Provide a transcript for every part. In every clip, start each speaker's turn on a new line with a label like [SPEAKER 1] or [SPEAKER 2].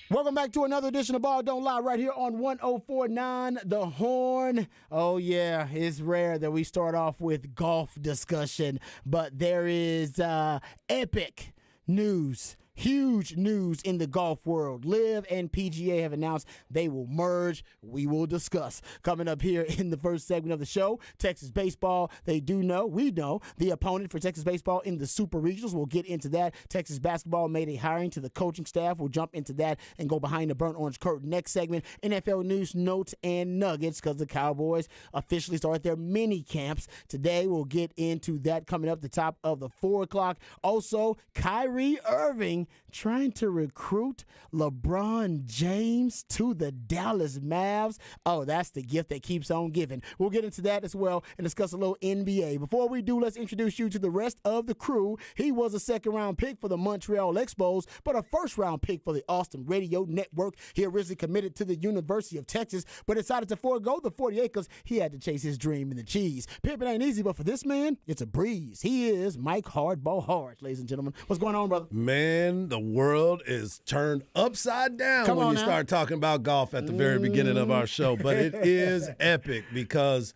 [SPEAKER 1] Welcome back to another edition of Ball Don't Lie right here on 104.9 The Horn. Oh, yeah, it's rare that we start off with golf discussion, but there is epic news. Huge news in the golf world. LIV and PGA have announced they will merge. We will discuss. Coming up here in the first segment of the show, Texas baseball, we know the opponent for Texas baseball in the Super Regionals. We'll get into that. Texas basketball made a hiring to the coaching staff. We'll jump into that and go behind the burnt orange curtain. Next segment, NFL news, notes, and nuggets, because the Cowboys officially start their mini camps. Today, we'll get into that coming up the top of the 4 o'clock. Also, Kyrie Irving trying to recruit LeBron James to the Dallas Mavs. Oh, that's the gift that keeps on giving. We'll get into that as well and discuss a little NBA. Before we do, let's introduce you to the rest of the crew. He was a second-round pick for the Montreal Expos, but a first-round pick for the Austin Radio Network. He originally committed to the University of Texas, but decided to forego the 40 acres. He had to chase his dream in the cheese. Pimpin' ain't easy, but for this man, it's a breeze. He is Mike Hardball Hard, ladies and gentlemen. What's going on, brother?
[SPEAKER 2] Man, the world is turned upside down when you start talking about golf at the very beginning of our show. But it is epic because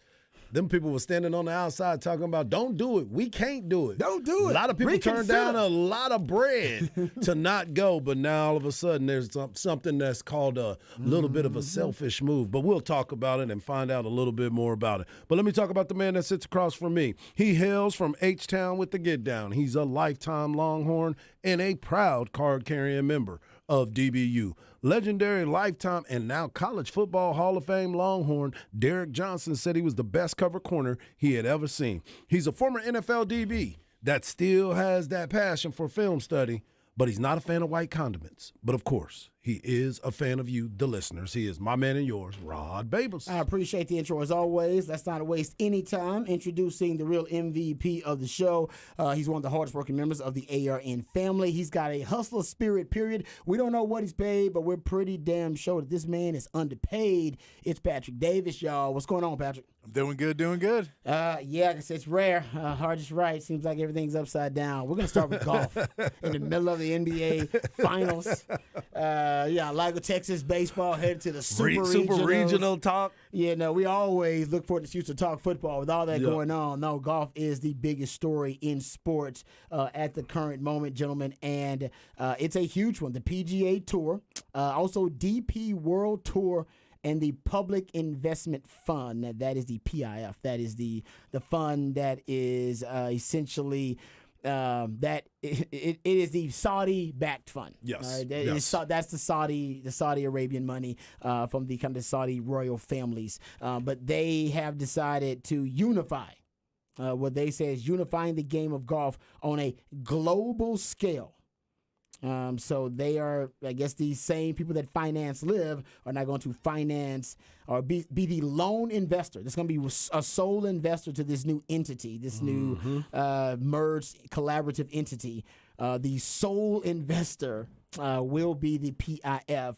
[SPEAKER 2] them people were standing on the outside talking about, don't do it. We can't do it.
[SPEAKER 1] Don't do it.
[SPEAKER 2] A lot of people turned down a lot of bread to not go, but now all of a sudden there's something that's called a little bit of a selfish move. But we'll talk about it and find out a little bit more about it. But let me talk about the man that sits across from me. He hails from H-Town with the Get Down. He's a lifetime Longhorn and a proud card-carrying member of DBU. Legendary lifetime and now college football Hall of Fame Longhorn, Derek Johnson said he was the best cover corner he had ever seen. He's a former NFL DB that still has that passion for film study, but he's not a fan of white condiments. But of course, he is a fan of you, the listeners. He is my man and yours, Rod Babers.
[SPEAKER 1] I appreciate the intro as always. Let's not waste any time introducing the real MVP of the show. He's one of the hardest working members of the ARN family. He's got a hustler spirit, period. We don't know what he's paid, but we're pretty damn sure that this man is underpaid. It's Patrick Davis, y'all. What's going on, Patrick?
[SPEAKER 3] I'm doing good, doing good.
[SPEAKER 1] Yeah, it's rare. Hard is right. Seems like everything's upside down. We're going to start with golf in the middle of the NBA Finals. I like the Texas baseball headed to the Super
[SPEAKER 2] Regional talk.
[SPEAKER 1] Yeah, no, we always look forward to future talk football. With all that going on, no, golf is the biggest story in sports at the current moment, gentlemen, and it's a huge one. The PGA Tour, also DP World Tour, and the Public Investment Fund. That is the PIF. That is the fund that is essentially that it is the Saudi-backed fund.
[SPEAKER 2] Yes,
[SPEAKER 1] that's the Saudi Arabian money from the kind of Saudi royal families. But they have decided to unify. What they say is unifying the game of golf on a global scale. So they are, I guess, these same people that finance LIV are not going to finance or be the lone investor. There's going to be a sole investor to this new entity, this new merged collaborative entity. The sole investor will be the PIF,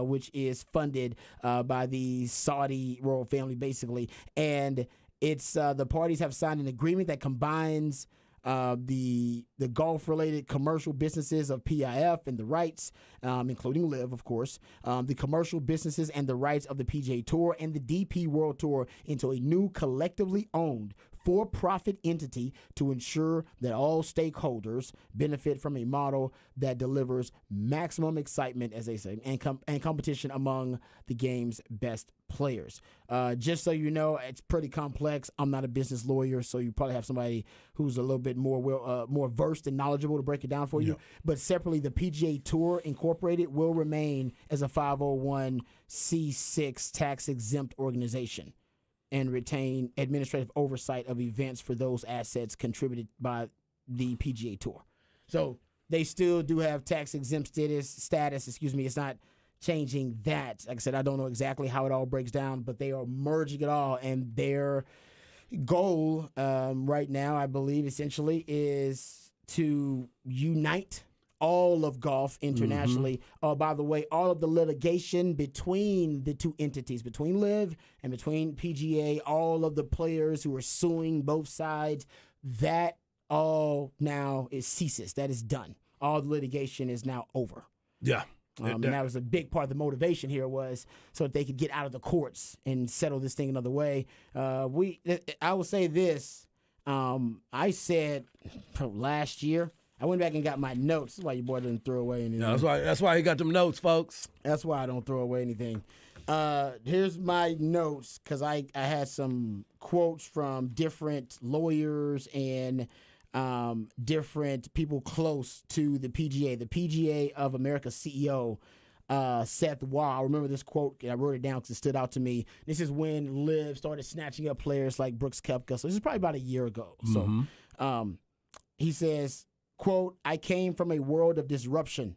[SPEAKER 1] which is funded by the Saudi royal family, basically. And it's the parties have signed an agreement that combines the golf-related commercial businesses of PIF and the rights, including LIV, of course, the commercial businesses and the rights of the PGA Tour and the DP World Tour into a new collectively owned for-profit entity to ensure that all stakeholders benefit from a model that delivers maximum excitement, as they say, and competition among the game's best players. Just so you know, it's pretty complex. I'm not a business lawyer, so you probably have somebody who's a little bit more versed and knowledgeable to break it down for you. But separately, the PGA Tour Incorporated will remain as a 501c6 tax-exempt organization and retain administrative oversight of events for those assets contributed by the PGA Tour. So they still do have tax-exempt status. It's not changing that. Like I said, I don't know exactly how it all breaks down, but they are merging it all, and their goal right now, I believe, essentially is to unite all of golf internationally. By the way, all of the litigation between the two entities, between LIV and between PGA, all of the players who are suing both sides, that all now ceases. That is done. All the litigation is now over.
[SPEAKER 2] Yeah.
[SPEAKER 1] And that was a big part of the motivation here was so that they could get out of the courts and settle this thing another way. I will say this. I said last year, I went back and got my notes. That's why your boy didn't throw away anything.
[SPEAKER 2] No, that's why he got them notes, folks.
[SPEAKER 1] That's why I don't throw away anything. Here's my notes because I had some quotes from different lawyers and different people close to the PGA. The PGA of America CEO, Seth Waugh. I remember this quote, and I wrote it down because it stood out to me. This is when Liv started snatching up players like Brooks Koepka. So this is probably about a year ago. So he says, quote, "I came from a world of disruption.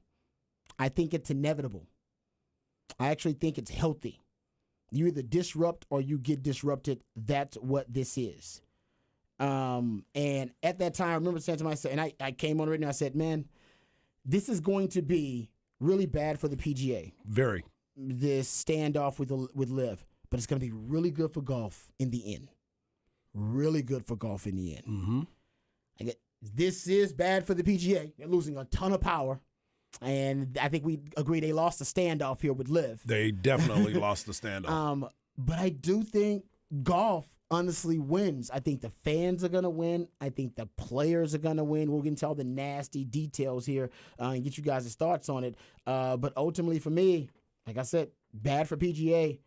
[SPEAKER 1] I think it's inevitable. I actually think it's healthy. You either disrupt or you get disrupted. That's what this is." And at that time, I remember saying to myself, and I came on it and I said, man, this is going to be really bad for the PGA.
[SPEAKER 2] Very.
[SPEAKER 1] This standoff with Liv, but it's going to be really good for golf in the end. Really good for golf in the end.
[SPEAKER 2] Mm-hmm.
[SPEAKER 1] This is bad for the PGA. They're losing a ton of power. And I think we agree they lost the standoff here with Liv.
[SPEAKER 2] They definitely lost the standoff.
[SPEAKER 1] But I do think golf honestly wins. I think the fans are going to win. I think the players are going to win. We'll get into all the nasty details here and get you guys' thoughts on it. But ultimately for me, like I said, bad for PGA,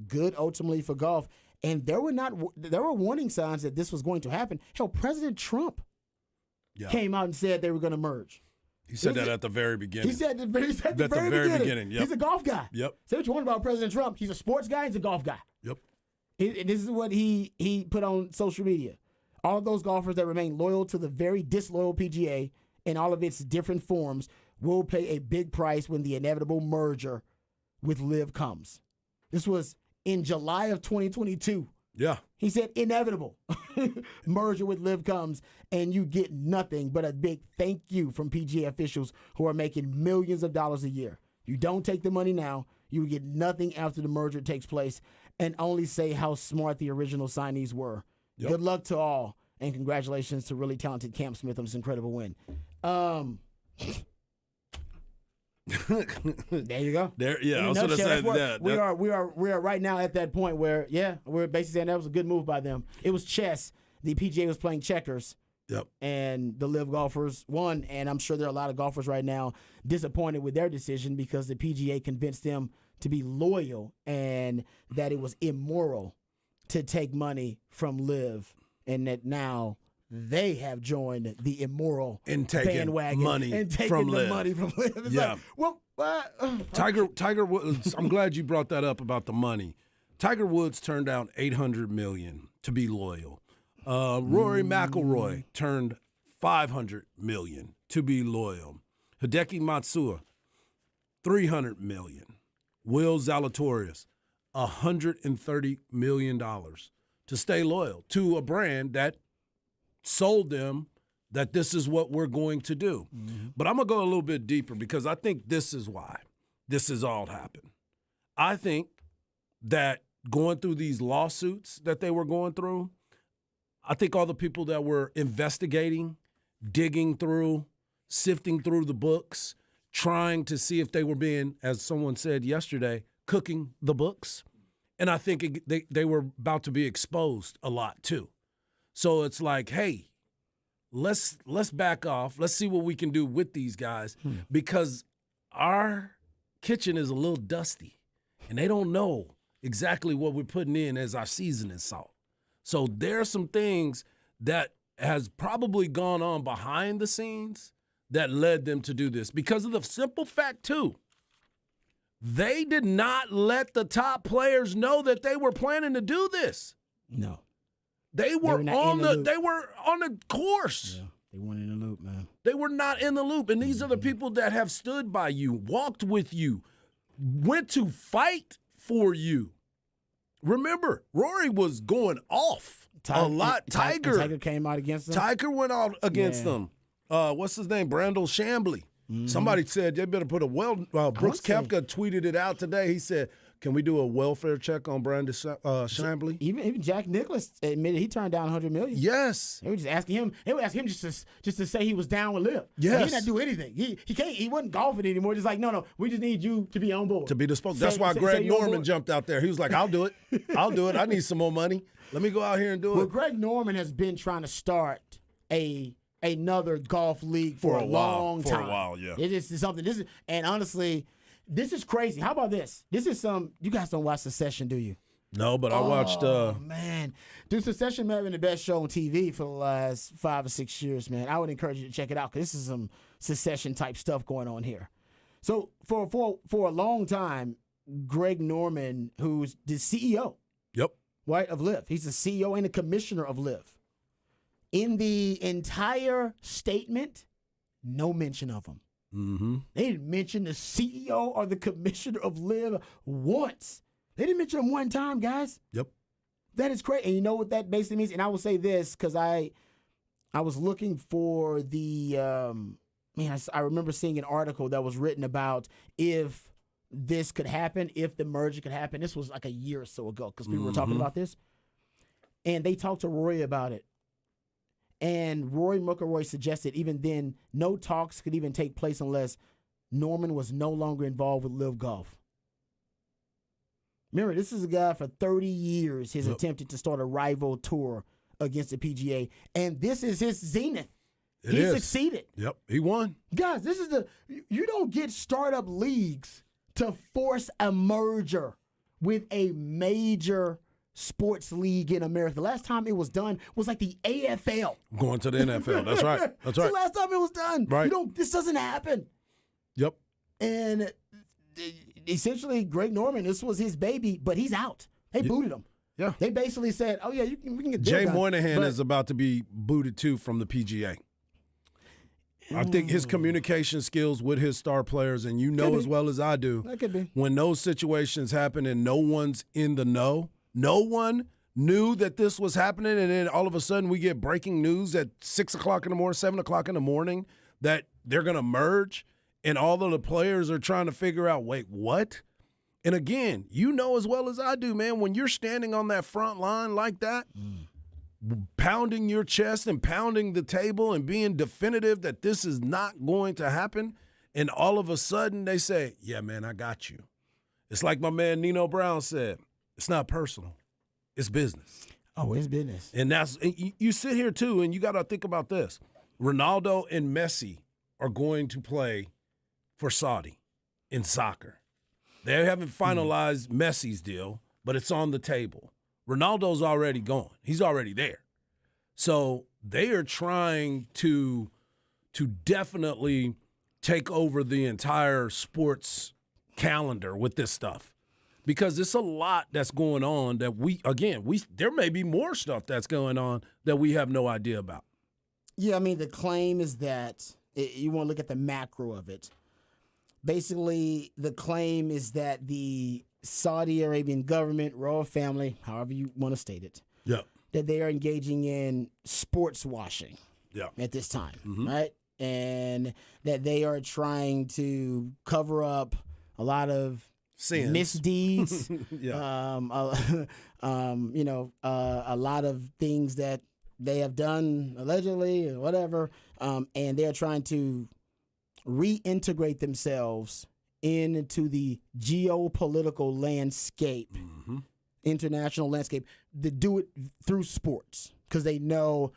[SPEAKER 1] good ultimately for golf. And there were warning signs that this was going to happen. Hell, President Trump came out and said they were going to merge.
[SPEAKER 2] He said that at the very beginning.
[SPEAKER 1] He said at the very beginning.
[SPEAKER 2] Yep.
[SPEAKER 1] He's a golf guy.
[SPEAKER 2] Yep.
[SPEAKER 1] Say what you want about President Trump. He's a sports guy. He's a golf guy.
[SPEAKER 2] Yep.
[SPEAKER 1] This is what he put on social media. All of those golfers that remain loyal to the very disloyal PGA in all of its different forms will pay a big price when the inevitable merger with Liv comes. This was in July of 2022.
[SPEAKER 2] Yeah.
[SPEAKER 1] He said inevitable merger with Liv comes and you get nothing but a big thank you from PGA officials who are making millions of dollars a year. You don't take the money now, you get nothing after the merger takes place, and only say how smart the original signees were. Yep. Good luck to all, and congratulations to really talented Cam Smith on this incredible win. There you go.
[SPEAKER 2] I was going to say that.
[SPEAKER 1] We are right now at that point where, we're basically saying that was a good move by them. It was chess. The PGA was playing checkers.
[SPEAKER 2] Yep.
[SPEAKER 1] And the Liv golfers won, and I'm sure there are a lot of golfers right now disappointed with their decision because the PGA convinced them to be loyal and that it was immoral to take money from Liv, and that now they have joined the immoral bandwagon
[SPEAKER 2] and taking
[SPEAKER 1] from
[SPEAKER 2] the
[SPEAKER 1] money from Liv. It's
[SPEAKER 2] yeah. Tiger Woods. I'm glad you brought that up about the money. Tiger Woods turned down $800 million to be loyal. Rory McIlroy turned $500 million to be loyal. Hideki Matsui, $300 million. Will Zalatoris, $130 million to stay loyal to a brand that sold them that this is what we're going to do. Mm-hmm. But I'm going to go a little bit deeper because I think this is why this has all happened. I think that going through these lawsuits that they were going through, I think all the people that were investigating, digging through, sifting through the books, trying to see if they were being, as someone said yesterday, cooking the books. And I think they were about to be exposed a lot too. So it's like, hey, let's back off. Let's see what we can do with these guys because our kitchen is a little dusty and they don't know exactly what we're putting in as our seasoning salt. So there are some things that has probably gone on behind the scenes that led them to do this because of the simple fact, too, they did not let the top players know that they were planning to do this.
[SPEAKER 1] No.
[SPEAKER 2] They were on the course.
[SPEAKER 1] Yeah, they weren't in the loop, man.
[SPEAKER 2] They were not in the loop. And these are the people that have stood by you, walked with you, went to fight for you. Remember, Rory was going off a lot.
[SPEAKER 1] Tiger came out against them.
[SPEAKER 2] Tiger went out against them. What's his name? Brandel Chambly. Mm-hmm. Somebody said they better put Brooks Koepka tweeted it out today. He said, Can we do a welfare check on Brandon Chambly?
[SPEAKER 1] Even Jack Nicklaus admitted he turned down $100 million.
[SPEAKER 2] Yes.
[SPEAKER 1] They were just asking him. They would ask him just to say he was down with Liv.
[SPEAKER 2] Yes.
[SPEAKER 1] He didn't do anything. He can't. He wasn't golfing anymore. Just like no. We just need you to be on board.
[SPEAKER 2] To be the spokesman. That's why Greg Norman jumped out there. He was like, "I'll do it. I'll do it. I need some more money. Let me go out here and do it."
[SPEAKER 1] Well, Greg Norman has been trying to start another golf league for a long time.
[SPEAKER 2] For a while, yeah.
[SPEAKER 1] It is something. And honestly, this is crazy. How about this? This is you guys don't watch Succession, do you?
[SPEAKER 2] No, but I watched.
[SPEAKER 1] Man, dude, Succession may have been the best show on TV for the last 5 or 6 years, man. I would encourage you to check it out because this is some Succession type stuff going on here. So for a long time, Greg Norman, who's the CEO,
[SPEAKER 2] Yep.
[SPEAKER 1] right, of Liv, he's the CEO and the commissioner of Liv. In the entire statement, no mention of him.
[SPEAKER 2] Mm-hmm.
[SPEAKER 1] They didn't mention the CEO or the commissioner of Liv once. They didn't mention him one time, guys.
[SPEAKER 2] Yep.
[SPEAKER 1] That is crazy. And you know what that basically means? And I will say this because I was looking for the I remember seeing an article that was written about if this could happen, if the merger could happen. This was like a year or so ago because people were talking about this. And they talked to Roy about it. And Roy McIlroy suggested even then no talks could even take place unless Norman was no longer involved with Liv Golf. Remember, this is a guy for 30 years has attempted to start a rival tour against the PGA, and this is his zenith. He succeeded.
[SPEAKER 2] Yep, he won.
[SPEAKER 1] Guys, you don't get startup leagues to force a merger with a major sports league in America. The last time it was done was like the AFL.
[SPEAKER 2] Going to the NFL. That's right. That's
[SPEAKER 1] It's
[SPEAKER 2] right.
[SPEAKER 1] the last time it was done.
[SPEAKER 2] Right.
[SPEAKER 1] This doesn't happen.
[SPEAKER 2] Yep.
[SPEAKER 1] And essentially, Greg Norman, this was his baby, but he's out. They booted him.
[SPEAKER 2] Yeah.
[SPEAKER 1] They basically said, "Oh yeah, we can get
[SPEAKER 2] Jay
[SPEAKER 1] done."
[SPEAKER 2] Moynihan is about to be booted too from the PGA. I think his communication skills with his star players, and you know as well as I do,
[SPEAKER 1] That could be.
[SPEAKER 2] when those situations happen and no one's in the know, no one knew that this was happening, and then all of a sudden we get breaking news at 6 o'clock in the morning, 7 o'clock in the morning that they're going to merge, and all of the players are trying to figure out, wait, what? And again, you know as well as I do, man, when you're standing on that front line like that, pounding your chest and pounding the table and being definitive that this is not going to happen, and all of a sudden they say, yeah, man, I got you. It's like my man Nino Brown said, it's not personal, it's business.
[SPEAKER 1] Oh, it's business.
[SPEAKER 2] And you sit here too, and you got to think about this. Ronaldo and Messi are going to play for Saudi in soccer. They haven't finalized Messi's deal, but it's on the table. Ronaldo's already gone. He's already there. So they are trying to definitely take over the entire sports calendar with this stuff. Because it's a lot that's going on that there may be more stuff that's going on that we have no idea about.
[SPEAKER 1] Yeah, I mean, the claim is that you want to look at the macro of it. Basically, the claim is that the Saudi Arabian government, royal family, however you want to state it, that they are engaging in sports washing at this time, right? And that they are trying to cover up a lot of
[SPEAKER 2] sins,
[SPEAKER 1] misdeeds, a lot of things that they have done allegedly or whatever, and they're trying to reintegrate themselves into the geopolitical landscape, international landscape, to do it through sports because they know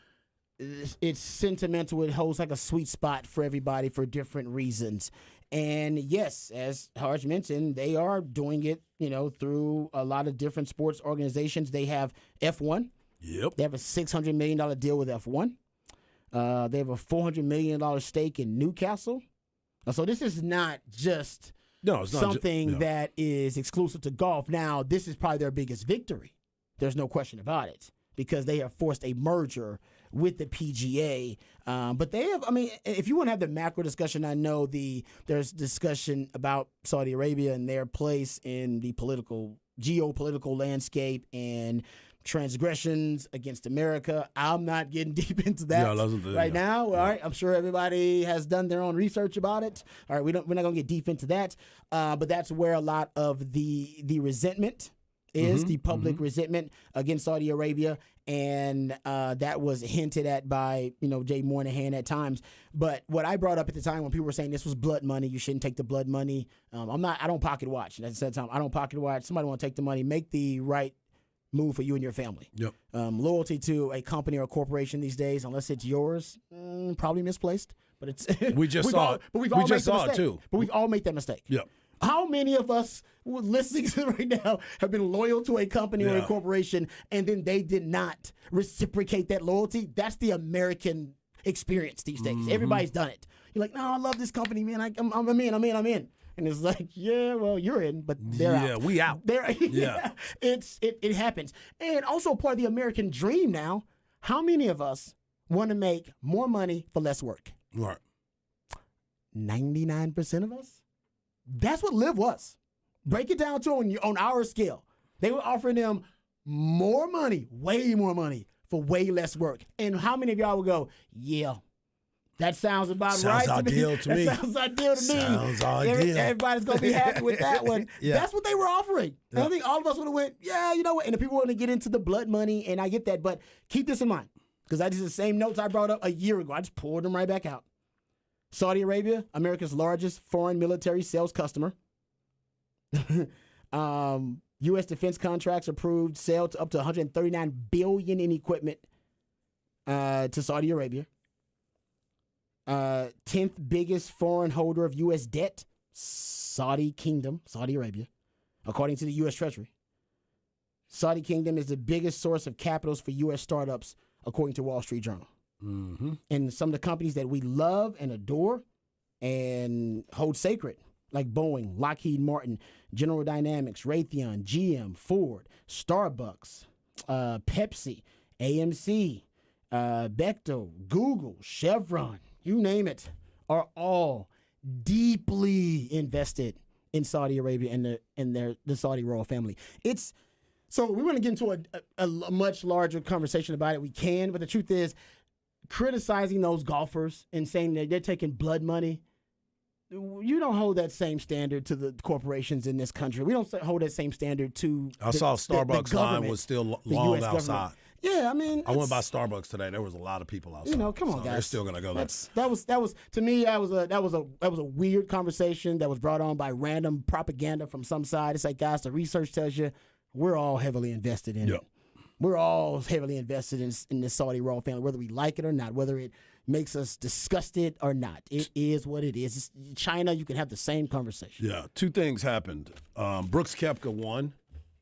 [SPEAKER 1] it's sentimental. It holds like a sweet spot for everybody for different reasons. And yes, as Harj mentioned, they are doing it, through a lot of different sports organizations. They have F1.
[SPEAKER 2] Yep.
[SPEAKER 1] They have a $600 million deal with F1. They have a $400 million stake in Newcastle. So this is not just something that is exclusive to golf. Now, this is probably their biggest victory. There's no question about it because they have forced a merger with the PGA. But they have, if you want to have the macro discussion, I know there's discussion about Saudi Arabia and their place in the geopolitical landscape and transgressions against America. I'm not getting deep into that now. All right, I'm sure everybody has done their own research about it. All right, we're not going to get deep into that, but that's where a lot of the resentment is, the public resentment against Saudi Arabia, and that was hinted at by Jay Moynihan at times. But what I brought up at the time when people were saying this was blood money, you shouldn't take the blood money. I don't pocket watch. At the time, I don't pocket watch. Somebody want to take the money, make the right move for you and your family.
[SPEAKER 2] Yep.
[SPEAKER 1] Loyalty to a company or a corporation these days, unless it's yours, probably misplaced. But it's
[SPEAKER 2] we just saw it.
[SPEAKER 1] But we've
[SPEAKER 2] all just saw it too.
[SPEAKER 1] But we've all made that mistake.
[SPEAKER 2] Yep.
[SPEAKER 1] How many of us listening to right now have been loyal to a company or a corporation, and then they did not reciprocate that loyalty? That's the American experience these days. Everybody's done it. You're like, no, I love this company, man. I'm in. And it's like, yeah, well, you're in, but they're out.
[SPEAKER 2] Yeah, we out.
[SPEAKER 1] It happens. And also part of the American dream now, how many of us want to make more money for less work?
[SPEAKER 2] Right.
[SPEAKER 1] 99% of us? That's what Live was. Break it down to on our scale. They were offering them more money, way more money, for way less work. And how many of y'all would go, yeah, that sounds about right to me. That sounds ideal to me.
[SPEAKER 2] Sounds ideal.
[SPEAKER 1] Everybody's going to be happy with that one.
[SPEAKER 2] Yeah.
[SPEAKER 1] That's what they were offering. Yeah. And I think all of us would have went, yeah, you know what? And the people want to get into the blood money, and I get that. But keep this in mind, because I did the same notes I brought up a year ago. I just pulled them right back out. Saudi Arabia, America's largest foreign military sales customer. U.S. defense contracts approved sale to up to $139 billion in equipment to Saudi Arabia. 10th biggest foreign holder of U.S. debt, Saudi Kingdom, Saudi Arabia, according to the U.S. Treasury. Saudi Kingdom is the biggest source of capitals for U.S. startups, according to Wall Street Journal. And some of the companies that we love and adore and hold sacred, like Boeing, Lockheed Martin, General Dynamics, Raytheon, GM, Ford, Starbucks, Pepsi, AMC, Bechtel, Google, Chevron, you name it, are all deeply invested in Saudi Arabia and the Saudi royal family. So we want to get into a much larger conversation about it. We can, but the truth is, criticizing those golfers and saying that they're taking blood money, you don't hold that same standard to the corporations in this country. We don't hold that same standard to
[SPEAKER 2] I saw Starbucks line was still long outside.
[SPEAKER 1] Yeah, I mean,
[SPEAKER 2] I went by Starbucks today. There was a lot of people outside.
[SPEAKER 1] Come on, guys.
[SPEAKER 2] They're still gonna go there.
[SPEAKER 1] That was to me. That was a weird conversation that was brought on by random propaganda from some side. It's like, guys, the research tells you we're all heavily invested in it. We're all heavily invested in the Saudi royal family, whether we like it or not, whether it makes us disgusted or not. It is what it is. China, you can have the same conversation.
[SPEAKER 2] Yeah, two things happened. Brooks Koepka won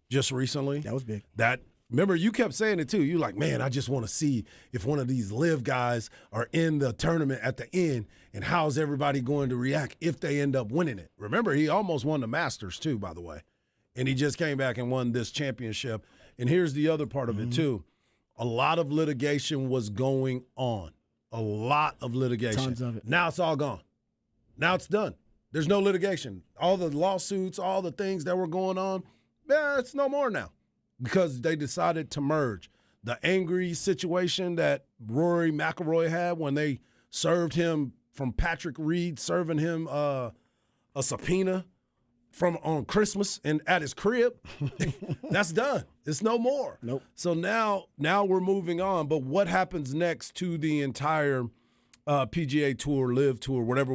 [SPEAKER 2] just recently.
[SPEAKER 1] That was big.
[SPEAKER 2] Remember, you kept saying it too. You're like, man, I just want to see if one of these live guys are in the tournament at the end, and how's everybody going to react if they end up winning it. Remember, he almost won the Masters too, by the way, and he just came back and won this championship. And here's the other part of it too. A lot of litigation was going on. A lot of litigation.
[SPEAKER 1] Tons of it.
[SPEAKER 2] Now it's all gone. Now it's done. There's no litigation. All the lawsuits, all the things that were going on, it's no more now because they decided to merge. The angry situation that Rory McIlroy had when they served him from Patrick Reed, serving him a subpoena on Christmas and at his crib, that's done. It's no more.
[SPEAKER 1] Nope.
[SPEAKER 2] So now we're moving on. But what happens next to the entire PGA Tour, Live Tour, whatever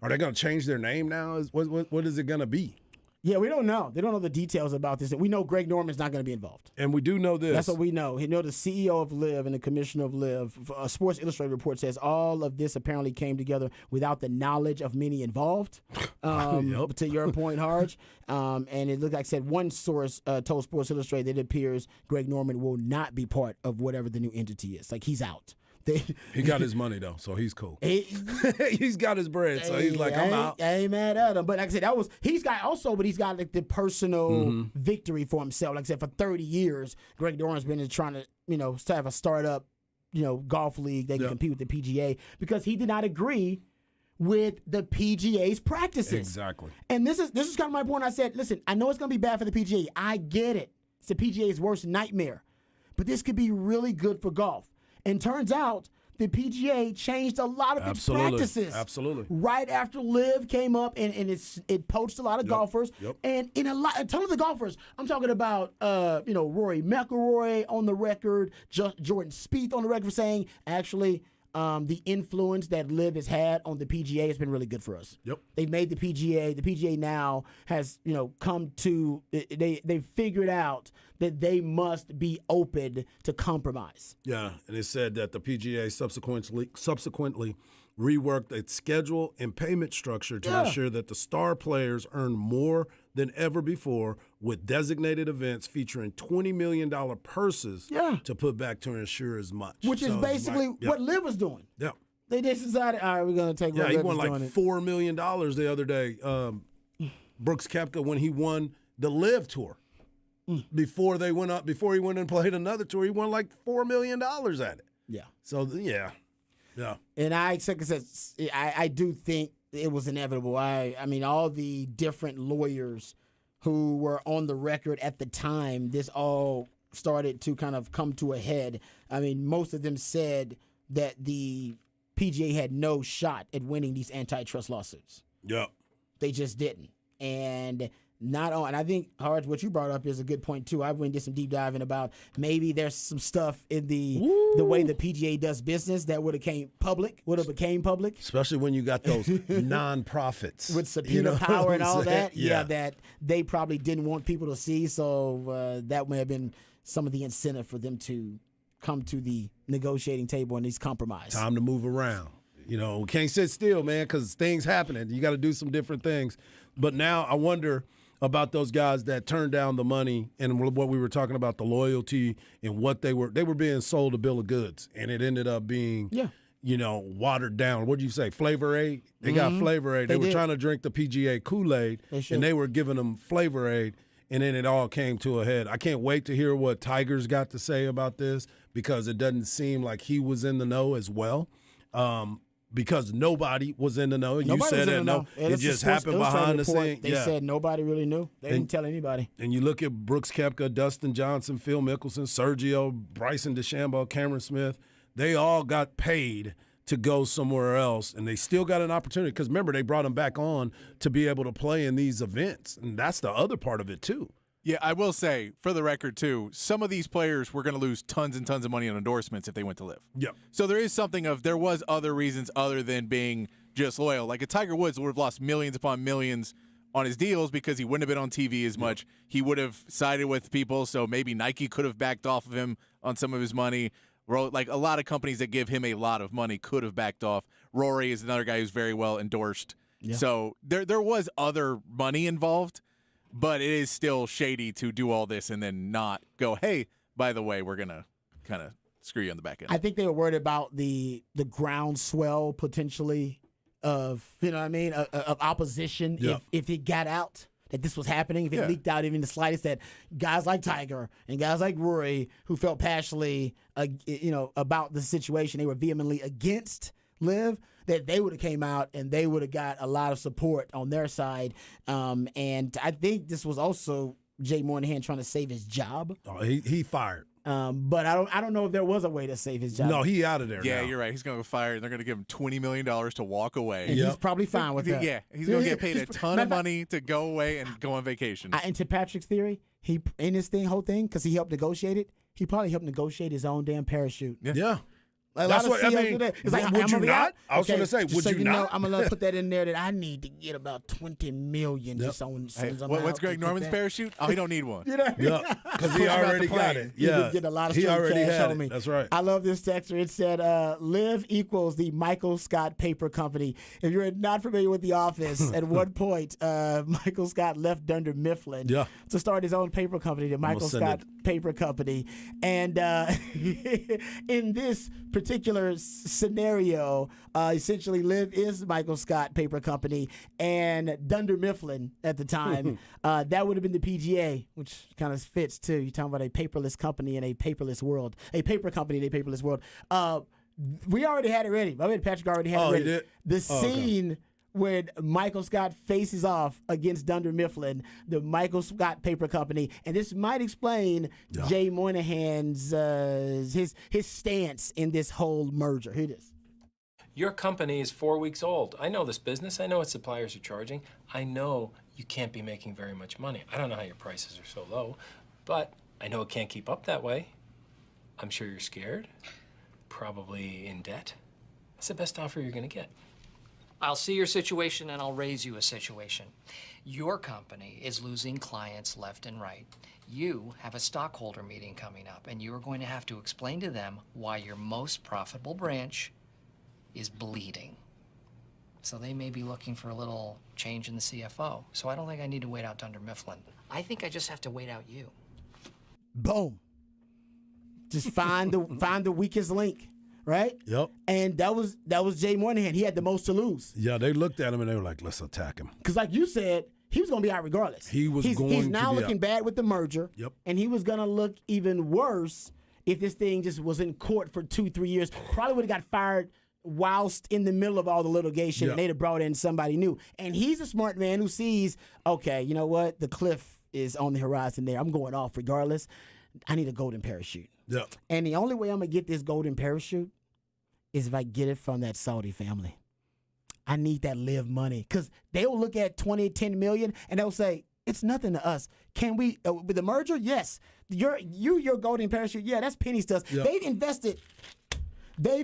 [SPEAKER 2] are they gonna change their name now? What is it gonna be?
[SPEAKER 1] Yeah, we don't know. They don't know the details about this. We know Greg Norman's not going to be involved.
[SPEAKER 2] And we do know this.
[SPEAKER 1] That's what we know. The CEO of Live and the commissioner of Live, Sports Illustrated report says all of this apparently came together without the knowledge of many involved.
[SPEAKER 2] Yep.
[SPEAKER 1] To your point, Harj. And it looked like I said one source told Sports Illustrated it appears Greg Norman will not be part of whatever the new entity is. Like, he's out.
[SPEAKER 2] He got his money though, so he's cool. He's got his bread, so he's like, I'm out.
[SPEAKER 1] I ain't mad at him, but like I said, he's got like the personal victory for himself. Like I said, for 30 years, Greg Norman's been trying to have a startup, golf league that can compete with the PGA because he did not agree with the PGA's practices.
[SPEAKER 2] Exactly.
[SPEAKER 1] And this is kind of my point. I said, listen, I know it's going to be bad for the PGA. I get it. It's the PGA's worst nightmare. but this could be really good for golf. And turns out the PGA changed a lot of its practices.
[SPEAKER 2] Absolutely.
[SPEAKER 1] Right after LIV came up and it poached a lot of golfers.
[SPEAKER 2] Yep.
[SPEAKER 1] And in a ton of the golfers, I'm talking about Rory McIlroy on the record, Jordan Spieth on the record for saying, actually, the influence that LIV has had on the PGA has been really good for us.
[SPEAKER 2] Yep.
[SPEAKER 1] They've made the PGA now has, come to, they've figured out that they must be open to compromise.
[SPEAKER 2] Yeah, and it said that the PGA subsequently reworked its schedule and payment structure to ensure that the star players earn more than ever before, with designated events featuring $20 million purses to put back to ensure as much.
[SPEAKER 1] Which is basically what LIV was doing.
[SPEAKER 2] Yeah.
[SPEAKER 1] They just decided, all right, we're going to take what
[SPEAKER 2] he
[SPEAKER 1] LIV
[SPEAKER 2] won
[SPEAKER 1] was
[SPEAKER 2] like
[SPEAKER 1] doing.
[SPEAKER 2] $4 million the other day. Brooks Koepka, when he won the LIV Tour. Before he went and played another tour, he won like $4 million at it.
[SPEAKER 1] Yeah.
[SPEAKER 2] So, yeah.
[SPEAKER 1] And I do think it was inevitable. I mean, all the different lawyers who were on the record at the time, this all started to kind of come to a head. I mean, most of them said that the PGA had no shot at winning these antitrust lawsuits.
[SPEAKER 2] Yeah.
[SPEAKER 1] They just didn't. And I think, Harge, what you brought up is a good point, too. I went and did some deep diving about maybe there's some stuff in the way the PGA does business that would have became public.
[SPEAKER 2] Especially when you got those nonprofits.
[SPEAKER 1] With subpoena power and all that.
[SPEAKER 2] Yeah,
[SPEAKER 1] that they probably didn't want people to see. So that may have been some of the incentive for them to come to the negotiating table and these compromise.
[SPEAKER 2] Time to move around. We can't sit still, man, because things happening. You got to do some different things. But now I wonder about those guys that turned down the money and what we were talking about, the loyalty and what they were being sold a bill of goods, and it ended up being watered down. What do you say, Flavor Aid? They got Flavor Aid. They were trying to drink the PGA Kool-Aid, and they were giving them Flavor Aid, and then it all came to a head. I can't wait to hear what Tiger's got to say about this, because it doesn't seem like he was in the know as well. Because nobody was in the know. You said that it just happened behind the scenes.
[SPEAKER 1] They said nobody really knew. They didn't tell anybody.
[SPEAKER 2] And you look at Brooks Koepka, Dustin Johnson, Phil Mickelson, Sergio, Bryson DeChambeau, Cameron Smith. They all got paid to go somewhere else, and they still got an opportunity. Because remember, they brought them back on to be able to play in these events, and that's the other part of it too.
[SPEAKER 3] Yeah, I will say, for the record, too, some of these players were going to lose tons and tons of money on endorsements if they went to LIV.
[SPEAKER 2] Yep.
[SPEAKER 3] So there is something there was other reasons other than being just loyal. Like a Tiger Woods would have lost millions upon millions on his deals because he wouldn't have been on TV as much. He would have sided with people, so maybe Nike could have backed off of him on some of his money. Like a lot of companies that give him a lot of money could have backed off. Rory is another guy who's very well endorsed. Yeah. So there was other money involved. But it is still shady to do all this and then not go, hey, by the way, we're going to kind of screw you on the back end.
[SPEAKER 1] I think they were worried about the groundswell potentially of, of opposition if it got out, that this was happening, if it leaked out even the slightest, that guys like Tiger and guys like Rory who felt passionately, about the situation, they were vehemently against LIV, that they would have came out and they would have got a lot of support on their side. And I think this was also Jay Monahan trying to save his job.
[SPEAKER 2] Oh, he fired.
[SPEAKER 1] But I don't know if there was a way to save his job.
[SPEAKER 2] No, he out of there.
[SPEAKER 3] Yeah,
[SPEAKER 2] now.
[SPEAKER 3] You're right. He's going to go fire, and they're going to give him $20 million to walk away.
[SPEAKER 1] And he's probably fine with that.
[SPEAKER 3] Yeah, he's going to get paid a ton of money to go away and go on vacation.
[SPEAKER 1] And to Patrick's theory, he in this whole thing, because he helped negotiate it, he probably helped negotiate his own damn parachute.
[SPEAKER 2] Yeah.
[SPEAKER 1] That's what I mean. It's like,
[SPEAKER 2] would you not? I was going to say, would you not?
[SPEAKER 1] I'm going to put that in there that I need to get about $20 million just on.
[SPEAKER 3] What's Greg Norman's parachute? Oh, he don't need one.
[SPEAKER 2] Because he already got it.
[SPEAKER 1] Yeah, get a lot of
[SPEAKER 2] he already
[SPEAKER 1] cash
[SPEAKER 2] had
[SPEAKER 1] on me.
[SPEAKER 2] It. That's right.
[SPEAKER 1] I love this texter. It said, "LIV equals the Michael Scott Paper Company." If you're not familiar with The Office, at one point, Michael Scott left Dunder Mifflin to start his own paper company, the Michael Scott Paper Company, and in this particular scenario, essentially LIV is Michael Scott Paper Company, and Dunder Mifflin at the time, that would have been the PGA, which kind of fits too. You're talking about a paperless company in a paperless world, a paper company in a paperless world. We already had it ready. I mean, Patrick already had it ready.
[SPEAKER 2] He did?
[SPEAKER 1] The scene when Michael Scott faces off against Dunder Mifflin, the Michael Scott Paper Company, and this might explain Jay Moynihan's his stance in this whole merger. Here it is.
[SPEAKER 4] Your company is 4 weeks old. I know this business. I know what suppliers are charging. I know you can't be making very much money. I don't know how your prices are so low, but I know it can't keep up that way. I'm sure you're scared, probably in debt. That's the best offer you're going to get.
[SPEAKER 5] I'll see your situation and I'll raise you a situation. Your company is losing clients left and right. You have a stockholder meeting coming up, and you are going to have to explain to them why your most profitable branch is bleeding. So they may be looking for a little change in the CFO. So I don't think I need to wait out Dunder Mifflin. I think I just have to wait out you.
[SPEAKER 1] Boom. Just find the weakest link. Right?
[SPEAKER 2] Yep.
[SPEAKER 1] And that was Jay Moynihan. He had the most to lose.
[SPEAKER 2] Yeah, they looked at him and they were like, let's attack him.
[SPEAKER 1] Because like you said, he was going to be out regardless. He's now looking bad with the merger.
[SPEAKER 2] Yep.
[SPEAKER 1] And he was going to look even worse if this thing just was in court for 2-3 years. Probably would have got fired whilst in the middle of all the litigation.
[SPEAKER 2] Yep.
[SPEAKER 1] And they'd have brought in somebody new. And he's a smart man who sees, okay, you know what? The cliff is on the horizon there. I'm going off regardless. I need a golden parachute.
[SPEAKER 2] Yep.
[SPEAKER 1] And the only way I'm going to get this golden parachute is if I get it from that Saudi family. I need that live money. Because they'll look at 10 million, and they'll say, it's nothing to us. Can we, with the merger? Yes. Your golden parachute, yeah, that's pennies to us.
[SPEAKER 2] Yep.
[SPEAKER 1] They've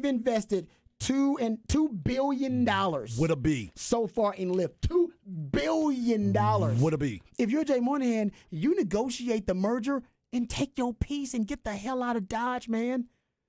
[SPEAKER 1] invested $2 billion.
[SPEAKER 2] With a B.
[SPEAKER 1] So far in Lyft. $2 billion.
[SPEAKER 2] With a B.
[SPEAKER 1] If you're Jay Moynihan, you negotiate the merger and take your piece and get the hell out of Dodge, man.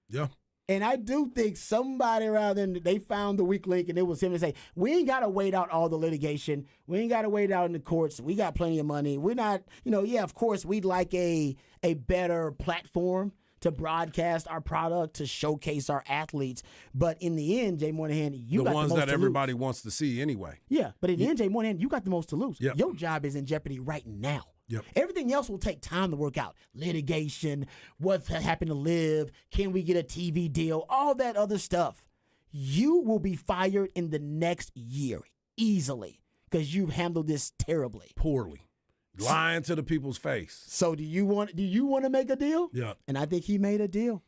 [SPEAKER 2] Yeah.
[SPEAKER 1] And I do think somebody around there, they found the weak link, and it was him to say, we ain't got to wait out all the litigation. We ain't got to wait out in the courts. We got plenty of money. We're not, yeah, of course, we'd like a better platform to broadcast our product, to showcase our athletes. But in the end, Jay Moynihan, you got the most
[SPEAKER 2] ones that
[SPEAKER 1] to
[SPEAKER 2] everybody
[SPEAKER 1] lose.
[SPEAKER 2] wants to see anyway.
[SPEAKER 1] Yeah, but in the end, Jay Moynihan, you got the most to lose.
[SPEAKER 2] Yep.
[SPEAKER 1] Your job is in jeopardy right now.
[SPEAKER 2] Yep.
[SPEAKER 1] Everything else will take time to work out. Litigation, what's happened to Live, can we get a TV deal, all that other stuff. You will be fired in the next year easily because you've handled this terribly.
[SPEAKER 2] Poorly. Lying to the people's face.
[SPEAKER 1] So do you want to make a deal?
[SPEAKER 2] Yeah.
[SPEAKER 1] And I think he made a deal.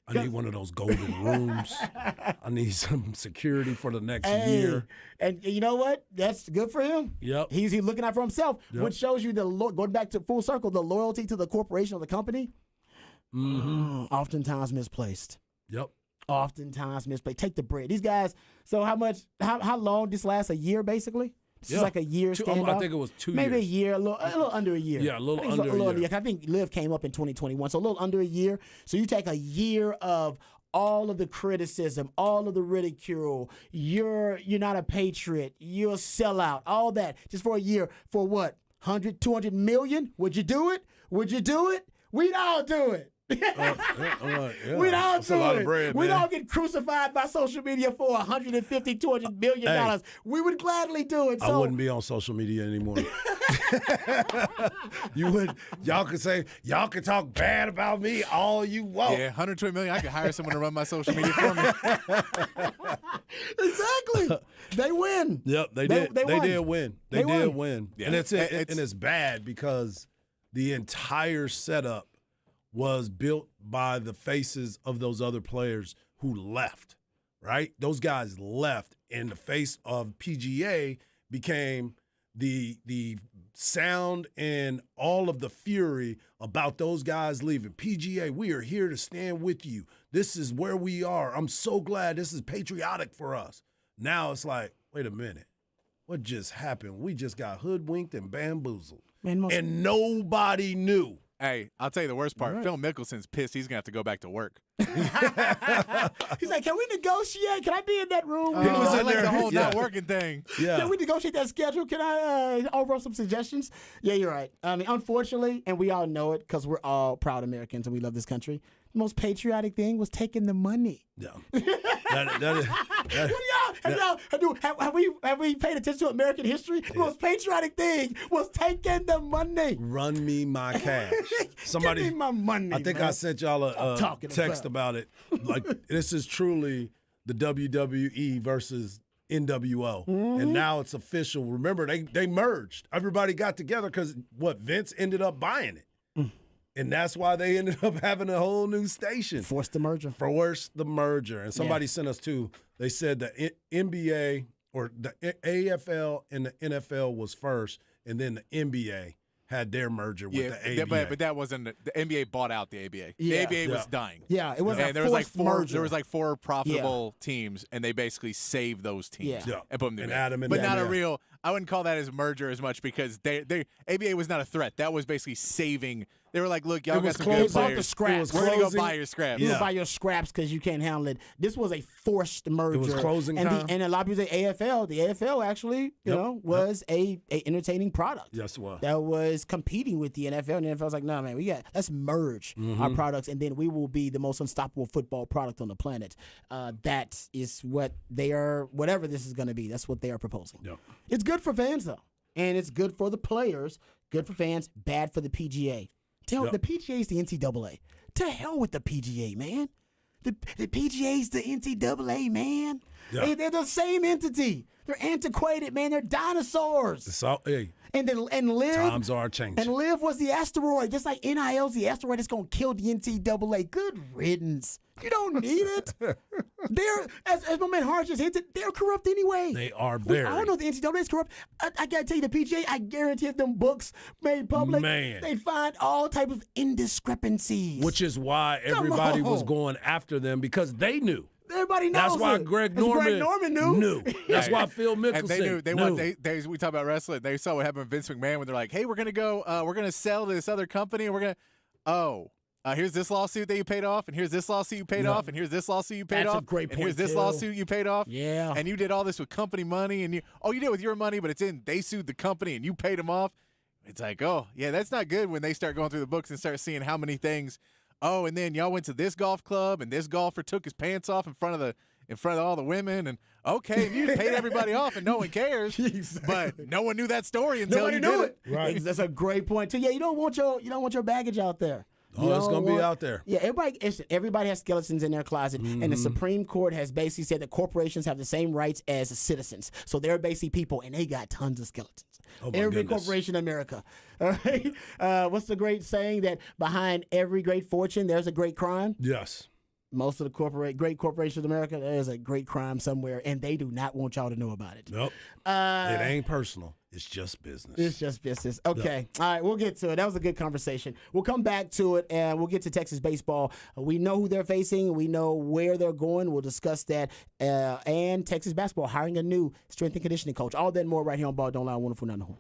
[SPEAKER 2] I need one of those golden rooms. I need some security for the next year.
[SPEAKER 1] And you know what? That's good for him.
[SPEAKER 2] Yep.
[SPEAKER 1] He's looking out for himself,
[SPEAKER 2] Yep.
[SPEAKER 1] which shows you going back to full circle, the loyalty to the corporation or the company, oftentimes misplaced.
[SPEAKER 2] Yep.
[SPEAKER 1] Oftentimes misplaced. Take the bread. These guys, so how long this lasts? A year, basically? This is like a year standoff?
[SPEAKER 2] I think it was 2 years.
[SPEAKER 1] Maybe a year, a little under a year.
[SPEAKER 2] Yeah, a little
[SPEAKER 1] I think
[SPEAKER 2] under a year.
[SPEAKER 1] I think Liv came up in 2021, so a little under a year. So you take a year of all of the criticism, all of the ridicule, you're not a patriot, you're a sellout, all that, just for a year. For what, 100, 200 million? Would you do it? Would you do it? We'd all do it. We'd all
[SPEAKER 2] That's
[SPEAKER 1] do
[SPEAKER 2] a lot
[SPEAKER 1] it.
[SPEAKER 2] of bread,
[SPEAKER 1] We'd
[SPEAKER 2] man.
[SPEAKER 1] all get crucified by social media for $150, $200 million.
[SPEAKER 2] Hey.
[SPEAKER 1] We would gladly do it.
[SPEAKER 2] I wouldn't be on social media anymore. You would. Y'all can talk bad about me all you want.
[SPEAKER 3] Yeah, $120 million. I could hire someone to run my social media for me.
[SPEAKER 1] Exactly. They win.
[SPEAKER 2] Yep, they did. They
[SPEAKER 1] won.
[SPEAKER 2] did win. They
[SPEAKER 1] They
[SPEAKER 2] did
[SPEAKER 1] won.
[SPEAKER 2] win.
[SPEAKER 3] Yeah.
[SPEAKER 2] And it's bad because the entire setup was built by the faces of those other players who left, right? Those guys left, and the face of PGA became the sound and all of the fury about those guys leaving. PGA, we are here to stand with you. This is where we are. I'm so glad. This is patriotic for us. Now it's like, wait a minute. What just happened? We just got hoodwinked and bamboozled.
[SPEAKER 1] Man,
[SPEAKER 2] And nobody knew.
[SPEAKER 3] Hey, I'll tell you the worst part. Phil Mickelson's pissed. He's going to have to go back to work.
[SPEAKER 1] He's like, can we negotiate? Can I be in that room?
[SPEAKER 2] He was
[SPEAKER 3] I
[SPEAKER 2] in
[SPEAKER 3] like
[SPEAKER 2] there.
[SPEAKER 3] the whole not
[SPEAKER 2] Yeah.
[SPEAKER 3] working thing.
[SPEAKER 2] Yeah.
[SPEAKER 1] Can we negotiate that schedule? Can I offer some suggestions? Yeah, you're right. I mean, unfortunately, and we all know it because we're all proud Americans and we love this country, the most patriotic thing was taking the money.
[SPEAKER 2] Yeah.
[SPEAKER 1] Have we paid attention to American history? The most patriotic thing was taking the money.
[SPEAKER 2] Run me my cash. Somebody,
[SPEAKER 1] Give me my money.
[SPEAKER 2] I think
[SPEAKER 1] man.
[SPEAKER 2] I sent y'all a
[SPEAKER 1] talking
[SPEAKER 2] text about it. Like, this is truly the WWE versus NWO,
[SPEAKER 1] Mm-hmm.
[SPEAKER 2] and now it's official. Remember, they merged. Everybody got together because Vince ended up buying it, and that's why they ended up having a whole new station.
[SPEAKER 1] Forced the merger.
[SPEAKER 2] Forced the merger, and somebody sent us too. They said the NBA or the AFL and the NFL was first, and then the NBA had their merger with the ABA.
[SPEAKER 3] but that wasn't the NBA bought out the ABA.
[SPEAKER 1] Yeah.
[SPEAKER 3] The ABA was dying.
[SPEAKER 1] Yeah, it was a
[SPEAKER 3] and there was like
[SPEAKER 1] forced
[SPEAKER 3] four.
[SPEAKER 1] merger.
[SPEAKER 3] There was like four profitable teams, and they basically saved those teams
[SPEAKER 1] Yeah.
[SPEAKER 3] and put them together.
[SPEAKER 2] Adam and
[SPEAKER 3] but not a
[SPEAKER 2] them, yeah.
[SPEAKER 3] real. I wouldn't call that as merger as much because they ABA was not a threat. That was basically saving. They were like, look, y'all
[SPEAKER 2] It
[SPEAKER 3] got
[SPEAKER 2] was
[SPEAKER 3] some
[SPEAKER 2] closing-
[SPEAKER 3] good
[SPEAKER 1] They bought the
[SPEAKER 3] players.
[SPEAKER 1] scraps.
[SPEAKER 3] We're gonna go
[SPEAKER 2] Closing-
[SPEAKER 3] buy your scraps.
[SPEAKER 1] You
[SPEAKER 2] Yeah.
[SPEAKER 1] don't buy your scraps because you can't handle it. This was a forced merger.
[SPEAKER 2] closing
[SPEAKER 1] and
[SPEAKER 2] time.
[SPEAKER 1] and a lot of people say AFL. The AFL actually, was a entertaining product.
[SPEAKER 2] Yes, it was.
[SPEAKER 1] That was competing with the NFL. And the NFL was like, no, man, let's merge our products, and then we will be the most unstoppable football product on the planet. That is what they are. Whatever this is going to be, that's what they are proposing.
[SPEAKER 2] Yep.
[SPEAKER 1] It's good for fans though, and it's good for the players. Good for fans. Bad for the PGA. The PGA is the NCAA. To hell with the PGA, man. The PGA is the NCAA, man.
[SPEAKER 2] Yeah.
[SPEAKER 1] They're the same entity. They're antiquated, man. They're dinosaurs.
[SPEAKER 2] So, hey,
[SPEAKER 1] And Live.
[SPEAKER 2] times are changing.
[SPEAKER 1] And Live was the asteroid, just like NIL's the asteroid that's gonna kill the NCAA. Good riddance. You don't need it. They're as my man Harsh just hinted, they're corrupt anyway.
[SPEAKER 2] They are
[SPEAKER 1] I
[SPEAKER 2] very.
[SPEAKER 1] don't know if the NCAA is corrupt. I gotta tell you, the PGA, I guarantee if them books made public,
[SPEAKER 2] Man.
[SPEAKER 1] they find all type of indiscrepancies.
[SPEAKER 2] Which is why everybody was
[SPEAKER 1] on.
[SPEAKER 2] going after them because they knew.
[SPEAKER 1] everybody knows.
[SPEAKER 2] That's why
[SPEAKER 1] it.
[SPEAKER 2] Greg
[SPEAKER 1] It's
[SPEAKER 2] Norman,
[SPEAKER 1] knew.
[SPEAKER 2] That's why Phil Mickelson
[SPEAKER 3] And they knew
[SPEAKER 2] knew.
[SPEAKER 3] we talk about wrestling. They saw what happened with Vince McMahon when they're like, "Hey, we're gonna sell to this other company, and here's this lawsuit that you paid off, and here's this lawsuit you paid off, and here's this lawsuit you paid
[SPEAKER 1] That's a
[SPEAKER 3] off,
[SPEAKER 1] great
[SPEAKER 3] and here's
[SPEAKER 1] point,
[SPEAKER 3] this
[SPEAKER 1] too.
[SPEAKER 3] lawsuit you paid off,
[SPEAKER 1] Yeah.
[SPEAKER 3] and you did all this with company money, and you did it with your money, but they sued the company and you paid them off. It's like, oh yeah, that's not good when they start going through the books and start seeing how many things. Oh, and then y'all went to this golf club, and this golfer took his pants off in front of all the women, and okay, and you paid everybody off, and no one cares. But no one knew that story until
[SPEAKER 1] Nobody
[SPEAKER 3] you
[SPEAKER 1] knew
[SPEAKER 3] did
[SPEAKER 1] it.
[SPEAKER 2] Right.
[SPEAKER 1] That's a great point too. Yeah, you don't want your baggage out there.
[SPEAKER 2] Oh, it's gonna be out there.
[SPEAKER 1] Yeah, everybody has skeletons in their closet, and the Supreme Court has basically said that corporations have the same rights as citizens. So they're basically people, and they got tons of skeletons.
[SPEAKER 2] Oh, my
[SPEAKER 1] Every
[SPEAKER 2] goodness.
[SPEAKER 1] corporation in America. All right. What's the great saying that behind every great fortune there's a great crime?
[SPEAKER 2] Yes.
[SPEAKER 1] Most of the great corporations in America, there's a great crime somewhere, and they do not want y'all to know about it.
[SPEAKER 2] Nope. It ain't personal. It's just business.
[SPEAKER 1] It's just business. Okay. All right. We'll get to it. That was a good conversation. We'll come back to it and we'll get to Texas baseball. We know who they're facing. We know where they're going. We'll discuss that. And Texas basketball hiring a new strength and conditioning coach. All that and more right here on Ball Don't Lie. Wonderful 9 to Horn.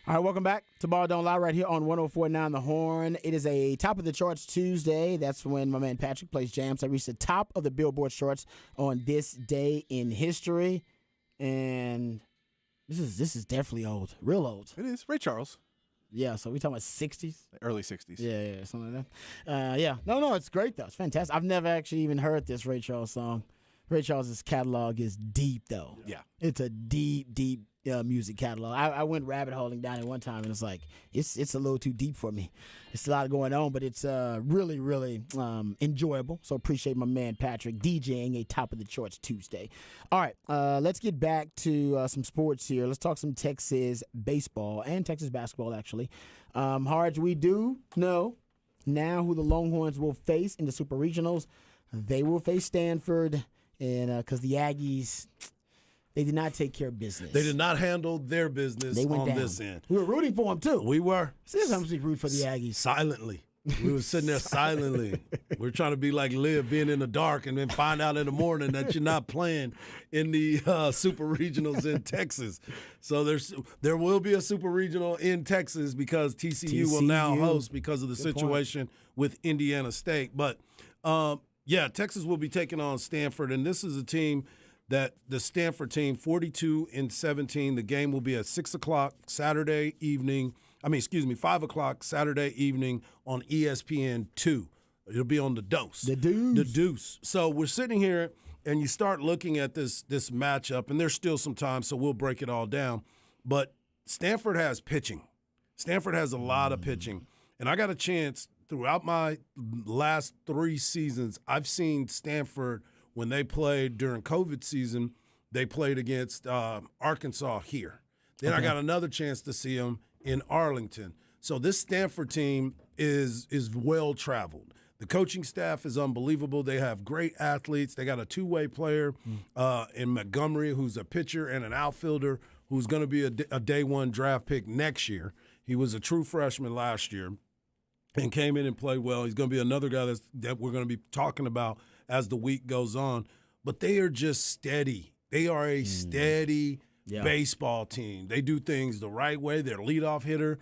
[SPEAKER 1] All right, welcome back to Ball Don't Lie right here on 104.9 The Horn. It is a top of the charts Tuesday. That's when my man Patrick plays jams. I reached the top of the Billboard charts on this day in history, and this is definitely old, real old.
[SPEAKER 3] It is. Ray Charles.
[SPEAKER 1] Yeah, so we talking about 60s.
[SPEAKER 3] Early 60s.
[SPEAKER 1] Yeah, something like that. Yeah, no, it's great though. It's fantastic. I've never actually even heard this Ray Charles song. Ray Charles's catalog is deep though.
[SPEAKER 3] Yeah.
[SPEAKER 1] It's a deep music catalog. I went rabbit holing down it one time, and it's like it's a little too deep for me. It's a lot going on, but it's really enjoyable. So appreciate my man Patrick DJing a top of the charts Tuesday. All right, let's get back to some sports here. Let's talk some Texas baseball and Texas basketball actually. Harge, we do know now who the Longhorns will face in the Super Regionals. They will face Stanford, and because the Aggies. They did not take care of business.
[SPEAKER 2] They did not handle their business
[SPEAKER 1] they went
[SPEAKER 2] on
[SPEAKER 1] down.
[SPEAKER 2] this end.
[SPEAKER 1] We were rooting for them, too.
[SPEAKER 2] We were.
[SPEAKER 1] Sometimes we root for the Aggies.
[SPEAKER 2] Silently. We were sitting there silently. We're trying to be like Liv, being in the dark, and then find out in the morning that you're not playing in the Super Regionals in Texas. So there will be a Super Regional in Texas because TCU will now host because of the situation with Indiana State. But, Texas will be taking on Stanford, and this is a team – that the Stanford team, 42-17. The game will be at 6 o'clock Saturday evening. 5 o'clock Saturday evening on ESPN2. It'll be on the Deuce.
[SPEAKER 1] The Deuce.
[SPEAKER 2] The Deuce. So we're sitting here, and you start looking at this matchup, and there's still some time, so we'll break it all down. But Stanford has pitching. Stanford has a lot of pitching. And I got a chance throughout my last 3 seasons, I've seen Stanford – when they played during COVID season, they played against Arkansas here. Then I got another chance to see them in Arlington. So this Stanford team is well-traveled. The coaching staff is unbelievable. They have great athletes. They got a two-way player in Montgomery who's a pitcher and an outfielder who's going to be a day one draft pick next year. He was a true freshman last year and came in and played well. He's going to be another guy that we're going to be talking about as the week goes on. But they are just steady. They are a steady baseball team. They do things the right way. Their leadoff hitter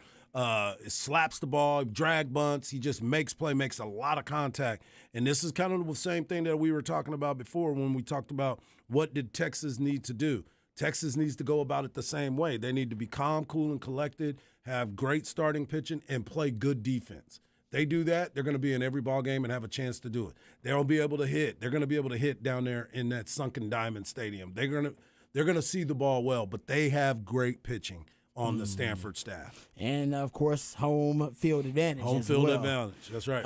[SPEAKER 2] slaps the ball, drag bunts. He just makes a lot of contact. And this is kind of the same thing that we were talking about before when we talked about what did Texas need to do. Texas needs to go about it the same way. They need to be calm, cool, and collected, have great starting pitching, and play good defense. They do that, they're going to be in every ball game and have a chance to do it. They'll be able to hit. They're going to be able to hit down there in that Sunken Diamond Stadium. They're going to see the ball well, but they have great pitching on the Stanford staff.
[SPEAKER 1] And, of course, home field advantage.
[SPEAKER 2] Home field advantage, that's right.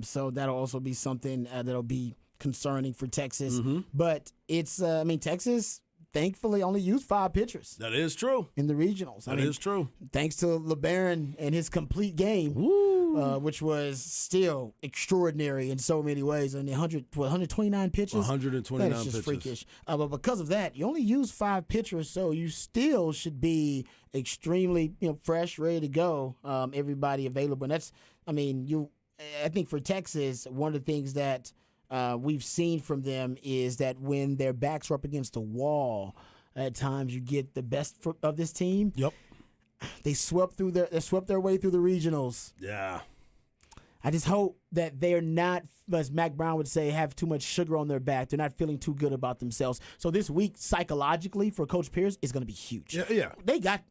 [SPEAKER 1] So that'll also be something that'll be concerning for Texas. But it's, Texas thankfully only used 5 pitchers.
[SPEAKER 2] That is true.
[SPEAKER 1] In the regionals.
[SPEAKER 2] That is true.
[SPEAKER 1] Thanks to LeBaron and his complete game, which was still extraordinary in so many ways. And 129 pitches?
[SPEAKER 2] 129
[SPEAKER 1] That's just
[SPEAKER 2] pitches.
[SPEAKER 1] freakish. But because of that, you only use 5 pitchers, so you still should be extremely fresh, ready to go, everybody available. And that's, I think for Texas, one of the things that we've seen from them is that when their backs are up against the wall, at times you get the best of this team.
[SPEAKER 2] Yep.
[SPEAKER 1] They swept their way through the regionals.
[SPEAKER 2] Yeah.
[SPEAKER 1] I just hope that they're not, as Mac Brown would say, have too much sugar on their back. They're not feeling too good about themselves. So this week, psychologically, for Coach Pierce, is going to be huge.
[SPEAKER 2] Yeah.
[SPEAKER 1] They got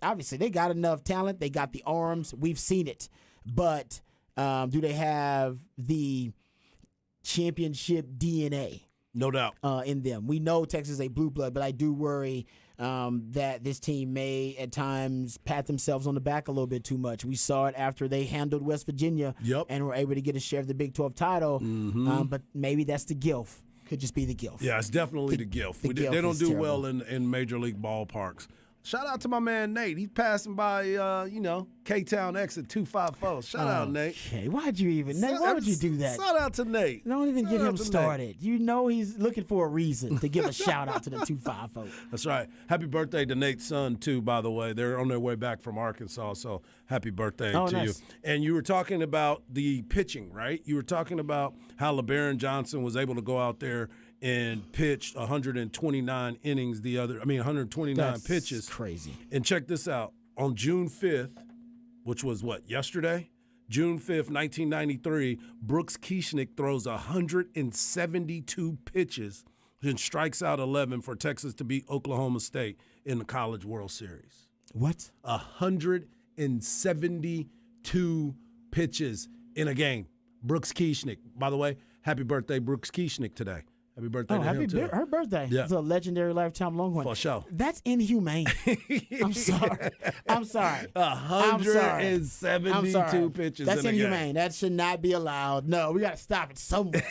[SPEAKER 1] enough talent. They got the arms. We've seen it. But do they have the championship DNA?
[SPEAKER 2] No doubt.
[SPEAKER 1] In them. We know Texas is a blue blood, but I do worry that this team may at times pat themselves on the back a little bit too much. We saw it after they handled West Virginia and were able to get a share of the Big 12 title. But maybe that's the gilf. Could just be the gilf.
[SPEAKER 2] Yeah, it's definitely the gilf. They don't do well in major league ballparks. Shout out to my man Nate. He's passing by, K-Town exit 254. Shout out, Nate.
[SPEAKER 1] Okay, why'd you even? Nate, why would you do that?
[SPEAKER 2] Shout out to Nate.
[SPEAKER 1] Don't even get him started. You know he's looking for a reason to give a shout out to the 254.
[SPEAKER 2] That's right. Happy birthday to Nate's son, too, by the way. They're on their way back from Arkansas, so happy birthday to you. And you were talking about the pitching, right? You were talking about how LeBaron Johnson was able to go out there and pitched 129 innings 129 pitches.
[SPEAKER 1] Crazy.
[SPEAKER 2] And check this out. On June 5th, which was what, yesterday? June 5th, 1993, Brooks Kieschnick throws 172 pitches and strikes out 11 for Texas to beat Oklahoma State in the College World Series.
[SPEAKER 1] What?
[SPEAKER 2] 172 pitches in a game. Brooks Kieschnick. By the way, happy birthday, Brooks Kieschnick, today. Happy birthday to him, too.
[SPEAKER 1] Her birthday.
[SPEAKER 2] Yeah.
[SPEAKER 1] It's a legendary lifetime Longhorn.
[SPEAKER 2] For sure.
[SPEAKER 1] That's inhumane. I'm sorry. I'm sorry.
[SPEAKER 2] 172 pitches
[SPEAKER 1] That's
[SPEAKER 2] in a
[SPEAKER 1] inhumane.
[SPEAKER 2] game.
[SPEAKER 1] That should not be allowed. No, we got to stop it somewhere.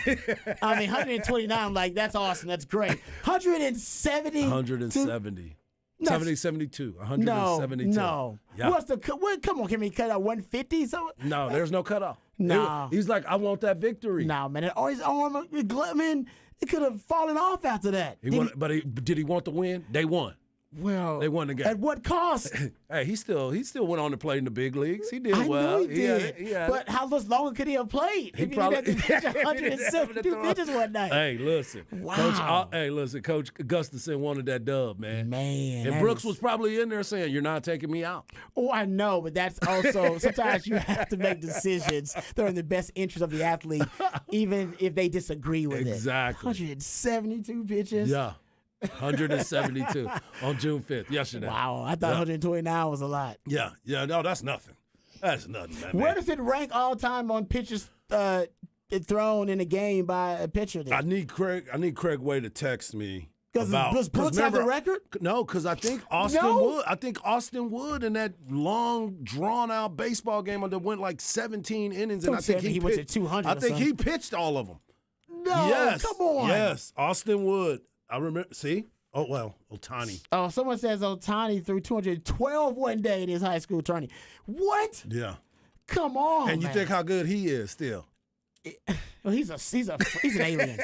[SPEAKER 1] I mean, 129, like, that's awesome. That's great. 170.
[SPEAKER 2] 170.
[SPEAKER 1] No,
[SPEAKER 2] 72.
[SPEAKER 1] No,
[SPEAKER 2] 172.
[SPEAKER 1] no.
[SPEAKER 2] Yeah.
[SPEAKER 1] What's the come on? Can we cut out 150? So
[SPEAKER 2] No, there's no cutoff.
[SPEAKER 1] No.
[SPEAKER 2] He's like, I want that victory.
[SPEAKER 1] no, man. His arm, man, it could have fallen off after that.
[SPEAKER 2] Did he want the win? They won.
[SPEAKER 1] Well,
[SPEAKER 2] They won the game.
[SPEAKER 1] At what cost?
[SPEAKER 2] Hey, he still went on to play in the big leagues. He did
[SPEAKER 1] I
[SPEAKER 2] well.
[SPEAKER 1] know he did.
[SPEAKER 2] He had
[SPEAKER 1] but how much longer could he have played?
[SPEAKER 2] He
[SPEAKER 1] if
[SPEAKER 2] probably-
[SPEAKER 1] he didn't have to pitch
[SPEAKER 2] He didn't have to
[SPEAKER 1] 172
[SPEAKER 2] throw.
[SPEAKER 1] pitches one night.
[SPEAKER 2] Hey, listen.
[SPEAKER 1] Wow.
[SPEAKER 2] Coach Gustafson wanted that dub, man.
[SPEAKER 1] Man,
[SPEAKER 2] And
[SPEAKER 1] that
[SPEAKER 2] Brooks
[SPEAKER 1] is-
[SPEAKER 2] was probably in there saying, "You're not taking me out."
[SPEAKER 1] Oh, I know, but that's also sometimes you have to make decisions that are in the best interest of the athlete, even if they disagree with
[SPEAKER 2] Exactly.
[SPEAKER 1] it. 172 pitches.
[SPEAKER 2] Yeah. 172 on June 5th, yesterday.
[SPEAKER 1] Wow, I thought 129 was a lot.
[SPEAKER 2] Yeah, no, that's nothing. That's nothing, man.
[SPEAKER 1] Where does it rank all time on pitches thrown in a game by a pitcher?
[SPEAKER 2] I need Craig Way to text me.
[SPEAKER 1] Because does Brooks have the record?
[SPEAKER 2] No, because I think Austin Wood in that long, drawn-out baseball game that went like 17 innings, and
[SPEAKER 1] Don't
[SPEAKER 2] I think
[SPEAKER 1] say
[SPEAKER 2] he
[SPEAKER 1] went to
[SPEAKER 2] pitched.
[SPEAKER 1] 200
[SPEAKER 2] I
[SPEAKER 1] or
[SPEAKER 2] think he
[SPEAKER 1] something.
[SPEAKER 2] pitched all of them.
[SPEAKER 1] No,
[SPEAKER 2] Yes,
[SPEAKER 1] come on.
[SPEAKER 2] Yes, Austin Wood. I remember. See? Oh well, Ohtani.
[SPEAKER 1] Oh, someone says Ohtani threw 212 one day in his high school tourney. What?
[SPEAKER 2] Yeah.
[SPEAKER 1] Come on,
[SPEAKER 2] And you
[SPEAKER 1] man.
[SPEAKER 2] think how good he is still?
[SPEAKER 1] Well, he's an alien.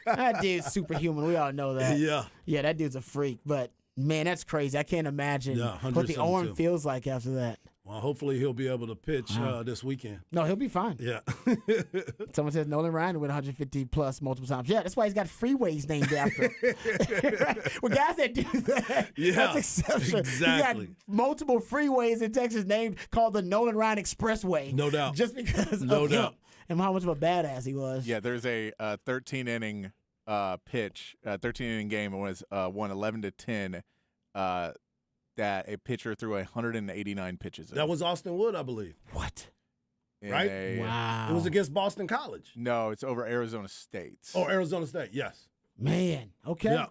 [SPEAKER 1] That dude's superhuman. We all know that.
[SPEAKER 2] Yeah.
[SPEAKER 1] That dude's a freak. But man, that's crazy. I can't imagine
[SPEAKER 2] Yeah,
[SPEAKER 1] what the
[SPEAKER 2] 172.
[SPEAKER 1] arm feels like after that.
[SPEAKER 2] Well, hopefully he'll be able to pitch this weekend.
[SPEAKER 1] No, he'll be fine.
[SPEAKER 2] Yeah.
[SPEAKER 1] Someone says Nolan Ryan went 150 plus multiple times. Yeah, that's why he's got freeways named after him. Right? Well, guys that do that,
[SPEAKER 2] Yeah,
[SPEAKER 1] that's exceptional.
[SPEAKER 2] exactly.
[SPEAKER 1] He got multiple freeways in Texas named called the Nolan Ryan Expressway.
[SPEAKER 2] No doubt.
[SPEAKER 1] Just because
[SPEAKER 2] No
[SPEAKER 1] of
[SPEAKER 2] doubt.
[SPEAKER 1] him and how much of a badass he was.
[SPEAKER 3] Yeah, there's a 13-inning pitch, 13-inning game. It was won 11-10. That a pitcher threw 189 pitches.
[SPEAKER 2] That was Austin Wood, I believe.
[SPEAKER 1] What?
[SPEAKER 2] right?
[SPEAKER 1] Wow.
[SPEAKER 2] It was against Boston College.
[SPEAKER 3] No, it's over Arizona State.
[SPEAKER 2] Oh, Arizona State, yes.
[SPEAKER 1] Man, okay.
[SPEAKER 2] Yeah.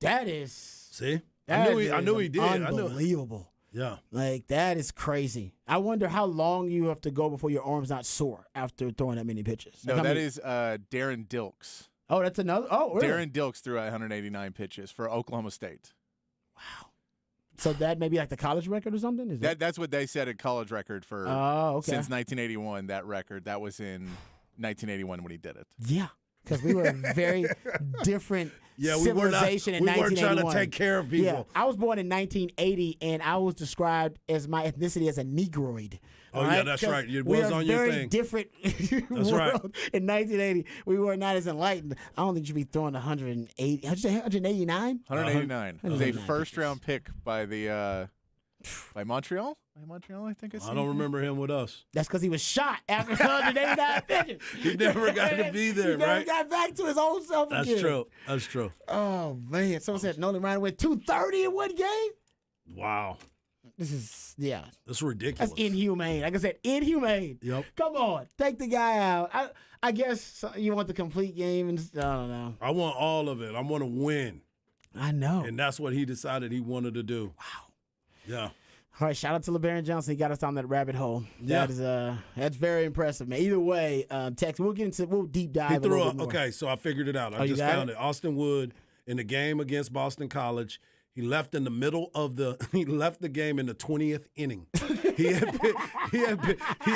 [SPEAKER 1] That is
[SPEAKER 2] See?
[SPEAKER 1] that
[SPEAKER 2] I knew
[SPEAKER 1] is
[SPEAKER 2] he did. I knew.
[SPEAKER 1] unbelievable.
[SPEAKER 2] Yeah.
[SPEAKER 1] Like, that is crazy. I wonder how long you have to go before your arm's not sore after throwing that many pitches.
[SPEAKER 3] No,
[SPEAKER 1] Like, how
[SPEAKER 3] that
[SPEAKER 1] many-
[SPEAKER 3] is Darren Dilks.
[SPEAKER 1] Oh, that's another. Oh, really?
[SPEAKER 3] Darren Dilks threw 189 pitches for Oklahoma State.
[SPEAKER 1] So that may be like the college record or something? Is
[SPEAKER 3] That's what they said a college record for
[SPEAKER 1] Oh, okay.
[SPEAKER 3] since 1981. That record that was in 1981 when he did it.
[SPEAKER 1] Yeah, because we were a very different
[SPEAKER 2] Yeah, we were not.
[SPEAKER 1] civilization in
[SPEAKER 2] We weren't trying to
[SPEAKER 1] 1981.
[SPEAKER 2] take care of people.
[SPEAKER 1] Yeah, I was born in 1980, and I was described as my ethnicity as a Negroid.
[SPEAKER 2] Oh,
[SPEAKER 1] all
[SPEAKER 2] yeah, that's
[SPEAKER 1] 'Cause
[SPEAKER 2] right. It
[SPEAKER 1] we
[SPEAKER 2] was
[SPEAKER 1] are
[SPEAKER 2] on your
[SPEAKER 1] very
[SPEAKER 2] thing.
[SPEAKER 1] different world.
[SPEAKER 2] right.
[SPEAKER 1] In 1980, we were not as enlightened. I don't think you should be throwing 180. How'd you say 189?
[SPEAKER 3] 189. It was a
[SPEAKER 1] 189
[SPEAKER 3] first-round pick by the by Montreal. By Montreal, I think.
[SPEAKER 2] I don't remember him with us.
[SPEAKER 1] That's because he was shot after 189 pitches.
[SPEAKER 2] He never got to be there,
[SPEAKER 1] he never
[SPEAKER 2] right?
[SPEAKER 1] got back to his old self
[SPEAKER 2] That's
[SPEAKER 1] again.
[SPEAKER 2] true. That's true.
[SPEAKER 1] Oh, man. Someone said Nolan Ryan went 230 in one game?
[SPEAKER 2] Wow.
[SPEAKER 1] This is, yeah.
[SPEAKER 2] That's ridiculous.
[SPEAKER 1] That's inhumane. Like I said, inhumane.
[SPEAKER 2] Yep.
[SPEAKER 1] Come on. Take the guy out. I guess you want the complete game. And I don't know.
[SPEAKER 2] I want all of it. I want to win.
[SPEAKER 1] I know.
[SPEAKER 2] And that's what he decided he wanted to do. Wow. Yeah.
[SPEAKER 1] All right, shout out to LeBaron Johnson. He got us down that rabbit hole.
[SPEAKER 2] Yeah.
[SPEAKER 1] That is that's very impressive, man. Either way, Tex, we'll deep dive
[SPEAKER 2] He
[SPEAKER 1] a
[SPEAKER 2] threw
[SPEAKER 1] little
[SPEAKER 2] a,
[SPEAKER 1] bit more.
[SPEAKER 2] okay, so I figured it out.
[SPEAKER 1] Oh,
[SPEAKER 2] I
[SPEAKER 1] you
[SPEAKER 2] just
[SPEAKER 1] got
[SPEAKER 2] found
[SPEAKER 1] it?
[SPEAKER 2] it. Austin Wood in the game against Boston College. He left in the middle of he left the game in the 20th inning. He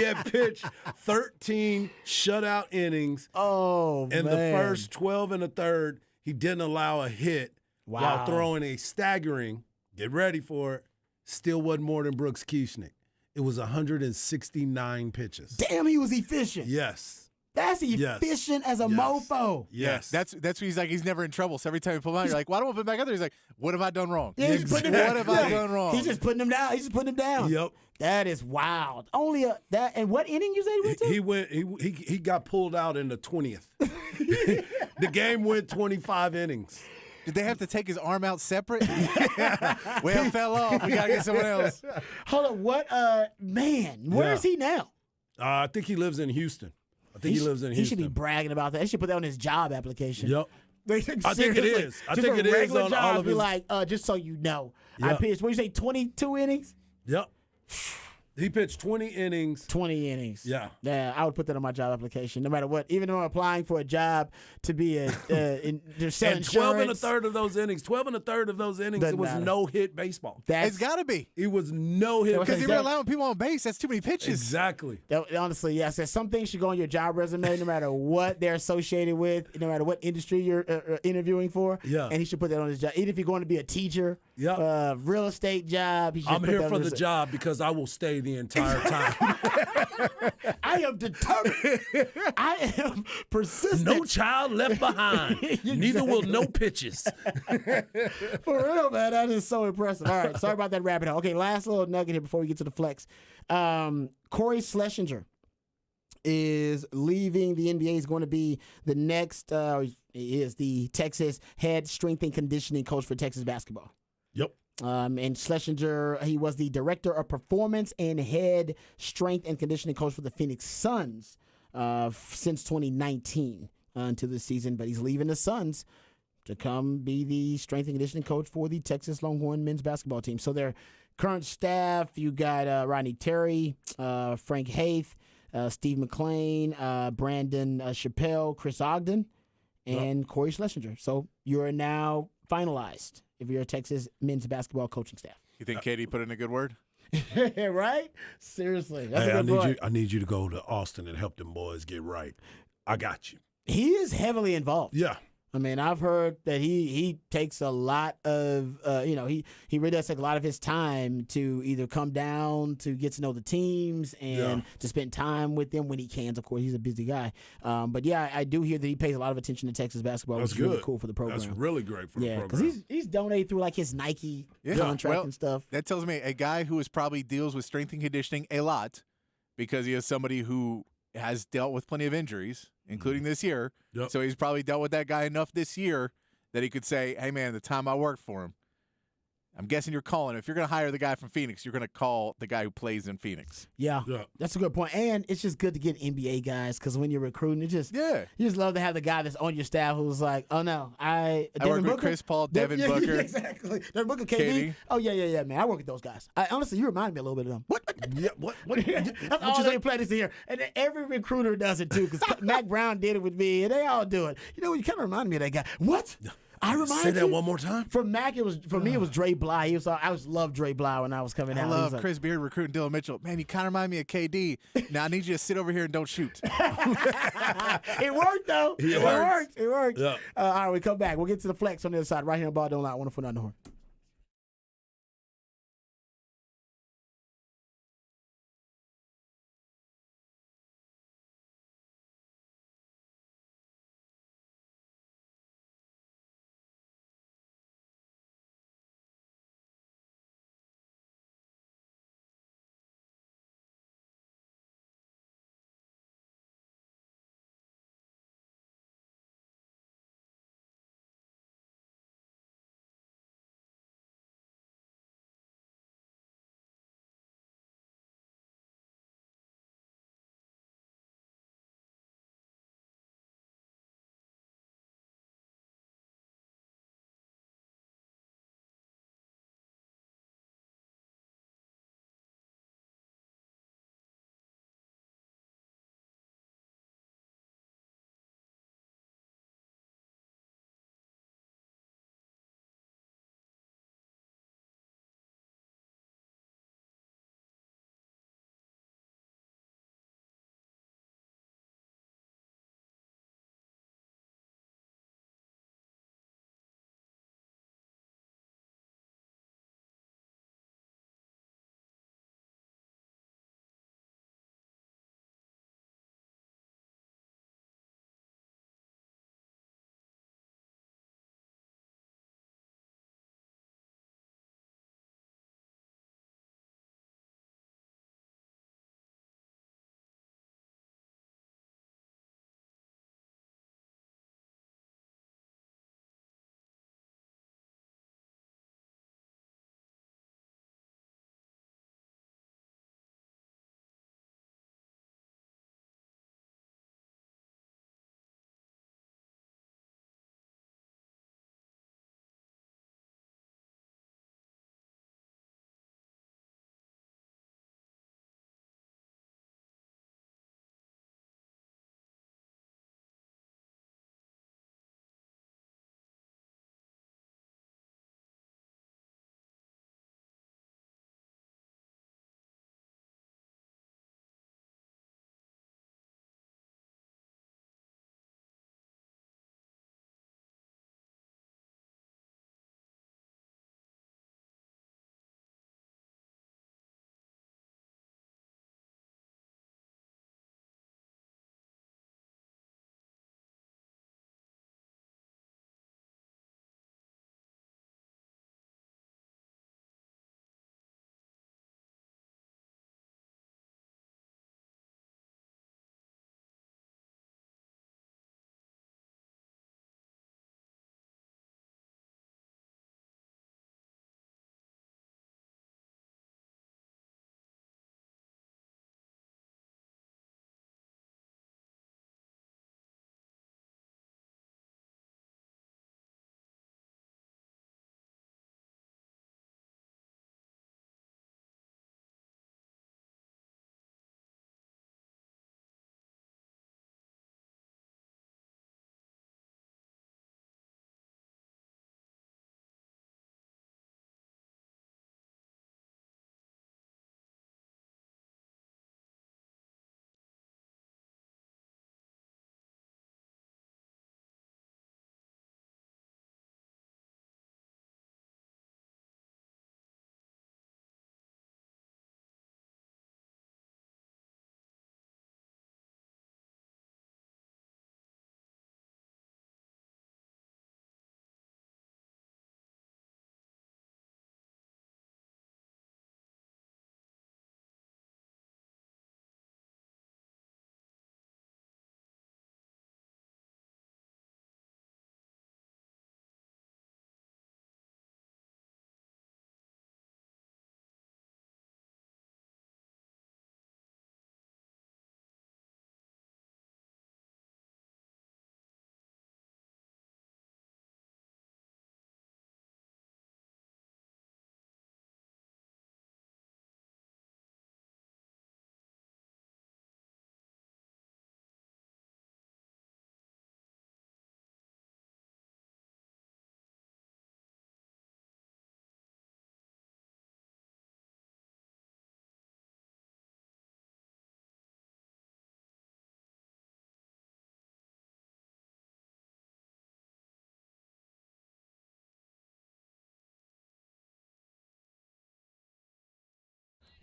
[SPEAKER 2] had pitched 13 shutout innings.
[SPEAKER 1] Oh,
[SPEAKER 2] In
[SPEAKER 1] man.
[SPEAKER 2] the first 12 and a third, he didn't allow a hit
[SPEAKER 1] Wow.
[SPEAKER 2] while throwing a staggering, get ready for it, still wasn't more than Brooks Kieschnick. It was 169 pitches.
[SPEAKER 1] Damn, he was efficient.
[SPEAKER 2] Yes.
[SPEAKER 1] That's
[SPEAKER 2] Yes.
[SPEAKER 1] efficient as a
[SPEAKER 2] Yes.
[SPEAKER 1] mofo.
[SPEAKER 2] Yes.
[SPEAKER 3] That's what he's like. He's never in trouble. So every time you pull him out, you're like, "Why don't I put him back out there?" He's like, "What have I done wrong?
[SPEAKER 1] Yeah, he's putting him
[SPEAKER 3] What
[SPEAKER 1] down.
[SPEAKER 3] have I done wrong?"
[SPEAKER 1] He's just putting him down. He's just putting him down.
[SPEAKER 2] Yep.
[SPEAKER 1] That is wild. Only that. And what inning you say he went to?
[SPEAKER 2] He got pulled out in the 20th. The game went 25 innings.
[SPEAKER 3] Did they have to take his arm out separate? Well, fell off. We gotta get someone else.
[SPEAKER 1] Hold on. What? Man, where
[SPEAKER 2] Yeah.
[SPEAKER 1] is he now?
[SPEAKER 2] I think he lives in Houston. He lives in
[SPEAKER 1] He
[SPEAKER 2] Houston.
[SPEAKER 1] should be bragging about that. He should put that on his job application.
[SPEAKER 2] Yep. I think it
[SPEAKER 1] Seriously.
[SPEAKER 2] is. I
[SPEAKER 1] Just
[SPEAKER 2] think
[SPEAKER 1] a
[SPEAKER 2] it is
[SPEAKER 1] regular
[SPEAKER 2] on
[SPEAKER 1] job,
[SPEAKER 2] all of
[SPEAKER 1] be
[SPEAKER 2] his.
[SPEAKER 1] like, just so you know, I
[SPEAKER 2] Yep.
[SPEAKER 1] pitched. What you say? 22 innings.
[SPEAKER 2] Yep. He pitched 20 innings.
[SPEAKER 1] 20 innings.
[SPEAKER 2] Yeah.
[SPEAKER 1] Yeah, I would put that on my job application, no matter what. Even though I'm applying for a job to be a to sell
[SPEAKER 2] And 12 and a
[SPEAKER 1] insurance,
[SPEAKER 2] third of those innings,
[SPEAKER 1] Doesn't
[SPEAKER 2] it was
[SPEAKER 1] matter.
[SPEAKER 2] no hit baseball.
[SPEAKER 3] It's got to be
[SPEAKER 2] It was no hit
[SPEAKER 1] was
[SPEAKER 3] because
[SPEAKER 1] Is
[SPEAKER 3] if
[SPEAKER 1] that-
[SPEAKER 3] you're allowing people on base, that's too many pitches.
[SPEAKER 2] Exactly.
[SPEAKER 1] Honestly, yes. There's some things should go on your job resume, no matter what they're associated with, no matter what industry you're interviewing for.
[SPEAKER 2] Yeah.
[SPEAKER 1] And he should put that on his job. Even if you're going to be a teacher,
[SPEAKER 2] Yeah.
[SPEAKER 1] real estate job. He should
[SPEAKER 2] I'm
[SPEAKER 1] put
[SPEAKER 2] here
[SPEAKER 1] that
[SPEAKER 2] for
[SPEAKER 1] on
[SPEAKER 2] the
[SPEAKER 1] his-
[SPEAKER 2] job because I will stay the entire time.
[SPEAKER 1] I am determined. I am persistent.
[SPEAKER 2] No child left behind. Neither will no pitches.
[SPEAKER 1] For real, man. That is so impressive. All right, sorry about that rabbit hole. Okay, last little nugget here before we get to the flex. Corey Schlesinger is leaving the NBA. He's going to be the next, he is the Texas head strength and conditioning coach for Texas basketball.
[SPEAKER 2] Yep.
[SPEAKER 1] And Schlesinger, he was the director of performance and head strength and conditioning coach for the Phoenix Suns since 2019 until this season. But he's leaving the Suns to come be the strength and conditioning coach for the Texas Longhorn men's basketball team. So their current staff, you got Rodney Terry, Frank Haith, Steve McLean, Brandon Chappelle, Chris Ogden, and Corey Schlesinger. So you are now finalized if you're a Texas men's basketball coaching staff.
[SPEAKER 3] You think Katie put in a good word?
[SPEAKER 1] Right? Seriously. That's
[SPEAKER 2] Hey,
[SPEAKER 1] a good boy.
[SPEAKER 2] I need you to go to Austin and help them boys get right. I got you.
[SPEAKER 1] He is heavily involved.
[SPEAKER 2] Yeah.
[SPEAKER 1] I mean, I've heard that he takes a lot of, he really does take a lot of his time to either come down to get to know the teams and to spend time with them when he can. Of course, he's a busy guy. But yeah, I do hear that he pays a lot of attention to Texas basketball,
[SPEAKER 2] That's
[SPEAKER 1] which is really
[SPEAKER 2] good.
[SPEAKER 1] cool for the program.
[SPEAKER 2] That's really great for the
[SPEAKER 1] Yeah,
[SPEAKER 2] program.
[SPEAKER 1] because he's donated through like his Nike contract
[SPEAKER 3] Well,
[SPEAKER 1] and stuff.
[SPEAKER 3] That tells me a guy who is probably deals with strength and conditioning a lot because he is somebody who has dealt with plenty of injuries, including this year.
[SPEAKER 2] Yep.
[SPEAKER 3] So he's probably dealt with that guy enough this year that he could say, hey, man, the time I worked for him, I'm guessing you're calling. If you're going to hire the guy from Phoenix, you're going to call the guy who plays in Phoenix.
[SPEAKER 1] Yeah,
[SPEAKER 2] Yeah.
[SPEAKER 1] that's a good point. And it's just good to get NBA guys because when you're recruiting, you just love to have the guy that's on your staff who's like, oh no,
[SPEAKER 3] I work with Chris Paul, Devin Booker.
[SPEAKER 1] Exactly. Devin Booker, KD.
[SPEAKER 3] KD.
[SPEAKER 1] Oh yeah, man. I work with those guys. Honestly, you remind me a little bit of them. What?
[SPEAKER 2] Yeah, what?
[SPEAKER 1] That's all they play this year. And then every recruiter does it too because Mac Brown did it with me and they all do it. You know, you kind of remind me of that guy. What? I remind
[SPEAKER 2] Say
[SPEAKER 1] you.
[SPEAKER 2] that one more time.
[SPEAKER 1] For Mac, it was Dre Bly. I loved Dre Bly when I was coming out.
[SPEAKER 3] I
[SPEAKER 1] He was
[SPEAKER 3] love
[SPEAKER 1] like-
[SPEAKER 3] Chris Beard recruiting Dylan Mitchell. Man, you kind of remind me of KD. Now I need you to sit over here and don't shoot.
[SPEAKER 1] It worked though.
[SPEAKER 2] It
[SPEAKER 1] worked. It worked.
[SPEAKER 2] Yeah.
[SPEAKER 1] All right, we come back. We'll get to the flex on the other side right here on Ball Don't Lie. Wonderful on the horn.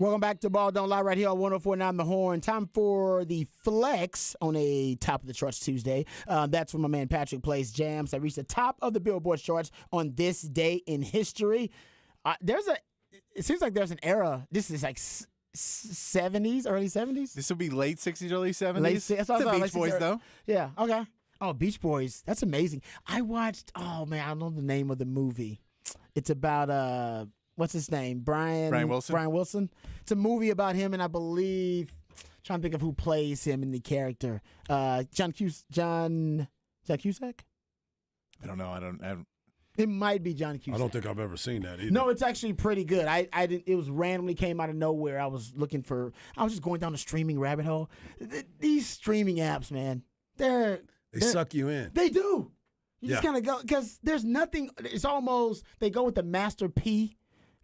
[SPEAKER 1] Welcome back to Ball Don't Lie right here on 104.9 The Horn. Time for the flex on a Top of the Charts Tuesday. That's when my man Patrick plays jams that reached the top of the Billboard charts on this day in history. It seems like there's an era. This is like 70s, early 70s?
[SPEAKER 3] This would be late 60s, early 70s.
[SPEAKER 1] That's
[SPEAKER 3] It's the
[SPEAKER 1] late
[SPEAKER 3] Beach Boys,
[SPEAKER 1] 60s.
[SPEAKER 3] though.
[SPEAKER 1] Yeah, okay. Oh, Beach Boys. That's amazing. I watched, I don't know the name of the movie. It's about, what's his name? Brian
[SPEAKER 3] Wilson?
[SPEAKER 1] Brian Wilson. It's a movie about him, and I believe, trying to think of who plays him in the character. John Cusack?
[SPEAKER 3] I don't know. I don't.
[SPEAKER 1] It might be John Cusack.
[SPEAKER 2] I don't think I've ever seen that either.
[SPEAKER 1] No, it's actually pretty good. I didn't. It was randomly came out of nowhere. I was just going down the streaming rabbit hole. These streaming apps, man,
[SPEAKER 2] They suck you in.
[SPEAKER 1] they do. You just
[SPEAKER 2] Yeah.
[SPEAKER 1] kind of go because there's nothing. It's almost they go with the Master P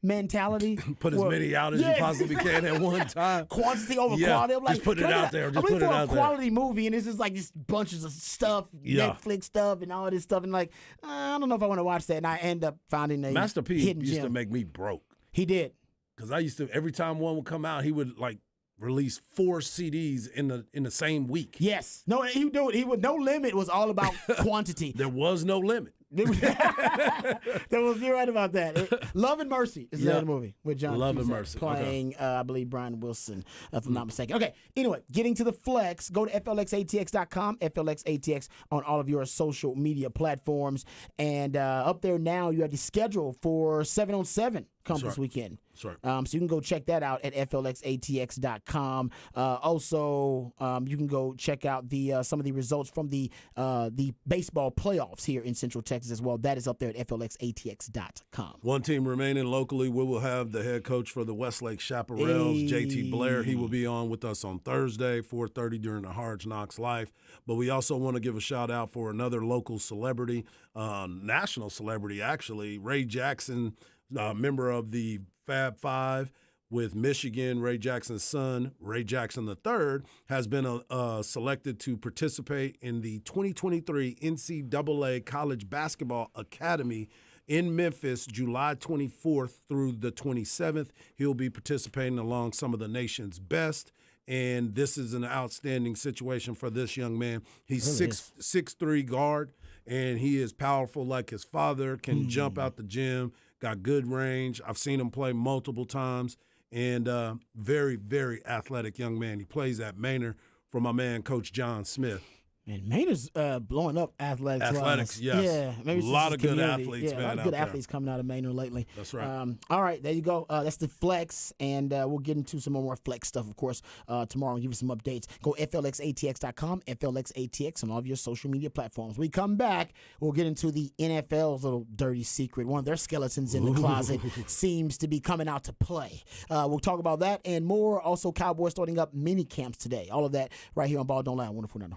[SPEAKER 1] mentality.
[SPEAKER 2] Put as
[SPEAKER 1] Well,
[SPEAKER 2] many out as you possibly can at one time.
[SPEAKER 1] Quantity over
[SPEAKER 2] Yeah,
[SPEAKER 1] quality. I'm like,
[SPEAKER 2] just put it
[SPEAKER 1] can I
[SPEAKER 2] out
[SPEAKER 1] get-
[SPEAKER 2] there.
[SPEAKER 1] I'm
[SPEAKER 2] Just
[SPEAKER 1] looking
[SPEAKER 2] put it
[SPEAKER 1] for
[SPEAKER 2] out
[SPEAKER 1] a
[SPEAKER 2] there.
[SPEAKER 1] quality movie, and it's just like these bunches of stuff,
[SPEAKER 2] Yeah.
[SPEAKER 1] Netflix stuff, and all this stuff, and like, I don't know if I want to watch that. And I end up finding a
[SPEAKER 2] Master P
[SPEAKER 1] hidden
[SPEAKER 2] used to
[SPEAKER 1] gem.
[SPEAKER 2] make me broke
[SPEAKER 1] He did.
[SPEAKER 2] because I used to every time one would come out, he would like release 4 CDs in the same week.
[SPEAKER 1] Yes. No, he would do it. He would. No Limit was all about quantity.
[SPEAKER 2] There was no limit.
[SPEAKER 1] You're right about that. Love and Mercy is the name of the movie with John
[SPEAKER 2] Love and
[SPEAKER 1] Cusack
[SPEAKER 2] Mercy.
[SPEAKER 1] playing, I believe, Brian Wilson, if I'm not mistaken. Okay, anyway, getting to the flex, go to FLXATX.com, FLXATX on all of your social media platforms. And up there now, you have the schedule for 7-on-7 come this weekend.
[SPEAKER 2] That's right.
[SPEAKER 1] So you can go check that out at FLXATX.com. Also, you can go check out the some of the results from the baseball playoffs here in Central Texas as well. That is up there at FLXATX.com.
[SPEAKER 2] One team remaining locally. We will have the head coach for the Westlake Chaparrals, JT Blair. He will be on with us on Thursday, 4:30 during the Hard Knocks Live. But we also want to give a shout out for another local celebrity, national celebrity actually, Ray Jackson, member of the Fab Five with Michigan. Ray Jackson's son, Ray Jackson III, has been selected to participate in the 2023 NCAA College Basketball Academy in Memphis, July 24th through the 27th. He'll be participating along some of the nation's best. And this is an outstanding situation for this young man. He's 6'3" guard, and he is powerful like his father, can jump out the gym, got good range. I've seen him play multiple times, and very, very athletic young man. He plays at Manor for my man, Coach John Smith.
[SPEAKER 1] And Maynard's blowing up
[SPEAKER 2] Athletics, yes.
[SPEAKER 1] Yeah, maybe
[SPEAKER 2] A lot of good
[SPEAKER 1] community.
[SPEAKER 2] athletes,
[SPEAKER 1] Yeah, a lot
[SPEAKER 2] man,
[SPEAKER 1] of good
[SPEAKER 2] out there.
[SPEAKER 1] athletes coming out of Maynard lately.
[SPEAKER 2] That's right.
[SPEAKER 1] All right, there you go. That's the flex, and we'll get into some more flex stuff, of course, tomorrow and give you some updates. Go FLXATX.com, FLXATX on all of your social media platforms. We come back, we'll get into the NFL's little dirty secret. One of their skeletons in the closet seems to be coming out to play. We'll talk about that and more. Also, Cowboys starting up mini camps today. All of that right here on Ball Don't Lie. Wonderful night.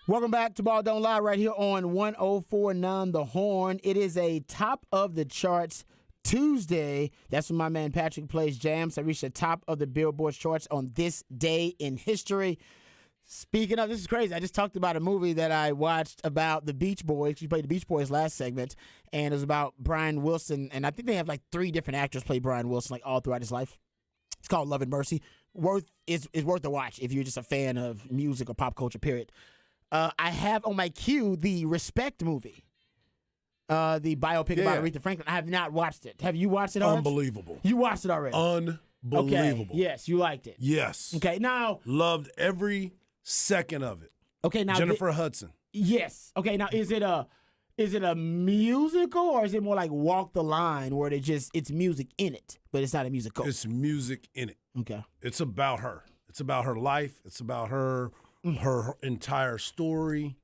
[SPEAKER 1] Welcome back to Ball Don't Lie right here on 104.9 The Horn. It is a top of the charts Tuesday. That's when my man Patrick plays jams. I reached the top of the Billboard charts on this day in history. Speaking of, this is crazy. I just talked about a movie that I watched about the Beach Boys. You played the Beach Boys last segment, and it was about Brian Wilson. And I think they have like 3 different actors play Brian Wilson like all throughout his life. It's called Love and Mercy. It's worth a watch if you're just a fan of music or pop culture, period. I have on my queue the Respect movie, the biopic about Aretha Franklin. I have not watched it. Have you watched it already?
[SPEAKER 2] Unbelievable.
[SPEAKER 1] You watched it already?
[SPEAKER 2] Unbelievable.
[SPEAKER 1] Okay. Yes, you liked it.
[SPEAKER 2] Yes.
[SPEAKER 1] Okay, now.
[SPEAKER 2] Loved every second of it.
[SPEAKER 1] Okay, now.
[SPEAKER 2] Jennifer Hudson.
[SPEAKER 1] Yes. Okay, now is it a musical or is it more like Walk the Line where it's music in it, but it's not a musical?
[SPEAKER 2] It's music in it.
[SPEAKER 1] Okay.
[SPEAKER 2] It's about her. It's about her life. It's about her entire story,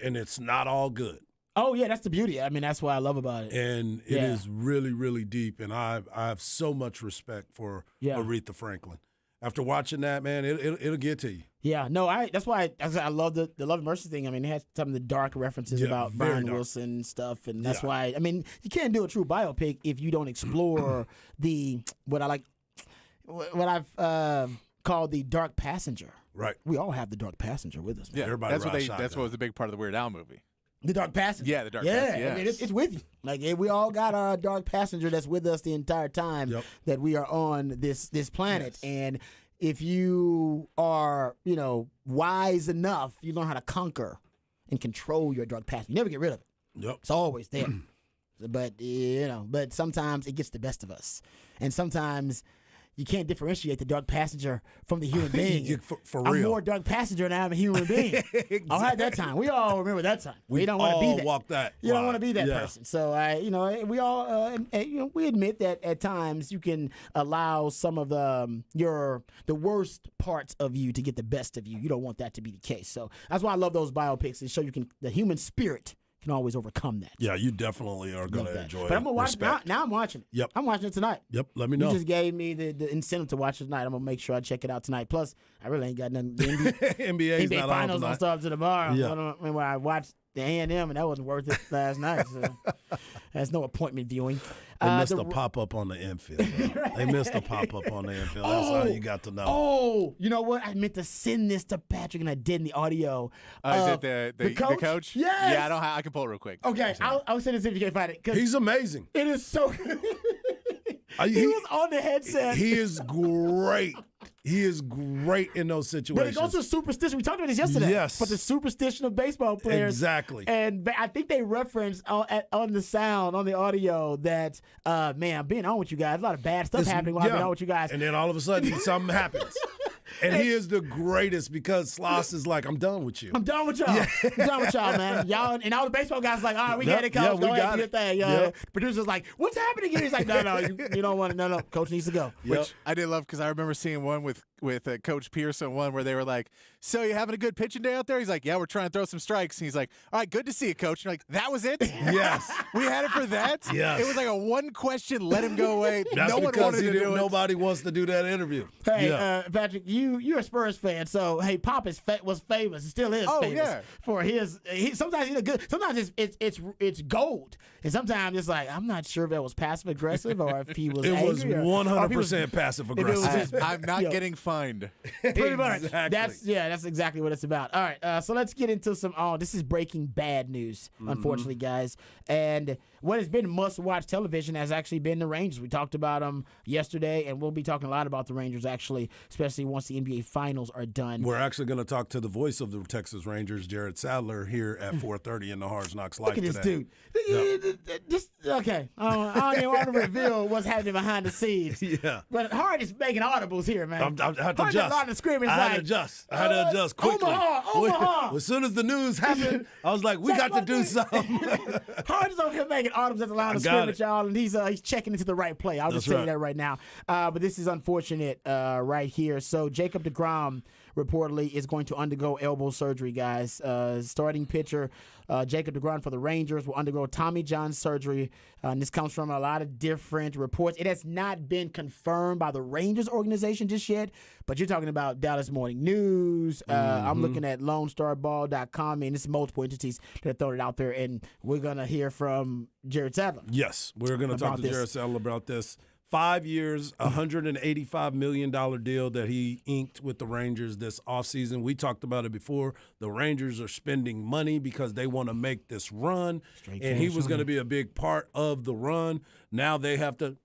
[SPEAKER 2] and it's not all good.
[SPEAKER 1] Oh yeah, that's the beauty. I mean, that's what I love about it.
[SPEAKER 2] And it is really, really deep, and I have so much respect for Aretha Franklin. After watching that, man, it'll get to you.
[SPEAKER 1] Yeah, no, that's why I love the Love and Mercy thing. I mean, it has some of the dark references about Brian Wilson stuff, and that's why. I mean, you can't do a true biopic if you don't explore what I've called the dark passenger.
[SPEAKER 2] Right.
[SPEAKER 1] We all have the dark passenger with us. Man.
[SPEAKER 3] Yeah,
[SPEAKER 2] Everybody
[SPEAKER 3] that's what was a big part of the Weird Al movie.
[SPEAKER 1] The dark passenger.
[SPEAKER 3] Yeah, the dark passenger.
[SPEAKER 1] Yeah, I mean, it's with you. Like we all got our dark passenger that's with us the entire time that we are on this planet. Yes. And if you are, wise enough, you learn how to conquer and control your dark passenger. You never get rid of it.
[SPEAKER 2] Yep.
[SPEAKER 1] It's always there. But sometimes it gets the best of us, and sometimes you can't differentiate the dark passenger from the human being.
[SPEAKER 2] For real.
[SPEAKER 1] I'm more dark passenger than I'm a human being. Exactly. I had that time. We all remember that time. We don't want to be that.
[SPEAKER 2] Walk that.
[SPEAKER 1] You don't want to be that person. So we all we admit that at times you can allow some of the worst parts of you to get the best of you. You don't want that to be the case. So that's why I love those biopics. They show the human spirit can always overcome that.
[SPEAKER 2] Yeah, you definitely are going to enjoy it.
[SPEAKER 1] But I'm going to watch it now. I'm watching it.
[SPEAKER 2] Yep.
[SPEAKER 1] I'm watching it tonight.
[SPEAKER 2] Yep, let me know.
[SPEAKER 1] You just gave me the incentive to watch it tonight. I'm going to make sure I check it out tonight. Plus, I really ain't got nothing. The
[SPEAKER 2] NBA's
[SPEAKER 1] NBA
[SPEAKER 2] not
[SPEAKER 1] Finals
[SPEAKER 2] on
[SPEAKER 1] don't start till tomorrow.
[SPEAKER 2] Yeah.
[SPEAKER 1] I remember I watched the A&M, and that wasn't worth it last night. So there's no appointment viewing.
[SPEAKER 2] They missed a pop-up on the infield. Right. They missed a pop-up on the infield. That's all you got to know.
[SPEAKER 1] Oh, you know what? I meant to send this to Patrick, and I did in the audio.
[SPEAKER 3] Is it the coach?
[SPEAKER 1] Yes.
[SPEAKER 3] Yeah, I can pull it real quick.
[SPEAKER 1] Okay, I'll send it if you can find it.
[SPEAKER 2] He's amazing.
[SPEAKER 1] It is so good. He was on the headset.
[SPEAKER 2] He is great. He is great in those situations.
[SPEAKER 1] But it goes to superstition. We talked about this yesterday.
[SPEAKER 2] Yes.
[SPEAKER 1] But the superstition of baseball players.
[SPEAKER 2] Exactly.
[SPEAKER 1] And I think they referenced on the sound, on the audio, that, man, being on with you guys, a lot of bad stuff happening while I've been on with you guys.
[SPEAKER 2] And then all of a sudden, something happens. And he is the greatest because Sloss is like, I'm done with you.
[SPEAKER 1] I'm done with y'all. I'm done with y'all, man. Y'all and all the baseball guys are like, all right, we get it, coach.
[SPEAKER 2] Yeah,
[SPEAKER 1] go ahead, do your thing.
[SPEAKER 2] Yep.
[SPEAKER 1] Producer's like, what's happening here? He's like, no, you don't want it. No, coach needs to go.
[SPEAKER 3] Which I did love because I remember seeing one with Coach Pearson, one where they were like, so you having a good pitching day out there? He's like, yeah, we're trying to throw some strikes. And he's like, all right, good to see you, coach. And you're like, that was it?
[SPEAKER 2] Yes.
[SPEAKER 3] We had it for that?
[SPEAKER 2] Yes.
[SPEAKER 3] It was like a one question, let him go away.
[SPEAKER 2] That's
[SPEAKER 3] no one
[SPEAKER 2] because
[SPEAKER 3] wanted to do it.
[SPEAKER 2] Nobody wants to do that interview.
[SPEAKER 1] Hey, Patrick, you're a Spurs fan, so hey, Pop was famous, still is famous for his. Sometimes he's good. Sometimes it's gold, and sometimes it's like I'm not sure if it was passive aggressive or if he was.
[SPEAKER 2] It was
[SPEAKER 1] angry
[SPEAKER 2] 100% passive aggressive.
[SPEAKER 3] I'm not getting fined.
[SPEAKER 1] Pretty much.
[SPEAKER 2] Exactly.
[SPEAKER 1] That's exactly what it's about. All right, so let's get into some. This is Breaking Bad news, unfortunately, guys. And what has been must-watch television has actually been the Rangers. We talked about them yesterday, and we'll be talking a lot about the Rangers, actually, especially once the NBA Finals are done.
[SPEAKER 2] We're actually going to talk to the voice of the Texas Rangers, Jared Sadler, here at 4:30 in the Hard Knocks Live today.
[SPEAKER 1] Look at this dude. Okay. I don't even want to reveal what's happening behind the scenes.
[SPEAKER 2] Yeah.
[SPEAKER 1] But Hard is making audibles here, man.
[SPEAKER 2] I had to adjust.
[SPEAKER 1] I
[SPEAKER 2] had to adjust quickly.
[SPEAKER 1] Omaha.
[SPEAKER 2] As soon as the news happened, I was like, we got to do something.
[SPEAKER 1] Hard is over here making audibles at the line of scrimmage, y'all, and he's checking into the right play. I'll just tell you that right now. But this is unfortunate right here. So Jacob deGrom reportedly is going to undergo elbow surgery, guys. Starting pitcher Jacob deGrom for the Rangers will undergo Tommy John surgery. And this comes from a lot of different reports. It has not been confirmed by the Rangers organization just yet, but you're talking about Dallas Morning News. I'm looking at LoneStarBall.com, and it's multiple entities that have thrown it out there, and we're going to hear from Jared Sadler.
[SPEAKER 2] Yes, we're going to talk to Jared Sadler about this. 5 years, $185 million deal that he inked with the Rangers this offseason. We talked about it before. The Rangers are spending money because they want to make this run, and he was going to be a big part of the run. Now they have to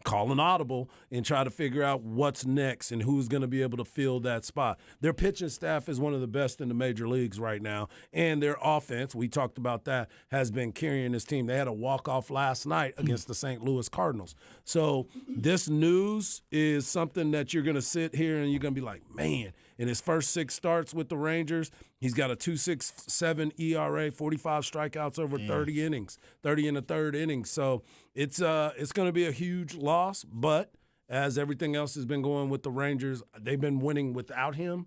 [SPEAKER 2] call an audible and try to figure out what's next and who's going to be able to fill that spot. Their pitching staff is one of the best in the major leagues right now, and their offense, we talked about that, has been carrying this team. They had a walk-off last night against the St. Louis Cardinals. So this news is something that you're going to sit here and you're going to be like, man, in his first 6 starts with the Rangers, he's got a 2.67 ERA, 45 strikeouts over 30 innings, 30 in the third inning. So it's going to be a huge loss, but as everything else has been going with the Rangers, they've been winning without him,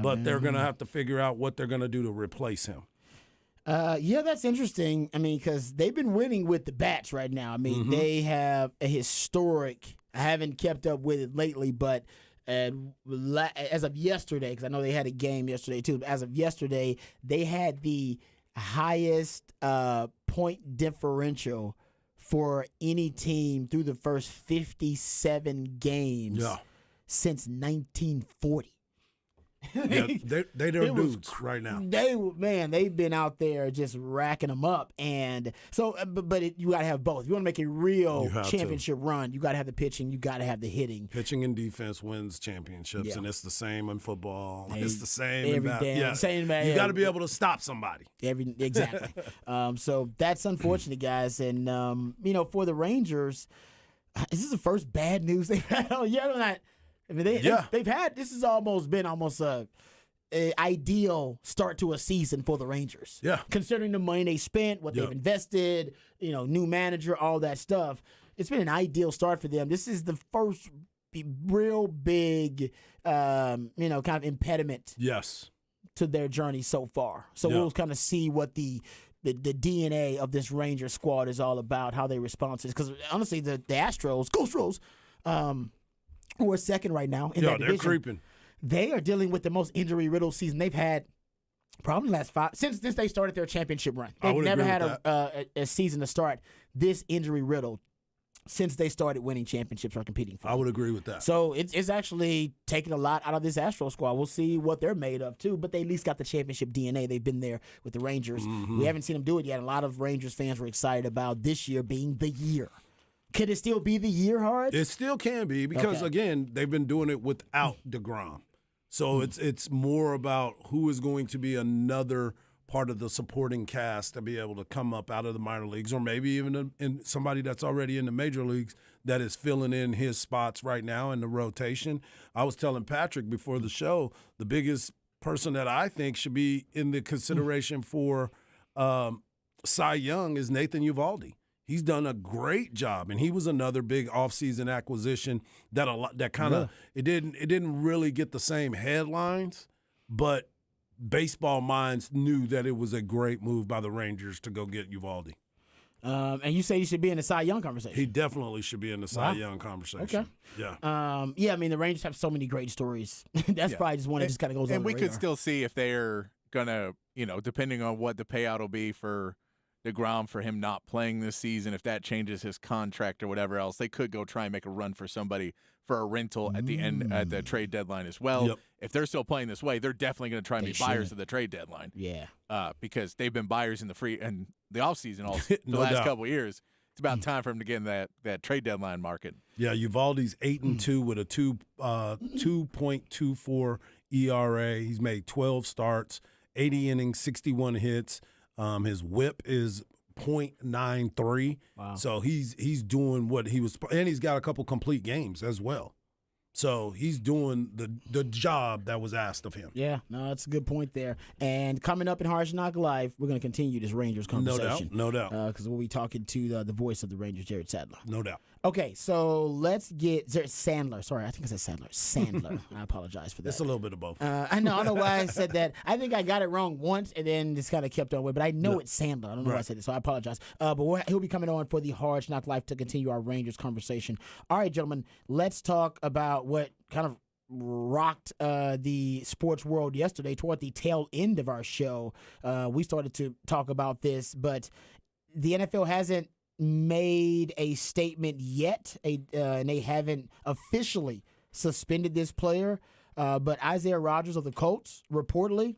[SPEAKER 2] but they're going to have to figure out what they're going to do to replace him.
[SPEAKER 1] Yeah, that's interesting. I mean, because they've been winning with the bats right now. I mean, they have a historic – I haven't kept up with it lately, but – as of yesterday, because I know they had a game yesterday too. As of yesterday, they had the highest point differential for any team through the first 57 games since 1940.
[SPEAKER 2] Yeah, they're dudes right now.
[SPEAKER 1] They've been out there just racking them up, and so, but you got to have both. If you want to make a real championship run, you got to have the pitching, you got to have the hitting.
[SPEAKER 2] Pitching and defense wins championships, and it's the same in football. It's the same
[SPEAKER 1] every
[SPEAKER 2] in basketball. You got to be able to stop somebody.
[SPEAKER 1] Exactly. So that's unfortunate, guys, and for the Rangers, is this the first bad news they've had all year? I mean, they've had – this has almost been a ideal start to a season for the Rangers.
[SPEAKER 2] Yeah.
[SPEAKER 1] Considering the money they spent, what they've invested, new manager, all that stuff. It's been an ideal start for them. This is the first real big, kind of impediment to their journey so far. So we'll kind of see what the DNA of this Rangers squad is all about, how they respond to this. Because honestly, the Astros, Ghost Rose, who are second right now in that division.
[SPEAKER 2] They're creeping.
[SPEAKER 1] They are dealing with the most injury-riddled season they've had probably the last 5 since they started their championship run. They've never had a season to start this injury-riddled since they started winning championships or competing for them.
[SPEAKER 2] I would agree with that.
[SPEAKER 1] So it's actually taking a lot out of this Astro squad. We'll see what they're made of, too, but they at least got the championship DNA. They've been there with the Rangers. We haven't seen them do it yet. A lot of Rangers fans were excited about this year being the year. Could it still be the year, Hard?
[SPEAKER 2] It still can be because, again, they've been doing it without DeGrom. So it's more about who is going to be another part of the supporting cast to be able to come up out of the minor leagues, or maybe even in somebody that's already in the major leagues that is filling in his spots right now in the rotation. I was telling Patrick before the show, the biggest person that I think should be in the consideration for Cy Young is Nathan Eovaldi. He's done a great job, and he was another big offseason acquisition that kind of it didn't really get the same headlines, but baseball minds knew that it was a great move by the Rangers to go get Eovaldi.
[SPEAKER 1] And you say he should be in the Cy Young conversation.
[SPEAKER 2] He definitely should be in the Cy Young conversation.
[SPEAKER 1] Okay.
[SPEAKER 2] Yeah.
[SPEAKER 1] I mean, the Rangers have so many great stories. That's probably just one that just kind of goes on.
[SPEAKER 3] And we could still see if they're gonna, depending on what the payout will be for DeGrom for him not playing this season, if that changes his contract or whatever else, they could go try and make a run for somebody for a rental at the end at the trade deadline as well.
[SPEAKER 2] Yep.
[SPEAKER 3] If they're still playing this way, they're definitely going to try and be buyers at the trade deadline.
[SPEAKER 1] Yeah.
[SPEAKER 3] Because they've been buyers in the offseason all the last couple of years. It's about time for him to get in that trade deadline market.
[SPEAKER 2] Yeah, Uvalde's 8-2 with a 2.24 ERA. He's made 12 starts, 80 innings, 61 hits. His WHIP is .93.
[SPEAKER 1] Wow.
[SPEAKER 2] So he's doing what he was, and he's got a couple complete games as well. So he's doing the job that was asked of him.
[SPEAKER 1] Yeah, no, that's a good point there. And coming up in Hard Knock Live, we're going to continue this Rangers conversation.
[SPEAKER 2] No doubt.
[SPEAKER 1] Because we'll be talking to the voice of the Rangers, Jared Sadler.
[SPEAKER 2] No doubt.
[SPEAKER 1] Okay, so let's get Sandler. Sorry, I think I said Sadler. Sandler. I apologize for that.
[SPEAKER 2] It's a little bit of both.
[SPEAKER 1] I don't know why I said that. I think I got it wrong once, and then just kind of kept on with. But I know it's Sandler. I don't know why I said it, so I apologize. But he'll be coming on for the Hard Knock Life to continue our Rangers conversation. All right, gentlemen, let's talk about what kind of rocked the sports world yesterday. Toward the tail end of our show, we started to talk about this, but the NFL hasn't made a statement yet, and they haven't officially suspended this player. But Isaiah Rodgers of the Colts, reportedly,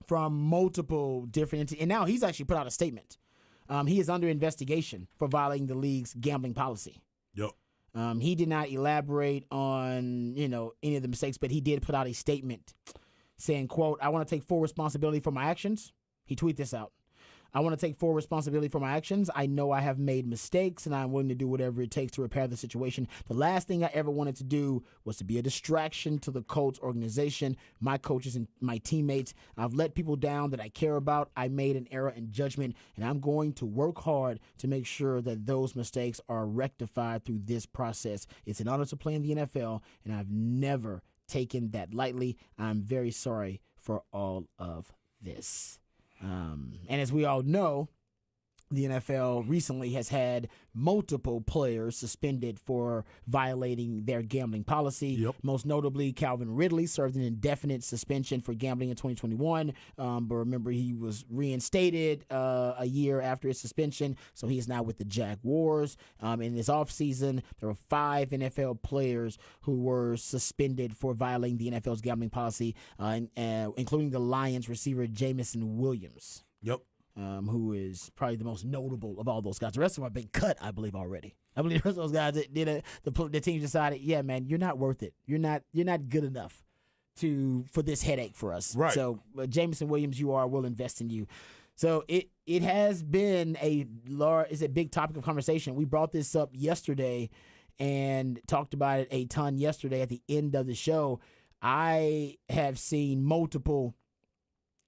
[SPEAKER 1] from multiple different and now he's actually put out a statement. He is under investigation for violating the league's gambling policy.
[SPEAKER 2] Yep.
[SPEAKER 1] He did not elaborate on, any of the mistakes, but he did put out a statement saying, quote, "I want to take full responsibility for my actions." He tweeted this out. "I want to take full responsibility for my actions. I know I have made mistakes, and I'm willing to do whatever it takes to repair the situation. The last thing I ever wanted to do was to be a distraction to the Colts organization, my coaches, and my teammates. I've let people down that I care about. I made an error in judgment, and I'm going to work hard to make sure that those mistakes are rectified through this process. It's an honor to play in the NFL, and I've never taken that lightly. I'm very sorry for all of this." And as we all know, the NFL recently has had multiple players suspended for violating their gambling policy.
[SPEAKER 2] Yep.
[SPEAKER 1] Most notably, Calvin Ridley served an indefinite suspension for gambling in 2021. But remember, he was reinstated a year after his suspension, so he is now with the Jaguars. In this offseason, there were 5 NFL players who were suspended for violating the NFL's gambling policy, including the Lions receiver Jamison Williams.
[SPEAKER 2] Yep.
[SPEAKER 1] Who is probably the most notable of all those guys. The rest of them have been cut, I believe, already. I believe the rest of those guys that did the team decided, yeah, man, you're not worth it. You're not good enough for this headache for us.
[SPEAKER 2] Right.
[SPEAKER 1] So, Jamison Williams, we'll invest in you. So it has been a big topic of conversation. We brought this up yesterday and talked about it a ton yesterday at the end of the show. I have seen multiple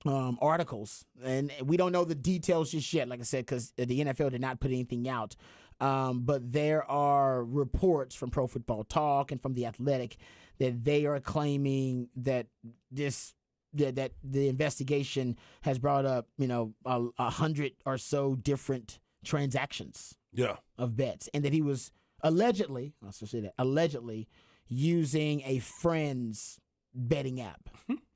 [SPEAKER 1] articles, and we don't know the details just yet, like I said, because the NFL did not put anything out. But there are reports from Pro Football Talk and from The Athletic that they are claiming that that the investigation has brought up, 100 or so different transactions of bets, and that he was allegedly using a friend's betting app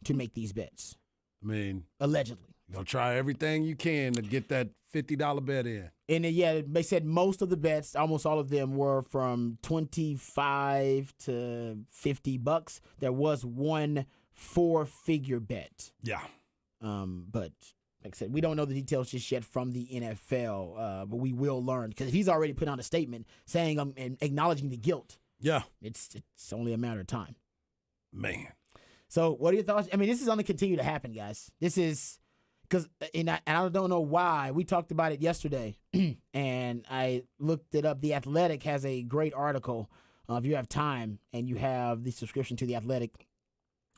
[SPEAKER 1] to make these bets.
[SPEAKER 2] I mean,
[SPEAKER 1] allegedly.
[SPEAKER 2] You'll try everything you can to get that $50 bet in.
[SPEAKER 1] And they said most of the bets, almost all of them, were from $25 to $50. There was one 4-figure bet.
[SPEAKER 2] Yeah.
[SPEAKER 1] But like I said, we don't know the details just yet from the NFL, but we will learn, because he's already put out a statement saying and acknowledging the guilt.
[SPEAKER 2] Yeah.
[SPEAKER 1] It's only a matter of time.
[SPEAKER 2] Man.
[SPEAKER 1] So what are your thoughts? I mean, this is going to continue to happen, guys. This is because, and I don't know why. We talked about it yesterday, and I looked it up. The Athletic has a great article. If you have time and you have the subscription to The Athletic,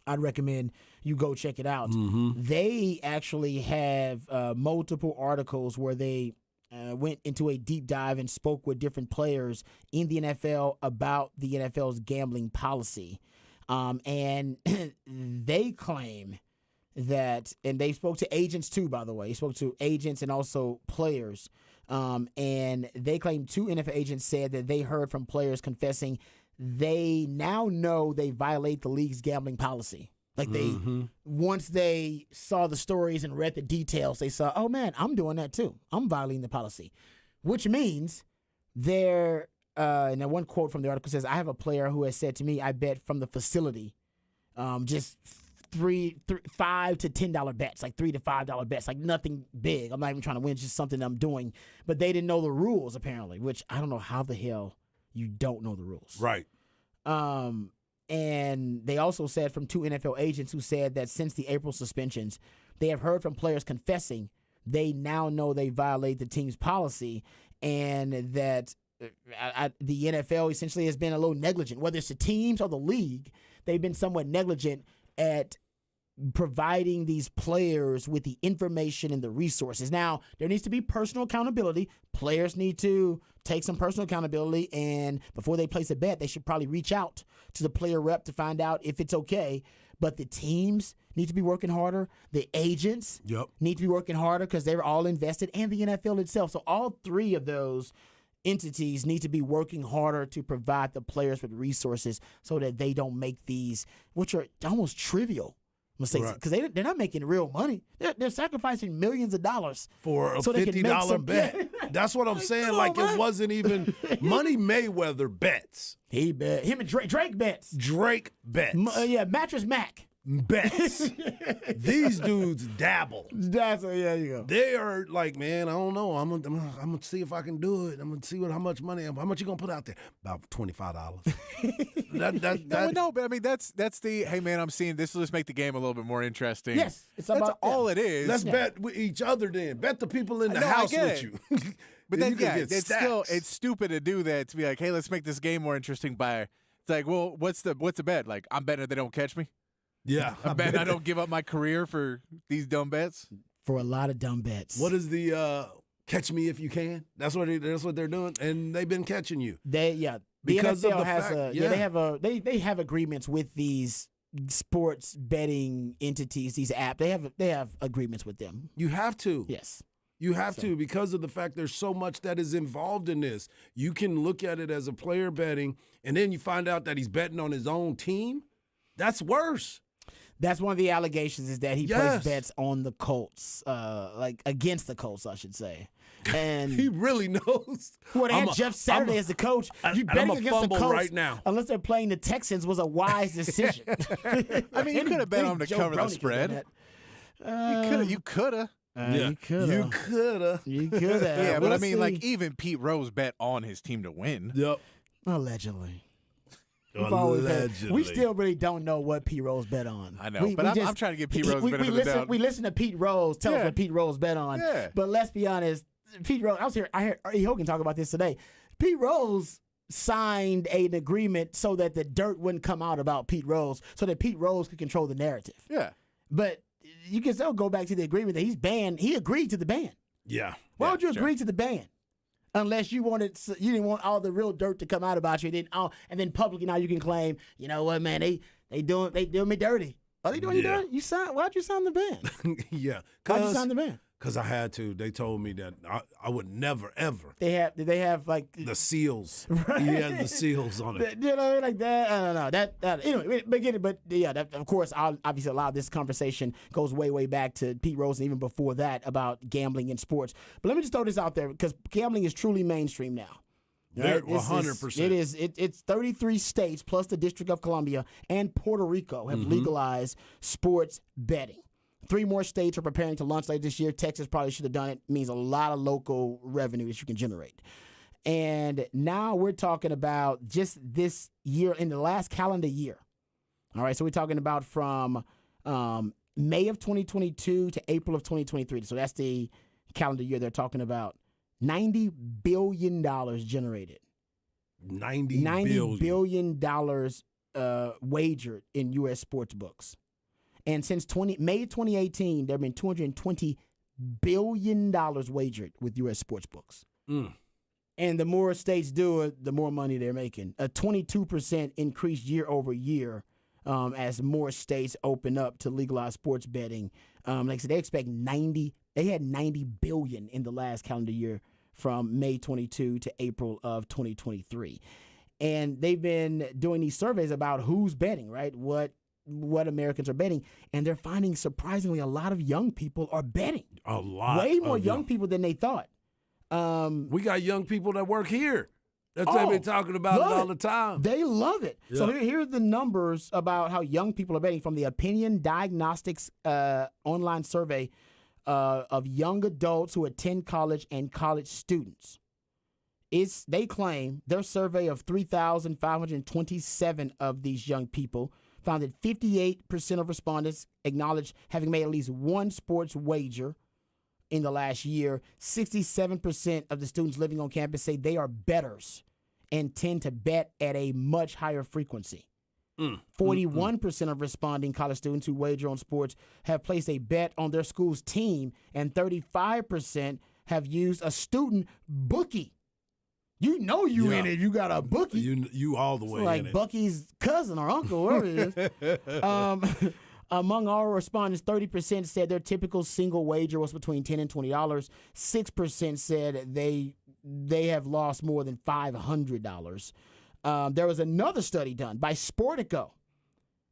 [SPEAKER 1] I'd recommend you go check it out.
[SPEAKER 2] Mm-hmm.
[SPEAKER 1] They actually have multiple articles where they went into a deep dive and spoke with different players in the NFL about the NFL's gambling policy. And they claim that, and they spoke to agents too, by the way. They spoke to agents and also players. And they claim 2 NFL agents said that they heard from players confessing they now know they violate the league's gambling policy. Like once they saw the stories and read the details, they saw, oh man, I'm doing that too. I'm violating the policy, which means they're, and then one quote from the article says, "I have a player who has said to me, I bet from the facility, just $5 to $10 bets, like $3 to $5 bets, like nothing big. I'm not even trying to win, it's just something I'm doing." But they didn't know the rules, apparently, which I don't know how the hell you don't know the rules.
[SPEAKER 2] Right.
[SPEAKER 1] And they also said from 2 NFL agents who said that since the April suspensions, they have heard from players confessing they now know they violate the team's policy, and that the NFL essentially has been a little negligent, whether it's the teams or the league. They've been somewhat negligent at providing these players with the information and the resources. Now, there needs to be personal accountability. Players need to take some personal accountability, and before they place a bet, they should probably reach out to the player rep to find out if it's okay. But the teams need to be working harder. The agents need to be working harder because they're all invested, and the NFL itself. So all three of those entities need to be working harder to provide the players with resources so that they don't make these, which are almost trivial mistakes, because they're not making real money. They're sacrificing millions of dollars
[SPEAKER 2] for a
[SPEAKER 1] so they can make
[SPEAKER 2] $50 bet.
[SPEAKER 1] Yeah.
[SPEAKER 2] That's what I'm saying.
[SPEAKER 1] Come
[SPEAKER 2] Like,
[SPEAKER 1] on, man.
[SPEAKER 2] it wasn't even Money Mayweather bets.
[SPEAKER 1] He bet him and Drake bets.
[SPEAKER 2] Drake bets.
[SPEAKER 1] Mattress Mac
[SPEAKER 2] bets. These dudes dabble.
[SPEAKER 1] That's yeah, you go.
[SPEAKER 2] They are like, man, I don't know. I'm gonna see if I can do it. I'm gonna see how much money. How much you gonna put out there? About $25.
[SPEAKER 3] No, but I mean that's the hey man, I'm seeing this will just make the game a little bit more interesting.
[SPEAKER 1] Yes, it's
[SPEAKER 3] that's
[SPEAKER 1] about
[SPEAKER 3] all it is.
[SPEAKER 2] Let's bet with each other then. Bet the people in the house with you.
[SPEAKER 3] But
[SPEAKER 2] then
[SPEAKER 3] then
[SPEAKER 2] you can
[SPEAKER 3] yeah,
[SPEAKER 2] get
[SPEAKER 3] it's
[SPEAKER 2] stacks.
[SPEAKER 3] still it's stupid to do that, to be like, hey, let's make this game more interesting by it's like, well, what's the bet? Like, I'm betting they don't catch me.
[SPEAKER 2] Yeah,
[SPEAKER 3] I'm betting I don't give up my career for these dumb bets.
[SPEAKER 1] For a lot of dumb bets.
[SPEAKER 2] What is the catch me if you can? That's what they're doing, and they've been catching you.
[SPEAKER 1] The
[SPEAKER 2] Because of
[SPEAKER 1] NFL
[SPEAKER 2] the
[SPEAKER 1] has
[SPEAKER 2] fact-
[SPEAKER 1] they have agreements with these sports betting entities, these apps. They have agreements with them.
[SPEAKER 2] You have to.
[SPEAKER 1] Yes.
[SPEAKER 2] You have to, because of the fact there's so much that is involved in this. You can look at it as a player betting, and then you find out that he's betting on his own team. That's worse.
[SPEAKER 1] That's one of the allegations, is that he
[SPEAKER 2] Yes.
[SPEAKER 1] places bets on the Colts, like against the Colts, I should say. And
[SPEAKER 2] He really knows.
[SPEAKER 1] well, they had
[SPEAKER 2] I'm a-
[SPEAKER 1] Jeff Saturday
[SPEAKER 2] I'm a-
[SPEAKER 1] as the coach.
[SPEAKER 2] and
[SPEAKER 1] You
[SPEAKER 2] I'm
[SPEAKER 1] betting
[SPEAKER 2] a
[SPEAKER 1] against the
[SPEAKER 2] fumble
[SPEAKER 1] Colts
[SPEAKER 2] right now.
[SPEAKER 1] unless they're playing the Texans, was a wise decision.
[SPEAKER 3] I mean, you could have bet on them to
[SPEAKER 1] Joe
[SPEAKER 3] cover the
[SPEAKER 1] Brownie could've done
[SPEAKER 3] spread.
[SPEAKER 1] that.
[SPEAKER 3] You could have.
[SPEAKER 1] You could
[SPEAKER 2] You
[SPEAKER 1] have.
[SPEAKER 2] coulda.
[SPEAKER 1] You could have.
[SPEAKER 3] Yeah, but I
[SPEAKER 1] We'll
[SPEAKER 3] mean,
[SPEAKER 1] see.
[SPEAKER 3] like, even Pete Rose bet on his team to win.
[SPEAKER 2] Yep.
[SPEAKER 1] Allegedly. We still really don't know what Pete Rose bet on.
[SPEAKER 3] I know, but I'm trying to give Pete Rose the benefit of the doubt.
[SPEAKER 1] We listen to Pete Rose tell us
[SPEAKER 3] Yeah.
[SPEAKER 1] what Pete Rose bet on.
[SPEAKER 3] Yeah.
[SPEAKER 1] But let's be honest, Pete Rose. I heard E. Hogan talk about this today. Pete Rose signed an agreement so that the dirt wouldn't come out about Pete Rose, so that Pete Rose could control the narrative.
[SPEAKER 3] Yeah.
[SPEAKER 1] But you can still go back to the agreement that he's banned. He agreed to the ban.
[SPEAKER 2] Yeah.
[SPEAKER 1] Why
[SPEAKER 3] Yeah,
[SPEAKER 1] would you
[SPEAKER 3] sure.
[SPEAKER 1] agree to the ban? Unless you didn't want all the real dirt to come out about you, and then publicly now you can claim, you know what, man, they doing me dirty. Are they doing you
[SPEAKER 2] Yeah.
[SPEAKER 1] dirty? Why'd you sign the ban?
[SPEAKER 2] Yeah.
[SPEAKER 1] Why'd you sign the ban?
[SPEAKER 2] Because I had to. They told me that I would never, ever.
[SPEAKER 1] Did they have like
[SPEAKER 2] The seals. He has the seals on it.
[SPEAKER 1] you know, like that? I don't know. That anyway, but yeah, that, of course, obviously a lot of this conversation goes way back to Pete Rose and even before that about gambling in sports. But let me just throw this out there, because gambling is truly mainstream now.
[SPEAKER 2] Very-
[SPEAKER 1] This is-
[SPEAKER 2] 100%.
[SPEAKER 1] It's 33 states plus the District of Columbia and Puerto Rico have legalized sports betting. 3 more states are preparing to launch later this year. Texas probably should have done it. It means a lot of local revenue that you can generate. And now we're talking about just this year, in the last calendar year. All right, so we're talking about from May of 2022 to April of 2023. So that's the calendar year they're talking about. $90 billion generated.
[SPEAKER 2] $90
[SPEAKER 1] billion wagered in U.S. sports books. And since May 2018, there have been $220 billion wagered with U.S. sports books.
[SPEAKER 2] Mm.
[SPEAKER 1] And the more states do it, the more money they're making. A 22% increase year over year as more states open up to legalize sports betting. Like I said, they expect they had $90 billion in the last calendar year from May 22 to April of 2023. And they've been doing these surveys about who's betting, right? What Americans are betting, and they're finding surprisingly a lot of young people are betting.
[SPEAKER 2] A lot.
[SPEAKER 1] Way more
[SPEAKER 2] of
[SPEAKER 1] young people than they thought.
[SPEAKER 2] We got young people that work here. That's
[SPEAKER 1] Oh,
[SPEAKER 2] they've been talking about it
[SPEAKER 1] love
[SPEAKER 2] all
[SPEAKER 1] it.
[SPEAKER 2] the time.
[SPEAKER 1] They love it. So
[SPEAKER 2] Yeah.
[SPEAKER 1] here are the numbers about how young people are betting from the Opinion Diagnostics online survey of young adults who attend college and college students. They claim their survey of 3,527 of these young people found that 58% of respondents acknowledged having made at least one sports wager in the last year. 67% of the students living on campus say they are bettors and tend to bet at a much higher frequency. 41% of responding college students who wager on sports have placed a bet on their school's team, and 35% have used a student bookie. You know you in it. You got a bookie.
[SPEAKER 2] You all the way
[SPEAKER 1] like
[SPEAKER 2] in it.
[SPEAKER 1] Bucky's cousin or uncle, whoever it is. Among all respondents, 30% said their typical single wager was between $10 and $20. 6% said they have lost more than $500. There was another study done by Sportico.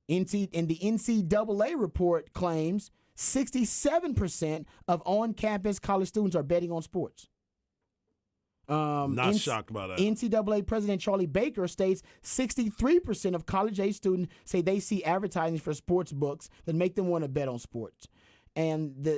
[SPEAKER 1] And the NCAA report claims 67% of on-campus college students are betting on sports.
[SPEAKER 2] Not shocked by that.
[SPEAKER 1] NCAA President Charlie Baker states 63% of college-age students say they see advertising for sports books that make them want to bet on sports. And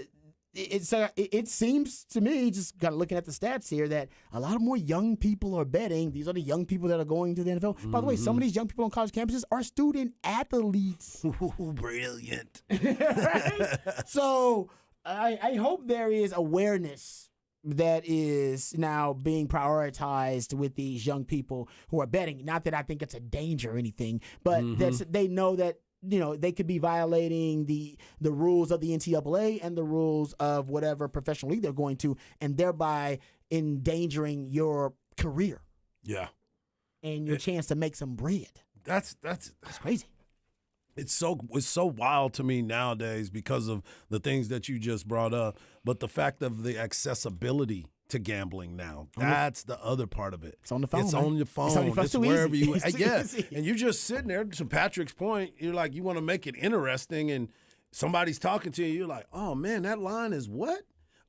[SPEAKER 1] it seems to me, just kind of looking at the stats here, that a lot more young people are betting. These are the young people that are going to the NFL. By the way, some of these young people on college campuses are student athletes.
[SPEAKER 2] Brilliant.
[SPEAKER 1] Right? So I hope there is awareness that is now being prioritized with these young people who are betting. Not that I think it's a danger or anything, but they know that they could be violating the rules of the NCAA and the rules of whatever professional league they're going to, and thereby endangering your career.
[SPEAKER 2] Yeah.
[SPEAKER 1] And your chance to make some bread.
[SPEAKER 2] That's
[SPEAKER 1] crazy.
[SPEAKER 2] It's so wild to me nowadays because of the things that you just brought up, but the fact of the accessibility to gambling now. That's the other part of it.
[SPEAKER 1] It's on the phone.
[SPEAKER 2] It's on your phone.
[SPEAKER 1] It's on your phone.
[SPEAKER 2] It's wherever
[SPEAKER 1] easy.
[SPEAKER 2] you.
[SPEAKER 1] It's too
[SPEAKER 2] yeah.
[SPEAKER 1] easy.
[SPEAKER 2] And you're just sitting there. To Patrick's point, you're like, you want to make it interesting, and somebody's talking to you. You're like, oh man, that line is what?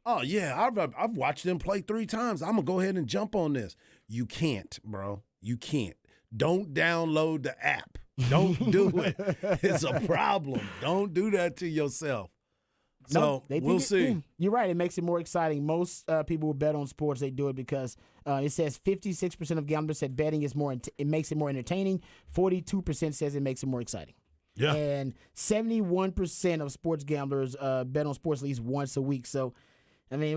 [SPEAKER 2] Oh yeah, I've watched them play 3 times. I'm gonna go ahead and jump on this. You can't, bro. You can't. Don't download the app. Don't do it. It's a problem. Don't do that to yourself. So we'll see.
[SPEAKER 1] You're right. It makes it more exciting. Most people who bet on sports, they do it because it says 56% of gamblers said betting is it makes it more entertaining. 42% says it makes it more exciting.
[SPEAKER 2] Yeah.
[SPEAKER 1] And 71% of sports gamblers bet on sports at least once a week. So, I mean,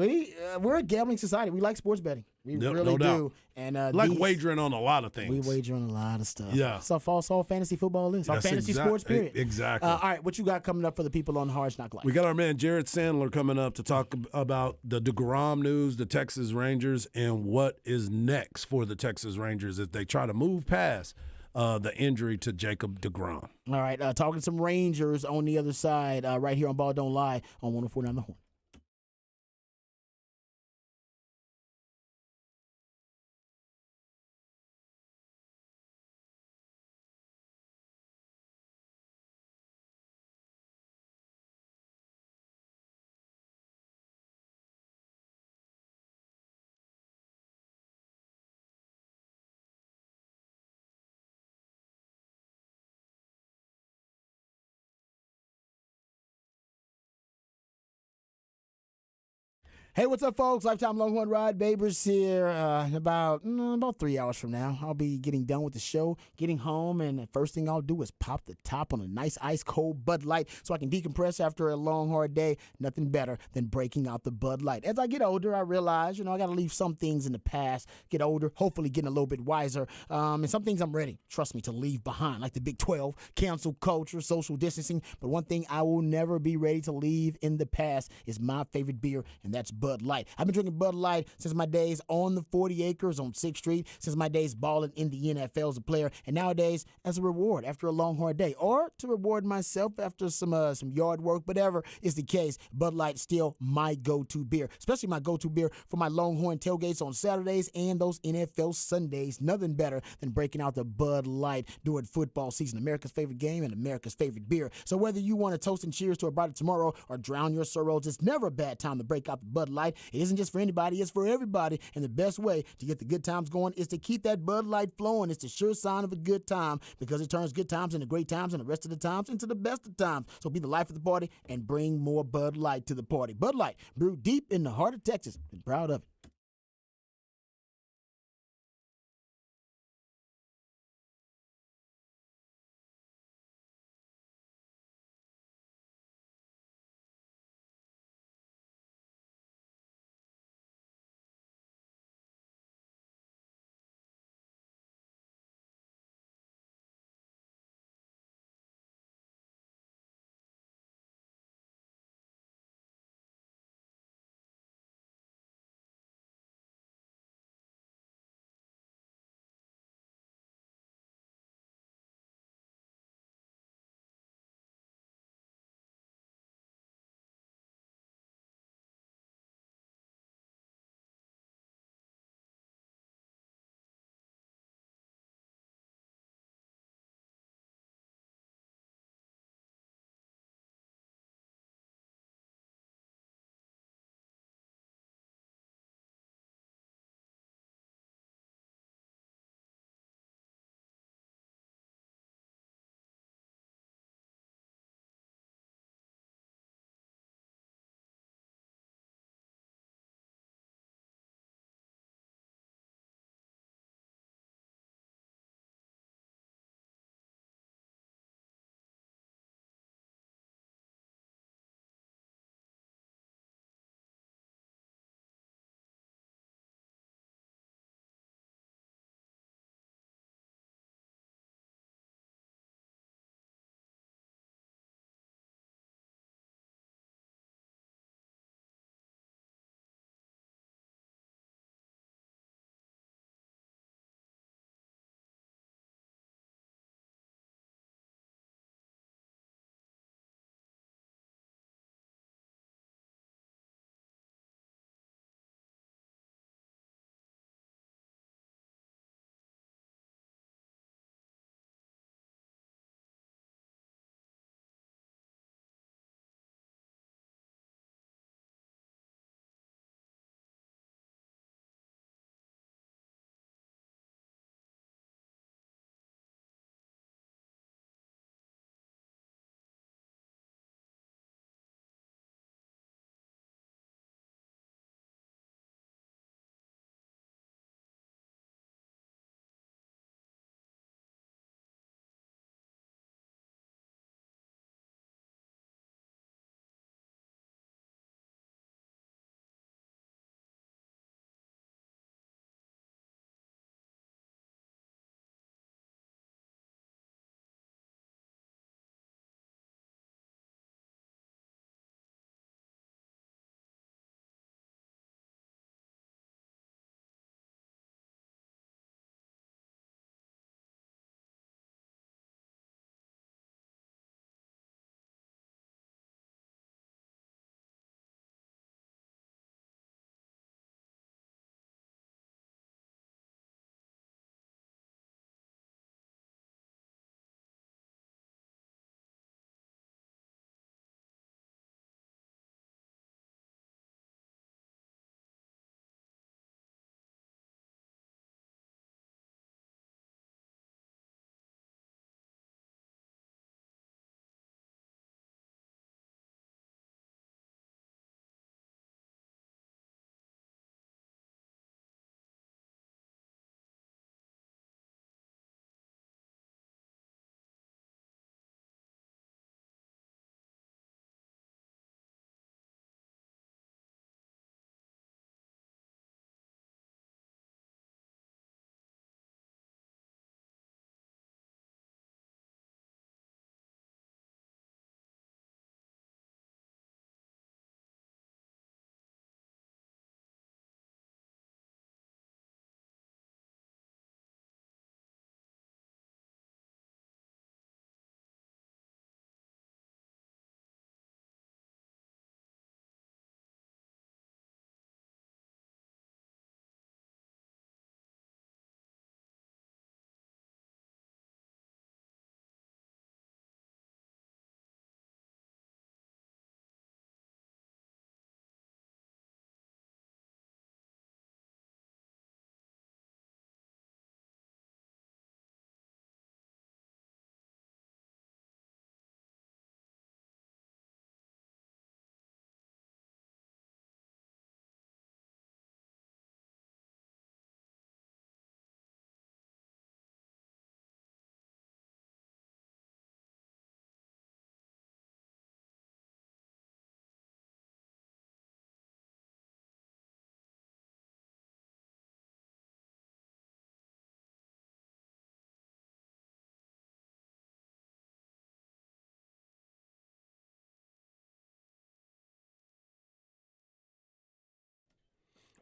[SPEAKER 1] we're a gambling society. We like sports betting. We really do. And
[SPEAKER 2] like wagering on a lot of things.
[SPEAKER 1] We wager on a lot of stuff.
[SPEAKER 2] Yeah.
[SPEAKER 1] So all fantasy football is. Our fantasy sports period.
[SPEAKER 2] Exactly.
[SPEAKER 1] All right, what you got coming up for the people on Hard Knock Life?
[SPEAKER 2] We got our man Jared Sandler coming up to talk about the DeGrom news, the Texas Rangers, and what is next for the Texas Rangers as they try to move past the injury to Jacob DeGrom.
[SPEAKER 1] All right, talking some Rangers on the other side right here on Ball Don't Lie on 104.9 The Horn. Hey, what's up, folks? Lifetime Longhorn Rod Babers here. In about 3 hours from now, I'll be getting done with the show, getting home, and the first thing I'll do is pop the top on a nice ice-cold Bud Light so I can decompress after a long, hard day. Nothing better than breaking out the Bud Light. As I get older, I realize, I got to leave some things in the past, get older, hopefully getting a little bit wiser, and some things I'm ready, trust me, to leave behind, like the Big 12, cancel culture, social distancing. But one thing I will never be ready to leave in the past is my favorite beer, and that's Bud Light. I've been drinking Bud Light since my days on the 40 acres on 6th Street, since my days balling in the NFL as a player, and nowadays as a reward after a long, hard day, or to reward myself after some yard work, whatever is the case. Bud Light still my go-to beer, especially my go-to beer for my Longhorn tailgates on Saturdays and those NFL Sundays. Nothing better than breaking out the Bud Light during football season, America's favorite game and America's favorite beer. So whether you want to toast and cheers to a brighter tomorrow or drown your sorrows, it's never a bad time to break out the Bud Light. It isn't just for anybody, it's for everybody. And the best way to get the good times going is to keep that Bud Light flowing. It's the sure sign of a good time because it turns good times into great times and the rest of the times into the best of times. So be the life of the party and bring more Bud Light to the party. Bud Light, brewed deep in the heart of Texas. And proud of it.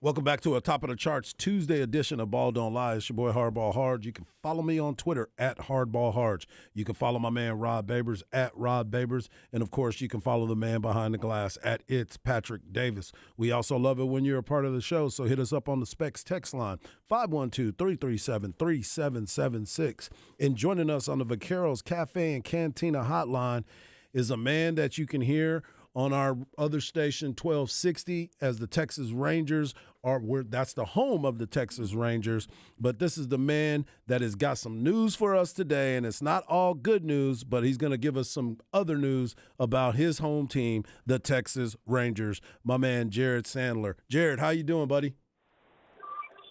[SPEAKER 2] Welcome back to a Top of the Charts Tuesday edition of Ball Don't Lie. It's your boy Hardball Hard. You can follow me on Twitter at Hardball Hard. You can follow my man Rod Babers at Rod Babers. And, of course, you can follow the man behind the glass at It's Patrick Davis. We also love it when you're a part of the show, so hit us up on the Specs text line, 512-337-3776. And joining us on the Vaqueros Cafe and Cantina hotline is a man that you can hear on our other station, 1260, as the Texas Rangers that's the home of the Texas Rangers. But this is the man that has got some news for us today, and it's not all good news, but he's going to give us some other news about his home team, the Texas Rangers. My man, Jared Sandler. Jared, how you doing, buddy?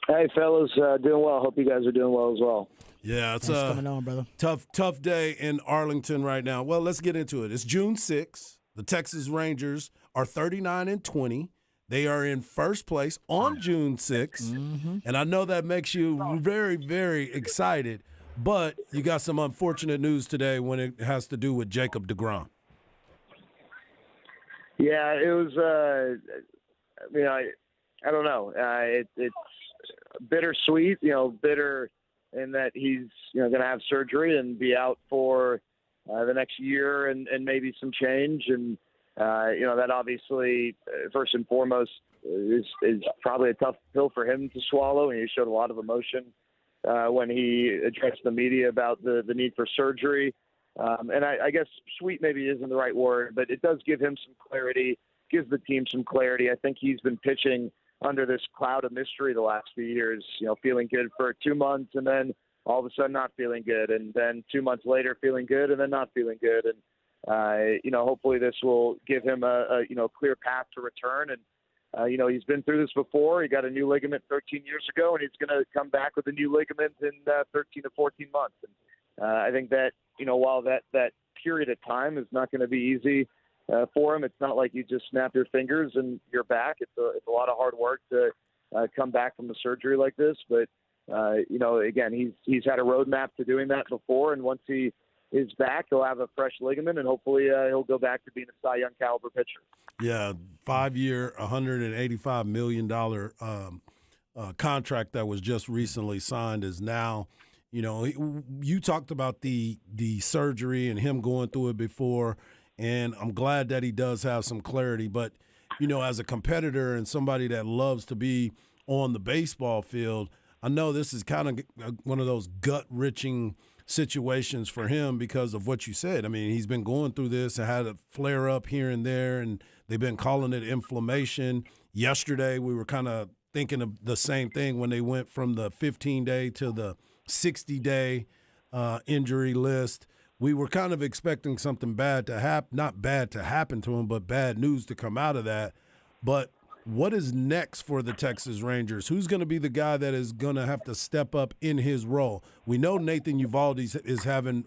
[SPEAKER 6] Hey, fellas, doing well. Hope you guys are doing well as well.
[SPEAKER 2] Yeah, it's
[SPEAKER 1] What's coming on, brother?
[SPEAKER 2] tough day in Arlington right now. Well, let's get into it. It's June 6th. The Texas Rangers are 39-20. They are in first place on June 6th. And I know that makes you very, very excited, but you got some unfortunate news today when it has to do with Jacob deGrom.
[SPEAKER 6] Yeah, it was, I don't know. It's bittersweet, bitter in that he's, going to have surgery and be out for the next year and maybe some change. And, that obviously, first and foremost, is probably a tough pill for him to swallow. And he showed a lot of emotion when he addressed the media about the need for surgery. And I guess sweet maybe isn't the right word, but it does give him some clarity, gives the team some clarity. I think he's been pitching under this cloud of mystery the last few years, feeling good for 2 months and then all of a sudden not feeling good. And then 2 months later feeling good and then not feeling good. And, hopefully this will give him a clear path to return. And, he's been through this before. He got a new ligament 13 years ago, and he's going to come back with a new ligament in 13 to 14 months. And I think that, while that period of time is not going to be easy for him, it's not like you just snap your fingers and you're back. It's a lot of hard work to come back from a surgery like this. But, again, he's had a roadmap to doing that before, and once he is back, he'll have a fresh ligament, and hopefully he'll go back to being a Cy Young caliber pitcher.
[SPEAKER 2] Yeah, 5-year, $185 million contract that was just recently signed is now, you talked about the surgery and him going through it before, and I'm glad that he does have some clarity. But, as a competitor and somebody that loves to be on the baseball field, I know this is kind of one of those gut-wrenching situations for him because of what you said. I mean, he's been going through this and had a flare up here and there, and they've been calling it inflammation. Yesterday, we were kind of thinking of the same thing when they went from the 15-day to the 60-day injury list. We were kind of expecting something bad to happen, not bad to happen to him, but bad news to come out of that. But what is next for the Texas Rangers? Who's going to be the guy that is going to have to step up in his role? We know Nathan Eovaldi is having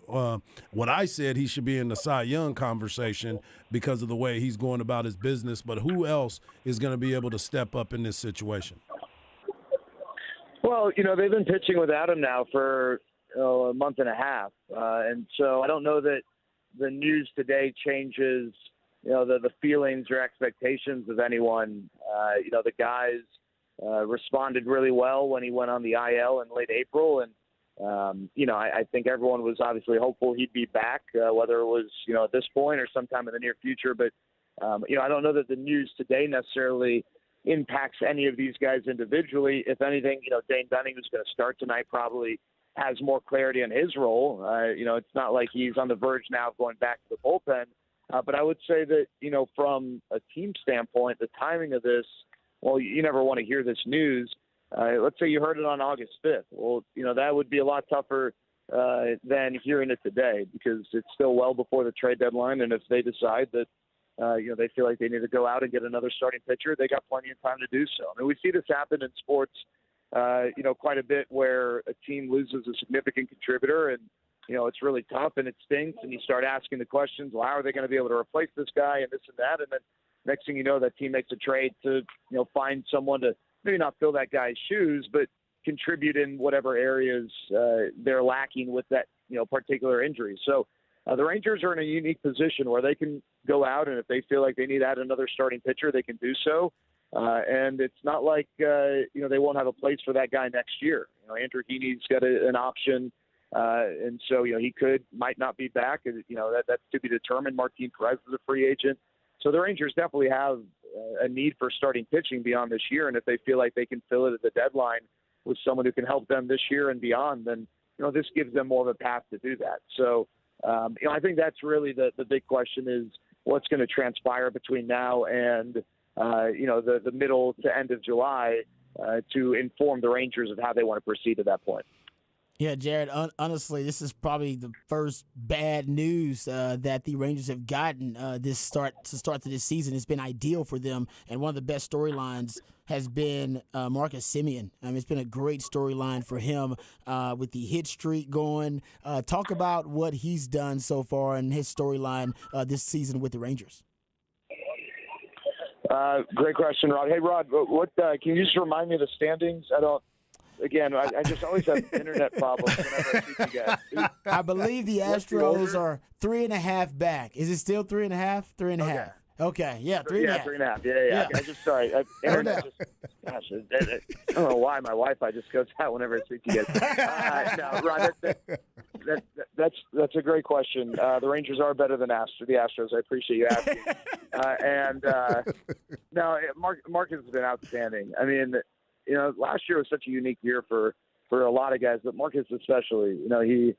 [SPEAKER 2] what I said he should be in the Cy Young conversation because of the way he's going about his business. But who else is going to be able to step up in this situation?
[SPEAKER 6] Well, they've been pitching without him now for a month and a half. And so I don't know that the news today changes the feelings or expectations of anyone. The guys responded really well when he went on the IL in late April. And, I think everyone was obviously hopeful he'd be back, whether it was, at this point or sometime in the near future. But, I don't know that the news today necessarily impacts any of these guys individually. If anything, Dane Dunning, who's going to start tonight, probably has more clarity on his role. It's not like he's on the verge now of going back to the bullpen. But I would say that, from a team standpoint, the timing of this, well, you never want to hear this news. Let's say you heard it on August 5th. Well, that would be a lot tougher than hearing it today because it's still well before the trade deadline. And if they decide that, they feel like they need to go out and get another starting pitcher, they got plenty of time to do so. I mean, we see this happen in sports, quite a bit where a team loses a significant contributor and, it's really tough and it stinks, and you start asking the questions, well, how are they going to be able to replace this guy and this and that? And then next thing you know, that team makes a trade to, find someone to maybe not fill that guy's shoes, but contribute in whatever areas they're lacking with that, particular injury. So the Rangers are in a unique position where they can go out, and if they feel like they need to add another starting pitcher, they can do so. And it's not like, they won't have a place for that guy next year. Andrew Heaney's got an option. And so, he might not be back. That's to be determined. Martin Perez is a free agent. So the Rangers definitely have a need for starting pitching beyond this year. And if they feel like they can fill it at the deadline with someone who can help them this year and beyond, then, this gives them more of a path to do that. So, I think that's really the big question is what's going to transpire between now and, the middle to end of July to inform the Rangers of how they want to proceed at that point.
[SPEAKER 1] Yeah, Jared, honestly, this is probably the first bad news that the Rangers have gotten to start to this season. It's been ideal for them, and one of the best storylines has been Marcus Semien. It's been a great storyline for him with the hit streak going. Talk about what he's done so far and his storyline this season with the Rangers.
[SPEAKER 6] Great question, Rod. Hey, Rod, what can you just remind me of the standings? I just always have internet problems whenever I speak to you guys.
[SPEAKER 1] I believe the Astros are 3.5 back. Is it still 3.5? 3.5. Okay, yeah, 3.5.
[SPEAKER 6] Yeah, 3.5. Yeah. I just sorry. Internet just, gosh, I don't know why my Wi-Fi just goes out whenever I speak to you guys. No, Rod, that's a great question. The Rangers are better than the Astros. I appreciate you asking. No, Marcus has been outstanding. Last year was such a unique year for a lot of guys, but Marcus especially. He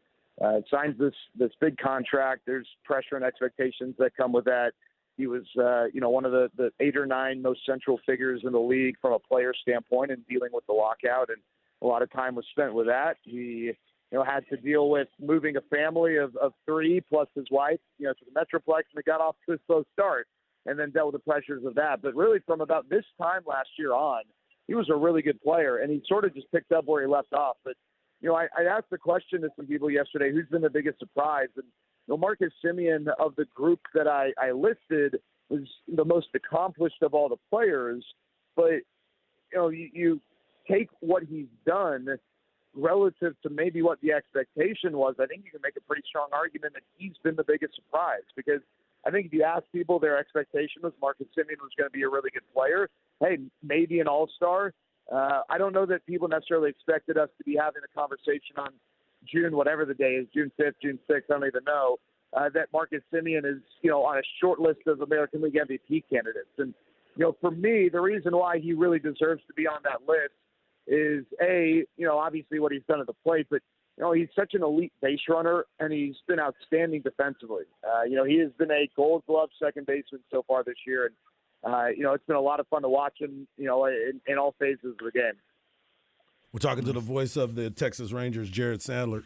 [SPEAKER 6] signs this big contract. There's pressure and expectations that come with that. He was, one of the 8 or 9 most central figures in the league from a player standpoint in dealing with the lockout, and a lot of time was spent with that. He, had to deal with moving a family of 3 plus his wife, to the Metroplex, and it got off to a slow start, and then dealt with the pressures of that. But really, from about this time last year on, he was a really good player, and he sort of just picked up where he left off. But, I asked the question to some people yesterday, who's been the biggest surprise? And, Marcus Semien of the group that I listed was the most accomplished of all the players. But, you take what he's done relative to maybe what the expectation was. I think you can make a pretty strong argument that he's been the biggest surprise, because I think if you ask people, their expectation was Marcus Semien was going to be a really good player. Hey, maybe an all-star. I don't know that people necessarily expected us to be having a conversation on June, whatever the day is, June 5th, June 6th, I don't even know, that Marcus Semien is, on a short list of American League MVP candidates. And, for me, the reason why he really deserves to be on that list is, obviously what he's done at the plate, but, he's such an elite base runner, and he's been outstanding defensively. He has been a Gold Glove second baseman so far this year, and it's been a lot of fun to watch him, in all phases of the game.
[SPEAKER 2] We're talking to the voice of the Texas Rangers, Jared Sandler.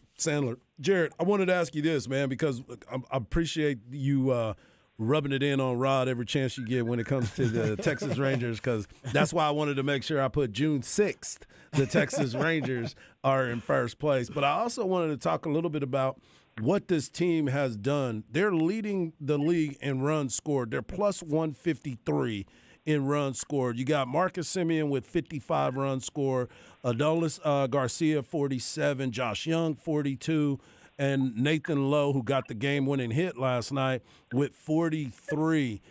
[SPEAKER 2] Jared, I wanted to ask you this, man, because I appreciate you rubbing it in on Rod every chance you get when it comes to the Texas Rangers, because that's why I wanted to make sure I put June 6th. The Texas Rangers are in first place. But I also wanted to talk a little bit about what this team has done. They're leading the league in runs scored. They're plus 153 in runs scored. You got Marcus Semien with 55 runs scored, Adolis Garcia 47, Josh Young 42, and Nathan Lowe, who got the game-winning hit last night, with 43.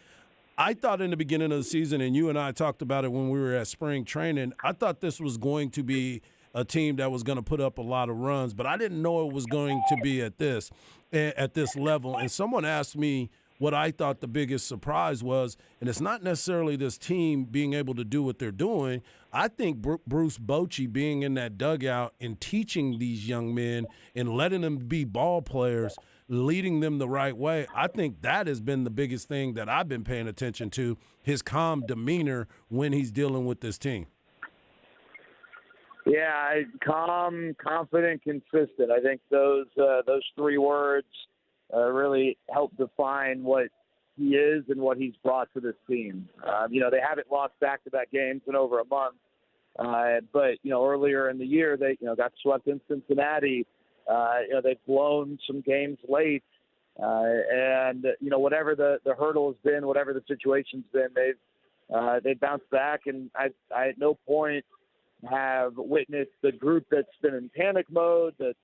[SPEAKER 2] I thought in the beginning of the season, and you and I talked about it when we were at spring training, I thought this was going to be a team that was going to put up a lot of runs, but I didn't know it was going to be at this level. And someone asked me what I thought the biggest surprise was, and it's not necessarily this team being able to do what they're doing. I think Bruce Bochy being in that dugout and teaching these young men and letting them be ball players, leading them the right way, I think that has been the biggest thing that I've been paying attention to, his calm demeanor when he's dealing with this team.
[SPEAKER 6] Yeah, calm, confident, consistent. I think those 3 words really help define what he is and what he's brought to this team. They haven't lost back-to-back games in over a month, but earlier in the year they got swept in Cincinnati. They've blown some games late, and whatever the hurdle has been, whatever the situation's been, they've bounced back. And I at no point have witnessed the group that's been in panic mode, that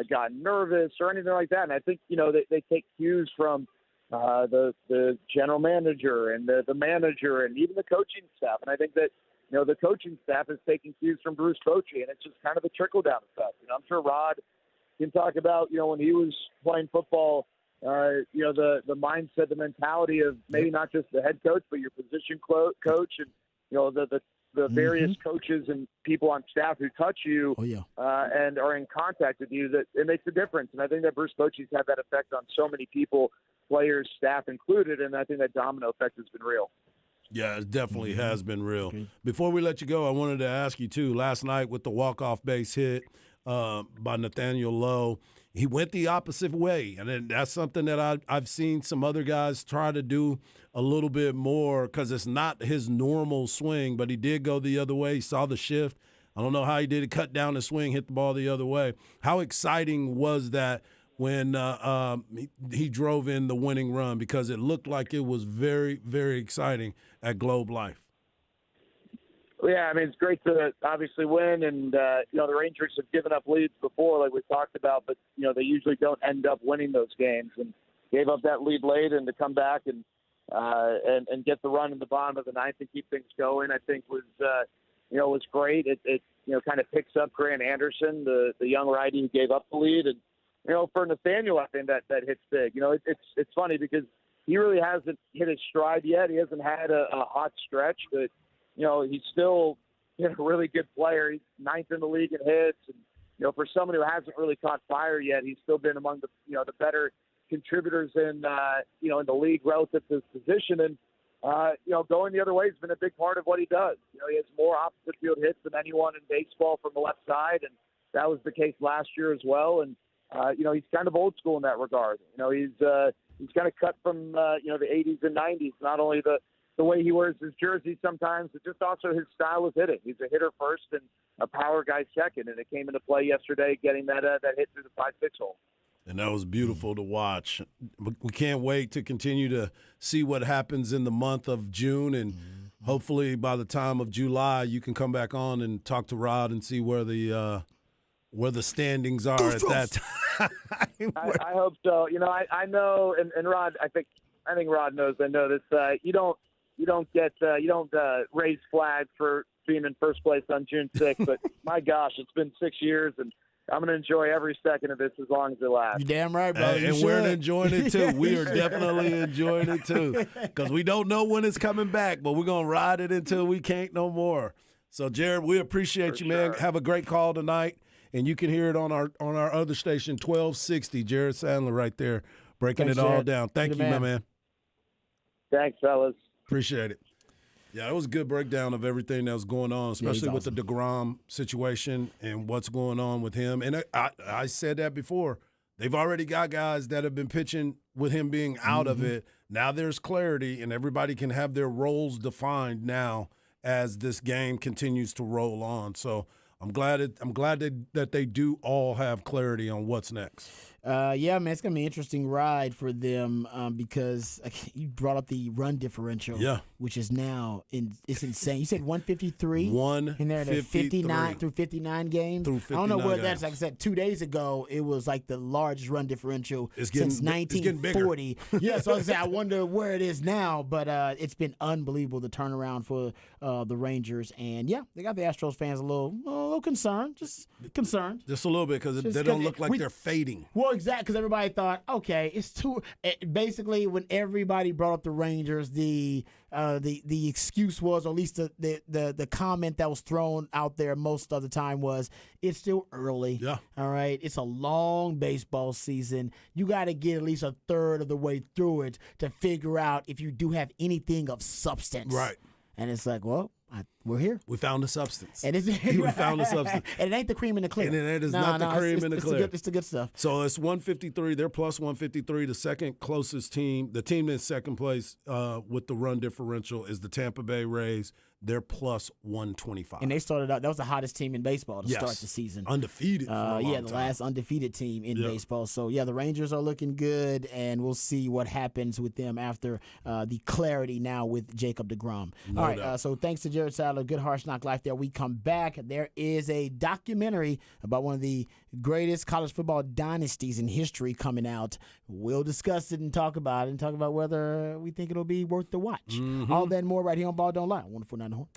[SPEAKER 6] got nervous or anything like that. And I think, they take cues from the general manager and the manager and even the coaching staff. And I think that, the coaching staff is taking cues from Bruce Bochy, and it's just kind of a trickle-down effect. I'm sure Rod can talk about, when he was playing football, the mindset, the mentality of maybe not just the head coach, but your position coach and, the various coaches and people on staff who touch you and are in contact with you, that it makes a difference. And I think that Bruce Bochy's had that effect on so many people, players, staff included, and I think that domino effect has been real.
[SPEAKER 2] Yeah, it definitely has been real. Before we let you go, I wanted to ask you, too, last night with the walk-off base hit by Nathaniel Lowe, he went the opposite way. And then that's something that I've seen some other guys try to do a little bit more because it's not his normal swing, but he did go the other way. He saw the shift. I don't know how he did it, cut down the swing, hit the ball the other way. How exciting was that when he drove in the winning run, because it looked like it was very, very exciting at Globe Life?
[SPEAKER 6] Yeah, I mean, it's great to obviously win, and, the Rangers have given up leads before, like we talked about, but, they usually don't end up winning those games, and gave up that lead late, and to come back and get the run in the bottom of the ninth and keep things going, I think was great. It kind of picks up Grant Anderson, the young righty who gave up the lead, and, for Nathaniel, I think that hits big. It's funny because he really hasn't hit his stride yet. He hasn't had a hot stretch, but, he's still a really good player. He's ninth in the league in hits. And, for someone who hasn't really caught fire yet, he's still been among the better contributors in the league relative to his position. And, going the other way has been a big part of what he does. He has more opposite field hits than anyone in baseball from the left side. And that was the case last year as well. And, he's kind of old school in that regard. He's kind of cut from, the 80s and 90s, not only the way he wears his jersey sometimes, but just also his style of hitting. He's a hitter first and a power guy second, and it came into play yesterday getting that hit through the 5-6 hole.
[SPEAKER 2] And that was beautiful to watch. We can't wait to continue to see what happens in the month of June, and hopefully by the time of July you can come back on and talk to Rod and see where the standings are at that time.
[SPEAKER 6] I hope so. I know, and Rod, I think Rod knows. I know this. You don't raise flags for being in first place on June 6th, but my gosh, it's been 6 years, and I'm going to enjoy every second of this as long as it lasts.
[SPEAKER 1] You damn right, bro.
[SPEAKER 2] And we're enjoying it too. We are definitely enjoying it too, because we don't know when it's coming back, but we're going to ride it until we can't no more. So, Jared, we appreciate you, man. Have a great call tonight, and you can hear it on our other station, 1260. Jared Sandler right there, breaking
[SPEAKER 1] Thanks,
[SPEAKER 2] it all
[SPEAKER 1] Jared.
[SPEAKER 2] down. Thank you, my man.
[SPEAKER 6] Thanks, fellas.
[SPEAKER 2] Appreciate it. Yeah, it was a good breakdown of everything that was going on, especially with the DeGrom situation and what's going on with him. And I said that before. They've already got guys that have been pitching with him being out of it. Now there's clarity, and everybody can have their roles defined now as this game continues to roll on. So I'm glad that they do all have clarity on what's next.
[SPEAKER 1] Yeah, man, it's gonna be an interesting ride for them because you brought up the run differential, which is now it's insane. You said 153, in there, 59 through 59 games. I don't know where that's. Like I said, 2 days ago, it was like the largest run differential since 1940. Yeah, so I wonder where it is now, but it's been unbelievable the turnaround for the Rangers, and yeah, they got the Astros fans a little concerned, just a
[SPEAKER 2] little bit because they don't look like they're fading.
[SPEAKER 1] Well, exactly, because everybody thought, okay, it's too. Basically, when everybody brought up the Rangers, the excuse was, or at least the comment that was thrown out there most of the time was, it's still early.
[SPEAKER 2] Yeah.
[SPEAKER 1] All right. It's a long baseball season. You got to get at least a third of the way through it to figure out if you do have anything of substance.
[SPEAKER 2] Right.
[SPEAKER 1] And it's like, well, we're here.
[SPEAKER 2] We found the substance.
[SPEAKER 1] And
[SPEAKER 2] we found the substance.
[SPEAKER 1] And it ain't the cream in the clear.
[SPEAKER 2] And it is not the cream in the clear.
[SPEAKER 1] It's the good stuff.
[SPEAKER 2] So it's 153. They're plus 153. The second closest team, the team in second place with the run differential is the Tampa Bay Rays. They're plus 125.
[SPEAKER 1] And they started out, that was the hottest team in baseball to start the season.
[SPEAKER 2] Undefeated for a long time.
[SPEAKER 1] The last undefeated team in baseball. So, yeah, the Rangers are looking good, and we'll see what happens with them after the clarity now with Jacob deGrom. All right, so thanks to Jared Sandler. out of Good Harsh Knock Life there. We come back. There is a documentary about one of the greatest college football dynasties in history coming out. We'll discuss it and talk about it and talk about whether we think it'll be worth the watch. All that and more right here on Ball Don't Lie. Wonderful Night Horn.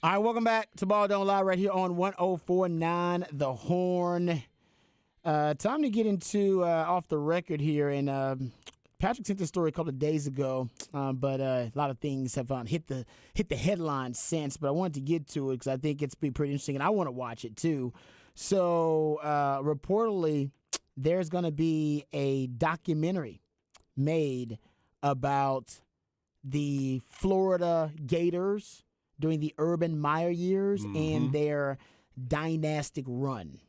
[SPEAKER 1] All right, welcome back to Ball Don't Lie right here on 104.9 The Horn. Time to get into off the record here. And Patrick sent this story a couple of days ago, but a lot of things have hit the headlines since. But I wanted to get to it because I think it's pretty interesting, and I want to watch it too. So reportedly, there's going to be a documentary made about the Florida Gators during the Urban Meyer years and their dynastic run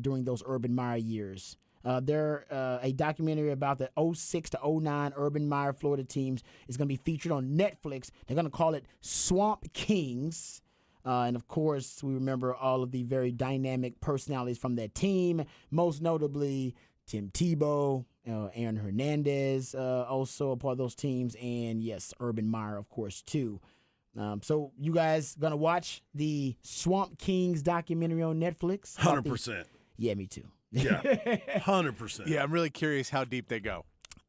[SPEAKER 1] during those Urban Meyer years. There a documentary about the 06 to 09 Urban Meyer Florida teams is going to be featured on Netflix. They're going to call it Swamp Kings. And, of course, we remember all of the very dynamic personalities from that team, most notably Tim Tebow, Aaron Hernandez, also a part of those teams, and, yes, Urban Meyer, of course, too. So you guys going to watch the Swamp Kings documentary on Netflix?
[SPEAKER 2] 100%.
[SPEAKER 1] Yeah, me too.
[SPEAKER 2] Yeah, 100%.
[SPEAKER 3] Yeah, I'm really curious how deep they go.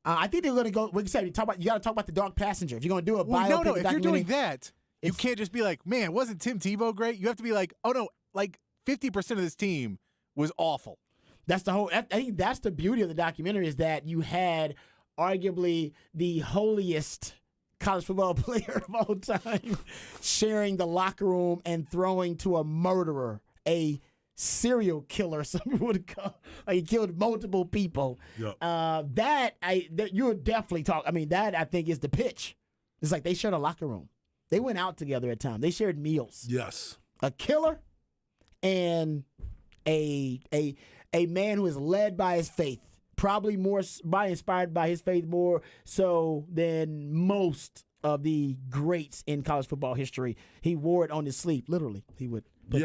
[SPEAKER 1] I think they're going to go. Like you said, you got to talk about the Dark Passenger. If you're going to do a biopic
[SPEAKER 3] No. If you're doing
[SPEAKER 1] documentary,
[SPEAKER 3] that, you can't just be like, man, wasn't Tim Tebow great? You have to be like, oh no, like 50% of this team was awful.
[SPEAKER 1] that's the whole. I think that's the beauty of the documentary is that you had arguably the holiest college football player of all time sharing the locker room and throwing to a murderer, a serial killer. Some people would call. Like he killed multiple people.
[SPEAKER 2] Yep.
[SPEAKER 1] That you would definitely talk. I mean, that I think is the pitch. It's like they shared a locker room. They went out together at times. They shared meals.
[SPEAKER 2] Yes.
[SPEAKER 1] A killer and a man who is led by his faith. Probably inspired by his faith more so than most of the greats in college football history. He wore it on his sleeve, literally. He would put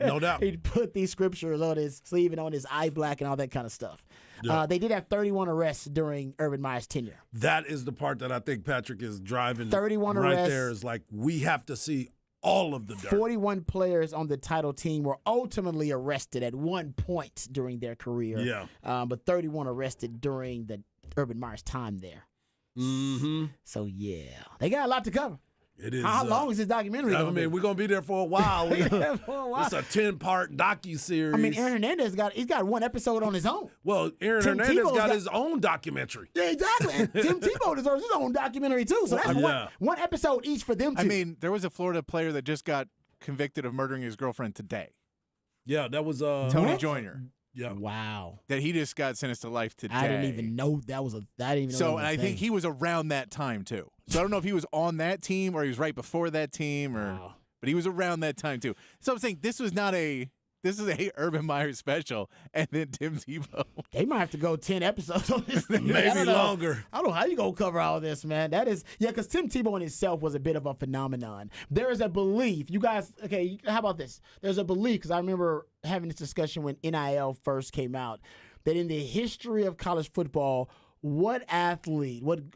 [SPEAKER 2] no doubt.
[SPEAKER 1] He'd put these scriptures on his sleeve and on his eye black and all that kind of stuff.
[SPEAKER 2] Yeah.
[SPEAKER 1] They did have 31 arrests during Urban Meyer's tenure.
[SPEAKER 2] That is the part that I think Patrick is driving
[SPEAKER 1] 31
[SPEAKER 2] right
[SPEAKER 1] arrests.
[SPEAKER 2] there is like we have to see all of the dirt.
[SPEAKER 1] 41 players on the title team were ultimately arrested at one point during their career.
[SPEAKER 2] Yeah.
[SPEAKER 1] But 31 arrested during the Urban Meyer's time there.
[SPEAKER 2] Mm-hmm.
[SPEAKER 1] So, yeah. They got a lot to cover.
[SPEAKER 2] It is.
[SPEAKER 1] How long is this documentary
[SPEAKER 2] I
[SPEAKER 1] going to
[SPEAKER 2] mean,
[SPEAKER 1] be?
[SPEAKER 2] we're gonna be there for a while.
[SPEAKER 1] For a while.
[SPEAKER 2] It's a 10-part docuseries.
[SPEAKER 1] I mean, Aaron Hernandez got one episode on his own.
[SPEAKER 2] Well, Aaron
[SPEAKER 1] Tim
[SPEAKER 2] Hernandez
[SPEAKER 1] Tebow's
[SPEAKER 2] got
[SPEAKER 1] got-
[SPEAKER 2] his own documentary.
[SPEAKER 1] Yeah, exactly. And Tim Tebow deserves his own documentary, too. So that's
[SPEAKER 2] Yeah.
[SPEAKER 1] one episode each for them two.
[SPEAKER 3] I mean, there was a Florida player that just got convicted of murdering his girlfriend today,
[SPEAKER 2] Yeah, that was
[SPEAKER 3] Tony
[SPEAKER 1] What?
[SPEAKER 3] Joyner.
[SPEAKER 2] yeah.
[SPEAKER 1] Wow.
[SPEAKER 3] That he just got sentenced to life today.
[SPEAKER 1] I didn't even know that was I didn't even know that
[SPEAKER 3] So,
[SPEAKER 1] was
[SPEAKER 3] and
[SPEAKER 1] a
[SPEAKER 3] I think
[SPEAKER 1] thing.
[SPEAKER 3] he was around that time too. So I don't know if he was on that team or he was right before that team, or
[SPEAKER 1] Wow.
[SPEAKER 3] but he was around that time too. So I'm saying this is a Urban Meyer special, and then Tim Tebow.
[SPEAKER 1] They might have to go 10 episodes on this thing. I
[SPEAKER 2] Maybe
[SPEAKER 1] don't know.
[SPEAKER 2] longer.
[SPEAKER 1] I don't know how you gonna cover all this, man. That is, yeah, because Tim Tebow in itself was a bit of a phenomenon. There is a belief, you guys, okay, how about this? There's a belief, because I remember having this discussion when NIL first came out, that in the history of college football, what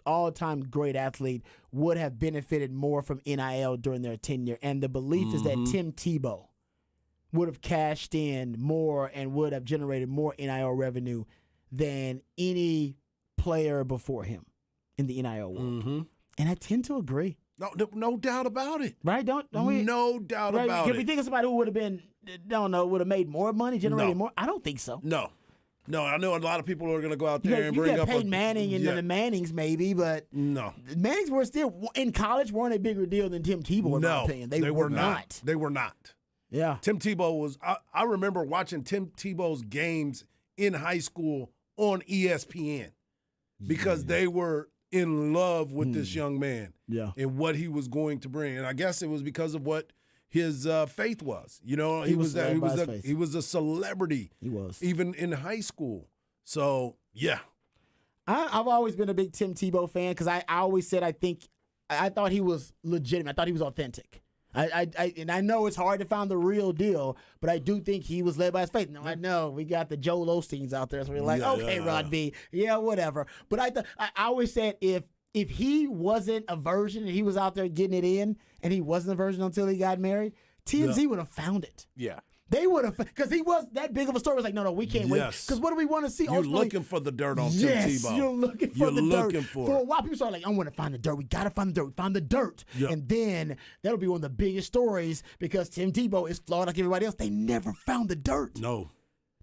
[SPEAKER 1] all-time great athlete would have benefited more from NIL during their tenure? And the belief is that Tim Tebow would have cashed in more and would have generated more NIL revenue than any player before him in the NIL world.
[SPEAKER 2] Mm-hmm.
[SPEAKER 1] And I tend to agree.
[SPEAKER 2] No doubt about it.
[SPEAKER 1] Right? Don't we?
[SPEAKER 2] No doubt
[SPEAKER 1] Right?
[SPEAKER 2] about
[SPEAKER 1] Can we
[SPEAKER 2] it.
[SPEAKER 1] think of somebody who would have been, would have made more money, generated
[SPEAKER 2] No.
[SPEAKER 1] more? I don't think so.
[SPEAKER 2] No, I know a lot of people are going to go out there and
[SPEAKER 1] You
[SPEAKER 2] bring
[SPEAKER 1] got
[SPEAKER 2] up
[SPEAKER 1] Peyton Manning and
[SPEAKER 2] yeah.
[SPEAKER 1] the Mannings maybe, but
[SPEAKER 2] No.
[SPEAKER 1] the Mannings were still, in college, weren't a bigger deal than Tim Tebow, in my
[SPEAKER 2] No,
[SPEAKER 1] opinion.
[SPEAKER 2] they were not. They were not.
[SPEAKER 1] Yeah.
[SPEAKER 2] Tim Tebow was. I remember watching Tim Tebow's games in high school on ESPN because they were in love with this young man
[SPEAKER 1] Yeah.
[SPEAKER 2] and what he was going to bring. And I guess it was because of what his faith was. You know, he was
[SPEAKER 1] led by his faith.
[SPEAKER 2] he was a celebrity.
[SPEAKER 1] He was.
[SPEAKER 2] even in high school. So yeah,
[SPEAKER 1] I've always been a big Tim Tebow fan because I always said I thought he was legitimate. I thought he was authentic. And I know it's hard to find the real deal, but I do think he was led by his faith. Now I know we got the Joel Osteens out there, so we're like,
[SPEAKER 2] Yeah,
[SPEAKER 1] okay,
[SPEAKER 2] yeah.
[SPEAKER 1] Rod B, yeah, whatever. But I always said if he wasn't a virgin and he was out there getting it in, and he wasn't a virgin until he got married, TMZ would have found it.
[SPEAKER 3] Yeah.
[SPEAKER 1] They would have, because he was that big of a story. It was like, no, we can't wait.
[SPEAKER 2] Yes.
[SPEAKER 1] Because what do we want to see?
[SPEAKER 2] You're
[SPEAKER 1] Ultimately,
[SPEAKER 2] looking for the dirt on
[SPEAKER 1] yes,
[SPEAKER 2] Tim Tebow.
[SPEAKER 1] you're looking for
[SPEAKER 2] You're
[SPEAKER 1] the
[SPEAKER 2] looking
[SPEAKER 1] dirt.
[SPEAKER 2] for
[SPEAKER 1] For a
[SPEAKER 2] it.
[SPEAKER 1] while, people started like, I want to find the dirt. We got to find the dirt. We found the dirt.
[SPEAKER 2] Yep.
[SPEAKER 1] And then that'll be one of the biggest stories because Tim Tebow is flawed like everybody else. They never found the dirt.
[SPEAKER 2] No.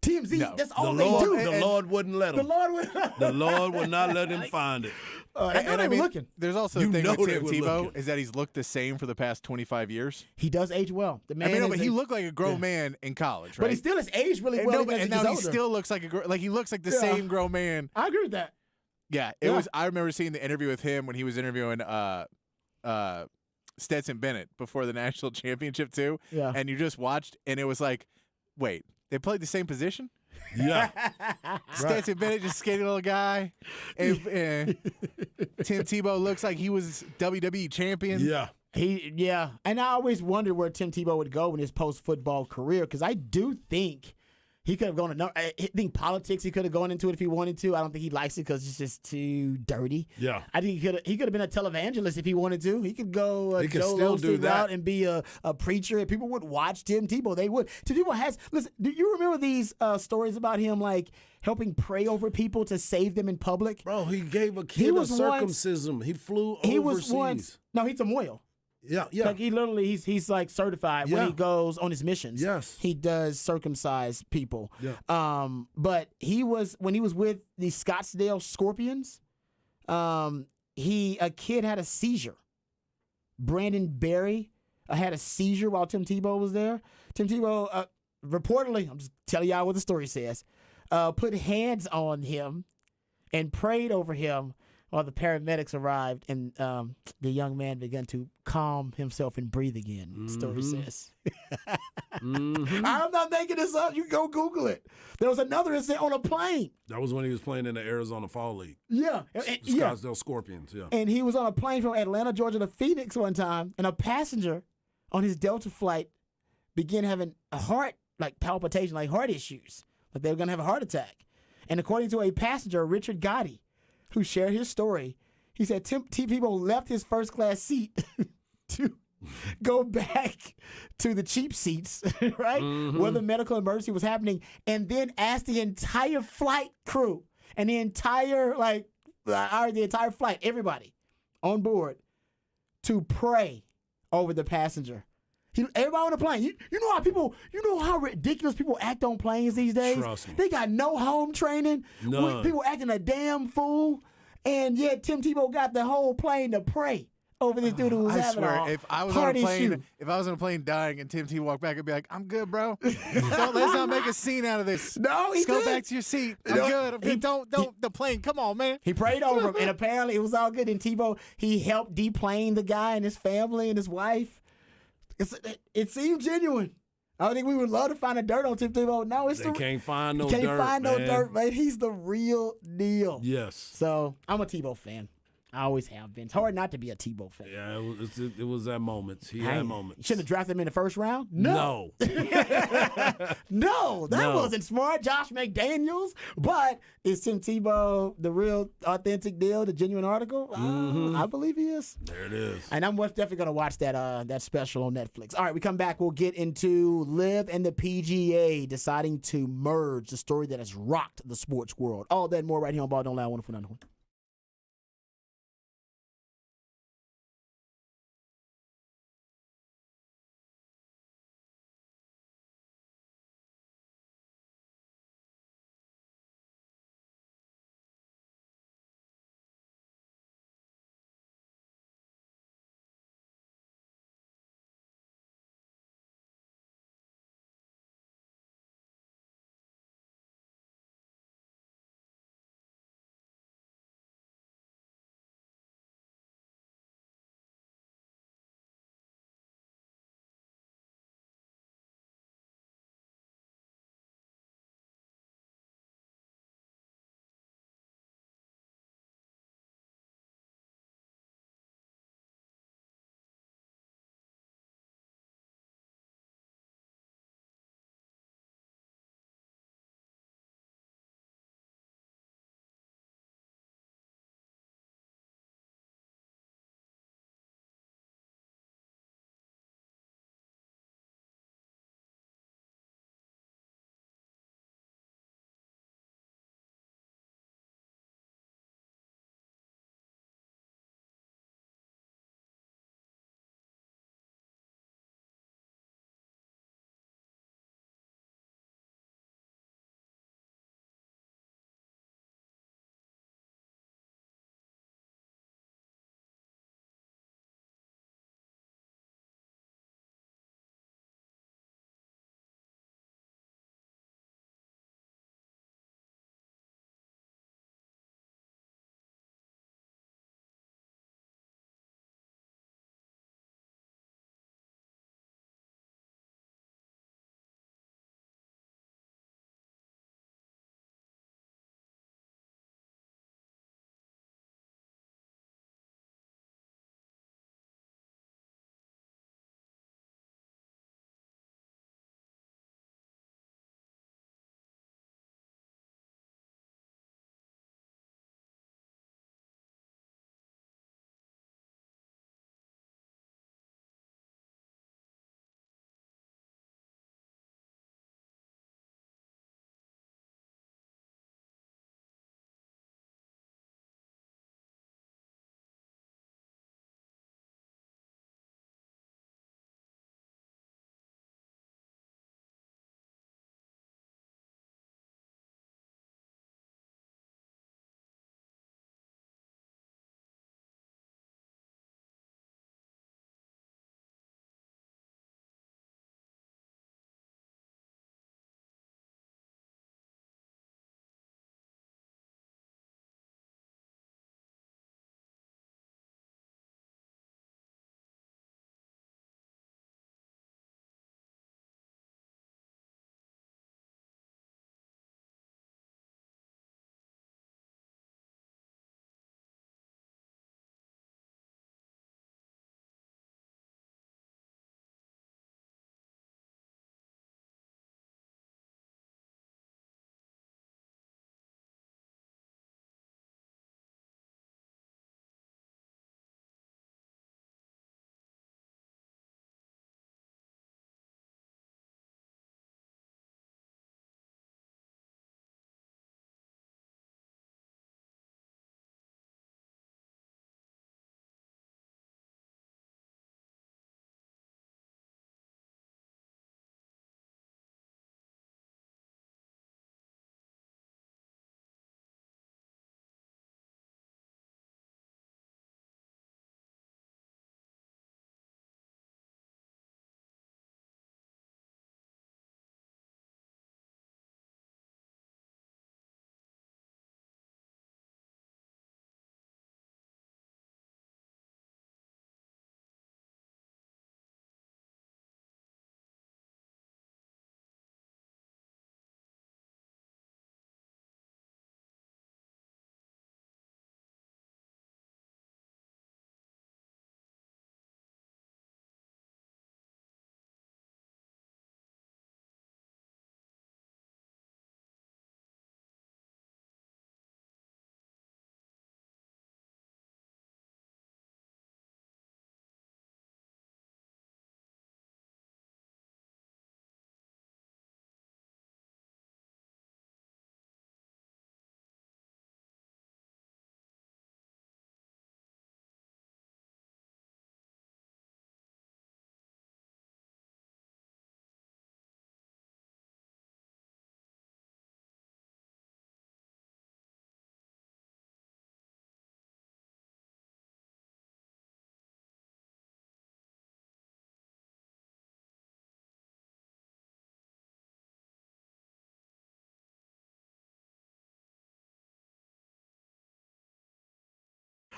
[SPEAKER 1] TMZ,
[SPEAKER 3] No.
[SPEAKER 1] that's all
[SPEAKER 2] The
[SPEAKER 1] they
[SPEAKER 2] Lord,
[SPEAKER 1] do.
[SPEAKER 2] the Lord wouldn't let
[SPEAKER 1] The
[SPEAKER 2] him.
[SPEAKER 1] Lord would.
[SPEAKER 2] The Lord would not let him find it.
[SPEAKER 1] I know they were looking.
[SPEAKER 3] there's also
[SPEAKER 2] You
[SPEAKER 3] the thing
[SPEAKER 2] know
[SPEAKER 3] with
[SPEAKER 2] they
[SPEAKER 3] Tim
[SPEAKER 2] were
[SPEAKER 3] Tebow
[SPEAKER 2] looking.
[SPEAKER 3] is that he's looked the same for the past 25 years.
[SPEAKER 1] He does age well. The man
[SPEAKER 3] I mean, no,
[SPEAKER 1] is
[SPEAKER 3] but he looked like a grown man in college, right?
[SPEAKER 1] But he still has aged really
[SPEAKER 3] and,
[SPEAKER 1] well.
[SPEAKER 3] no,
[SPEAKER 1] because
[SPEAKER 3] and
[SPEAKER 1] he's
[SPEAKER 3] now he
[SPEAKER 1] older.
[SPEAKER 3] still looks like he looks like the
[SPEAKER 1] Yeah.
[SPEAKER 3] same grown man.
[SPEAKER 1] I agree with that.
[SPEAKER 3] Yeah, it was. I remember seeing the interview with him when he was interviewing Stetson Bennett before the national championship too.
[SPEAKER 1] Yeah.
[SPEAKER 3] And you just watched, and it was like, wait, they played the same position?
[SPEAKER 2] Yeah.
[SPEAKER 3] Stetson Bennett just skinny little guy, and Tim Tebow looks like he was WWE champion.
[SPEAKER 2] Yeah.
[SPEAKER 1] And I always wondered where Tim Tebow would go in his post-football career because I do think he could have gone to. I think politics he could have gone into it if he wanted to. I don't think he likes it because it's just too dirty.
[SPEAKER 2] Yeah.
[SPEAKER 1] I think he could have been a televangelist if he wanted to. He could go
[SPEAKER 2] He could
[SPEAKER 1] Joe
[SPEAKER 2] still do
[SPEAKER 1] Osteen
[SPEAKER 2] that.
[SPEAKER 1] route and be a preacher. And people would watch Tim Tebow. They would. Tim Tebow has. Listen, do you remember these stories about him like helping pray over people to save them in public?
[SPEAKER 2] Bro, he gave a
[SPEAKER 1] He
[SPEAKER 2] kid a
[SPEAKER 1] was once-
[SPEAKER 2] circumcision. He flew
[SPEAKER 1] He
[SPEAKER 2] overseas.
[SPEAKER 1] was once. No, he's a Moyle.
[SPEAKER 2] Yeah, yeah.
[SPEAKER 1] Like he literally, he's like certified when
[SPEAKER 2] Yeah.
[SPEAKER 1] he goes on his missions.
[SPEAKER 2] Yes.
[SPEAKER 1] he does circumcise people.
[SPEAKER 2] Yeah.
[SPEAKER 1] But when he was with the Scottsdale Scorpions, a kid had a seizure. Brandon Berry had a seizure while Tim Tebow was there. Tim Tebow reportedly, I'm just telling y'all what the story says, put hands on him and prayed over him while the paramedics arrived, and the young man began to calm himself and breathe again. The story says. I'm not making this up. You can go Google it. There was another incident on a plane.
[SPEAKER 2] That was when he was playing in the Arizona Fall League.
[SPEAKER 1] Yeah. Yeah.
[SPEAKER 2] Scottsdale Scorpions, yeah.
[SPEAKER 1] And he was on a plane from Atlanta, Georgia to Phoenix one time, and a passenger on his Delta flight began having a heart, like palpitation, like heart issues. Like they were going to have a heart attack. And according to a passenger, Richard Gotti, who shared his story, he said Tim Tebow left his first class seat to go back to the cheap seats, right, where the medical emergency was happening, and then asked the entire flight crew and the entire flight, everybody on board, to pray over the passenger. Everybody on the plane. You know how ridiculous people act on planes these days?
[SPEAKER 2] Trust me.
[SPEAKER 1] They got no home training.
[SPEAKER 2] None.
[SPEAKER 1] People acting a damn fool. And yet Tim Tebow got the whole plane to pray over this dude who was
[SPEAKER 3] I
[SPEAKER 1] having
[SPEAKER 3] swear,
[SPEAKER 1] a
[SPEAKER 3] if I was on a
[SPEAKER 1] heart
[SPEAKER 3] plane,
[SPEAKER 1] issue.
[SPEAKER 3] if I was on a plane dying and Tim Tebow walked back, I'd be like, "I'm good, bro. Let's not make a scene out of this.
[SPEAKER 1] No, he
[SPEAKER 3] Just go
[SPEAKER 1] did.
[SPEAKER 3] back to your seat. I'm
[SPEAKER 1] No,
[SPEAKER 3] good. I'm good. Don't the plane. Come on, man.
[SPEAKER 1] He prayed over him, and apparently it was all good. And Tebow, he helped deplane the guy and his family and his wife. It seemed genuine. I think we would love to find a dirt on Tim Tebow. No, it's
[SPEAKER 2] They can't find no
[SPEAKER 1] can't
[SPEAKER 2] dirt,
[SPEAKER 1] find no
[SPEAKER 2] man.
[SPEAKER 1] dirt, man. He's the real deal.
[SPEAKER 2] Yes.
[SPEAKER 1] So I'm a Tebow fan. I always have been. It's hard not to be a Tebow fan.
[SPEAKER 2] Yeah, it was that moments. He had moments.
[SPEAKER 1] Shouldn't have drafted him in the first round.
[SPEAKER 2] No.
[SPEAKER 1] No, that
[SPEAKER 2] No.
[SPEAKER 1] wasn't smart. Josh McDaniels. But is Tim Tebow the real authentic deal, the genuine article? I believe he is.
[SPEAKER 2] There it is.
[SPEAKER 1] And I'm most definitely going to watch that special on Netflix. All right, we come back. We'll get into Liv and the PGA deciding to merge, the story that has rocked the sports world. All that and more right here on Ball Don't Lie. Wonderful, wonderful.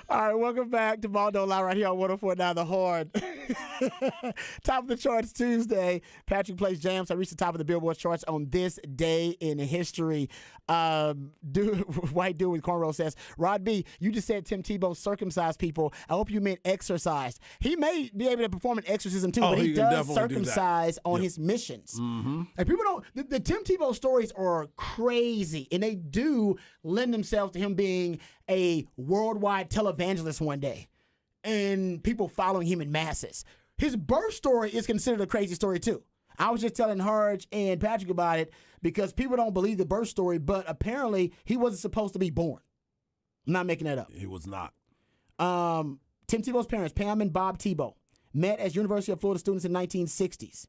[SPEAKER 1] All right, welcome back to Ball Don't Lie right here on 104.9 The Horn. Top of the charts Tuesday. Patrick plays jams. I reached the top of the Billboard charts on this day in history. White dude with cornrow says, Rod B, you just said Tim Tebow circumcised people. I hope you meant exercised. He may be able to perform an exorcism too, but he does circumcise on his missions. And people don't, the Tim Tebow stories are crazy, and they do lend themselves to him being a worldwide televangelist one day and people following him in masses. His birth story is considered a crazy story too. I was just telling Harge and Patrick about it because people don't believe the birth story, but apparently he wasn't supposed to be born. I'm not making that up.
[SPEAKER 2] He was not.
[SPEAKER 1] Tim Tebow's parents, Pam and Bob Tebow, met as University of Florida students in 1960s.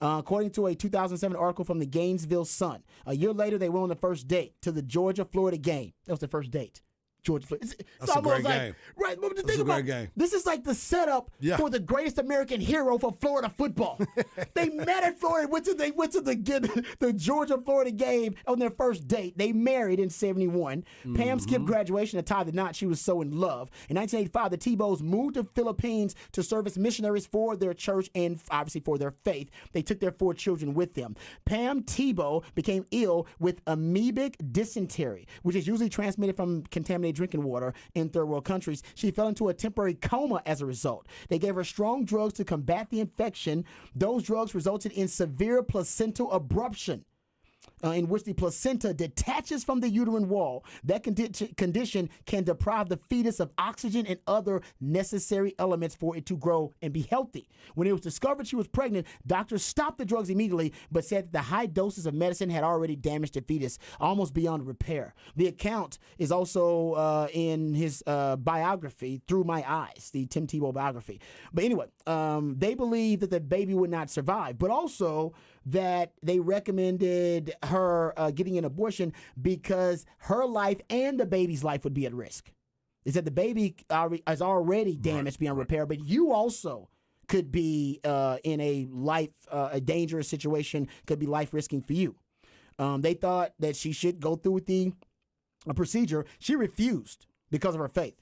[SPEAKER 1] According to a 2007 article from the Gainesville Sun, a year later they went on the first date to the Georgia-Florida game. That was the first date. Georgia.
[SPEAKER 2] That's a great game.
[SPEAKER 1] Right, but
[SPEAKER 2] That's a great game.
[SPEAKER 1] This is like the setup for the greatest American hero for Florida football. They met at Florida, went to the Georgia-Florida game on their first date. They married in 1971. Pam skipped graduation to tie the knot. She was so in love. In 1985, the Tebows moved to Philippines to serve as missionaries for their church and obviously for their faith. They took their 4 children with them. Pam Tebow became ill with amoebic dysentery, which is usually transmitted from contaminated drinking water in third world countries. She fell into a temporary coma as a result. They gave her strong drugs to combat the infection. Those drugs resulted in severe placental abruption, in which the placenta detaches from the uterine wall. That condition can deprive the fetus of oxygen and other necessary elements for it to grow and be healthy. When it was discovered she was pregnant, doctors stopped the drugs immediately, but said that the high doses of medicine had already damaged the fetus almost beyond repair. The account is also in his biography, Through My Eyes, the Tim Tebow biography. But anyway, they believe that the baby would not survive, but also that they recommended her getting an abortion because her life and the baby's life would be at risk. They said the baby is already damaged beyond repair, but you also could be in a dangerous situation, could be life-risking for you. They thought that she should go through with the procedure. She refused because of her faith.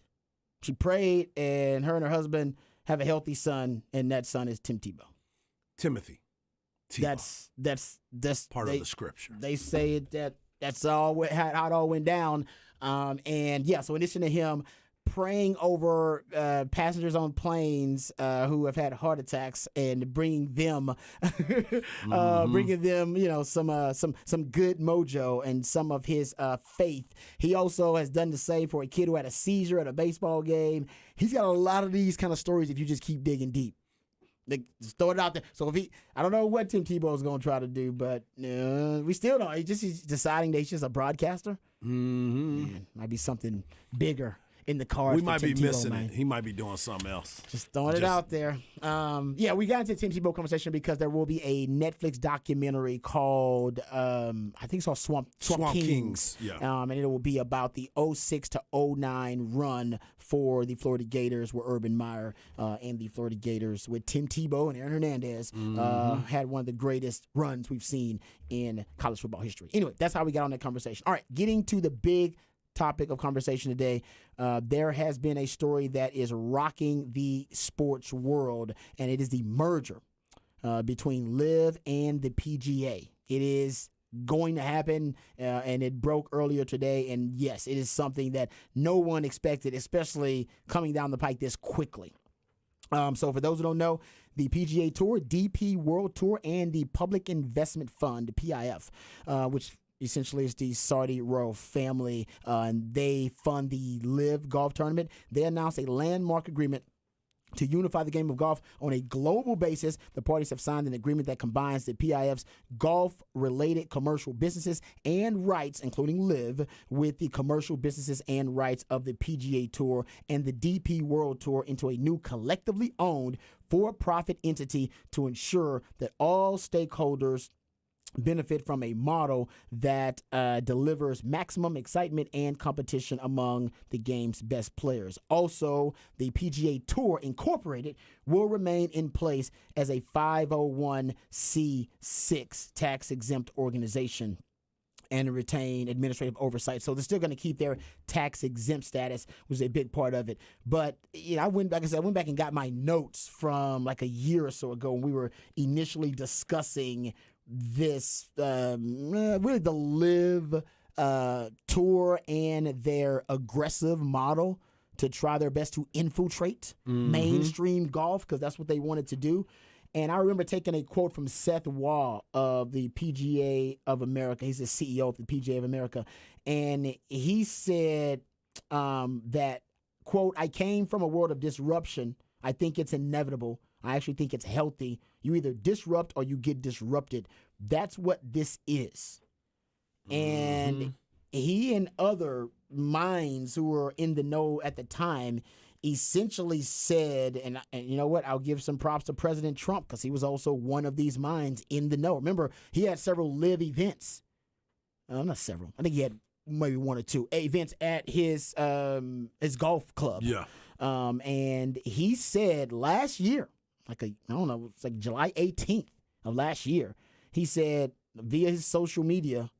[SPEAKER 1] She prayed, and her husband have a healthy son, and that son is Tim Tebow.
[SPEAKER 2] Timothy.
[SPEAKER 1] Tebow. That's
[SPEAKER 2] part of the scripture.
[SPEAKER 1] They say that's all how it all went down. So in addition to him praying over passengers on planes who have had heart attacks and bringing them, some good mojo and some of his faith. He also has done the same for a kid who had a seizure at a baseball game. He's got a lot of these kind of stories if you just keep digging deep. They just throw it out there. So I don't know what Tim Tebow is going to try to do, but we still don't. He's deciding that he's just a broadcaster. Man, might be something bigger in the cards.
[SPEAKER 2] We might be
[SPEAKER 1] Tebow,
[SPEAKER 2] missing
[SPEAKER 1] man.
[SPEAKER 2] it. He might be doing something else.
[SPEAKER 1] Just throwing it out there. We got into the Tim Tebow conversation because there will be a Netflix documentary called, I think it's called Swamp Kings.
[SPEAKER 2] Yeah.
[SPEAKER 1] And it will be about the 06 to 09 run for the Florida Gators, where Urban Meyer and the Florida Gators with Tim Tebow and Aaron Hernandez had one of the greatest runs we've seen in college football history. Anyway, that's how we got on that conversation. All right, getting to the big topic of conversation today, there has been a story that is rocking the sports world, and it is the merger between LIV and the PGA. It is going to happen, and it broke earlier today, and yes, it is something that no one expected, especially coming down the pike this quickly. So for those who don't know, the PGA Tour, DP World Tour, and the Public Investment Fund, PIF, which essentially is the Saudi royal family, and they fund the LIV golf tournament. They announced a landmark agreement to unify the game of golf on a global basis. The parties have signed an agreement that combines the PIF's golf-related commercial businesses and rights, including LIV, with the commercial businesses and rights of the PGA Tour and the DP World Tour into a new collectively owned for-profit entity to ensure that all stakeholders benefit from a model that delivers maximum excitement and competition among the game's best players. Also, the PGA Tour Incorporated will remain in place as a 501c6 tax-exempt organization. and retain administrative oversight. So they're still going to keep their tax exempt status, which is a big part of it. But I went back and got my notes from like a year or so ago when we were initially discussing this, really the Live Tour and their aggressive model to try their best to infiltrate mainstream golf, because that's what they wanted to do. And I remember taking a quote from Seth Wall of the PGA of America. He's the CEO of the PGA of America. And he said that, quote, "I came from a world of disruption. I think it's inevitable. I actually think it's healthy. You either disrupt or you get disrupted. That's what this is." And he and other minds who were in the know at the time essentially said, and you know what, I'll give some props to President Trump because he was also one of these minds in the know. Remember, he had several live events. Not several. I think he had maybe one or two events at his golf club.
[SPEAKER 2] Yeah.
[SPEAKER 1] And he said last year, it's like July 18th of last year, he said via his social media,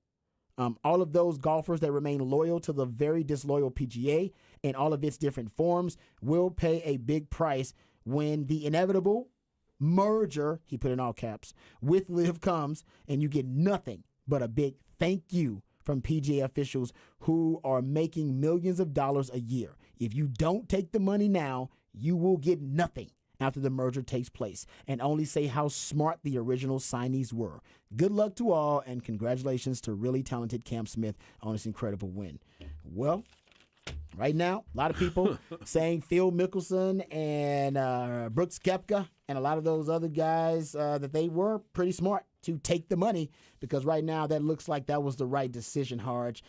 [SPEAKER 1] all of those golfers that remain loyal to the very disloyal PGA and all of its different forms will pay a big price when the inevitable merger, he put in all caps, with Live comes, and you get nothing but a big thank you from PGA officials who are making millions of dollars a year. If you don't take the money now, you will get nothing after the merger takes place, and only say how smart the original signees were. Good luck to all, and congratulations to really talented Cam Smith on this incredible win. Well, right now, a lot of people saying Phil Mickelson and Brooks Koepka and a lot of those other guys that they were pretty smart to take the money, because right now that looks like that was the right decision, Harge.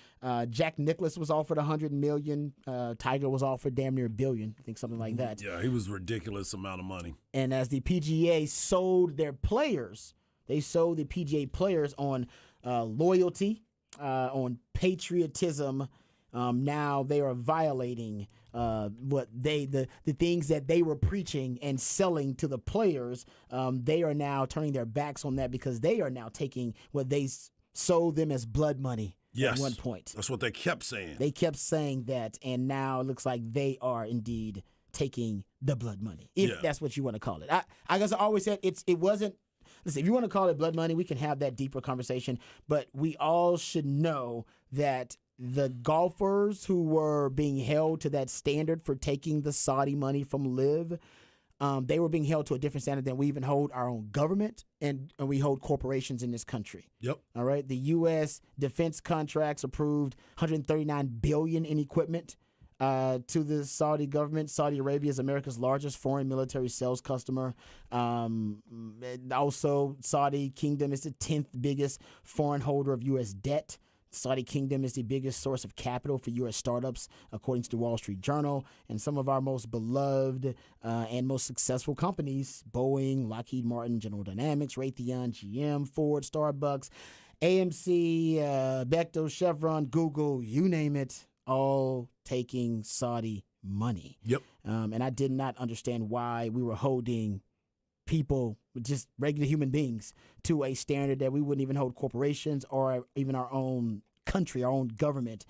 [SPEAKER 1] Jack Nicklaus was offered $100 million. Tiger was offered damn near $1 billion, I think something like that.
[SPEAKER 2] Yeah, he was a ridiculous amount of money.
[SPEAKER 1] And as the PGA sold their players, they sold the PGA players on loyalty, on patriotism. Now they are violating what the things that they were preaching and selling to the players. They are now turning their backs on that because they are now taking what they sold them as blood money at one point.
[SPEAKER 2] That's what they kept saying.
[SPEAKER 1] They kept saying that, and now it looks like they are indeed taking the blood money, if that's what you want to call it. I guess I always said it wasn't. Listen, if you want to call it blood money, we can have that deeper conversation, but we all should know that the golfers who were being held to that standard for taking the Saudi money from Live, they were being held to a different standard than we even hold our own government and we hold corporations in this country.
[SPEAKER 2] Yep.
[SPEAKER 1] All right. The U.S. defense contracts approved $139 billion in equipment to the Saudi government. Saudi Arabia is America's largest foreign military sales customer. Also, Saudi Kingdom is the 10th biggest foreign holder of U.S. debt. Saudi Kingdom is the biggest source of capital for U.S. startups, according to the Wall Street Journal. And some of our most beloved and most successful companies, Boeing, Lockheed Martin, General Dynamics, Raytheon, GM, Ford, Starbucks, AMC, Bechtel, Chevron, Google, you name it, all taking Saudi money.
[SPEAKER 2] Yep.
[SPEAKER 1] And I did not understand why we were holding people, just regular human beings, to a standard that we wouldn't even hold corporations or even our own country, our own government.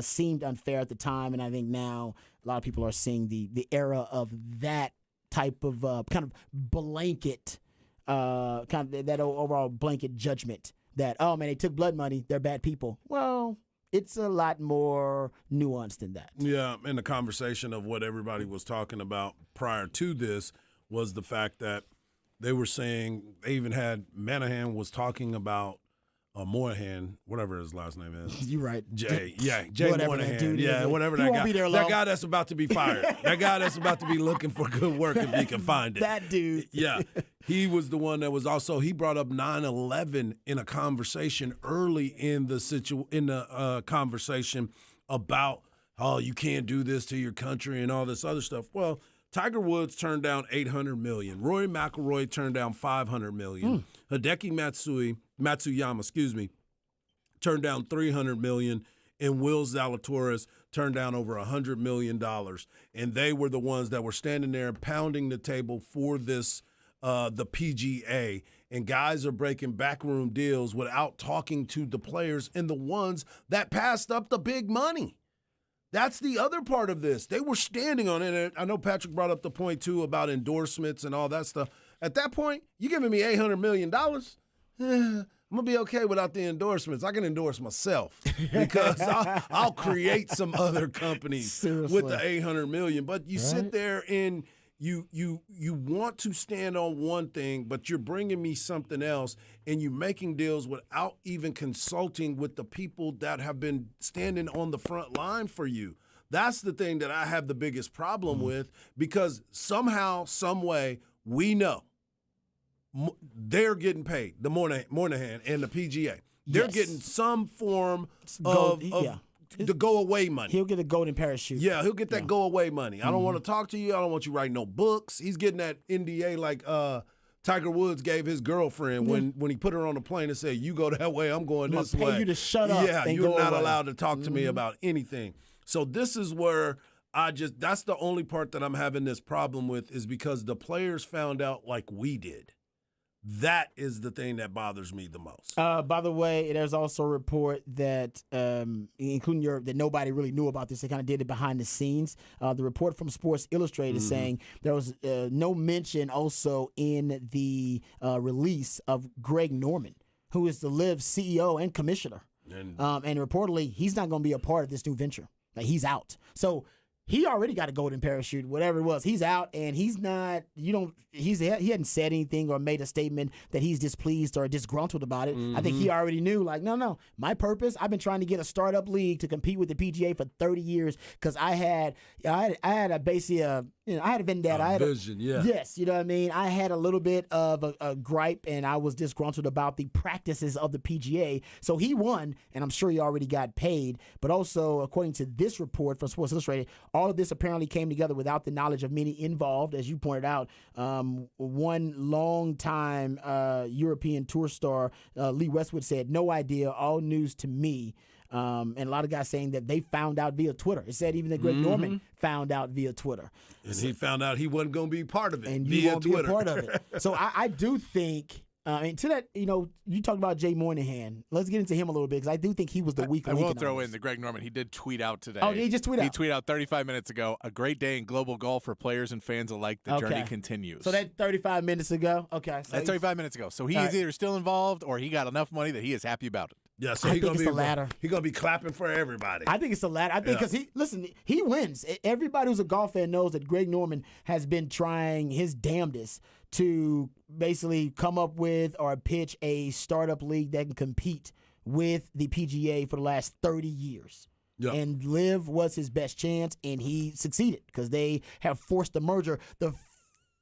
[SPEAKER 1] Seemed unfair at the time, and I think now a lot of people are seeing the era of that type of kind of blanket, kind of that overall blanket judgment that, oh man, they took blood money, they're bad people. Well, it's a lot more nuanced than that.
[SPEAKER 2] Yeah, and the conversation of what everybody was talking about prior to this was the fact that they were saying, they even had Monahan was talking about Monahan, whatever his last name is.
[SPEAKER 1] You're right.
[SPEAKER 2] Jay
[SPEAKER 1] whatever
[SPEAKER 2] Monahan.
[SPEAKER 1] that dude
[SPEAKER 2] Yeah,
[SPEAKER 1] is.
[SPEAKER 2] whatever
[SPEAKER 1] He
[SPEAKER 2] that
[SPEAKER 1] won't
[SPEAKER 2] guy.
[SPEAKER 1] be there
[SPEAKER 2] That
[SPEAKER 1] long.
[SPEAKER 2] guy that's about to be fired. That guy that's about to be looking for good work if he can find it.
[SPEAKER 1] That dude.
[SPEAKER 2] Yeah. He was the one that was also, he brought up 9/11 in a conversation early in the conversation about, oh, you can't do this to your country and all this other stuff. Well, Tiger Woods turned down $800 million. Rory McIlroy turned down $500 million. Hideki Matsuyama, turned down $300 million. And Will Zalatoris turned down over $100 million. And they were the ones that were standing there pounding the table for this the PGA, and guys are breaking backroom deals without talking to the players and the ones that passed up the big money. That's the other part of this. They were standing on it. And I know Patrick brought up the point, too, about endorsements and all that stuff. At that point, you're giving me $800 million. I'm going to be okay without the endorsements. I can endorse myself because I'll create some other companies with the $800 million. But you sit there and you want to stand on one thing, but you're bringing me something else, and you're making deals without even consulting with the people that have been standing on the front line for you. That's the thing that I have the biggest problem with, because somehow, some way, we know they're getting paid, the Monahan and the PGA. They're getting some form of the go-away money.
[SPEAKER 1] He'll get a golden parachute.
[SPEAKER 2] Yeah, he'll get that go-away money. I don't want to talk to you. I don't want you writing no books. He's getting that NDA like Tiger Woods gave his girlfriend when he put her on the plane and said, "You go that way, I'm going this way."
[SPEAKER 1] Pay you to shut up.
[SPEAKER 2] Yeah,
[SPEAKER 1] and
[SPEAKER 2] you're
[SPEAKER 1] go
[SPEAKER 2] not
[SPEAKER 1] away.
[SPEAKER 2] allowed to talk to me about anything. So this is where that's the only part that I'm having this problem with, is because the players found out like we did. That is the thing that bothers me the most.
[SPEAKER 1] By the way, there's also a report that, including Europe, that nobody really knew about this. They kind of did it behind the scenes. The report from Sports Illustrated is saying there was no mention also in the release of Greg Norman, who is the LIV CEO and commissioner. And reportedly, he's not going to be a part of this new venture. Like, he's out. So he already got a golden parachute, whatever it was. He's out, and he's not. He hadn't said anything or made a statement that he's displeased or disgruntled about it. I think he already knew. Like, no. My purpose. I've been trying to get a startup league to compete with the PGA for 30 years because I had a basically I had a vendetta. I had
[SPEAKER 2] vision.
[SPEAKER 1] Yes, you know what I mean. I had a little bit of a gripe, and I was disgruntled about the practices of the PGA. So he won, and I'm sure he already got paid. But also, according to this report from Sports Illustrated, all of this apparently came together without the knowledge of many involved, as you pointed out. One long-time European tour star, Lee Westwood, said, "No idea, all news to me." And a lot of guys saying that they found out via Twitter. It said even that Greg Norman found out via Twitter.
[SPEAKER 2] And he found out he wasn't going to be part of it
[SPEAKER 1] and you
[SPEAKER 2] via
[SPEAKER 1] won't
[SPEAKER 2] Twitter.
[SPEAKER 1] be a part of it. So I do think, and to that, you talked about Jay Monahan. Let's get into him a little bit, because I do think he was the weak link.
[SPEAKER 3] I will throw in the Greg Norman. He did tweet out today.
[SPEAKER 1] Oh, he just tweeted out?
[SPEAKER 3] He tweeted out 35 minutes ago, "A great day in global golf for players and fans alike. The journey continues."
[SPEAKER 1] So that 35 minutes ago? Okay. So
[SPEAKER 3] that's 35 minutes ago. So he is either still involved or he got enough money that he is happy about it.
[SPEAKER 2] Yeah, so
[SPEAKER 1] I
[SPEAKER 2] he's
[SPEAKER 1] think
[SPEAKER 2] going
[SPEAKER 1] it's
[SPEAKER 2] to
[SPEAKER 1] the latter.
[SPEAKER 2] He's going to be clapping for everybody.
[SPEAKER 1] I think it's the latter. I think because he wins. Everybody who's a golf fan knows that Greg Norman has been trying his damnedest to basically come up with or pitch a startup league that can compete with the PGA for the last 30 years. Yep. And LIV was his best chance, and he succeeded because they have forced the merger. The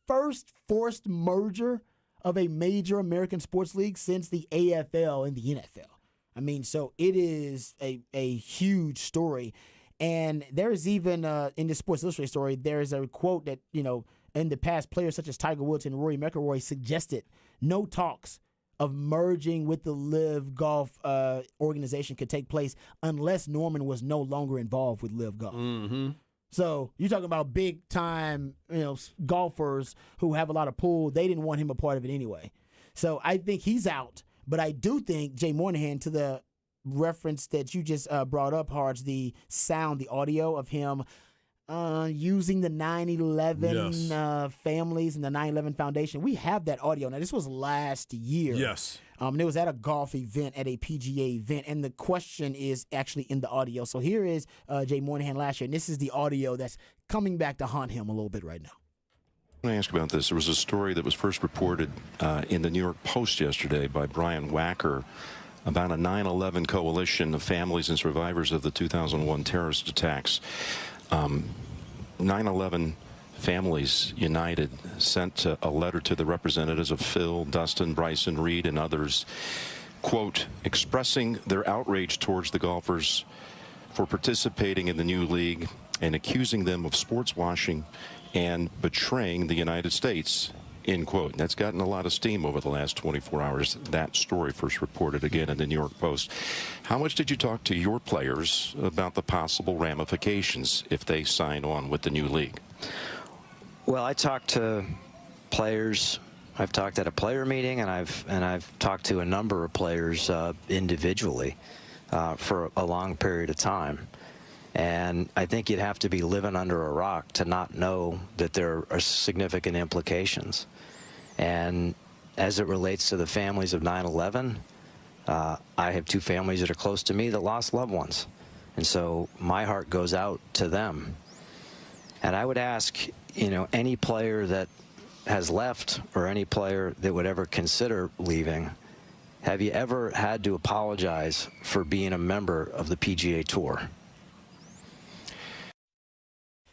[SPEAKER 1] first forced merger of a major American sports league since the AFL and the NFL. I mean, so it is a huge story. And there's even, in the Sports Illustrated story, there's a quote that, in the past, players such as Tiger Woods and Rory McIlroy suggested no talks of merging with the LIV Golf organization could take place unless Norman was no longer involved with LIV Golf.
[SPEAKER 2] Mm-hmm.
[SPEAKER 1] So you're talking about big time, golfers who have a lot of pull. They didn't want him a part of it anyway. So I think he's out. But I do think Jay Monahan, to the reference that you just brought up, Hards, the sound, the audio of him using the 9/11 families and the 9/11 Foundation. We have that audio. Now, this was last year.
[SPEAKER 2] Yes.
[SPEAKER 1] It was at a golf event, at a PGA event, and the question is actually in the audio. So here is Jay Monahan last year, and this is the audio that's coming back to haunt him a little bit right now.
[SPEAKER 7] I want to ask about this. There was a story that was first reported in the New York Post yesterday by Brian Wacker about a 9/11 coalition of families and survivors of the 2001 terrorist attacks. 9/11 Families United sent a letter to the representatives of Phil, Dustin, Bryson, Reed, and others, quote, expressing their outrage towards the golfers for participating in the new league and accusing them of sports washing and betraying the United States, end quote. That's gotten a lot of steam over the last 24 hours. That story first reported again in the New York Post. How much did you talk to your players about the possible ramifications if they sign on with the new league?
[SPEAKER 8] Well, I talked to players I've talked at a player meeting, and I've talked to a number of players individually for a long period of time. And I think you'd have to be living under a rock to not know that there are significant implications. And as it relates to the families of 9/11, I have 2 families that are close to me that lost loved ones. And so my heart goes out to them. And I would ask, any player that has left or any player that would ever consider leaving, have you ever had to apologize for being a member of the PGA Tour?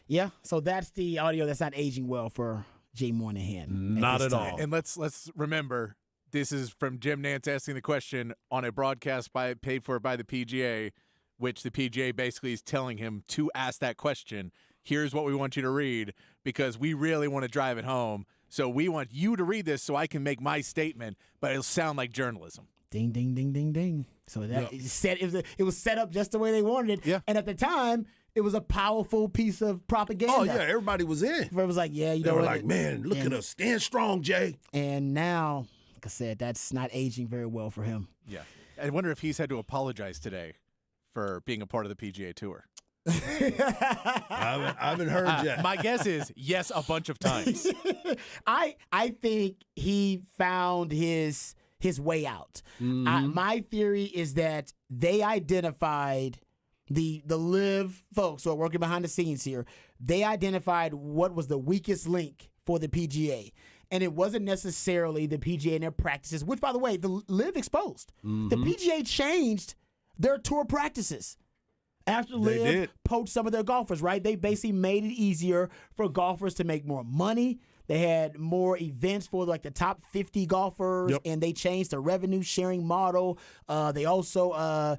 [SPEAKER 1] Yeah, so that's the audio that's not aging well for Jay Monahan.
[SPEAKER 2] Not
[SPEAKER 1] this
[SPEAKER 2] at
[SPEAKER 1] time.
[SPEAKER 2] all.
[SPEAKER 3] And let's remember, this is from Jim Nantz asking the question on a broadcast paid for by the PGA, which the PGA basically is telling him to ask that question. Here's what we want you to read because we really want to drive it home. So we want you to read this so I can make my statement, but it'll sound like journalism.
[SPEAKER 1] Ding, ding, ding, ding, ding. So that it was set up just the way they wanted it.
[SPEAKER 3] Yeah.
[SPEAKER 1] And at the time, it was a powerful piece of propaganda.
[SPEAKER 2] Oh, yeah, everybody was in.
[SPEAKER 1] Where it was like, yeah, you
[SPEAKER 2] They
[SPEAKER 1] know
[SPEAKER 2] were
[SPEAKER 1] what?
[SPEAKER 2] like, man, look at us. Stand strong, Jay.
[SPEAKER 1] And now, like I said, that's not aging very well for him.
[SPEAKER 3] Yeah. I wonder if he's had to apologize today for being a part of the PGA Tour.
[SPEAKER 2] I haven't heard yet.
[SPEAKER 3] My guess is yes, a bunch of times.
[SPEAKER 1] I think he found his way out. My theory is that they identified the live folks who are working behind the scenes here. They identified what was the weakest link for the PGA. And it wasn't necessarily the PGA and their practices, which, by the way, the live exposed. The PGA changed their tour practices. After
[SPEAKER 2] They
[SPEAKER 1] Live
[SPEAKER 2] did.
[SPEAKER 1] poached some of their golfers, right? They basically made it easier for golfers to make more money. They had more events for like the top 50 golfers, and they changed the revenue sharing model. They also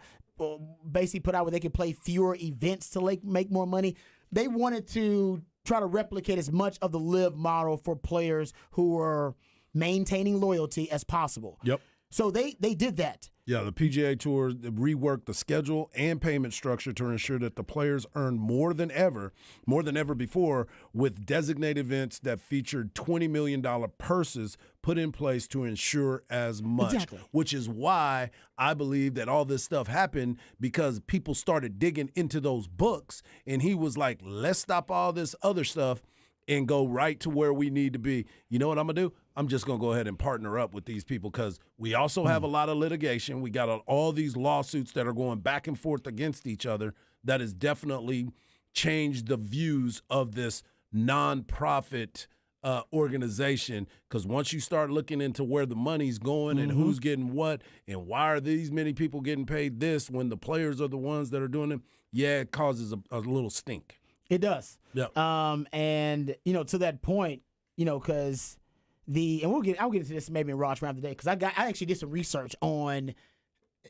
[SPEAKER 1] basically put out where they could play fewer events to make more money. They wanted to try to replicate as much of the Live model for players who were maintaining loyalty as possible.
[SPEAKER 2] Yep.
[SPEAKER 1] So they did that.
[SPEAKER 2] Yeah, the PGA Tour reworked the schedule and payment structure to ensure that the players earn more than ever before, with designated events that featured $20 million purses put in place to ensure as much.
[SPEAKER 1] Exactly.
[SPEAKER 2] Which is why I believe that all this stuff happened, because people started digging into those books, and he was like, let's stop all this other stuff and go right to where we need to be. You know what I'm going to do? I'm just going to go ahead and partner up with these people, because we also have a lot of litigation. We got all these lawsuits that are going back and forth against each other that has definitely changed the views of this nonprofit organization, because once you start looking into where the money's going and who's getting what and why are these many people getting paid this when the players are the ones that are doing it, it causes a little stink.
[SPEAKER 1] It does.
[SPEAKER 2] Yeah.
[SPEAKER 1] And to that point, because I'll get into this maybe in Raw's round today, because I actually did some research on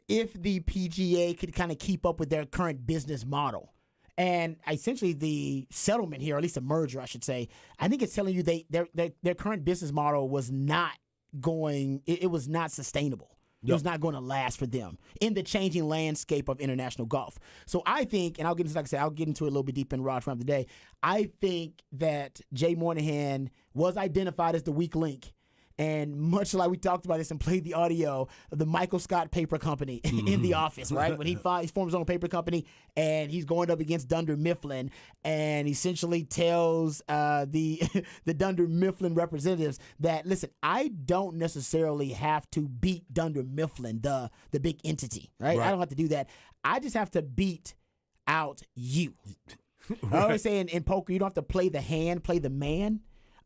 [SPEAKER 1] if the PGA could kind of keep up with their current business model. And essentially the settlement here, or at least a merger, I should say, I think it's telling you their current business model was not going, it was not sustainable. It was not going to last for them in the changing landscape of international golf. So I think, and I'll get into, like I said, I'll get into it a little bit deeper in Raw's round today. I think that Jay Monahan was identified as the weak link. And much like we talked about this and played the audio of the Michael Scott Paper Company in The Office, right? When he forms his own paper company and he's going up against Dunder Mifflin and essentially tells the Dunder Mifflin representatives that, listen, I don't necessarily have to beat Dunder Mifflin, the big entity, right? I don't have to do that. I just have to beat out you. I always say in poker, you don't have to play the hand, play the man.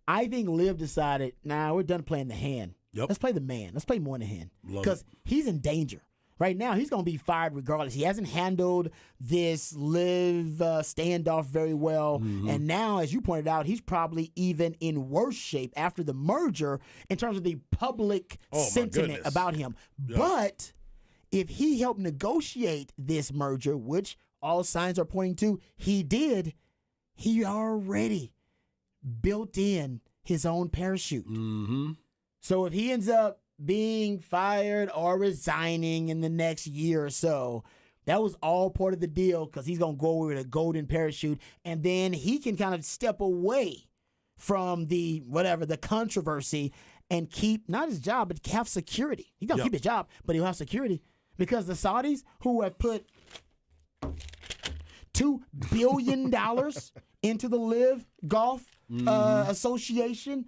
[SPEAKER 1] I think Liv decided, we're done playing the hand.
[SPEAKER 2] Yep.
[SPEAKER 1] Let's play the man. Let's play Monahan.
[SPEAKER 2] Love
[SPEAKER 1] Because he's in danger. Right now, he's going to be fired regardless. He hasn't handled this Liv standoff very well. And now, as you pointed out, he's probably even in worse shape after the merger in terms of the public sentiment about him. Yeah. But if he helped negotiate this merger, which all signs are pointing to he did, he already built in his own parachute. So if he ends up being fired or resigning in the next year or so, that was all part of the deal, because he's going to go with a golden parachute, and then he can kind of step away from the controversy and keep not his job, but have security. He's gonna keep his job, but he'll have security because the Saudis who have put $2 billion into the Live Golf Association.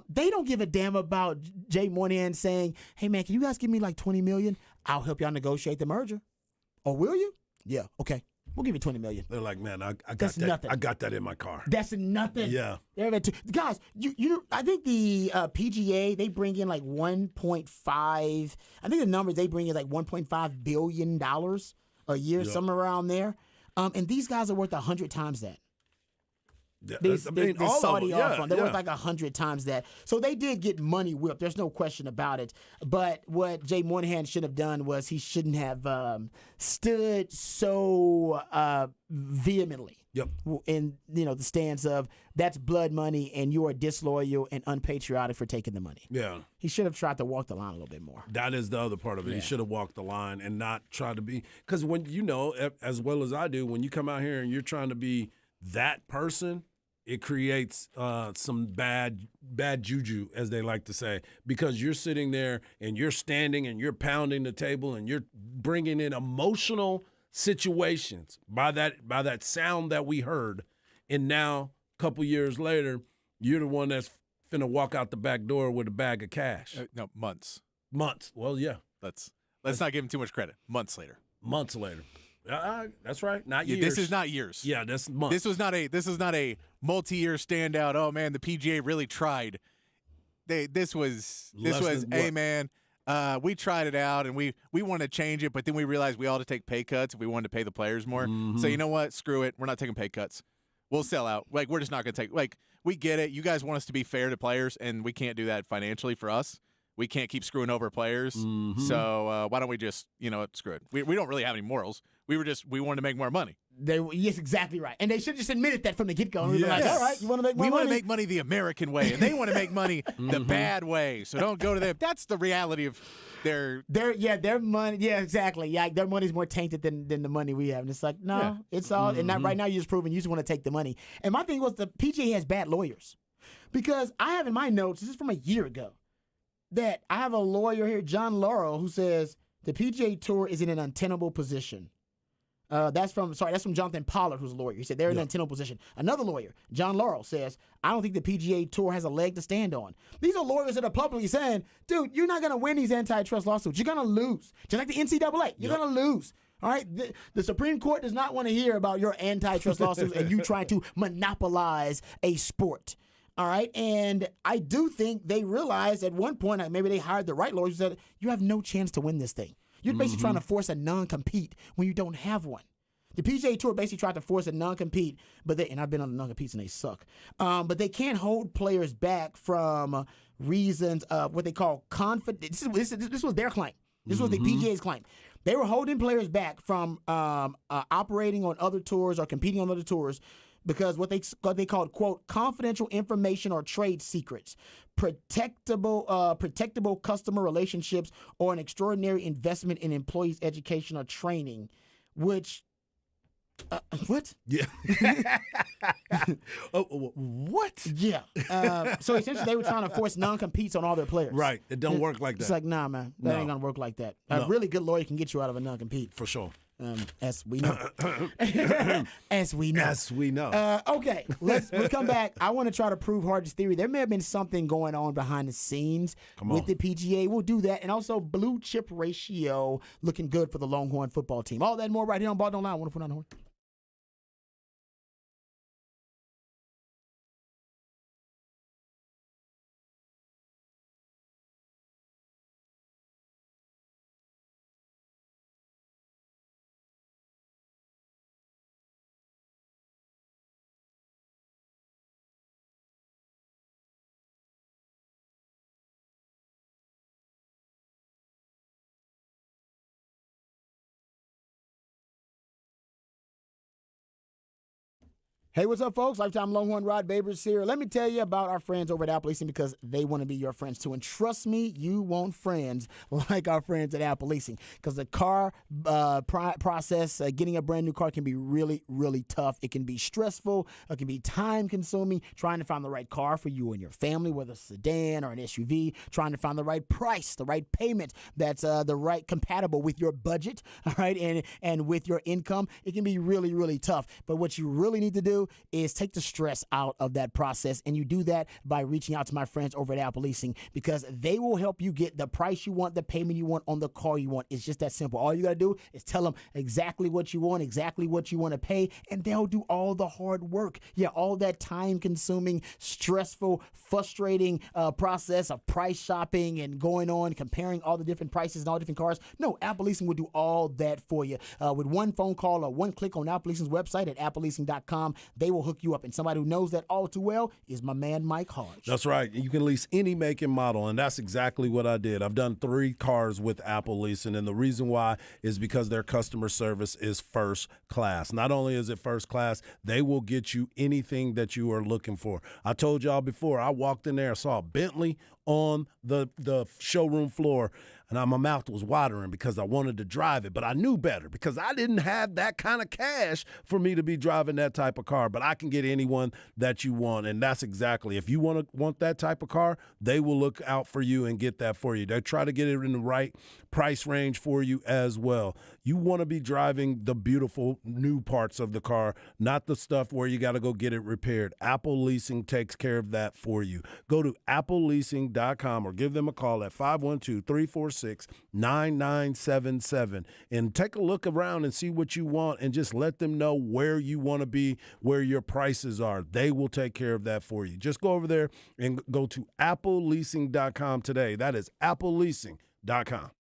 [SPEAKER 1] They don't give a damn about Jay Monahan saying, "Hey man, can you guys give me like $20 million? I'll help y'all negotiate the merger." Or will you? Yeah, okay. We'll give you $20 million.
[SPEAKER 2] They're like, man, I got
[SPEAKER 1] That's
[SPEAKER 2] that.
[SPEAKER 1] nothing.
[SPEAKER 2] I got that in my car.
[SPEAKER 1] That's nothing.
[SPEAKER 2] Yeah.
[SPEAKER 1] Guys, I think the PGA, they bring in like 1.5. I think the number they bring in like $1.5 billion a year, somewhere around there. And these guys are worth 100 times that.
[SPEAKER 2] Yeah,
[SPEAKER 1] The
[SPEAKER 2] all
[SPEAKER 1] Saudi
[SPEAKER 2] of them.
[SPEAKER 1] off fund, they're worth like 100 times that. So they did get money whipped. There's no question about it. But what Jay Monahan should have done was he shouldn't have stood so vehemently in the stance of that's blood money and you are disloyal and unpatriotic for taking the money.
[SPEAKER 2] Yeah.
[SPEAKER 1] He should have tried to walk the line a little bit more.
[SPEAKER 2] That is the other part of it. He should have walked the line and not tried to be – because when as well as I do, when you come out here and you're trying to be that person, it creates some bad juju, as they like to say, because you're sitting there and you're standing and you're pounding the table and you're bringing in emotional situations by that sound that we heard, and now a couple years later, you're the one that's finna walk out the back door with a bag of cash.
[SPEAKER 3] No, months.
[SPEAKER 2] Months. Well, yeah.
[SPEAKER 3] Let's not give him too much credit. Months later.
[SPEAKER 2] Months later. That's right. Not years.
[SPEAKER 3] This is not years.
[SPEAKER 2] Yeah, that's months.
[SPEAKER 3] This was not a multi-year standout. Oh man, the PGA really tried. This was hey man, we tried it out and we want to change it, but then we realized we ought to take pay cuts if we wanted to pay the players more. So you know what? Screw it. We're not taking pay cuts. We'll sell out. Like we're just not going to take. Like we get it. You guys want us to be fair to players, and we can't do that financially for us. We can't keep screwing over players. So why don't we just screw it? We don't really have any morals. We wanted to make more money.
[SPEAKER 1] Yes, exactly right. And they should have just admitted that from the get-go. We were like, all right, you want to make more money?
[SPEAKER 3] We want to make money the American way, and they want to make money the bad way. So don't go to them. That's the reality of their
[SPEAKER 1] money. Yeah, exactly. Yeah, their money's more tainted than the money we have. And it's like, no, it's all. And not, right now you're just proving you just want to take the money. And my thing was the PGA has bad lawyers. Because I have in my notes, this is from a year ago, that I have a lawyer here, John Laurel, who says the PGA Tour is in an untenable position. That's from Jonathan Pollard, who's a lawyer. He said they're in an untenable position. Another lawyer, John Laurel, says, I don't think the PGA Tour has a leg to stand on. These are lawyers that are publicly saying, dude, you're not going to win these antitrust lawsuits. You're going to lose. Just like the NCAA, you're going to lose. All right? The Supreme Court does not want to hear about your antitrust lawsuits and you trying to monopolize a sport. All right, and I do think they realized at one point, maybe they hired the right lawyers, who said, you have no chance to win this thing. You're basically trying to force a non-compete when you don't have one. The PGA Tour basically tried to force a non-compete, and I've been on the non-competes and they suck. But they can't hold players back from reasons of what they call confidence. This was their claim. This was the PGA's claim. They were holding players back from operating on other tours or competing on other tours because what they called, quote, confidential information or trade secrets, protectable customer relationships, or an extraordinary investment in employees' education or training, which, what?
[SPEAKER 2] Yeah. What?
[SPEAKER 1] Yeah. So essentially they were trying to force non-competes on all their players.
[SPEAKER 2] Right. It don't work like that.
[SPEAKER 1] It's like, nah, man, that ain't going to work like that. A really good lawyer can get you out of a non-compete.
[SPEAKER 2] For sure.
[SPEAKER 1] As we know. As we know. Okay, let's come back. I want to try to prove Hardy's theory. There may have been something going on behind the scenes with the PGA. We'll do that. And also blue chip ratio looking good for the Longhorn football team. All that and more right here on Ball Don't Lie. 104.9 Horn. Hey, what's up, folks? Lifetime Longhorn Rod Babers here. Let me tell you about our friends over at Apple Leasing because they want to be your friends too. And trust me, you want friends like our friends at Apple Leasing because the car process, getting a brand new car can be really, really tough. It can be stressful. It can be time consuming. Trying to find the right car for you and your family, whether it's a sedan or an SUV. Trying to find the right price, the right payment that's the right compatible with your budget, all right, and with your income. It can be really, really tough. But what you really need to do is take the stress out of that process, and you do that by reaching out to my friends over at Apple Leasing because they will help you get the price you want, the payment you want on the car you want. It's just that simple. All you got to do is tell them exactly what you want to pay, and they'll do all the hard work. Yeah, all that time-consuming, stressful, frustrating process of price shopping and going on, comparing all the different prices and all different cars. No, Apple Leasing will do all that for you. With one phone call or one click on Apple Leasing's website at appleleasing.com, they will hook you up. And somebody who knows that all too well is my man, Mike Hodge.
[SPEAKER 2] That's right. You can lease any make and model, and that's exactly what I did. I've done 3 cars with Apple Leasing, and the reason why is because their customer service is first class. Not only is it first class, they will get you anything that you are looking for. I told y'all before, I walked in there and saw a Bentley on the showroom floor, and my mouth was watering because I wanted to drive it, but I knew better because I didn't have that kind of cash for me to be driving that type of car. But I can get anyone that you want, and that's exactly, if you want that type of car, they will look out for you and get that for you. They try to get it in the right price range for you as well. You want to be driving the beautiful new parts of the car, not the stuff where you got to go get it repaired. Apple Leasing takes care of that for you. Go to appleleasing.com or give them a call at 512-346-9977 and take a look around and see what you want and just let them know where you want to be, where your prices are. They will take care of that for you. Just go over there and go to appleleasing.com today. That is appleleasing.com.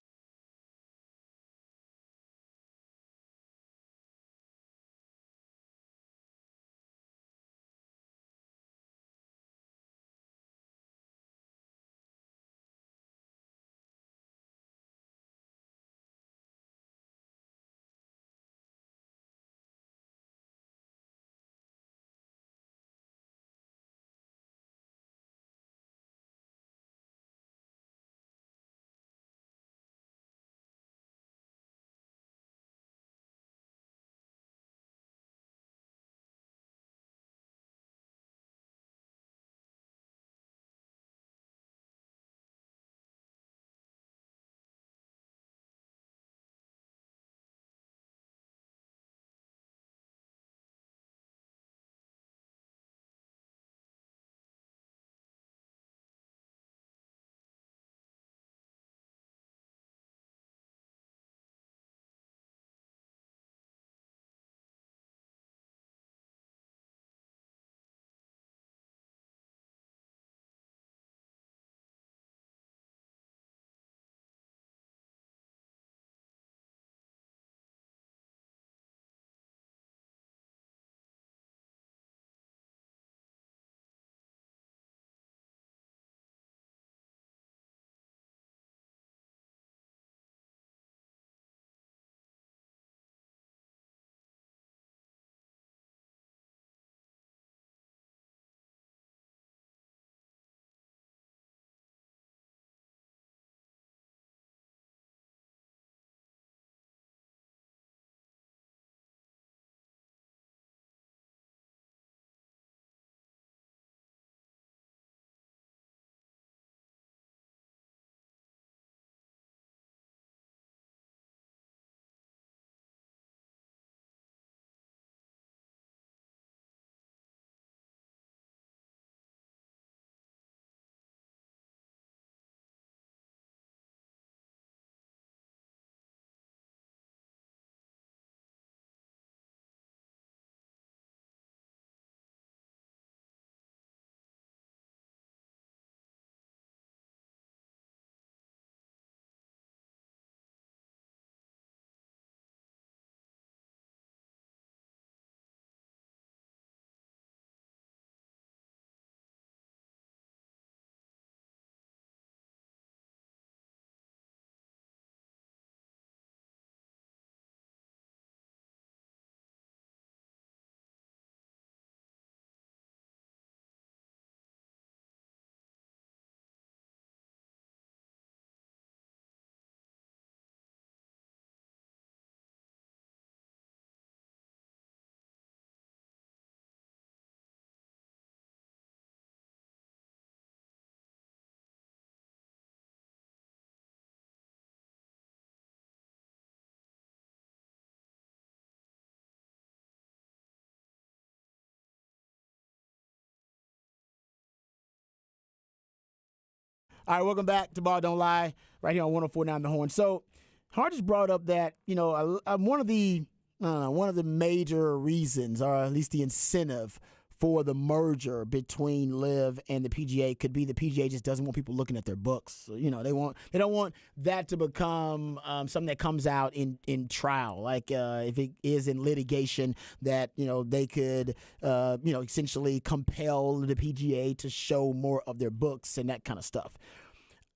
[SPEAKER 1] All right, welcome back to Ball Don't Lie, right here on 104.9 The Horn. So, Hart just brought up that, one of the major reasons, or at least the incentive for the merger between LIV and the PGA could be the PGA just doesn't want people looking at their books. So, they don't want that to become something that comes out in trial. Like if it is in litigation, that they could essentially compel the PGA to show more of their books and that kind of stuff.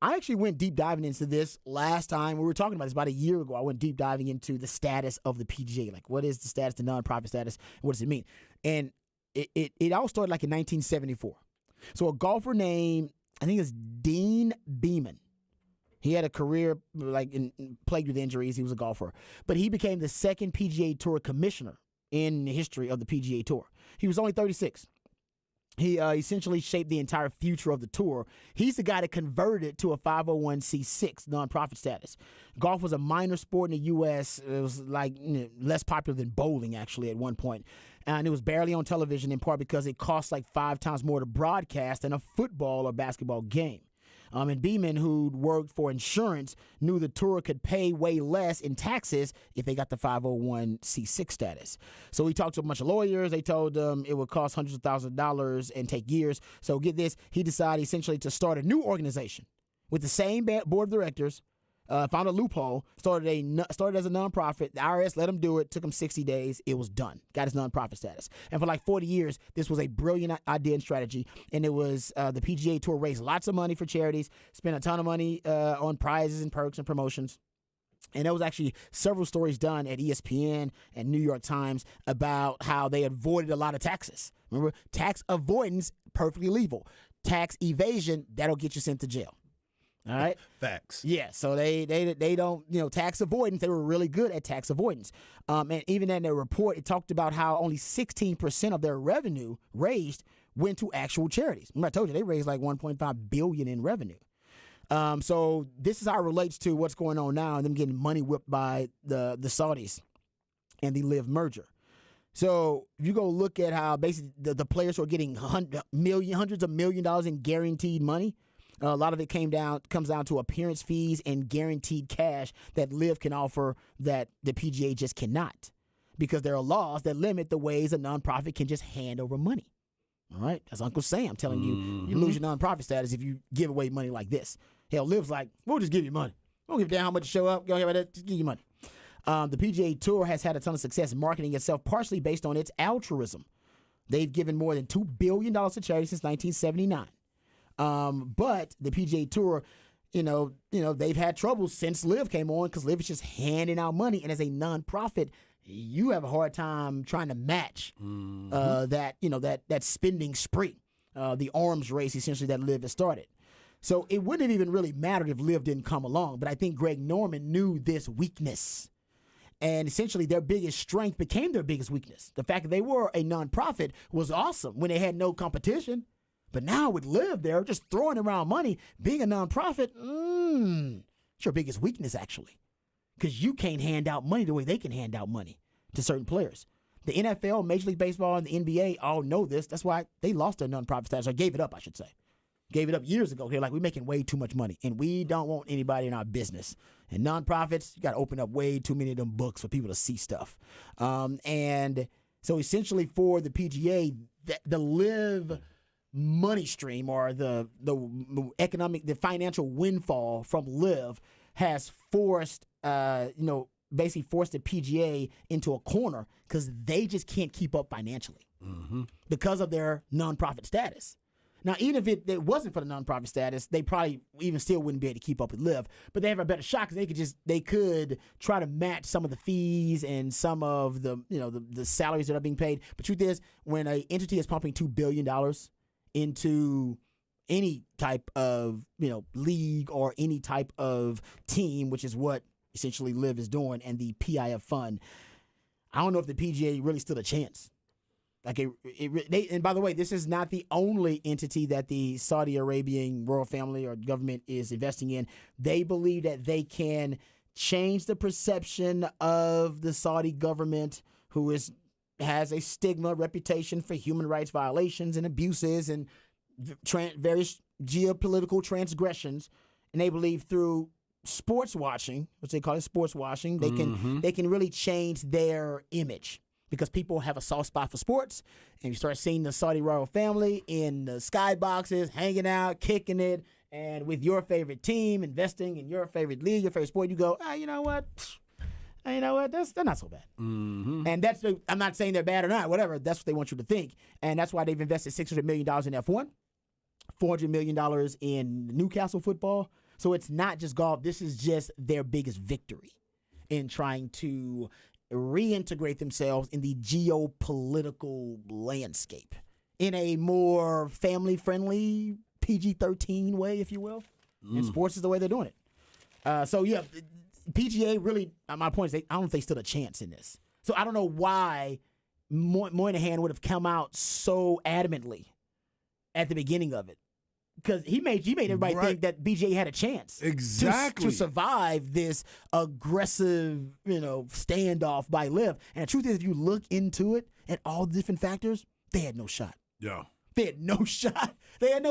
[SPEAKER 1] I actually went deep diving into this last time. We were talking about this about a year ago. I went deep diving into the status of the PGA. Like, what is the status, the nonprofit status? What does it mean? And it all started like in 1974. So a golfer named, I think it's Dean Beman. He had a career plagued with injuries. He was a golfer. But he became the second PGA Tour commissioner in the history of the PGA Tour. He was only 36. He essentially shaped the entire future of the tour. He's the guy that converted it to a 501c6 nonprofit status. Golf was a minor sport in the U.S. It was less popular than bowling, actually, at one point. And it was barely on television, in part because it cost 5 times more to broadcast than a football or basketball game. And Beeman, who'd worked for insurance, knew the tour could pay way less in taxes if they got the 501c6 status. So he talked to a bunch of lawyers. They told him it would cost hundreds of thousands of dollars and take years. So get this, he decided essentially to start a new organization with the same board of directors, found a loophole, started as a nonprofit. The IRS let him do it. Took him 60 days. It was done. Got his nonprofit status. And for 40 years, this was a brilliant idea and strategy. And it was the PGA Tour raised lots of money for charities, spent a ton of money on prizes and perks and promotions. And there was actually several stories done at ESPN and New York Times about how they avoided a lot of taxes. Remember, tax avoidance, perfectly legal. Tax evasion, that'll get you sent to jail. All right.
[SPEAKER 2] Facts.
[SPEAKER 1] Yeah. So they don't, tax avoidance. They were really good at tax avoidance. And even in their report, it talked about how only 16% of their revenue raised went to actual charities. Remember, I told you they raised $1.5 billion in revenue. So this is how it relates to what's going on now and them getting money whipped by the Saudis and the LIV merger. So if you go look at how basically the players who are getting hundreds of $1 million in guaranteed money. A lot of it comes down to appearance fees and guaranteed cash that LIV can offer that the PGA just cannot, because there are laws that limit the ways a nonprofit can just hand over money. All right, that's Uncle Sam telling you you lose your nonprofit status if you give away money like this. Hell, LIV's like, we'll just give you money. We don't give a damn how much you show up. Go ahead, just give you money. The PGA Tour has had a ton of success marketing itself, partially based on its altruism. They've given more than $2 billion to charity since 1979. But the PGA Tour, they've had trouble since LIV came on, because LIV is just handing out money. And as a nonprofit, you have a hard time trying to match that spending spree, the arms race essentially that LIV has started. So it wouldn't have even really mattered if LIV didn't come along. But I think Greg Norman knew this weakness. And essentially their biggest strength became their biggest weakness. The fact that they were a nonprofit was awesome when they had no competition. But now with LIV there, just throwing around money, being a nonprofit, it's your biggest weakness, actually. Because you can't hand out money the way they can hand out money to certain players. The NFL, Major League Baseball, and the NBA all know this. That's why they lost their nonprofit status, or gave it up, I should say. Gave it up years ago. They're like, we're making way too much money, and we don't want anybody in our business. And nonprofits, you got to open up way too many of them books for people to see stuff. And so essentially for the PGA, the LIV money stream, or the financial windfall from LIV has forced basically forced the PGA into a corner, because they just can't keep up financially because of their nonprofit status. Now, even if it wasn't for the nonprofit status, they probably even still wouldn't be able to keep up with LIV. But they have a better shot, because they could try to match some of the fees and some of the the salaries that are being paid. But truth is, when an entity is pumping $2 billion into any type of league or any type of team, which is what essentially LIV is doing, and the PIF fund, I don't know if the PGA really stood a chance. And by the way, this is not the only entity that the Saudi Arabian royal family or government is investing in. They believe that they can change the perception of the Saudi government, who has a stigma, reputation for human rights violations and abuses and various geopolitical transgressions, and they believe through sports washing, which they call it sports washing, they can really change their image. Because people have a soft spot for sports, and you start seeing the Saudi royal family in the skyboxes, hanging out, kicking it, and with your favorite team, investing in your favorite league, your favorite sport, you go, you know what? They're not so bad. And I'm not saying they're bad or not, whatever. That's what they want you to think. And that's why they've invested $600 million in F1, $400 million in Newcastle football. So it's not just golf. This is just their biggest victory in trying to reintegrate themselves in the geopolitical landscape in a more family-friendly PG-13 way, if you will. And sports is the way they're doing it. So, yeah, PGA really, my point is, I don't think they stood a chance in this. So I don't know why Moynihan would have come out so adamantly at the beginning of it. Because he made everybody think that BGA had a chance to survive this aggressive, standoff by LIV. And the truth is, if you look into it and all the different factors, they had no shot.
[SPEAKER 2] Yeah,
[SPEAKER 1] they had no shot. They had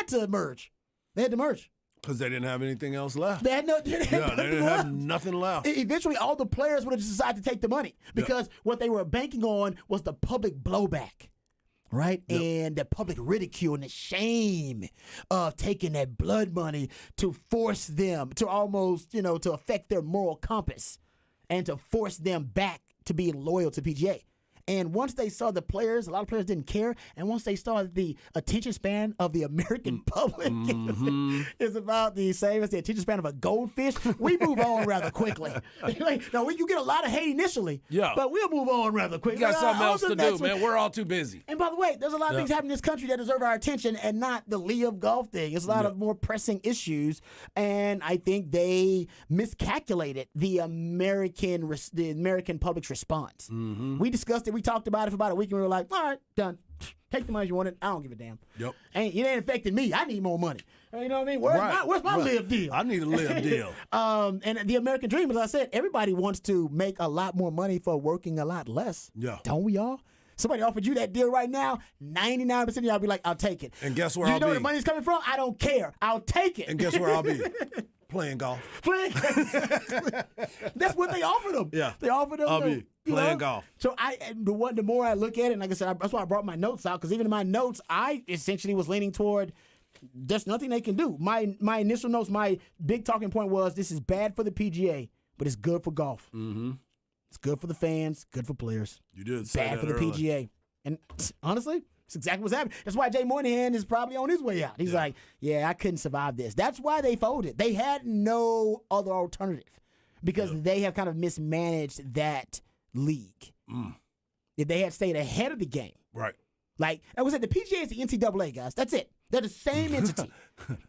[SPEAKER 1] to merge. They had to merge
[SPEAKER 2] because they didn't have anything else left.
[SPEAKER 1] They didn't
[SPEAKER 2] have nothing left.
[SPEAKER 1] Eventually, all the players would have decided to take the money because what they were banking on was the public blowback. Right? Yep. And the public ridicule and the shame of taking that blood money to force them to almost, to affect their moral compass and to force them back to being loyal to PGA. And once they saw the players, a lot of players didn't care. And once they saw the attention span of the American public is about the same as the attention span of a goldfish, we move on rather quickly. Now, you get a lot of hate initially, but we'll move on rather quickly.
[SPEAKER 2] We got something else to do, man. We're all too busy.
[SPEAKER 1] And by the way, there's a lot of things happening in this country that deserve our attention and not the LIV golf thing. It's a lot of more pressing issues. And I think they miscalculated the American public's response. We discussed it. We talked about it for about a week, and we were like, all right, done. Take the money you wanted. I don't give a damn.
[SPEAKER 2] Yep.
[SPEAKER 1] It ain't affecting me. I need more money. You know what I mean? Where's my LIV deal?
[SPEAKER 2] I need a LIV deal.
[SPEAKER 1] And the American dream, as I said, everybody wants to make a lot more money for working a lot less.
[SPEAKER 2] Yeah.
[SPEAKER 1] Don't we all? Somebody offered you that deal right now, 99% of y'all be like, I'll take it.
[SPEAKER 2] And guess where I'll be?
[SPEAKER 1] You know where the money's coming from? I don't care. I'll take it.
[SPEAKER 2] And guess where I'll be? Playing golf.
[SPEAKER 1] That's what they offered them.
[SPEAKER 2] Yeah.
[SPEAKER 1] They offered them.
[SPEAKER 2] I'll be playing golf.
[SPEAKER 1] So the more I look at it, and like I said, that's why I brought my notes out, because even in my notes, I essentially was leaning toward there's nothing they can do. My initial notes, my big talking point was this is bad for the PGA, but it's good for golf. It's good for the fans, good for players.
[SPEAKER 2] You did say
[SPEAKER 1] bad
[SPEAKER 2] that
[SPEAKER 1] for the
[SPEAKER 2] early.
[SPEAKER 1] PGA. And honestly, it's exactly what's happening. That's why Jay Moynihan is probably on his way out. He's like, I couldn't survive this. That's why they folded. They had no other alternative because they have kind of mismanaged that league. If they had stayed ahead of the game.
[SPEAKER 2] Right.
[SPEAKER 1] Like I was at the PGA is the NCAA, guys. That's it. They're the same entity.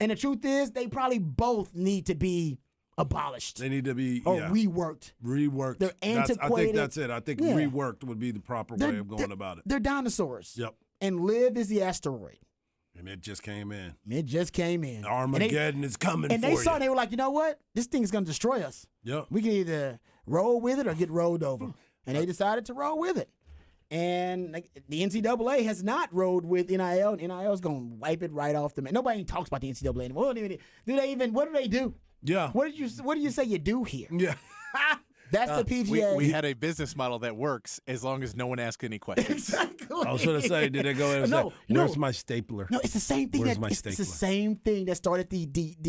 [SPEAKER 1] And the truth is, they probably both need to be abolished.
[SPEAKER 2] They need to be
[SPEAKER 1] reworked.
[SPEAKER 2] Reworked.
[SPEAKER 1] They're antiquated.
[SPEAKER 2] I think that's it. I think reworked would be the proper way of going about it.
[SPEAKER 1] They're dinosaurs.
[SPEAKER 2] Yep.
[SPEAKER 1] And LIV is the asteroid.
[SPEAKER 2] And it just came in.
[SPEAKER 1] Armageddon
[SPEAKER 2] is coming for you.
[SPEAKER 1] And they saw, they were like, you know what? This thing is going to destroy us.
[SPEAKER 2] Yep.
[SPEAKER 1] We can either roll with it or get rolled over. And they decided to roll with it. And the NCAA has not rolled with NIL, and NIL is going to wipe it right off the map. Nobody even talks about the NCAA anymore. What do they do?
[SPEAKER 2] Yeah.
[SPEAKER 1] What do you say you do here?
[SPEAKER 2] Yeah.
[SPEAKER 1] That's the PGA.
[SPEAKER 3] We had a business model that works as long as no one asks any questions.
[SPEAKER 1] Exactly.
[SPEAKER 2] I was going to say, did they go in and say, where's my stapler?
[SPEAKER 1] No, it's the same thing.
[SPEAKER 2] It's
[SPEAKER 1] the same thing that started the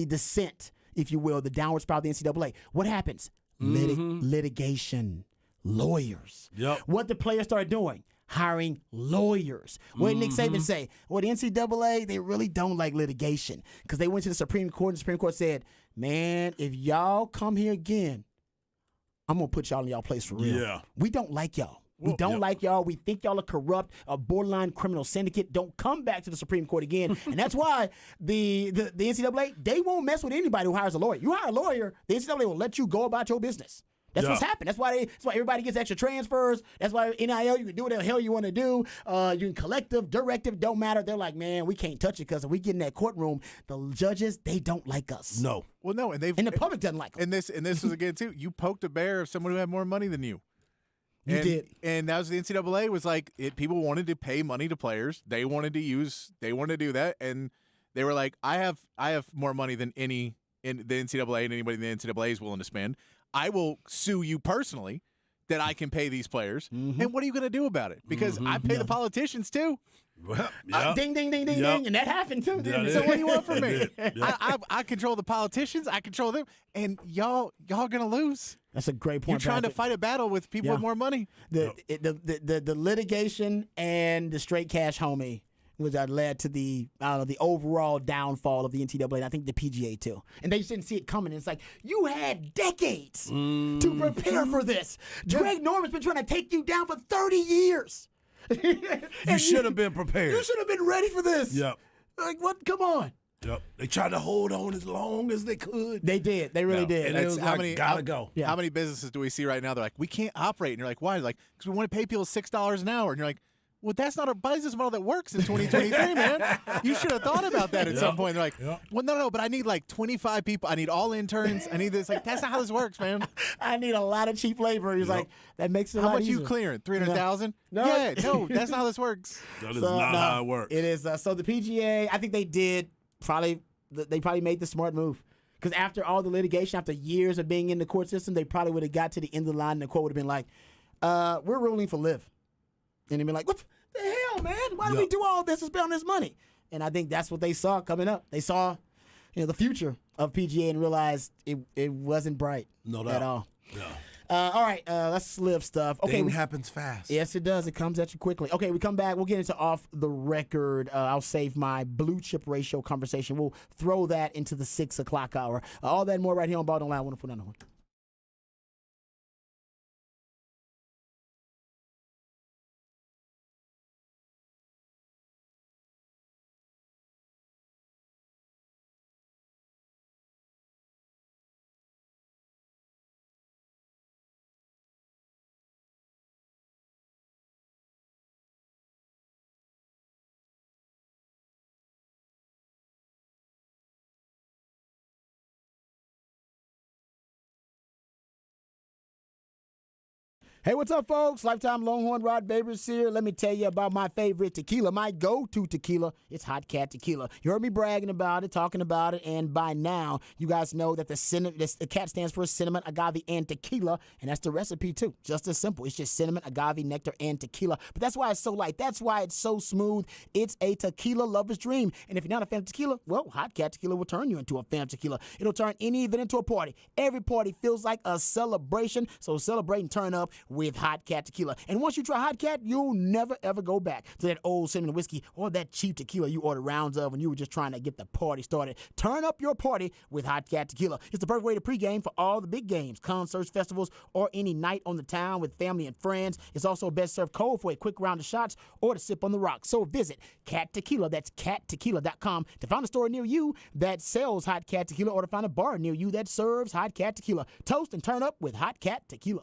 [SPEAKER 1] descent, if you will, the downward spiral of the NCAA. What happens? Litigation. Lawyers.
[SPEAKER 2] Yep.
[SPEAKER 1] What the players started doing? Hiring lawyers. What did Nick Saban say? Well, the NCAA, they really don't like litigation because they went to the Supreme Court and the Supreme Court said, man, if y'all come here again, I'm going to put y'all in y'all place for real.
[SPEAKER 2] Yeah.
[SPEAKER 1] We don't like y'all. We don't like y'all. We think y'all are corrupt, a borderline criminal syndicate. Don't come back to the Supreme Court again. And that's why the NCAA, they won't mess with anybody who hires a lawyer. You hire a lawyer, the NCAA will let you go about your business. That's what's happened. That's why everybody gets extra transfers. That's why NIL, you can do whatever the hell you want to do. You can collective, directive, don't matter. They're like, man, we can't touch it because if we get in that courtroom, the judges, they don't like us.
[SPEAKER 2] No.
[SPEAKER 3] Well, no, and the
[SPEAKER 1] public doesn't like them.
[SPEAKER 3] And this was again too. You poked a bear of someone who had more money than you.
[SPEAKER 1] You did.
[SPEAKER 3] And that was the NCAA was like people wanted to pay money to players. They wanted to do that, and They were like, I have more money than any in the NCAA and anybody in the NCAA is willing to spend. I will sue you personally that I can pay these players. And what are you going to do about it? Because I pay the politicians too.
[SPEAKER 2] Well, yeah.
[SPEAKER 1] Ding, ding, ding, ding,
[SPEAKER 2] Yep.
[SPEAKER 1] ding. And that happened too.
[SPEAKER 2] Yeah,
[SPEAKER 1] didn't
[SPEAKER 2] it
[SPEAKER 1] it?
[SPEAKER 3] So
[SPEAKER 2] did.
[SPEAKER 3] what do you want from me?
[SPEAKER 2] It did. Yeah.
[SPEAKER 3] I control the politicians. I control them. And y'all gonna lose.
[SPEAKER 1] That's a great point.
[SPEAKER 3] You're trying to
[SPEAKER 1] Patrick.
[SPEAKER 3] fight a battle with people with more money.
[SPEAKER 1] The litigation and the straight cash homie, which led to the overall downfall of the NCAA and I think the PGA too. And they just didn't see it coming. It's like you had decades to prepare for this. Greg Norman's been trying to take you down for 30 years.
[SPEAKER 2] You should have been prepared.
[SPEAKER 1] You should have been ready for this.
[SPEAKER 2] Yep.
[SPEAKER 1] Like what? Come on.
[SPEAKER 2] Yep. They tried to hold on as long as they could.
[SPEAKER 1] They did. They really did.
[SPEAKER 2] And it was
[SPEAKER 3] How
[SPEAKER 2] like,
[SPEAKER 3] many-
[SPEAKER 2] gotta
[SPEAKER 3] how-
[SPEAKER 2] go.
[SPEAKER 1] Yeah.
[SPEAKER 3] How many businesses do we see right now? They're like, we can't operate. And you're like, why? They're like, because we want to pay people $6 an hour. And you're like, well, that's not a business model that works in 2023, man. You should have thought about that at some point. They're like, well, no, but I need like 25 people. I need all interns. I need this. Like, that's not how this works, man.
[SPEAKER 1] I need a lot of cheap labor. He's like, that makes it a
[SPEAKER 3] How
[SPEAKER 1] lot
[SPEAKER 3] much you
[SPEAKER 1] easier.
[SPEAKER 3] clearing? 300,000?
[SPEAKER 1] No.
[SPEAKER 3] Yeah, no, that's not how this works.
[SPEAKER 2] That is
[SPEAKER 1] So,
[SPEAKER 2] not
[SPEAKER 1] no,
[SPEAKER 2] how it works.
[SPEAKER 1] It is. So the PGA, I think they probably made the smart move. Because after all the litigation, after years of being in the court system, they probably would have got to the end of the line and the court would have been like, we're ruling for live. And they'd be like, what the hell, man? Why do we do all this and spend all this money? And I think that's what they saw coming up. They saw the future of PGA and realized it wasn't bright
[SPEAKER 2] No doubt.
[SPEAKER 1] at all.
[SPEAKER 2] Yeah.
[SPEAKER 1] All right, let's live stuff. Okay,
[SPEAKER 2] Thing happens fast.
[SPEAKER 1] Yes, it does. It comes at you quickly. Okay, we come back. We'll get into off the record. I'll save my blue chip ratio conversation. We'll throw that into the 6 o'clock hour. All that and more right here on Ball Don't Lie. I want to put on one. Hey, what's up, folks? Lifetime Longhorn Rod Babers here. Let me tell you about my favorite tequila, my go-to tequila. It's Hot Cat Tequila. You heard me bragging about it, talking about it, and by now, you guys know that the cat stands for cinnamon, agave, and tequila, and that's the recipe, too. Just as simple. It's just cinnamon, agave, nectar, and tequila. But that's why it's so light. That's why it's so smooth. It's a tequila lover's dream. And if you're not a fan of tequila, well, Hot Cat Tequila will turn you into a fan of tequila. It'll turn any event into a party. Every party feels like a celebration, so celebrate and turn up with Hot Cat Tequila. And once you try Hot Cat, you'll never, ever go back to that old cinnamon whiskey or that cheap tequila you ordered rounds of when you were just trying to get the party started. Turn up your party with Hot Cat Tequila. It's the perfect way to pregame for all the big games, concerts, festivals, or any night on the town with family and friends. It's also best served cold for a quick round of shots or to sip on the rocks. So visit Cat Tequila, that's cattequila.com, to find a store near you that sells Hot Cat Tequila or to find a bar near you that serves Hot Cat Tequila. Toast and turn up with Hot Cat Tequila.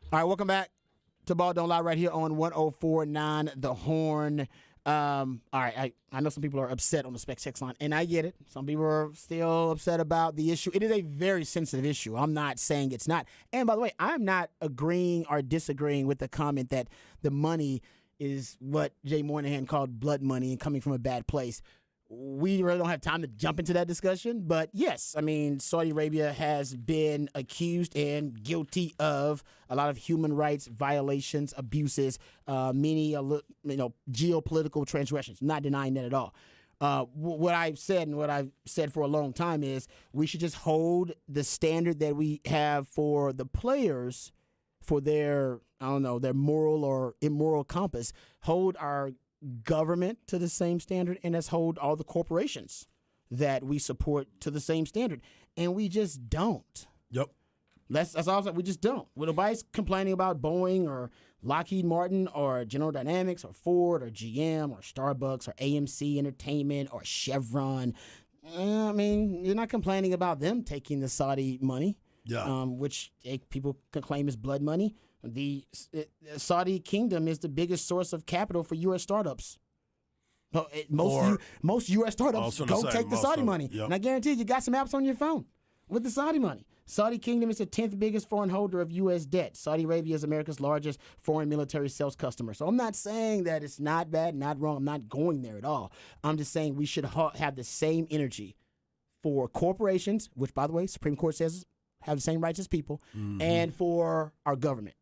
[SPEAKER 1] All right, welcome back to Ball Don't Lie right here on 104.9 The Horn. All right, I know some people are upset on the Specs text line, and I get it. Some people are still upset about the issue. It is a very sensitive issue. I'm not saying it's not. And by the way, I'm not agreeing or disagreeing with the comment that the money is what Jay Moynihan called blood money and coming from a bad place. We really don't have time to jump into that discussion, but yes, I mean, Saudi Arabia has been accused and guilty of a lot of human rights violations, abuses, many, geopolitical transgressions. Not denying that at all. What I've said and what I've said for a long time is we should just hold the standard that we have for the players for their, their moral or immoral compass, hold our government to the same standard, and let's hold all the corporations that we support to the same standard. And we just don't.
[SPEAKER 2] Yep.
[SPEAKER 1] That's all. We just don't. When nobody's complaining about Boeing or Lockheed Martin or General Dynamics or Ford or GM or Starbucks or AMC Entertainment or Chevron, I mean, you're not complaining about them taking the Saudi money, which people can claim is blood money. The Saudi kingdom is the biggest source of capital for U.S. startups. Most U.S. startups go take the Saudi money. Yep. And I guarantee you got some apps on your phone with the Saudi money. Saudi kingdom is the 10th biggest foreign holder of U.S. debt. Saudi Arabia is America's largest foreign military sales customer. So I'm not saying that it's not bad, not wrong. I'm not going there at all. I'm just saying we should have the same energy for corporations, which, by the way, Supreme Court says have the same rights as people, and for our government.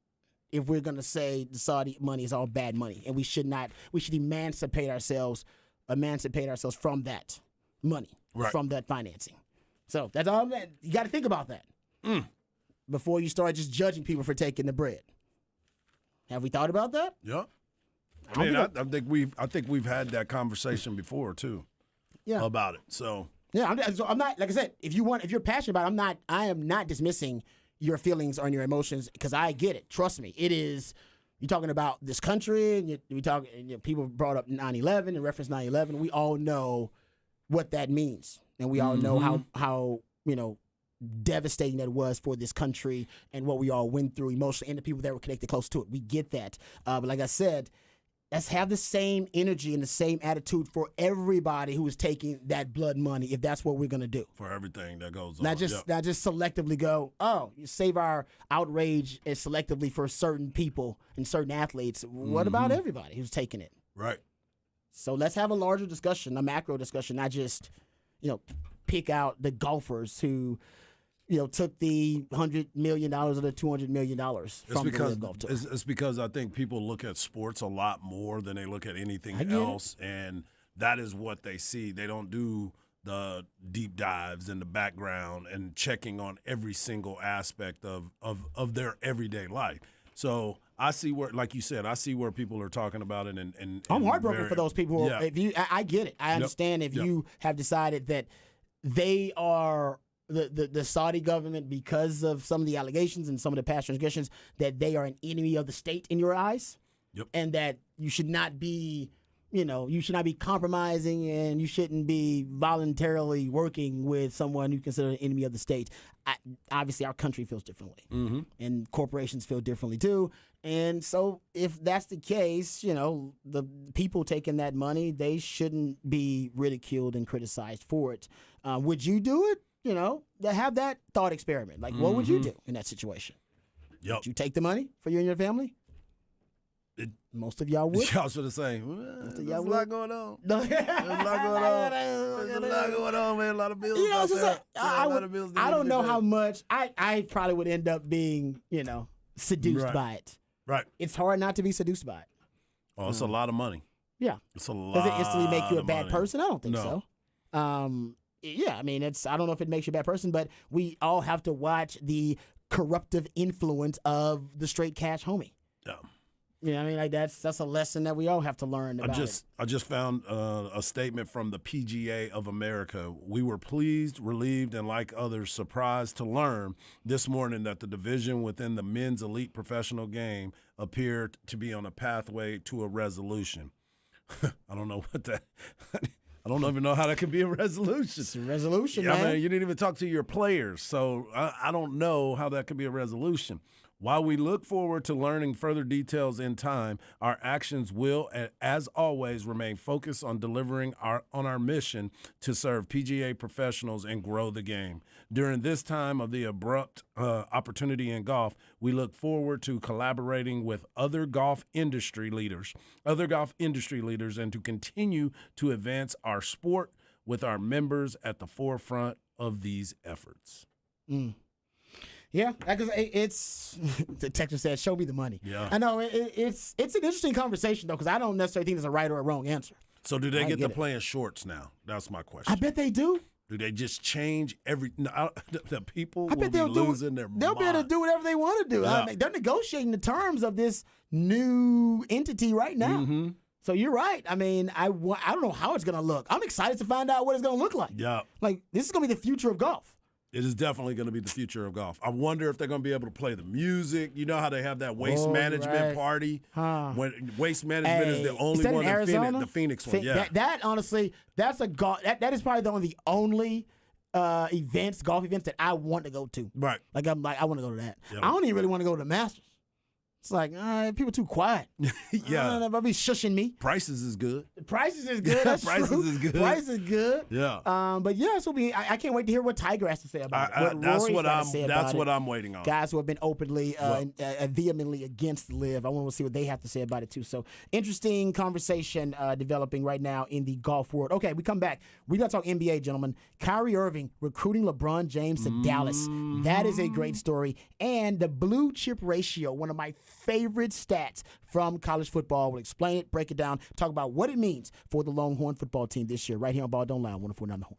[SPEAKER 1] If we're going to say the Saudi money is all bad money, and we should emancipate ourselves from that money, from that financing. So that's all. You got to think about that before you start just judging people for taking the bread. Have we thought about that?
[SPEAKER 2] Yeah. I think we've had that conversation before too. Yeah. About it. So.
[SPEAKER 1] Yeah, I'm not, like I said, if you're passionate about it, I am not dismissing your feelings or your emotions, because I get it. Trust me. It is, you're talking about this country, and people brought up 9/11 and reference 9/11. We all know what that means. And we all know how devastating that was for this country and what we all went through emotionally and the people that were connected close to it. We get that. But like I said, let's have the same energy and the same attitude for everybody who is taking that blood money, if that's what we're going to do.
[SPEAKER 2] For everything that goes on.
[SPEAKER 1] Not just selectively go, you save our outrage as selectively for certain people and certain athletes. What about everybody who's taking it?
[SPEAKER 2] Right.
[SPEAKER 1] So let's have a larger discussion, a macro discussion, not just, pick out the golfers who, took the $100 million or the $200 million from the LIV Golf Tour.
[SPEAKER 2] It's because I think people look at sports a lot more than they look at anything else, and that is what they see. They don't do the deep dives in the background and checking on every single aspect of their everyday life. So I see where, like you said, where people are talking about it, and
[SPEAKER 1] I'm heartbroken for those people. Yeah. I get it. I understand if you have decided that they are the Saudi government, because of some of the allegations and some of the past transgressions, that they are an enemy of the state in your eyes, and that you should not be, you should not be compromising, and you shouldn't be voluntarily working with someone you consider an enemy of the state. Obviously, our country feels differently, and corporations feel differently too. And so, if that's the case, the people taking that money, they shouldn't be ridiculed and criticized for it. Would you do it? Have that thought experiment. Like, what would you do in that situation?
[SPEAKER 2] Yep.
[SPEAKER 1] Would you take the money for you and your family? Most of y'all would.
[SPEAKER 2] Y'all should have said, there's a lot going on. There's a lot going on. There's a lot going on, man. A lot of bills out there.
[SPEAKER 1] I don't know how much. I probably would end up being, seduced by it.
[SPEAKER 2] Right.
[SPEAKER 1] It's hard not to be seduced by it.
[SPEAKER 2] Oh, it's a lot of money.
[SPEAKER 1] Yeah.
[SPEAKER 2] It's a lot.
[SPEAKER 1] Does it instantly make you a bad person? I don't think
[SPEAKER 2] so.
[SPEAKER 1] Yeah, I mean, I don't know if it makes you a bad person, but we all have to watch the corruptive influence of the straight cash homie.
[SPEAKER 2] Yeah.
[SPEAKER 1] I mean, like that's a lesson that we all have to learn about.
[SPEAKER 2] I just found a statement from the PGA of America. We were pleased, relieved, and like others, surprised to learn this morning that the division within the men's elite professional game appeared to be on a pathway to a resolution. I don't know what that. I don't even know how that could be a resolution.
[SPEAKER 1] It's a resolution, man.
[SPEAKER 2] I mean, you didn't even talk to your players, so I don't know how that could be a resolution. While we look forward to learning further details in time, our actions will, as always, remain focused on delivering on our mission to serve PGA professionals and grow the game. During this time of the abrupt opportunity in golf, we look forward to collaborating with other golf industry leaders, and to continue to advance our sport with our members at the forefront of these efforts.
[SPEAKER 1] Yeah, because it's the Texas said, "Show me the money."
[SPEAKER 2] Yeah,
[SPEAKER 1] I know it's an interesting conversation though, because I don't necessarily think there's a right or a wrong answer.
[SPEAKER 2] So do they get to play in shorts now? That's my question.
[SPEAKER 1] I bet they do.
[SPEAKER 2] Do they just change every? The people
[SPEAKER 1] I
[SPEAKER 2] will
[SPEAKER 1] bet
[SPEAKER 2] be
[SPEAKER 1] they'll
[SPEAKER 2] losing their
[SPEAKER 1] They'll be able to do whatever they want to do.
[SPEAKER 2] Yeah.
[SPEAKER 1] I mean, they're negotiating the terms of this new entity right now.
[SPEAKER 2] Mm-hmm.
[SPEAKER 1] So you're right. I mean, I don't know how it's going to look. I'm excited to find out what it's going to look like.
[SPEAKER 2] Yeah.
[SPEAKER 1] Like, this is going to be the future of golf.
[SPEAKER 2] It is definitely going to be the future of golf. I wonder if they're going to be able to play the music. You know how they have that waste management party? When waste management is the only one in Phoenix, the Phoenix one. Yeah.
[SPEAKER 1] That honestly, that's a golf. That is probably one of the only golf events that I want to go to.
[SPEAKER 2] Right.
[SPEAKER 1] Like, I want to go to that.
[SPEAKER 2] Yeah.
[SPEAKER 1] I don't even really want to go to the Masters. It's like, people too quiet.
[SPEAKER 2] Yeah.
[SPEAKER 1] They'll be shushing me.
[SPEAKER 2] Prices is good.
[SPEAKER 1] Prices is good. That's
[SPEAKER 2] Prices
[SPEAKER 1] true.
[SPEAKER 2] is good.
[SPEAKER 1] Prices is good.
[SPEAKER 2] Yeah.
[SPEAKER 1] But yeah, so I can't wait to hear what Tiger has to say about it.
[SPEAKER 2] That's what I'm waiting on.
[SPEAKER 1] Guys who have been openly vehemently against LIV. I want to see what they have to say about it too. So interesting conversation developing right now in the golf world. Okay, we come back. We got to talk NBA, gentlemen. Kyrie Irving recruiting LeBron James to Dallas. That is a great story. And the blue chip ratio, one of my favorite stats from college football. We'll explain it, break it down, talk about what it means for the Longhorn football team this year, right here on Ball Don't Lie, 104.9 The Horn.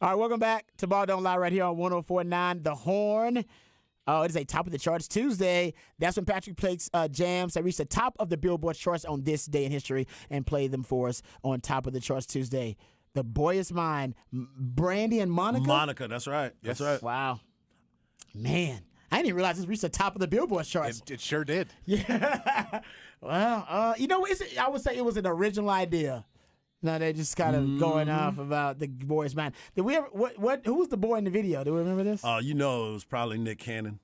[SPEAKER 1] All right, welcome back to Ball Don't Lie right here on 104.9 The Horn. Oh, it is a top of the charts Tuesday. That's when Patrick plays jams that reach the top of the Billboard charts on this day in history and play them for us on top of the charts Tuesday. The Boy Is Mine, Brandy and Monica.
[SPEAKER 2] Monica, that's right.
[SPEAKER 3] Yes.
[SPEAKER 2] That's right.
[SPEAKER 1] Wow. Man, I didn't even realize this reached the top of the Billboard charts.
[SPEAKER 3] It sure did.
[SPEAKER 1] Yeah. Well, I would say it was an original idea. No, they're just kind of going off about the Boy Is Mine. Did we ever? Who was the boy in the video? Do we remember this?
[SPEAKER 2] It was probably Nick Cannon.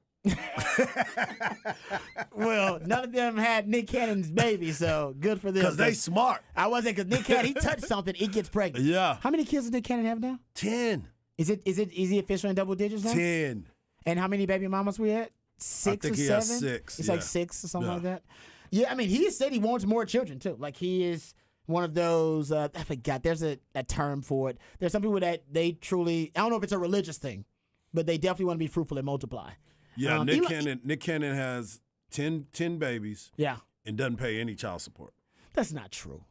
[SPEAKER 1] Well, none of them had Nick Cannon's baby, so good for them.
[SPEAKER 2] Because they smart.
[SPEAKER 1] I wasn't, because Nick Cannon, he touched something, he gets pregnant.
[SPEAKER 2] Yeah.
[SPEAKER 1] How many kids does Nick Cannon have now?
[SPEAKER 2] 10.
[SPEAKER 1] Is he officially in double digits now?
[SPEAKER 2] 10.
[SPEAKER 1] And how many baby mamas we had? 6
[SPEAKER 2] think
[SPEAKER 1] or
[SPEAKER 2] he
[SPEAKER 1] 7?
[SPEAKER 2] has 6,
[SPEAKER 1] It's
[SPEAKER 2] yeah.
[SPEAKER 1] like 6 or something
[SPEAKER 2] Yeah.
[SPEAKER 1] like that. Yeah, I mean, he said he wants more children too. Like, he is one of those. I forgot. There's a term for it. There's some people that they truly. I don't know if it's a religious thing, but they definitely want to be fruitful and multiply.
[SPEAKER 2] Yeah, Nick Cannon has 10 babies
[SPEAKER 1] Yeah,
[SPEAKER 2] and doesn't pay any child support.
[SPEAKER 1] that's not true.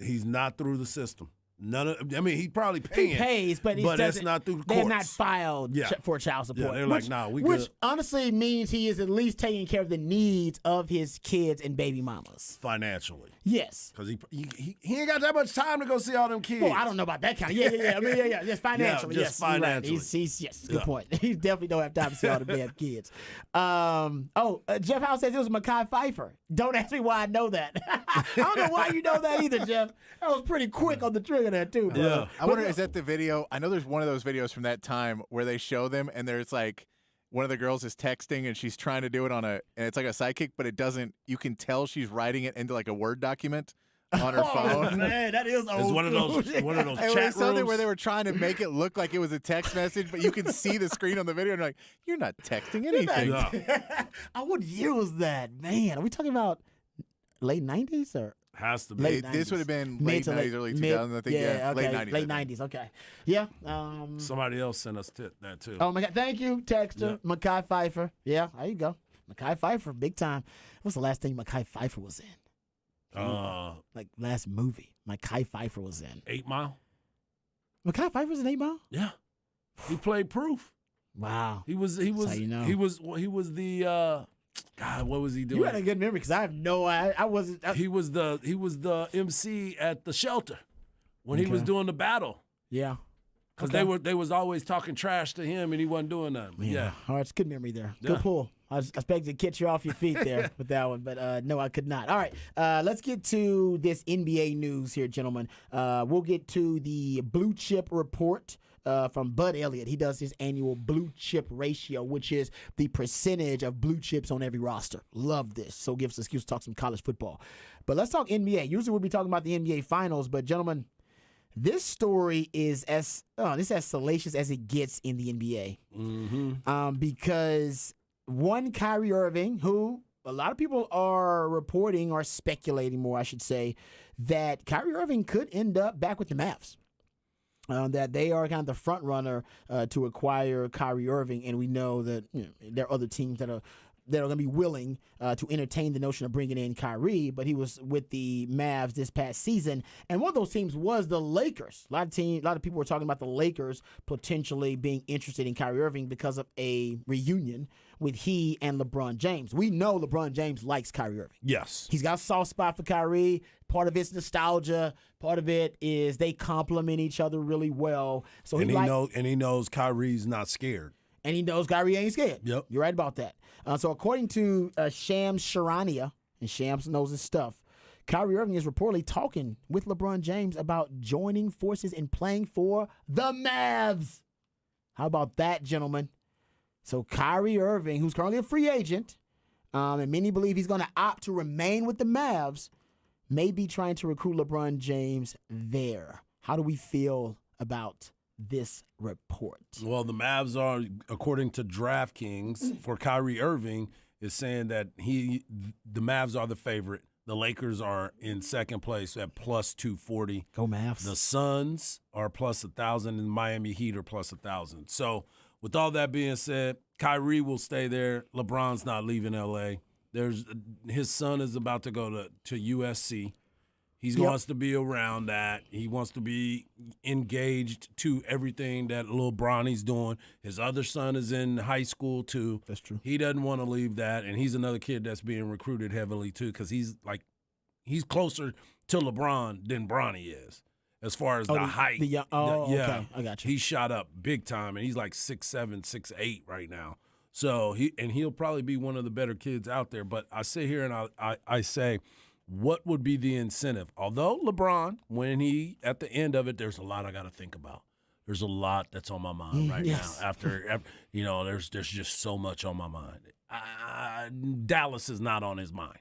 [SPEAKER 2] He's not through the system. He's probably paying.
[SPEAKER 1] He pays, but
[SPEAKER 2] it's
[SPEAKER 1] doesn't.
[SPEAKER 2] not through the
[SPEAKER 1] They have
[SPEAKER 2] courts.
[SPEAKER 1] not filed
[SPEAKER 2] Yeah.
[SPEAKER 1] for child support.
[SPEAKER 2] Yeah, they're like, nah, we
[SPEAKER 1] which
[SPEAKER 2] good.
[SPEAKER 1] honestly means he is at least taking care of the needs of his kids and baby mamas.
[SPEAKER 2] Financially.
[SPEAKER 1] Yes.
[SPEAKER 2] Because he ain't got that much time to go see all them kids.
[SPEAKER 1] Well, I don't know about that kind of. Yeah. I mean, yeah. Yes, financially.
[SPEAKER 2] just
[SPEAKER 1] yes, you're right.
[SPEAKER 2] financially.
[SPEAKER 1] Yes, good
[SPEAKER 2] Yeah.
[SPEAKER 1] point. He definitely don't have time to see all the damn kids. Jeff House says it was Mekhi Phifer. Don't ask me why I know that. I don't know why you know that either, Jeff. That was pretty quick on the trigger there too, bro.
[SPEAKER 2] Yeah.
[SPEAKER 3] I wonder, is that the video? I know there's one of those videos from that time where they show them and there's like one of the girls is texting and she's trying to do it and it's like a sidekick, but it doesn't, you can tell she's writing it into like a Word document on her phone.
[SPEAKER 1] Man, that is old.
[SPEAKER 2] It's one of those
[SPEAKER 3] It
[SPEAKER 2] chat
[SPEAKER 3] was something
[SPEAKER 2] rooms.
[SPEAKER 3] where they were trying to make it look like it was a text message, but you can see the screen on the video and you're like, you're not texting anything.
[SPEAKER 2] Yeah.
[SPEAKER 1] What year was that? Man, are we talking about late 90s or?
[SPEAKER 2] Has to be.
[SPEAKER 1] Late
[SPEAKER 3] This
[SPEAKER 1] 90s.
[SPEAKER 3] would have been
[SPEAKER 1] Mid
[SPEAKER 3] late
[SPEAKER 1] to
[SPEAKER 3] 90s, early 2000s, I think. Yeah,
[SPEAKER 1] okay.
[SPEAKER 3] late 90s.
[SPEAKER 1] Late 90s, okay. Yeah.
[SPEAKER 2] Somebody else sent us that too.
[SPEAKER 1] Oh, my God. Thank you, Texter.
[SPEAKER 2] Yeah.
[SPEAKER 1] Mekhi Phifer. Yeah, there you go. Mekhi Phifer, big time. What's the last thing Mekhi Phifer was in? Like, last movie Mekhi Phifer was in.
[SPEAKER 2] 8 Mile.
[SPEAKER 1] Mekhi Phifer's in 8 Mile?
[SPEAKER 2] Yeah. He played Proof.
[SPEAKER 1] Wow.
[SPEAKER 2] He was
[SPEAKER 1] how you know.
[SPEAKER 2] he was the God, what was he doing?
[SPEAKER 1] You had a good memory because I have no idea. I wasn't.
[SPEAKER 2] He was the MC at the shelter when he was
[SPEAKER 1] Okay.
[SPEAKER 2] doing the battle.
[SPEAKER 1] Yeah.
[SPEAKER 2] Because
[SPEAKER 1] Okay.
[SPEAKER 2] they was always talking trash to him and he wasn't doing nothing. Yeah.
[SPEAKER 1] All right, it's good memory there.
[SPEAKER 2] Yeah.
[SPEAKER 1] Good pull. I was expecting to catch you off your feet there with that one, but no, I could not. All right, let's get to this NBA news here, gentlemen. We'll get to the blue chip report from Bud Elliott. He does his annual blue chip ratio, which is the percentage of blue chips on every roster. Love this. So gives us an excuse to talk some college football. But let's talk NBA. Usually we'll be talking about the NBA finals, but gentlemen, this story is as salacious as it gets in the NBA.
[SPEAKER 2] Mm-hmm.
[SPEAKER 1] Because one Kyrie Irving, who a lot of people are reporting or speculating more, I should say, that Kyrie Irving could end up back with the Mavs. That they are kind of the front runner to acquire Kyrie Irving, and we know that there are other teams that are going to be willing to entertain the notion of bringing in Kyrie, but he was with the Mavs this past season, and one of those teams was the Lakers. A lot of people were talking about the Lakers potentially being interested in Kyrie Irving because of a reunion with he and LeBron James. We know LeBron James likes Kyrie Irving.
[SPEAKER 2] Yes.
[SPEAKER 1] He's got a soft spot for Kyrie. Part of it's nostalgia. Part of it is they complement each other really well. So
[SPEAKER 2] And he knows Kyrie's not scared.
[SPEAKER 1] and he knows Kyrie ain't scared.
[SPEAKER 2] Yep.
[SPEAKER 1] You're right about that. So according to Shams Charania, and Shams knows his stuff, Kyrie Irving is reportedly talking with LeBron James about joining forces and playing for the Mavs. How about that, gentlemen? So Kyrie Irving, who's currently a free agent, and many believe he's going to opt to remain with the Mavs, may be trying to recruit LeBron James there. How do we feel about this report?
[SPEAKER 2] Well, the Mavs are, according to DraftKings, for Kyrie Irving, is saying that the Mavs are the favorite. The Lakers are in second place at plus 240.
[SPEAKER 1] Go Mavs.
[SPEAKER 2] The Suns are plus 1,000, and Miami Heat are plus 1,000. So, with all that being said, Kyrie will stay there. LeBron's not leaving L.A. His son is about to go to USC. He wants to be around that. He wants to be engaged to everything that little Bronny's doing. His other son is in high school, too.
[SPEAKER 1] That's true.
[SPEAKER 2] He doesn't want to leave that, and he's another kid that's being recruited heavily, too, because he's closer to LeBron than Bronny is as far as the height.
[SPEAKER 1] Okay. I got you.
[SPEAKER 2] He shot up big time, and he's like 6'7", 6'8" right now. So he'll probably be one of the better kids out there. But I sit here and I say, what would be the incentive? Although LeBron, when he at the end of it, there's a lot I got to think about. There's a lot that's on my mind right now. After there's just so much on my mind. Dallas is not on his mind.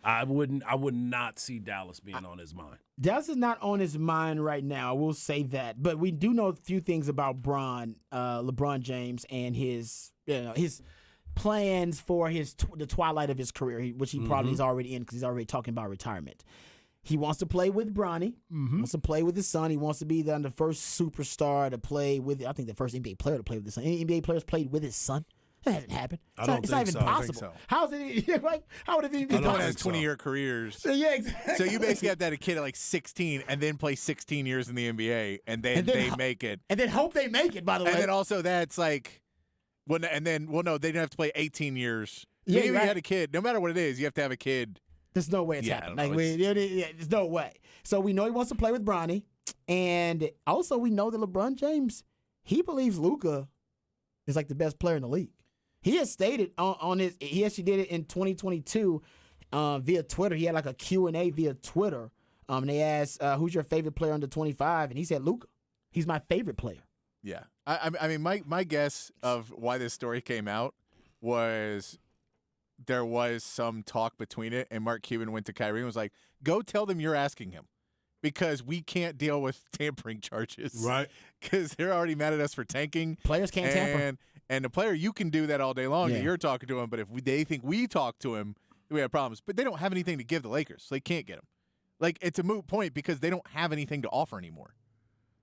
[SPEAKER 2] I would not see Dallas being on his mind.
[SPEAKER 1] Dallas is not on his mind right now. I will say that, but we do know a few things about LeBron James, and his plans for the twilight of his career, which he probably is already in because he's already talking about retirement. He wants to play with Bronny. He wants to play with his son. He wants to be the first superstar to play with. I think the first NBA player to play with his son. Any NBA players played with his son? That hasn't happened. It's not even possible.
[SPEAKER 3] So.
[SPEAKER 1] How is it? How would it be possible?
[SPEAKER 3] Everyone has 20-year careers.
[SPEAKER 1] Yeah, exactly.
[SPEAKER 3] So you basically have that a kid at like 16 and then play 16 years in the NBA, and then they make it.
[SPEAKER 1] And then hope they make it, by the way.
[SPEAKER 3] And then also that's like, no, they didn't have to play 18 years.
[SPEAKER 1] Yeah,
[SPEAKER 3] Even if
[SPEAKER 1] right.
[SPEAKER 3] you had a kid, no matter what it is, you have to have a kid.
[SPEAKER 1] There's no way it's happening. There's no way. So we know he wants to play with Bronny, and also we know that LeBron James, he believes Luka is like the best player in the league. He has stated he actually did it in 2022 via Twitter. He had like a Q&A via Twitter. And they asked, who's your favorite player under 25? And he said, Luka. He's my favorite player.
[SPEAKER 3] Yeah. I mean, my guess of why this story came out was there was some talk between it, and Mark Cuban went to Kyrie and was like, go tell them you're asking him, because we can't deal with tampering charges.
[SPEAKER 2] Right.
[SPEAKER 3] Because they're already mad at us for tanking.
[SPEAKER 1] Players can't tamper.
[SPEAKER 3] And the player, you can do that all day long.
[SPEAKER 1] Yeah.
[SPEAKER 3] And you're talking to him, but if they think we talk to him, we have problems. But they don't have anything to give the Lakers, so they can't get him. Like, it's a moot point because they don't have anything to offer anymore.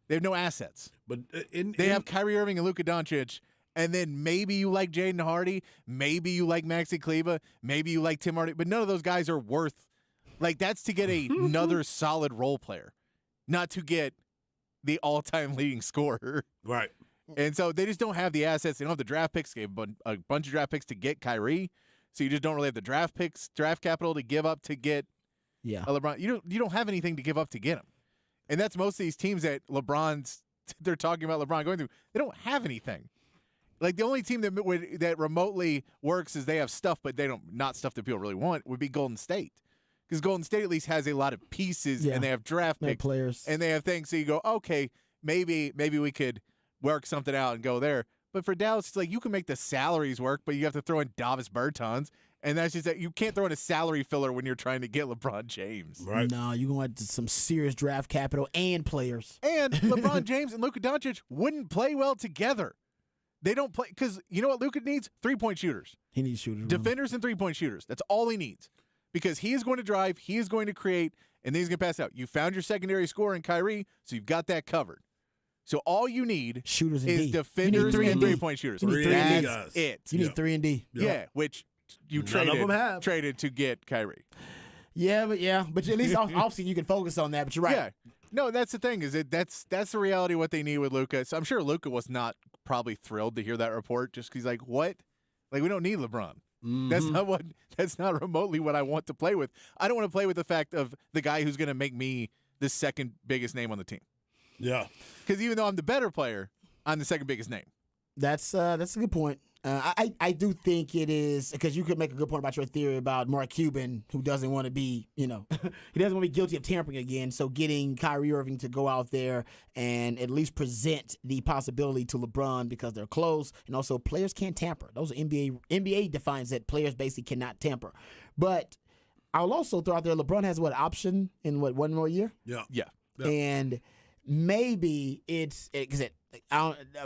[SPEAKER 3] They have no assets.
[SPEAKER 2] But
[SPEAKER 3] they have Kyrie Irving and Luka Doncic, and then maybe you like Jaden Hardy, maybe you like Maxi Kleber, maybe you like Tim Hardaway, but none of those guys are worth. Like, that's to get another solid role player, not to get the all-time leading scorer.
[SPEAKER 2] Right.
[SPEAKER 3] And so they just don't have the assets. They don't have the draft picks. They gave a bunch of draft picks to get Kyrie, so you just don't really have the draft capital to give up to get a LeBron. You don't have anything to give up to get him. And that's most of these teams that they're talking about LeBron going through. They don't have anything. Like, the only team that remotely works is they have stuff, but they don't, not stuff that people really want, would be Golden State. Because Golden State at least has a lot of pieces, and they have draft picks,
[SPEAKER 1] players,
[SPEAKER 3] and they have things. So you go, okay, maybe we could work something out and go there. But for Dallas, it's like you can make the salaries work, but you have to throw in Davis Bertans, and that's just that you can't throw in a salary filler when you're trying to get LeBron James.
[SPEAKER 2] Right.
[SPEAKER 1] No, you're going to some serious draft capital and players.
[SPEAKER 3] And LeBron James and Luka Doncic wouldn't play well together. They don't play because you know what Luka needs? 3-point shooters.
[SPEAKER 1] He needs shooters.
[SPEAKER 3] Defenders and 3-point shooters. That's all he needs. Because he is going to drive, he is going to create, and then he's going to pass out. You found your secondary scorer in Kyrie, so you've got that covered. So all you need
[SPEAKER 1] shooters
[SPEAKER 3] is defenders and 3-point shooters. That's it.
[SPEAKER 1] You need 3 and D.
[SPEAKER 3] Yeah, which you traded to get Kyrie.
[SPEAKER 1] Yeah, but at least obviously you can focus on that. But you're right.
[SPEAKER 3] Yeah. No, that's the thing. That's the reality of what they need with Luka. So I'm sure Luka was not probably thrilled to hear that report, just because he's like, what? Like, we don't need LeBron. Mm-hmm. That's not remotely what I want to play with. I don't want to play with the fact of the guy who's going to make me the second biggest name on the team.
[SPEAKER 2] Yeah.
[SPEAKER 3] Because even though I'm the better player, I'm the second biggest name.
[SPEAKER 1] That's a good point. I do think it is, because you could make a good point about your theory about Mark Cuban, who doesn't want to be, he doesn't want to be guilty of tampering again. So getting Kyrie Irving to go out there and at least present the possibility to LeBron, because they're close, and also players can't tamper. Those are NBA defines that players basically cannot tamper. But I'll also throw out there, LeBron has option in 1 more year?
[SPEAKER 3] Yeah.
[SPEAKER 1] And maybe it's because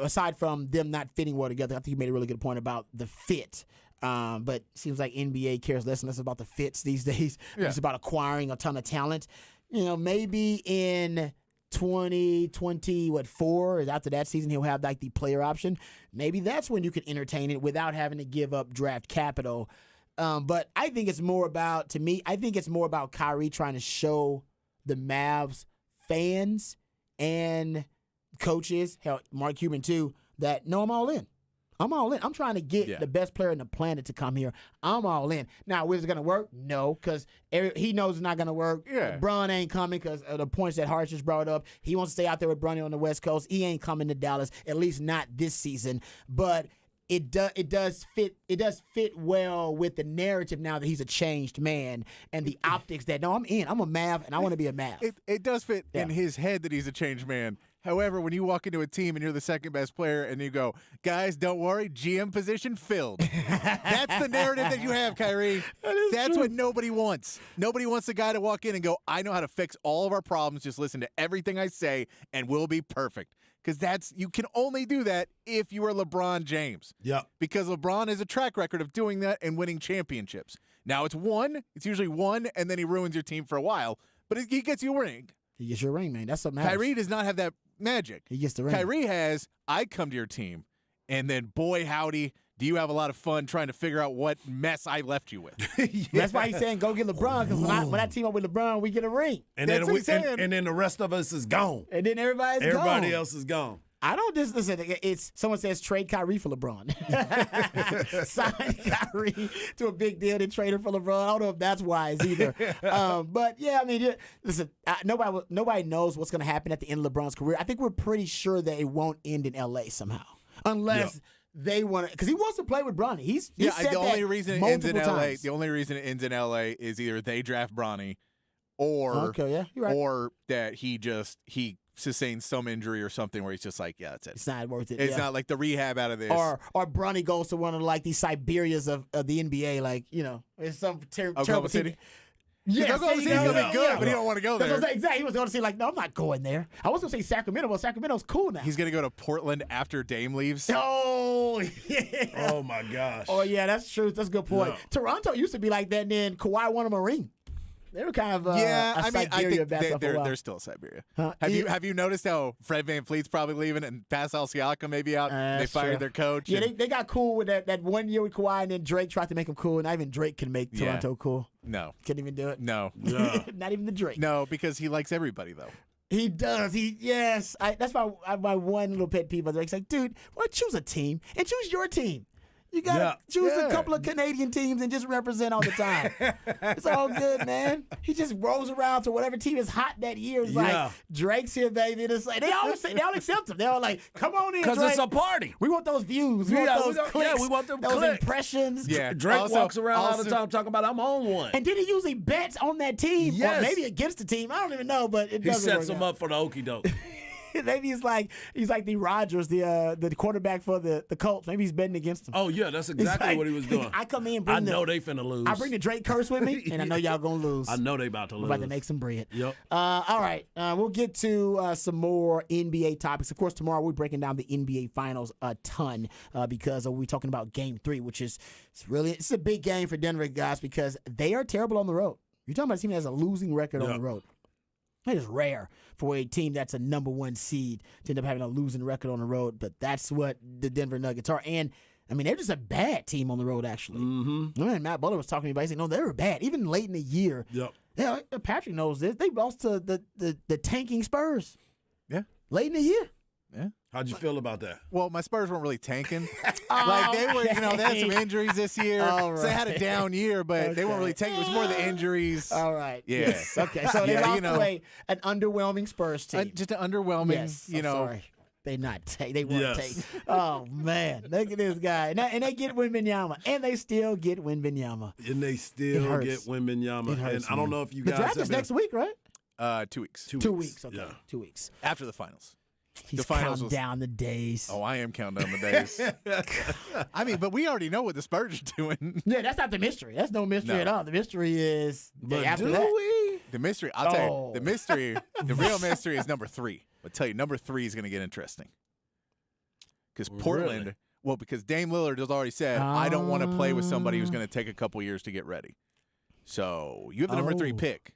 [SPEAKER 1] aside from them not fitting well together, I think you made a really good point about the fit. But it seems like NBA cares less and less about the fits these days. Yeah. It's about acquiring a ton of talent. Maybe in 2024, after that season, he'll have like the player option. Maybe that's when you can entertain it without having to give up draft capital. But I think it's more about Kyrie trying to show the Mavs fans and coaches, hell, Mark Cuban too, that no, I'm all in. I'm all in. I'm trying to get the best player on the planet to come here. I'm all in. Now, is it going to work? No, because he knows it's not going to work.
[SPEAKER 3] Yeah.
[SPEAKER 1] Bron ain't coming because of the points that Harsh just brought up. He wants to stay out there with Bronny on the West Coast. He ain't coming to Dallas, at least not this season. But it does fit well with the narrative now that he's a changed man and the optics that, no, I'm in. I'm a Mav, and I want to be a Mav.
[SPEAKER 3] It does fit in his head that he's a changed man. However, when you walk into a team and you're the second best player and you go, guys, don't worry, GM position filled. That's the narrative that you have, Kyrie. That's what nobody wants. Nobody wants the guy to walk in and go, I know how to fix all of our problems. Just listen to everything I say and we'll be perfect. Because you can only do that if you are LeBron James.
[SPEAKER 2] Yeah.
[SPEAKER 3] Because LeBron has a track record of doing that and winning championships. Now it's usually one, and then he ruins your team for a while. But he gets you a ring.
[SPEAKER 1] He gets your ring, man. That's what matters.
[SPEAKER 3] Kyrie does not have that magic.
[SPEAKER 1] He gets the ring.
[SPEAKER 3] Kyrie has, I come to your team, and then boy howdy, do you have a lot of fun trying to figure out what mess I left you with.
[SPEAKER 1] That's why he's saying go get LeBron, because when I team up with LeBron, we get a ring.
[SPEAKER 2] And then and then the rest of us is gone.
[SPEAKER 1] And then everybody
[SPEAKER 2] else is gone.
[SPEAKER 1] I don't just listen. It's someone says trade Kyrie for LeBron. Sign Kyrie to a big deal, then trade him for LeBron. I don't know if that's wise either. But yeah, I mean, listen. Nobody knows what's going to happen at the end of LeBron's career. I think we're pretty sure that it won't end in LA somehow, unless they want to, because he wants to play with Bronny. He's said
[SPEAKER 3] the only reason it ends in LA.
[SPEAKER 1] times.
[SPEAKER 3] The only reason it ends in LA is either they draft Bronny, or
[SPEAKER 1] you're right.
[SPEAKER 3] or that he sustains some injury or something where he's just like, yeah, that's it.
[SPEAKER 1] It's not worth it.
[SPEAKER 3] It's not like the rehab out of this.
[SPEAKER 1] Or Bronny goes to one of like these Siberias of the NBA, like, it's some terrible
[SPEAKER 3] Oklahoma
[SPEAKER 1] team.
[SPEAKER 3] City?
[SPEAKER 1] Yeah,
[SPEAKER 3] Oklahoma City's going to be good, but he don't want to go there.
[SPEAKER 1] Exactly. He was going to say, like, no, I'm not going there. I was going to say Sacramento, but Sacramento's cool now.
[SPEAKER 3] He's going to go to Portland after Dame leaves.
[SPEAKER 1] Oh, yeah.
[SPEAKER 2] Oh, my gosh.
[SPEAKER 1] Oh, yeah, that's true. That's a good point.
[SPEAKER 2] Yeah.
[SPEAKER 1] Toronto used to be like that, and then Kawhi won him a ring. They were kind of
[SPEAKER 3] I
[SPEAKER 1] Siberia
[SPEAKER 3] think they're still Siberia.
[SPEAKER 1] Huh?
[SPEAKER 3] Have you noticed how Fred VanVleet's probably leaving and Pascal Siakam may be out? They fired their coach.
[SPEAKER 1] Yeah, they got cool with that 1 year with Kawhi, and then Drake tried to make him cool, and not even Drake can make Toronto cool.
[SPEAKER 3] No.
[SPEAKER 1] Couldn't even do it.
[SPEAKER 3] No.
[SPEAKER 1] Not even the Drake.
[SPEAKER 3] No, because he likes everybody, though.
[SPEAKER 1] He does. That's my one little pet peeve of Drake's like, dude, why don't you choose a team and choose your team? You got to choose a couple of Canadian teams and just represent all the time. It's all good, man. He just rolls around to whatever team is hot that year. It's like, Drake's here, baby. It's like, they all accept him. They're all like, come on in, Drake.
[SPEAKER 2] Because it's a party.
[SPEAKER 1] We want those views. We want those clicks.
[SPEAKER 2] We want them
[SPEAKER 1] those
[SPEAKER 2] clicks.
[SPEAKER 1] impressions.
[SPEAKER 3] Yeah.
[SPEAKER 2] Drake walks around all the time talking about, I'm on one.
[SPEAKER 1] And then he usually bets on that team or maybe against the team. I don't even know, but it doesn't
[SPEAKER 2] He sets
[SPEAKER 1] work
[SPEAKER 2] them
[SPEAKER 1] out.
[SPEAKER 2] up for the okie doke.
[SPEAKER 1] Maybe he's like the Rodgers, the quarterback for the Colts. Maybe he's betting against him.
[SPEAKER 2] Oh, yeah, that's exactly
[SPEAKER 1] like,
[SPEAKER 2] what he was doing.
[SPEAKER 1] I come in,
[SPEAKER 2] I know they finna lose.
[SPEAKER 1] I bring the Drake curse with me, and I know y'all gonna lose.
[SPEAKER 2] I know they about to lose.
[SPEAKER 1] We're about to make some bread.
[SPEAKER 2] Yep.
[SPEAKER 1] All right. We'll get to some more NBA topics. Of course, tomorrow we're breaking down the NBA Finals a ton because we're talking about Game 3, which is it's a big game for Denver, guys, because they are terrible on the road. You're talking about a team that has a losing record on the road. It is rare for a team that's a number one seed to end up having a losing record on the road, but that's what the Denver Nuggets are. And, I mean, they're just a bad team on the road, actually. Mm-hmm. I mean, Matt Butler was talking to me about it. He said, no, they were bad. Even late in the year.
[SPEAKER 2] Yep.
[SPEAKER 1] Yeah, Patrick knows this. They lost to the tanking Spurs.
[SPEAKER 3] Yeah.
[SPEAKER 1] Late in the year.
[SPEAKER 3] Yeah.
[SPEAKER 2] How'd you feel about that?
[SPEAKER 3] Well, my Spurs weren't really tanking. Like they were, they had some injuries this year.
[SPEAKER 1] All
[SPEAKER 3] So they had a down year, but they weren't really tanking. It was more the injuries.
[SPEAKER 1] All right.
[SPEAKER 3] Yeah.
[SPEAKER 1] Yes. Okay. So they lost to an underwhelming Spurs team.
[SPEAKER 3] Just an underwhelming,
[SPEAKER 1] Yes. I'm sorry. They won't take. Oh man, look at this guy, and they get Wembanyama, and they still get Wembanyama.
[SPEAKER 2] And they still get Wembanyama.
[SPEAKER 1] It hurts,
[SPEAKER 2] and I don't know if you
[SPEAKER 1] the
[SPEAKER 2] guys
[SPEAKER 1] draft is next week, right?
[SPEAKER 3] 2 weeks.
[SPEAKER 1] 2 weeks. Okay.
[SPEAKER 2] Yeah.
[SPEAKER 1] 2 weeks.
[SPEAKER 3] After the finals.
[SPEAKER 1] He's
[SPEAKER 3] The finals
[SPEAKER 1] counting down the days.
[SPEAKER 3] Oh, I am counting down the days. I mean, but we already know what the Spurs are doing.
[SPEAKER 1] Yeah, that's not the mystery. That's no mystery at all. The mystery is after that.
[SPEAKER 3] We? The mystery, I'll tell you, the mystery, the real mystery is number 3. I'll tell you, number 3 is going to get interesting. Because Portland, because Dame Lillard has already said, I don't want to play with somebody who's going to take a couple years to get ready. So you have the number 3 pick.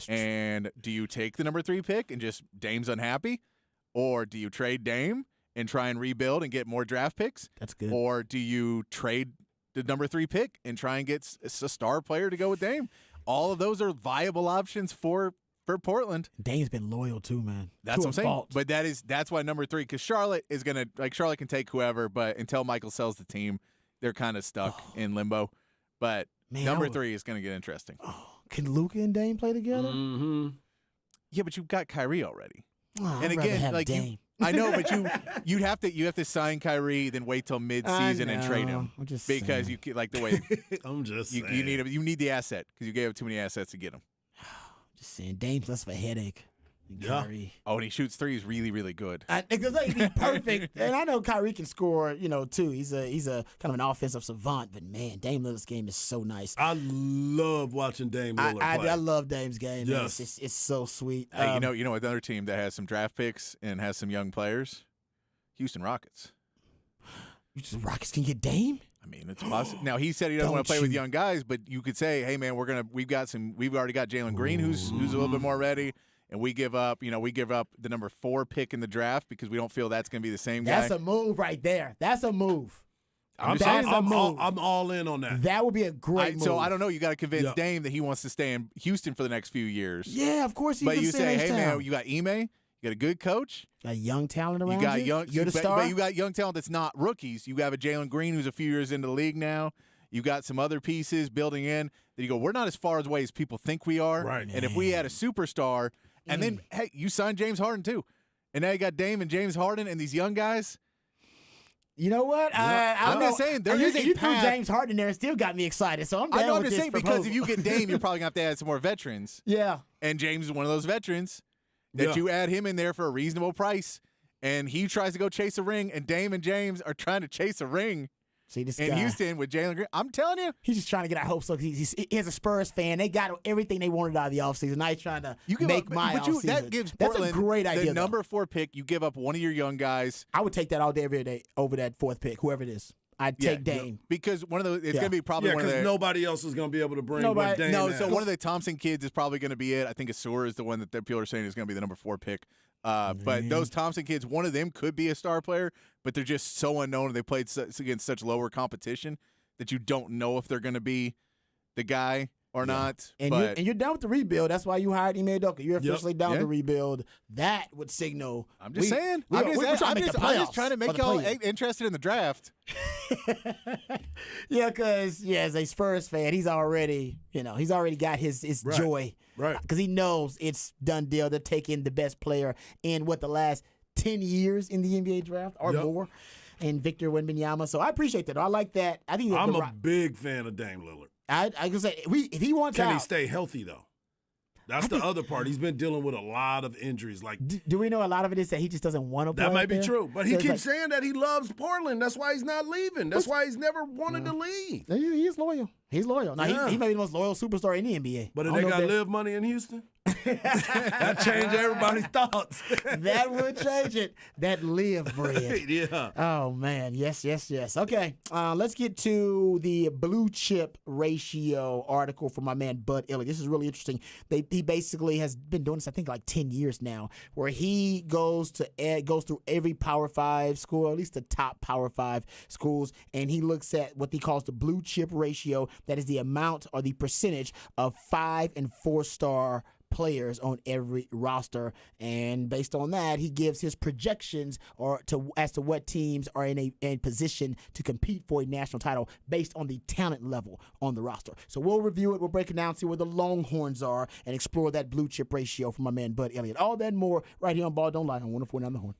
[SPEAKER 3] And do you take the number 3 pick and just Dame's unhappy? Or do you trade Dame and try and rebuild and get more draft picks?
[SPEAKER 1] That's good.
[SPEAKER 3] Or do you trade the number 3 pick and try and get a star player to go with Dame? All of those are viable options for for Portland.
[SPEAKER 1] Dame's been loyal too, man.
[SPEAKER 3] That's
[SPEAKER 1] To
[SPEAKER 3] what
[SPEAKER 1] a
[SPEAKER 3] I'm saying.
[SPEAKER 1] fault.
[SPEAKER 3] But that's why number 3, because Charlotte is gonna Charlotte can take whoever, but until Michael sells the team, they're kind of stuck in limbo. But
[SPEAKER 1] Man,
[SPEAKER 3] number
[SPEAKER 1] I would-
[SPEAKER 3] 3 is gonna get interesting.
[SPEAKER 1] Can Luka and Dame play together?
[SPEAKER 2] Mm-hmm.
[SPEAKER 3] Yeah, but you've got Kyrie already.
[SPEAKER 1] Oh, I'd
[SPEAKER 3] And
[SPEAKER 1] rather
[SPEAKER 3] again,
[SPEAKER 1] have
[SPEAKER 3] like
[SPEAKER 1] Dame.
[SPEAKER 3] I know, but you have to sign Kyrie, then wait till mid-season and trade
[SPEAKER 1] know.
[SPEAKER 3] him
[SPEAKER 1] I'm just
[SPEAKER 3] because
[SPEAKER 1] saying.
[SPEAKER 3] you like the way
[SPEAKER 2] I'm just
[SPEAKER 3] you
[SPEAKER 2] saying.
[SPEAKER 3] need the asset because you gave up too many assets to get him.
[SPEAKER 1] Just saying, Dame's less of a headache than
[SPEAKER 2] Yeah.
[SPEAKER 1] Kyrie.
[SPEAKER 3] Oh, and he shoots threes really, really good.
[SPEAKER 1] Because he'd be perfect, and I know Kyrie can score, too. He's a kind of an offensive savant, but man, Dame Lillard's game is so nice.
[SPEAKER 2] I love watching Dame Lillard
[SPEAKER 1] I
[SPEAKER 2] play.
[SPEAKER 1] love Dame's game. Man.
[SPEAKER 2] Yes.
[SPEAKER 1] It's so sweet.
[SPEAKER 3] Hey, you know another team that has some draft picks and has some young players? Houston Rockets.
[SPEAKER 1] Rockets can get Dame.
[SPEAKER 3] I mean, it's possible. Now he said he doesn't want to play with young guys, but you could say, "Hey, man, we've already got Jalen Green, who's a little bit more ready, and we give up the number 4 pick in the draft because we don't feel that's going to be the same guy."
[SPEAKER 1] That's a move right there. That's a move.
[SPEAKER 2] I'm all in on that.
[SPEAKER 1] That would be a great move.
[SPEAKER 3] So I don't know. You got to convince
[SPEAKER 2] Yeah.
[SPEAKER 3] Dame that he wants to stay in Houston for the next few years.
[SPEAKER 1] Yeah, of course.
[SPEAKER 3] But
[SPEAKER 1] can
[SPEAKER 3] you
[SPEAKER 1] stay
[SPEAKER 3] say,
[SPEAKER 1] in
[SPEAKER 3] "Hey,
[SPEAKER 1] H-Town.
[SPEAKER 3] man, you got Ime, you got a good coach."
[SPEAKER 1] Got young talent around
[SPEAKER 3] You got young,
[SPEAKER 1] You're the
[SPEAKER 3] but,
[SPEAKER 1] star.
[SPEAKER 3] but you got young talent that's not rookies. You have a Jalen Green who's a few years into the league now. You got some other pieces building in that you go, we're not as far away as people think we are.
[SPEAKER 2] Right.
[SPEAKER 3] And if we had a superstar, and then hey, you signed James Harden too, and now you got Dame and James Harden and these young guys.
[SPEAKER 1] You know what?
[SPEAKER 3] I'm just saying, there is a
[SPEAKER 1] you
[SPEAKER 3] path.
[SPEAKER 1] threw James Harden there, and still got me excited. So I'm down
[SPEAKER 3] I know. I'm
[SPEAKER 1] with
[SPEAKER 3] just
[SPEAKER 1] this
[SPEAKER 3] saying because if you get Dame, you're probably gonna have to add some more veterans.
[SPEAKER 1] yeah.
[SPEAKER 3] And James is one of those veterans that
[SPEAKER 2] Yeah.
[SPEAKER 3] you add him in there for a reasonable price. And he tries to go chase a ring, and Dame and James are trying to chase a ring
[SPEAKER 1] See this
[SPEAKER 3] in
[SPEAKER 1] guy.
[SPEAKER 3] Houston with Jalen Green. I'm telling you,
[SPEAKER 1] He's just trying to get our hopes up. He's a Spurs fan. They got everything they wanted out of the offseason. Now he's trying to
[SPEAKER 3] you give
[SPEAKER 1] make
[SPEAKER 3] up,
[SPEAKER 1] my
[SPEAKER 3] but
[SPEAKER 1] offseason.
[SPEAKER 3] that gives
[SPEAKER 1] That's
[SPEAKER 3] Portland
[SPEAKER 1] a great idea.
[SPEAKER 3] the
[SPEAKER 1] though.
[SPEAKER 3] number 4 pick. You give up one of your young guys.
[SPEAKER 1] I would take that all day, every day over that 4th pick, whoever it is. I'd take Dame.
[SPEAKER 3] because one of those. It's
[SPEAKER 1] Yeah.
[SPEAKER 3] going to be probably
[SPEAKER 2] Yeah,
[SPEAKER 3] one of
[SPEAKER 2] because
[SPEAKER 3] the.
[SPEAKER 2] nobody else is going to be able to bring
[SPEAKER 1] Nobody-
[SPEAKER 2] what Dame
[SPEAKER 3] No,
[SPEAKER 2] has.
[SPEAKER 3] so one of the Thompson kids is probably going to be it. I think Asura is the one that people are saying is going to be the number 4 pick. But those Thompson kids, one of them could be a star player, but they're just so unknown and they played against such lower competition that you don't know if they're going to be the guy or not.
[SPEAKER 1] And you're done with the rebuild. That's why you hired Ime Udoka. You're officially done with the rebuild. That would signal.
[SPEAKER 3] I'm just saying.
[SPEAKER 1] We're
[SPEAKER 3] I'm
[SPEAKER 1] trying to make the
[SPEAKER 3] I'm just
[SPEAKER 1] playoffs
[SPEAKER 3] trying to
[SPEAKER 1] or
[SPEAKER 3] make
[SPEAKER 1] the
[SPEAKER 3] y'all
[SPEAKER 1] play-in.
[SPEAKER 3] interested in the draft.
[SPEAKER 1] Yeah, because as a Spurs fan, he's already got his
[SPEAKER 2] Right.
[SPEAKER 1] joy,
[SPEAKER 2] Right.
[SPEAKER 1] Because he knows it's done deal. They're taking the best player in the last 10 years in the NBA draft or
[SPEAKER 2] Yep.
[SPEAKER 1] more, and Victor Wembanyama. So I appreciate that. I like that. I think that
[SPEAKER 2] I'm a big fan of Dame Lillard.
[SPEAKER 1] I can say if he wants
[SPEAKER 2] Can
[SPEAKER 1] out.
[SPEAKER 2] he stay healthy, though? That's the other part. He's been dealing with a lot of injuries. Like
[SPEAKER 1] Do we know a lot of it is that he just doesn't want to play?
[SPEAKER 2] that might
[SPEAKER 1] out
[SPEAKER 2] be
[SPEAKER 1] there?
[SPEAKER 2] true, but he
[SPEAKER 1] So it's
[SPEAKER 2] keeps saying that he loves Portland. That's why he's not leaving. That's why he's never wanted to leave.
[SPEAKER 1] He's loyal. He's loyal. Now
[SPEAKER 2] Yeah.
[SPEAKER 1] he may be the most loyal superstar in the NBA.
[SPEAKER 2] But if
[SPEAKER 1] I
[SPEAKER 2] they
[SPEAKER 1] don't know
[SPEAKER 2] got
[SPEAKER 1] if
[SPEAKER 2] live money in Houston, that changed everybody's thoughts.
[SPEAKER 1] that would change it. That live bread.
[SPEAKER 2] Yeah.
[SPEAKER 1] Oh man, yes. Okay, let's get to the blue chip ratio article from my man Bud Illick. This is really interesting. He basically has been doing this, I think, like 10 years now, where he goes through every Power 5 school, or at least the top Power 5 schools, and he looks at what he calls the blue chip ratio. That is the amount or the percentage of 5- and 4-star players on every roster, and based on that, he gives his projections as to what teams are in a position to compete for a national title based on the talent level on the roster. So we'll review it, we'll break it down, see where the Longhorns are, and explore that blue chip ratio from my man Bud Elliott. All that and more right here on Ball Don't Lie on 104.9 The Horn.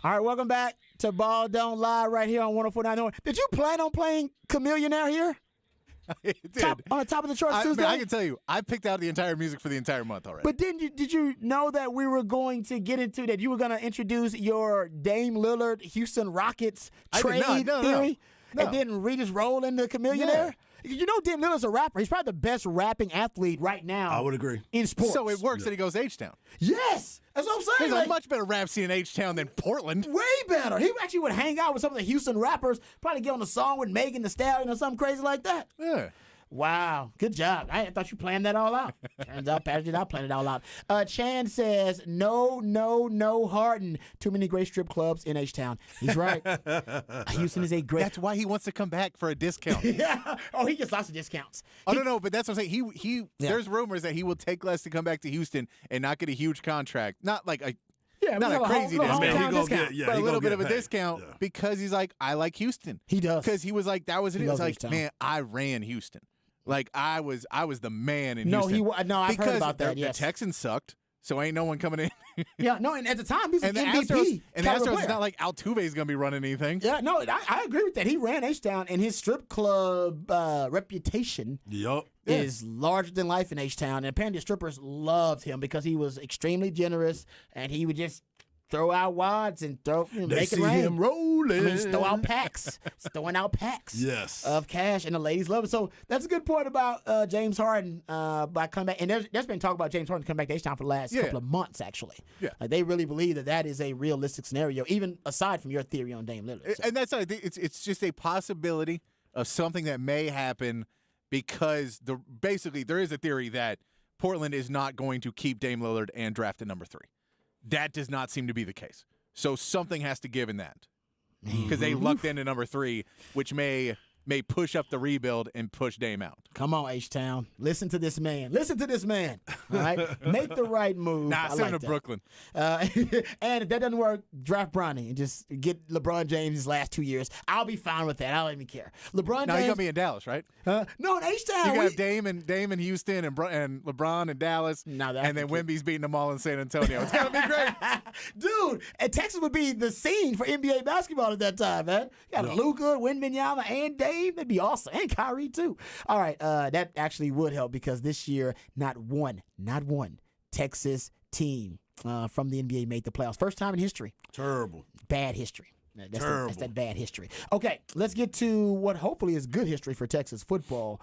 [SPEAKER 1] All right, welcome back to Ball Don't Lie right here on 104.9. Did you plan on playing Chameleonaire here?
[SPEAKER 3] Dude,
[SPEAKER 1] On the top of the charts Tuesday?
[SPEAKER 3] I can tell you, I picked out the entire music for the entire month already.
[SPEAKER 1] But did you know that we were going to get into that? You were going to introduce your Dame Lillard Houston Rockets trade theory,
[SPEAKER 3] No.
[SPEAKER 1] and then Regis roll into Chameleonaire. You know, Dame Lillard's a rapper. He's probably the best rapping athlete right now.
[SPEAKER 2] I would agree.
[SPEAKER 1] In sports.
[SPEAKER 3] So it works that he goes H-Town.
[SPEAKER 1] Yes, that's what I'm saying.
[SPEAKER 3] There's
[SPEAKER 1] Like,
[SPEAKER 3] a much better rap scene in H-Town than Portland.
[SPEAKER 1] way better. He actually would hang out with some of the Houston rappers. Probably get on a song with Megan Thee Stallion or something crazy like that.
[SPEAKER 3] Yeah.
[SPEAKER 1] Wow, good job. I thought you planned that all out. Turns out Patrick did not plan it all out. Chan says, no, Harden. Too many great strip clubs in H-Town. He's right. Houston is a great...
[SPEAKER 3] That's why he wants to come back for a discount.
[SPEAKER 1] Yeah. Oh, he gets lots of discounts.
[SPEAKER 3] Oh, no, but that's what I'm saying. He There's rumors that he will take less to come back to Houston and not get a huge contract. Not like a
[SPEAKER 1] Yeah,
[SPEAKER 3] not
[SPEAKER 1] we
[SPEAKER 3] a
[SPEAKER 1] have
[SPEAKER 3] crazy
[SPEAKER 1] little
[SPEAKER 3] discount.
[SPEAKER 1] hometown discount.
[SPEAKER 3] but a little bit of a discount because he's like, I like Houston.
[SPEAKER 1] He does.
[SPEAKER 3] Because he was like, that was it.
[SPEAKER 1] He
[SPEAKER 3] It's
[SPEAKER 1] loves
[SPEAKER 3] like,
[SPEAKER 1] H-Town.
[SPEAKER 3] man, I ran Houston. Like I was the man in
[SPEAKER 1] No,
[SPEAKER 3] Houston.
[SPEAKER 1] no, I've heard
[SPEAKER 3] because
[SPEAKER 1] about that,
[SPEAKER 3] the
[SPEAKER 1] yes.
[SPEAKER 3] Texans sucked, so ain't no one coming in.
[SPEAKER 1] Yeah, no, and at the time, he was
[SPEAKER 3] and
[SPEAKER 1] an
[SPEAKER 3] the
[SPEAKER 1] MVP.
[SPEAKER 3] Astros,
[SPEAKER 1] caliber
[SPEAKER 3] it's
[SPEAKER 1] player.
[SPEAKER 3] not like Altuve is gonna be running anything.
[SPEAKER 1] Yeah, no, I agree with that. He ran H-Town, and his strip club reputation
[SPEAKER 2] Yup.
[SPEAKER 1] is larger than life in H-Town. And apparently, strippers loved him because he was extremely generous, and he would just throw out wads and
[SPEAKER 2] They
[SPEAKER 1] make it
[SPEAKER 2] see
[SPEAKER 1] rain.
[SPEAKER 2] him rolling.
[SPEAKER 1] I mean, just throw out packs. Just throwing out packs
[SPEAKER 2] Yes.
[SPEAKER 1] of cash, and the ladies love it. So that's a good point about James Harden by coming back. And there's been talk about James Harden coming back to H-Town for the last couple of months, actually.
[SPEAKER 3] Yeah.
[SPEAKER 1] Like, they really believe that is a realistic scenario, even aside from your theory on Dame Lillard. So.
[SPEAKER 3] And that's it's just a possibility of something that may happen because basically there is a theory that Portland is not going to keep Dame Lillard and draft at number 3. That does not seem to be the case. So something has to give in that because they lucked into number 3, which may push up the rebuild and push Dame out.
[SPEAKER 1] Come on, H-Town. Listen to this man. Listen to this man. All right? Make the right move.
[SPEAKER 3] Nah,
[SPEAKER 1] I
[SPEAKER 3] send
[SPEAKER 1] like
[SPEAKER 3] him to
[SPEAKER 1] that.
[SPEAKER 3] Brooklyn.
[SPEAKER 1] And if that doesn't work, draft Bronny and just get LeBron James his last 2 years. I'll be fine with that. I don't even care. LeBron
[SPEAKER 3] Now you
[SPEAKER 1] James.
[SPEAKER 3] got me in Dallas, right?
[SPEAKER 1] No, in H-Town.
[SPEAKER 3] You got Dame in Houston and LeBron in Dallas,
[SPEAKER 1] No, that
[SPEAKER 3] and then
[SPEAKER 1] would
[SPEAKER 3] Wemby's beating them all in San Antonio. It's gonna be great.
[SPEAKER 1] Dude, and Texas would be the scene for NBA basketball at that time, man. You got Luka, Wembanyama, and Dave. That'd be awesome. And Kyrie, too. All right, that actually would help because this year, not one Texas team from the NBA made the playoffs. First time in history.
[SPEAKER 2] Terrible.
[SPEAKER 1] Bad history. That's
[SPEAKER 2] Terrible.
[SPEAKER 1] that bad history. Okay, let's get to what hopefully is good history for Texas football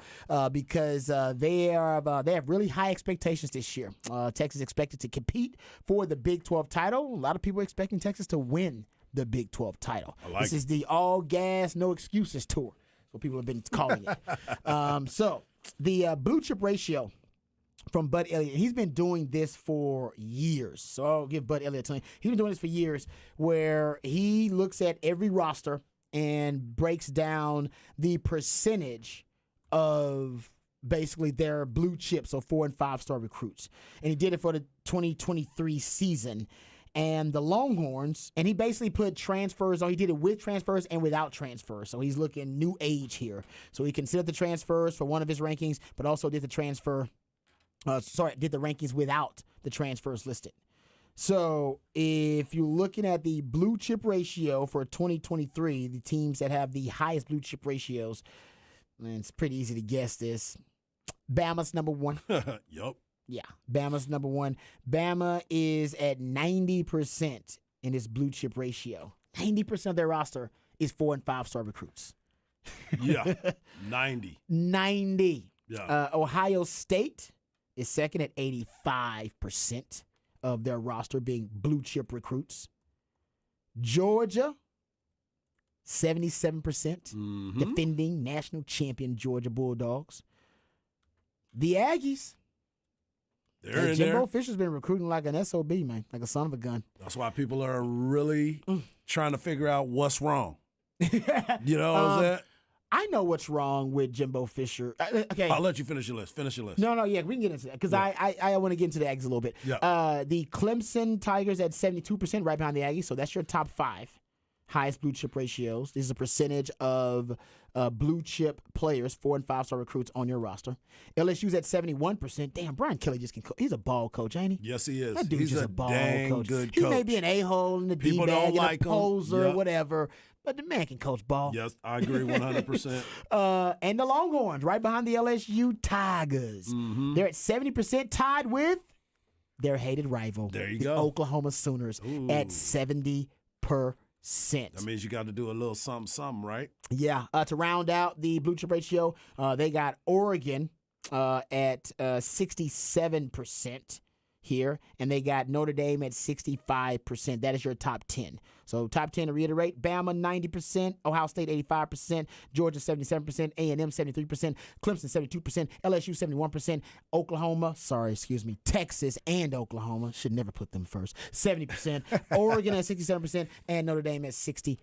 [SPEAKER 1] because they have really high expectations this year. Texas expected to compete for the Big 12 title. A lot of people are expecting Texas to win the Big 12 title. This is the all gas, no excuses tour. That's what people have been calling it. So the blue chip ratio from Bud Elliott. He's been doing this for years. So I'll give Bud Elliott time. He's been doing this for years where he looks at every roster and breaks down the percentage of basically their blue chips, so 4- and 5-star recruits. And he did it for the 2023 season. And the Longhorns, and he basically put transfers on. He did it with transfers and without transfers. So he's looking new age here. So he considered the transfers for one of his rankings, but also did the did the rankings without the transfers listed. So if you're looking at the blue chip ratio for 2023, the teams that have the highest blue chip ratios, and it's pretty easy to guess this. Bama's number 1.
[SPEAKER 2] Yup.
[SPEAKER 1] Yeah, Bama's number 1. Bama is at 90% in its blue chip ratio. 90% of their roster is 4- and 5-star recruits.
[SPEAKER 2] Yeah. 90.
[SPEAKER 1] 90.
[SPEAKER 2] Yeah.
[SPEAKER 1] Ohio State is second at 85% of their roster being blue chip recruits. Georgia, 77%, defending national champion Georgia Bulldogs. The Aggies.
[SPEAKER 2] They're in
[SPEAKER 1] Jimbo
[SPEAKER 2] there.
[SPEAKER 1] Fisher's been recruiting like an SOB, man, like a son of a gun.
[SPEAKER 2] That's why people are really trying to figure out what's wrong. You know what I'm saying?
[SPEAKER 1] I know what's wrong with Jimbo Fisher. Okay.
[SPEAKER 2] I'll let you finish your list.
[SPEAKER 1] No, yeah, we can get into that because I want to get into the Aggies a little bit.
[SPEAKER 2] Yeah.
[SPEAKER 1] The Clemson Tigers at 72%, right behind the Aggies, so that's your top 5. highest blue chip ratios. This is a percentage of blue chip players, 4- and 5-star recruits on your roster. LSU's at 71%. Damn, Brian Kelly just can. He's a ball coach, ain't he?
[SPEAKER 2] Yes, he is.
[SPEAKER 1] That dude's
[SPEAKER 2] He's
[SPEAKER 1] just
[SPEAKER 2] a
[SPEAKER 1] a ball
[SPEAKER 2] dang
[SPEAKER 1] coach.
[SPEAKER 2] good
[SPEAKER 1] He
[SPEAKER 2] coach.
[SPEAKER 1] may be an a-hole in the
[SPEAKER 2] People
[SPEAKER 1] D-bag
[SPEAKER 2] don't
[SPEAKER 1] and
[SPEAKER 2] like
[SPEAKER 1] a
[SPEAKER 2] him.
[SPEAKER 1] poser,
[SPEAKER 2] Yep.
[SPEAKER 1] whatever, but the man can coach ball.
[SPEAKER 2] Yes, I agree 100%.
[SPEAKER 1] And the Longhorns, right behind the LSU Tigers.
[SPEAKER 2] Mm-hmm.
[SPEAKER 1] They're at 70%, tied with their hated rival,
[SPEAKER 2] There you
[SPEAKER 1] the
[SPEAKER 2] go.
[SPEAKER 1] Oklahoma Sooners, at 70%.
[SPEAKER 2] That means you got to do a little something, right?
[SPEAKER 1] Yeah. To round out the blue chip ratio, they got Oregon at 67% here, and they got Notre Dame at 65%. That is your top 10. So top 10 to reiterate: Bama 90%, Ohio State 85%, Georgia 77%, A&M 73%, Clemson 72%, LSU 71%, Texas and Oklahoma, should never put them first, 70%, Oregon at 67%, and Notre Dame at 65%.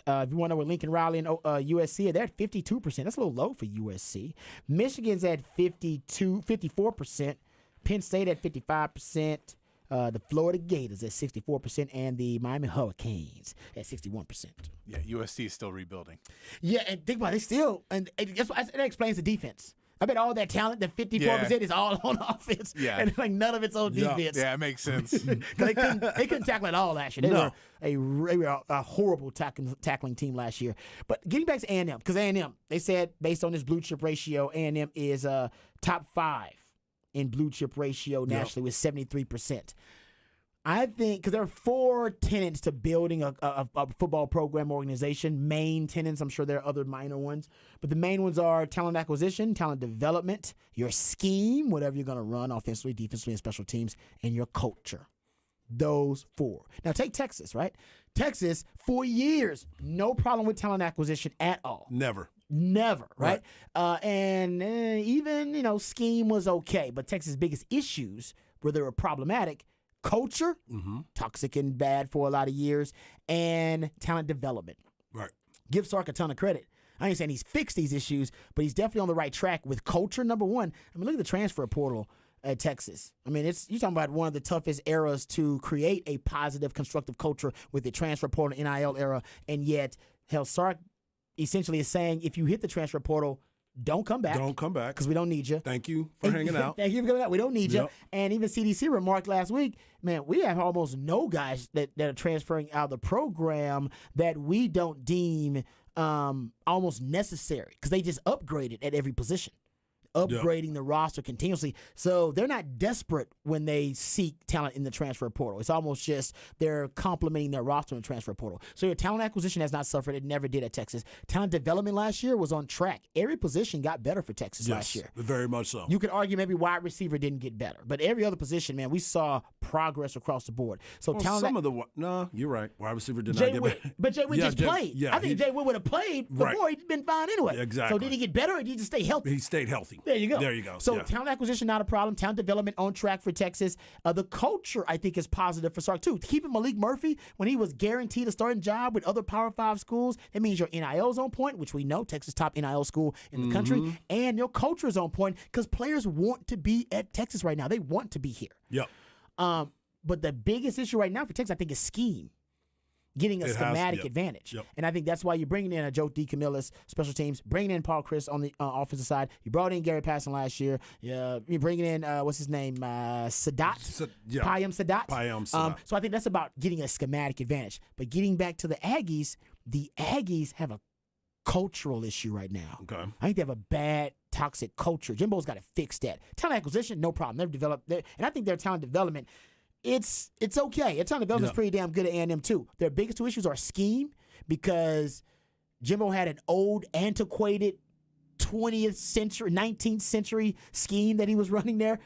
[SPEAKER 1] If you want to know where Lincoln Riley and USC are, they're at 52%. That's a little low for USC. Michigan's at 54%. Penn State at 55%, the Florida Gators at 64%, and the Miami Hurricanes at 61%.
[SPEAKER 3] Yeah, USC is still rebuilding.
[SPEAKER 1] Yeah, and think about it, they still, and that explains the defense. I bet all that talent, that 54% is all on offense, and like none of it's on defense.
[SPEAKER 3] Yeah, it makes sense.
[SPEAKER 1] they couldn't tackle at all last year. They were a horrible tackling team last year. But getting back to A&M, because A&M, they said based on this blue chip ratio, A&M is top 5 in blue chip ratio nationally with 73%. I think because there are 4 tenets to building a football program organization, main tenets. I'm sure there are other minor ones, but the main ones are talent acquisition, talent development, your scheme, whatever you're going to run offensively, defensively, and special teams, and your culture. Those 4. Now take Texas, right? Texas, for years, no problem with talent acquisition at all. Never, right? And even, scheme was okay. But Texas' biggest issues where they were problematic: culture, toxic and bad for a lot of years, and talent development.
[SPEAKER 2] Right.
[SPEAKER 1] Give Sark a ton of credit. I ain't saying he's fixed these issues, but he's definitely on the right track with culture, number one. I mean, look at the transfer portal at Texas. I mean, you're talking about one of the toughest eras to create a positive, constructive culture with the transfer portal NIL era, and yet, Sark essentially is saying, if you hit the transfer portal, don't come back.
[SPEAKER 2] Don't come back.
[SPEAKER 1] Because we don't need you.
[SPEAKER 2] Thank you for hanging out.
[SPEAKER 1] Thank you for coming out. We don't need you. And even CDC remarked last week, man, we have almost no guys that are transferring out of the program that we don't deem almost necessary, because they just upgraded at every position. Upgrading the roster continuously. So they're not desperate when they seek talent in the transfer portal. It's almost just they're complementing their roster in the transfer portal. So your talent acquisition has not suffered. It never did at Texas. Talent development last year was on track. Every position got better for Texas last year.
[SPEAKER 2] Very much so.
[SPEAKER 1] You could argue maybe wide receiver didn't get better, but every other position, man, we saw progress across the board. So
[SPEAKER 2] you're right. Wide receiver did not get better.
[SPEAKER 1] But Jay Witt just played.
[SPEAKER 2] Yeah,
[SPEAKER 1] I think Jay Witt would have played before. He'd been fine anyway.
[SPEAKER 2] Exactly.
[SPEAKER 1] So did he get better, or did he just stay healthy?
[SPEAKER 2] He stayed healthy.
[SPEAKER 1] There you go. So
[SPEAKER 2] Yeah.
[SPEAKER 1] talent acquisition, not a problem. Talent development on track for Texas. The culture, I think, is positive for Sark, too. Keeping Malik Murphy when he was guaranteed a starting job with other Power 5 schools, that means your NIL's on point, which we know, Texas top NIL school in the country, and your culture is on point because players want to be at Texas right now. They want to be here.
[SPEAKER 2] Yep.
[SPEAKER 1] But the biggest issue right now for Texas, I think, is scheme. Getting a schematic advantage.
[SPEAKER 2] Yep.
[SPEAKER 1] And I think that's why you're bringing in a Joe DeCamillis, special teams, bringing in Paul Chris on the offensive side. You brought in Gary Passon last year. You're bringing in, what's his name, Sadat? Payam Sadat. So I think that's about getting a schematic advantage. But getting back to the Aggies have a cultural issue right now.
[SPEAKER 2] Okay.
[SPEAKER 1] I think they have a bad, toxic culture. Jimbo's got to fix that. Talent acquisition, no problem. They've developed, and I think their talent development, it's okay. Their talent development is pretty damn good at A&M too. Their biggest 2 issues are scheme, because Jimbo had an old, antiquated 20th century, 19th century scheme that he was running there.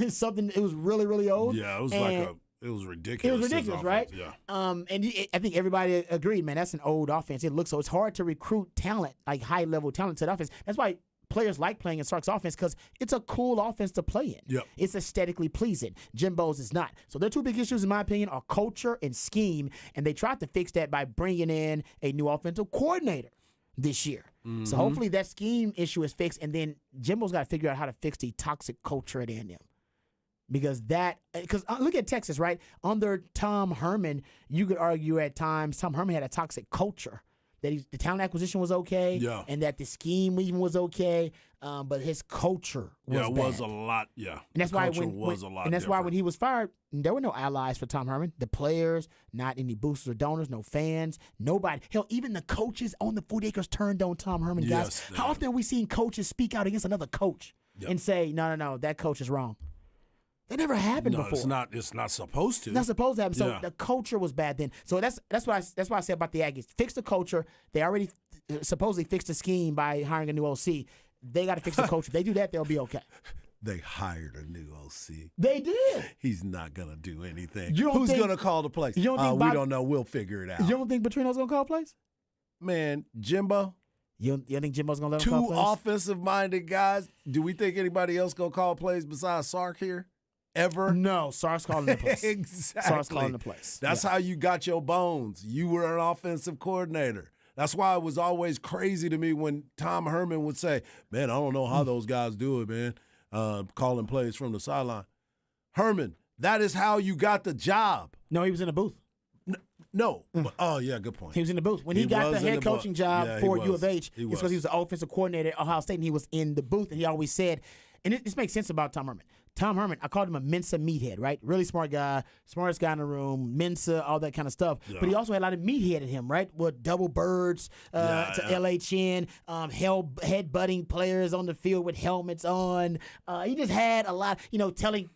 [SPEAKER 1] Something, it was really, really old.
[SPEAKER 2] Yeah, it was it was ridiculous.
[SPEAKER 1] It was ridiculous, right?
[SPEAKER 2] Yeah.
[SPEAKER 1] I think everybody agreed, man, that's an old offense. It's hard to recruit talent, like high-level talent to the offense. That's why players like playing in Sark's offense, because it's a cool offense to play in.
[SPEAKER 2] Yep.
[SPEAKER 1] It's aesthetically pleasing. Jimbo's is not. So their 2 big issues, in my opinion, are culture and scheme, and they tried to fix that by bringing in a new offensive coordinator this year. So hopefully that scheme issue is fixed, and then Jimbo's got to figure out how to fix the toxic culture at A&M. Because look at Texas, right? Under Tom Herman, you could argue at times Tom Herman had a toxic culture. That the talent acquisition was okay, and that the scheme even was okay, but his culture was bad.
[SPEAKER 2] was a lot. Yeah,
[SPEAKER 1] and that's why when he was fired, there were no allies for Tom Herman. The players, not any boosters or donors, no fans, nobody. Hell, even the coaches on the 40 Acres turned on Tom Herman. Guys, how often have we seen coaches speak out against another coach and say, "No, that coach is wrong"? That never happened before.
[SPEAKER 2] It's not supposed to.
[SPEAKER 1] It's not supposed to happen. So the culture was bad then. So that's why I said about the Aggies. Fix the culture. They already supposedly fixed the scheme by hiring a new OC. They got to fix the culture. If they do that, they'll be okay.
[SPEAKER 2] They hired a new OC.
[SPEAKER 1] They did.
[SPEAKER 2] He's not going to do anything.
[SPEAKER 1] Who's
[SPEAKER 2] going to call the plays? We don't know. We'll figure it out.
[SPEAKER 1] You don't think Petrino's going to call plays?
[SPEAKER 2] Man, Jimbo.
[SPEAKER 1] You think Jimbo's going to let him call plays?
[SPEAKER 2] Two offensive-minded guys. Do we think anybody else going to call plays besides Sark here? Ever?
[SPEAKER 1] No, Sark's calling the plays.
[SPEAKER 2] Exactly.
[SPEAKER 1] Sark's calling the plays.
[SPEAKER 2] That's how you got your bones. You were an offensive coordinator. That's why it was always crazy to me when Tom Herman would say, man, I don't know how those guys do it, man, calling plays from the sideline. Herman, that is how you got the job.
[SPEAKER 1] No, he was in the booth.
[SPEAKER 2] No. Oh, yeah, good point.
[SPEAKER 1] He was in the booth. When he got the head coaching job for U of H, it's because he was the offensive coordinator at Ohio State, and he was in the booth, and he always said, and this makes sense about Tom Herman. Tom Herman, I called him a Mensa meathead, right? Really smart guy, smartest guy in the room, Mensa, all that kind of stuff. Yeah. But he also had a lot of meathead in him, right? With double birds to LHN, head-butting players on the field with helmets on. He just had a lot, telling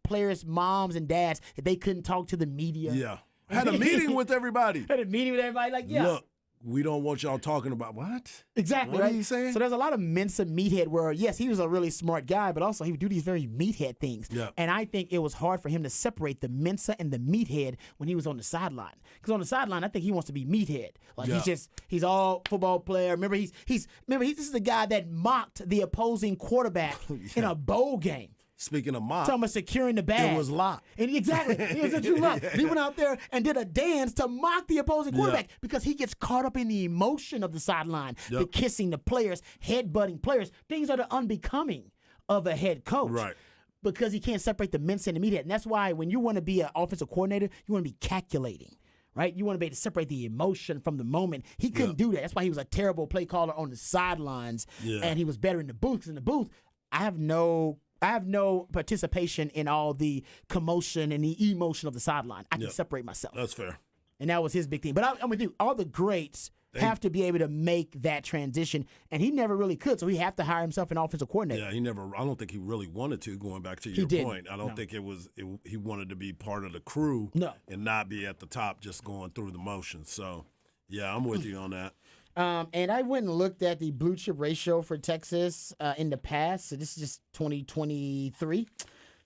[SPEAKER 1] players' moms and dads that they couldn't talk to the media.
[SPEAKER 2] Yeah. Had a meeting with everybody.
[SPEAKER 1] Look,
[SPEAKER 2] we don't want y'all talking about what?
[SPEAKER 1] Exactly.
[SPEAKER 2] What
[SPEAKER 1] right?
[SPEAKER 2] are you saying?
[SPEAKER 1] So there's a lot of Mensa meathead where, yes, he was a really smart guy, but also he would do these very meathead things.
[SPEAKER 2] Yeah.
[SPEAKER 1] And I think it was hard for him to separate the Mensa and the meathead when he was on the sideline. Because on the sideline, I think he wants to be meathead. Like he's all football player. Remember, this is the guy that mocked the opposing quarterback in a bowl game.
[SPEAKER 2] Speaking of mock,
[SPEAKER 1] talking about securing the bag.
[SPEAKER 2] It was Locke.
[SPEAKER 1] And exactly. It was a true Locke. He went out there and did a dance to mock the opposing quarterback because he gets caught up in the emotion of the sideline, the kissing the players, head-butting players. Things that are unbecoming of a head coach.
[SPEAKER 2] Right.
[SPEAKER 1] Because he can't separate the Mensa and the media. And that's why when you want to be an offensive coordinator, you want to be calculating. Right? You want to be able to separate the emotion from the moment. He couldn't do that. That's why he was a terrible play caller on the sidelines. Yeah. And he was better in the booth. Because in the booth, I have no participation in all the commotion and the emotion of the sideline. I can separate myself.
[SPEAKER 2] That's fair.
[SPEAKER 1] And that was his big thing. But I'm with you. All the greats have to be able to make that transition, and he never really could. So he have to hire himself an offensive coordinator.
[SPEAKER 2] Yeah, he never. I don't think he really wanted to. Going back to your point, I don't think it was. He wanted to be part of the crew, and not be at the top, just going through the motions. So, yeah, I'm with you on that.
[SPEAKER 1] And I went and looked at the blue chip ratio for Texas in the past. So this is just 2023.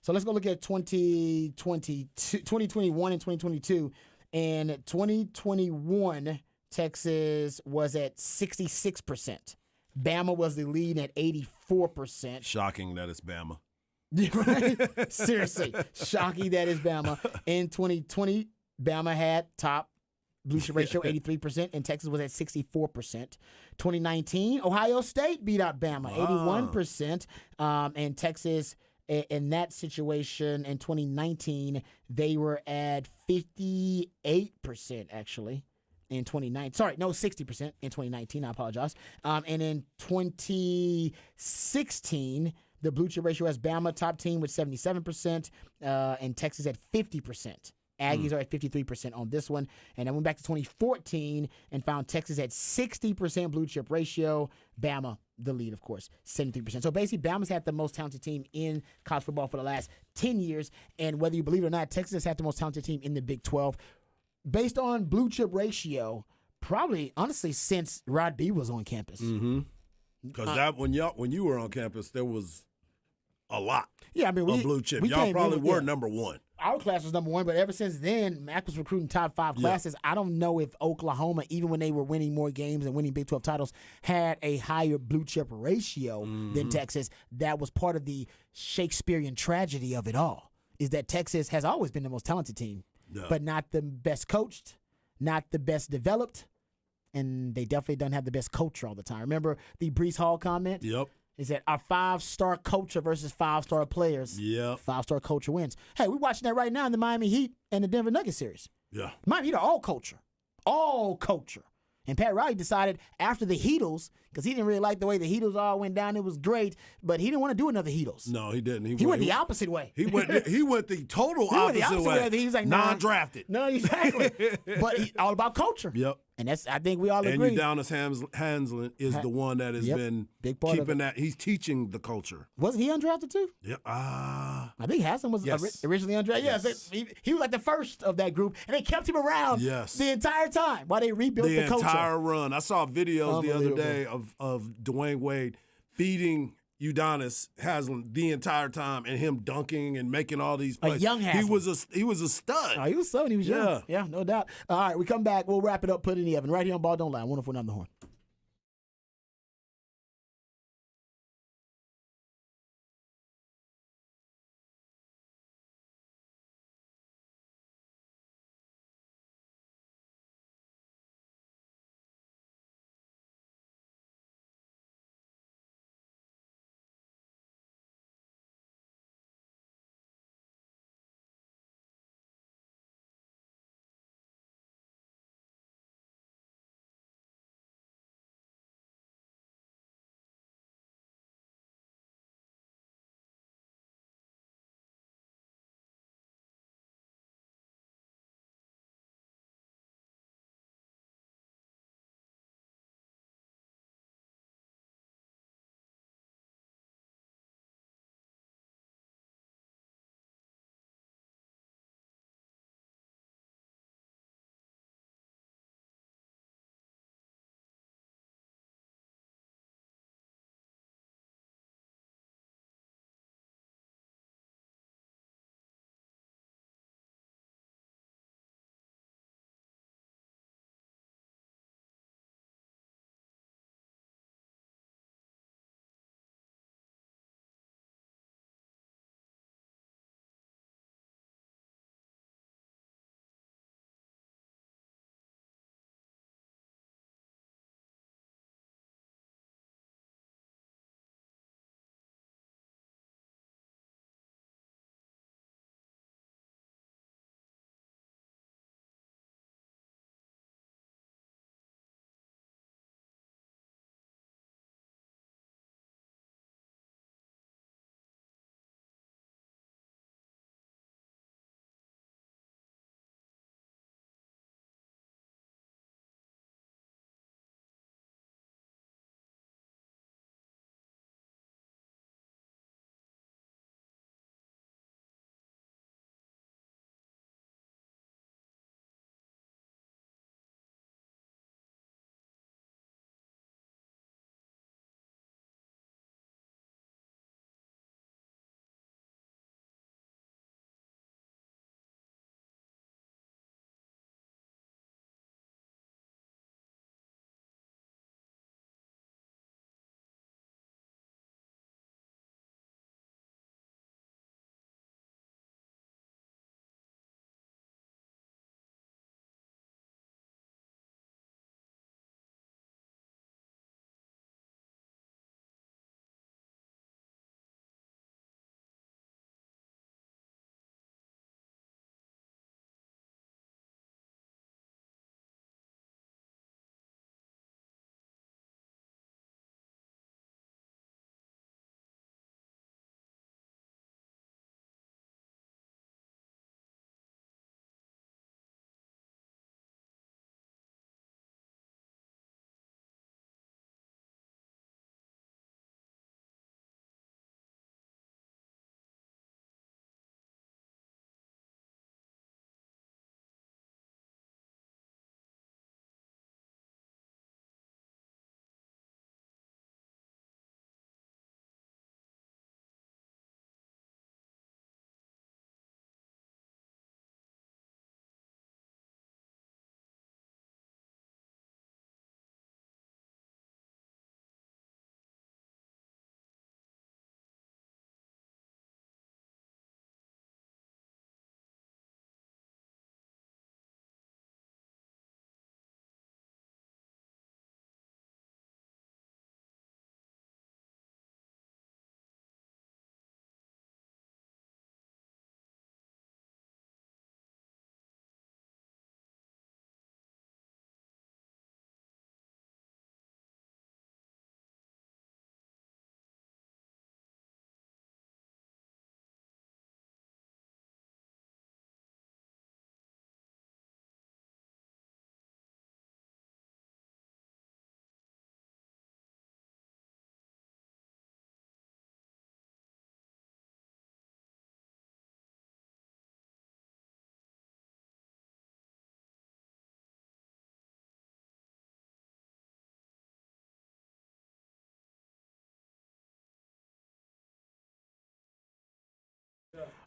[SPEAKER 1] So let's go look at 2021 and 2022. And 2021, Texas was at 66%. Bama was the lead at 84%.
[SPEAKER 2] Shocking that it's Bama.
[SPEAKER 1] Right? Seriously. Shocking that it's Bama. In 2020, Bama had top blue chip ratio 83%, and Texas was at 64%. 2019, Ohio State beat out Bama 81%, and Texas in that situation in 2019 they were at 58% actually. In 2019, 60% in 2019. I apologize. And in 2016, the blue chip ratio has Bama top team with 77%, and Texas at 50%. Aggies are at 53% on this one. And I went back to 2014 and found Texas at 60% blue chip ratio. Bama, the lead, of course, 73%. So basically, Bama's had the most talented team in college football for the last 10 years. And whether you believe it or not, Texas has had the most talented team in the Big 12. Based on blue chip ratio, probably, honestly, since Rod B was on campus.
[SPEAKER 2] Mm-hmm. Because when you were on campus, there was a lot of blue chip. Y'all probably were number one.
[SPEAKER 1] Our class was number one, but ever since then, Mac was recruiting top 5 classes. I don't know if Oklahoma, even when they were winning more games and winning Big 12 titles, had a higher blue chip ratio than Texas. That was part of the Shakespearean tragedy of it all, is that Texas has always been the most talented team, but not the best coached, not the best developed, and they definitely don't have the best culture all the time. Remember the Breece Hall comment?
[SPEAKER 2] Yep.
[SPEAKER 1] is that our 5-star culture versus 5-star players.
[SPEAKER 2] Yep.
[SPEAKER 1] 5-star culture wins. Hey, we're watching that right now in the Miami Heat and the Denver Nuggets series.
[SPEAKER 2] Yeah.
[SPEAKER 1] Miami Heat are all culture. All culture. And Pat Riley decided after the Heatles, because he didn't really like the way the Heatles all went down. It was great, but he didn't want to do another Heatles.
[SPEAKER 2] No, he didn't.
[SPEAKER 1] He went the opposite way.
[SPEAKER 2] He went the total opposite way.
[SPEAKER 1] He was like, nah.
[SPEAKER 2] Non-drafted.
[SPEAKER 1] No, exactly. But all about culture.
[SPEAKER 2] Yep.
[SPEAKER 1] And that's, I think we all
[SPEAKER 2] And
[SPEAKER 1] agree.
[SPEAKER 2] Udonis Haslem is the one that has been
[SPEAKER 1] Big part of
[SPEAKER 2] keeping
[SPEAKER 1] it.
[SPEAKER 2] that. He's teaching the culture.
[SPEAKER 1] Wasn't he undrafted too?
[SPEAKER 2] Yep.
[SPEAKER 1] I think Hassan was
[SPEAKER 2] Yes.
[SPEAKER 1] originally undrafted.
[SPEAKER 2] Yes.
[SPEAKER 1] Yes, he was like the first of that group, and they kept him around
[SPEAKER 2] Yes.
[SPEAKER 1] the entire time while they rebuilt the culture.
[SPEAKER 2] entire run. I saw videos the other
[SPEAKER 1] Unbelievable.
[SPEAKER 2] day of Dwayne Wade feeding Udonis Haslem the entire time, and him dunking and making all these plays.
[SPEAKER 1] young Haslem.
[SPEAKER 2] He was a stud.
[SPEAKER 1] Oh, he was so, and he was young. Yeah, no doubt. All right, we come back. We'll wrap it up, put it in the oven. Right here on Ball Don't Lie, 104.9 The Horn.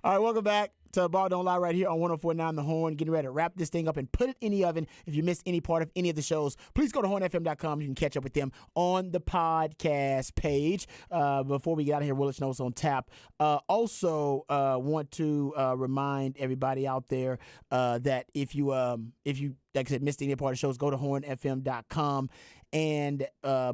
[SPEAKER 1] All right, welcome back to Ball Don't Lie right here on 104.9 The Horn. Getting ready to wrap this thing up and put it in the oven. If you missed any part of any of the shows, please go to hornfm.com. You can catch up with them on the podcast page. Before we get out of here, we'll let you know what's on tap. Also, want to remind everybody out there that if you, like I said, missed any part of the shows, go to hornfm.com. And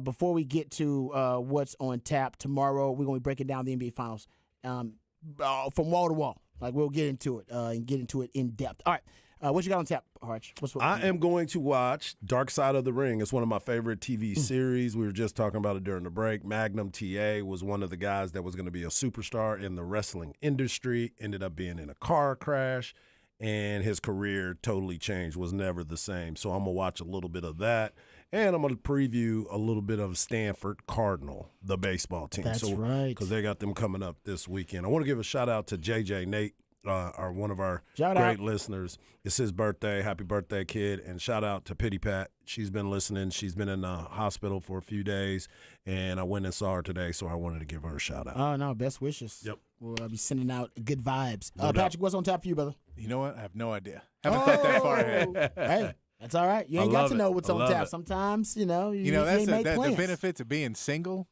[SPEAKER 1] before we get to what's on tap tomorrow, we're going to be breaking down the NBA Finals from wall to wall. Like, we'll get into it and get into it in depth. All right. What you got on tap, Harch?
[SPEAKER 2] I am going to watch Dark Side of the Ring. It's one of my favorite TV series. We were just talking about it during the break. Magnum TA was one of the guys that was going to be a superstar in the wrestling industry, ended up being in a car crash, and his career totally changed, was never the same. So I'm going to watch a little bit of that. And I'm going to preview a little bit of Stanford Cardinal, the baseball team.
[SPEAKER 1] That's right.
[SPEAKER 2] Because they got them coming up this weekend. I want to give a shout-out to JJ Nate, one of our listeners. It's his birthday. Happy birthday, kid. And shout-out to Pity Pat. She's been listening. She's been in the hospital for a few days, and I went and saw her today, so I wanted to give her a shout-out.
[SPEAKER 1] Oh, no, best wishes.
[SPEAKER 2] Yep.
[SPEAKER 1] We'll be sending out good vibes.
[SPEAKER 2] No doubt.
[SPEAKER 1] Patrick, what's on tap for you, brother?
[SPEAKER 3] You know what? I have no idea. Haven't thought that far ahead.
[SPEAKER 1] Hey. That's all right. You ain't got to know what's on tap. Sometimes, you
[SPEAKER 3] that's
[SPEAKER 1] make
[SPEAKER 3] the
[SPEAKER 1] plans.
[SPEAKER 3] benefits of being single.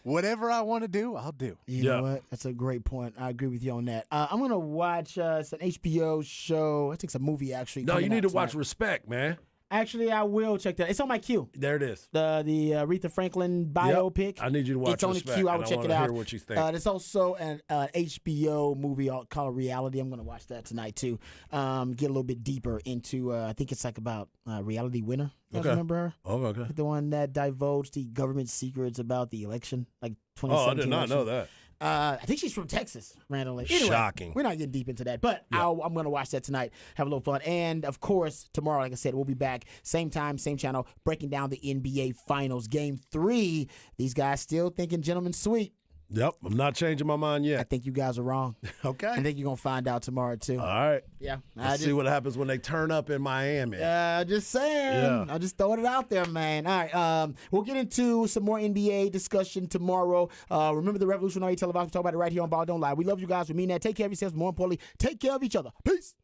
[SPEAKER 3] Whatever I want to do, I'll do.
[SPEAKER 1] You know what? That's a great point. I agree with you on that. I'm going to watch it's an HBO show. I think it's a movie, actually.
[SPEAKER 2] No, you need to
[SPEAKER 1] tonight.
[SPEAKER 2] watch Respect, man.
[SPEAKER 1] Actually, I will check that. It's on my queue.
[SPEAKER 2] There it is.
[SPEAKER 1] The Aretha Franklin biopic.
[SPEAKER 2] I need you to watch
[SPEAKER 1] It's on the
[SPEAKER 2] Respect,
[SPEAKER 1] queue. I
[SPEAKER 2] and
[SPEAKER 1] will
[SPEAKER 2] I
[SPEAKER 1] check
[SPEAKER 2] wanna
[SPEAKER 1] it out.
[SPEAKER 2] hear what you think.
[SPEAKER 1] There's also an HBO movie called Reality. I'm going to watch that tonight, too. Get a little bit deeper into, I think it's like about Reality Winner. You guys remember her?
[SPEAKER 2] Oh, okay.
[SPEAKER 1] The one that divulged the government secrets about the election, like 2017
[SPEAKER 2] Oh, I did not
[SPEAKER 1] election.
[SPEAKER 2] know that.
[SPEAKER 1] I think she's from Texas, randomly. Anyway,
[SPEAKER 2] Shocking.
[SPEAKER 1] We're not getting deep into that, but I'm going to watch that tonight, have a little fun. And, of course, tomorrow, like I said, we'll be back, same time, same channel, breaking down the NBA Finals. Game 3, these guys still thinking gentleman's sweep.
[SPEAKER 2] Yep, I'm not changing my mind
[SPEAKER 1] I
[SPEAKER 2] yet.
[SPEAKER 1] think you guys are wrong.
[SPEAKER 2] Okay.
[SPEAKER 1] I think you're going to find out tomorrow, too.
[SPEAKER 2] All right.
[SPEAKER 1] Yeah.
[SPEAKER 2] Let's see what happens when they turn up in Miami.
[SPEAKER 1] Just saying.
[SPEAKER 2] Yeah.
[SPEAKER 1] I'm just throwing it out there, man. All right. We'll get into some more NBA discussion tomorrow. Remember the revolutionary televised. We talk about it right here on Ball Don't Lie. We love you guys. We mean that. Take care of yourselves. More importantly, take care of each other. Peace.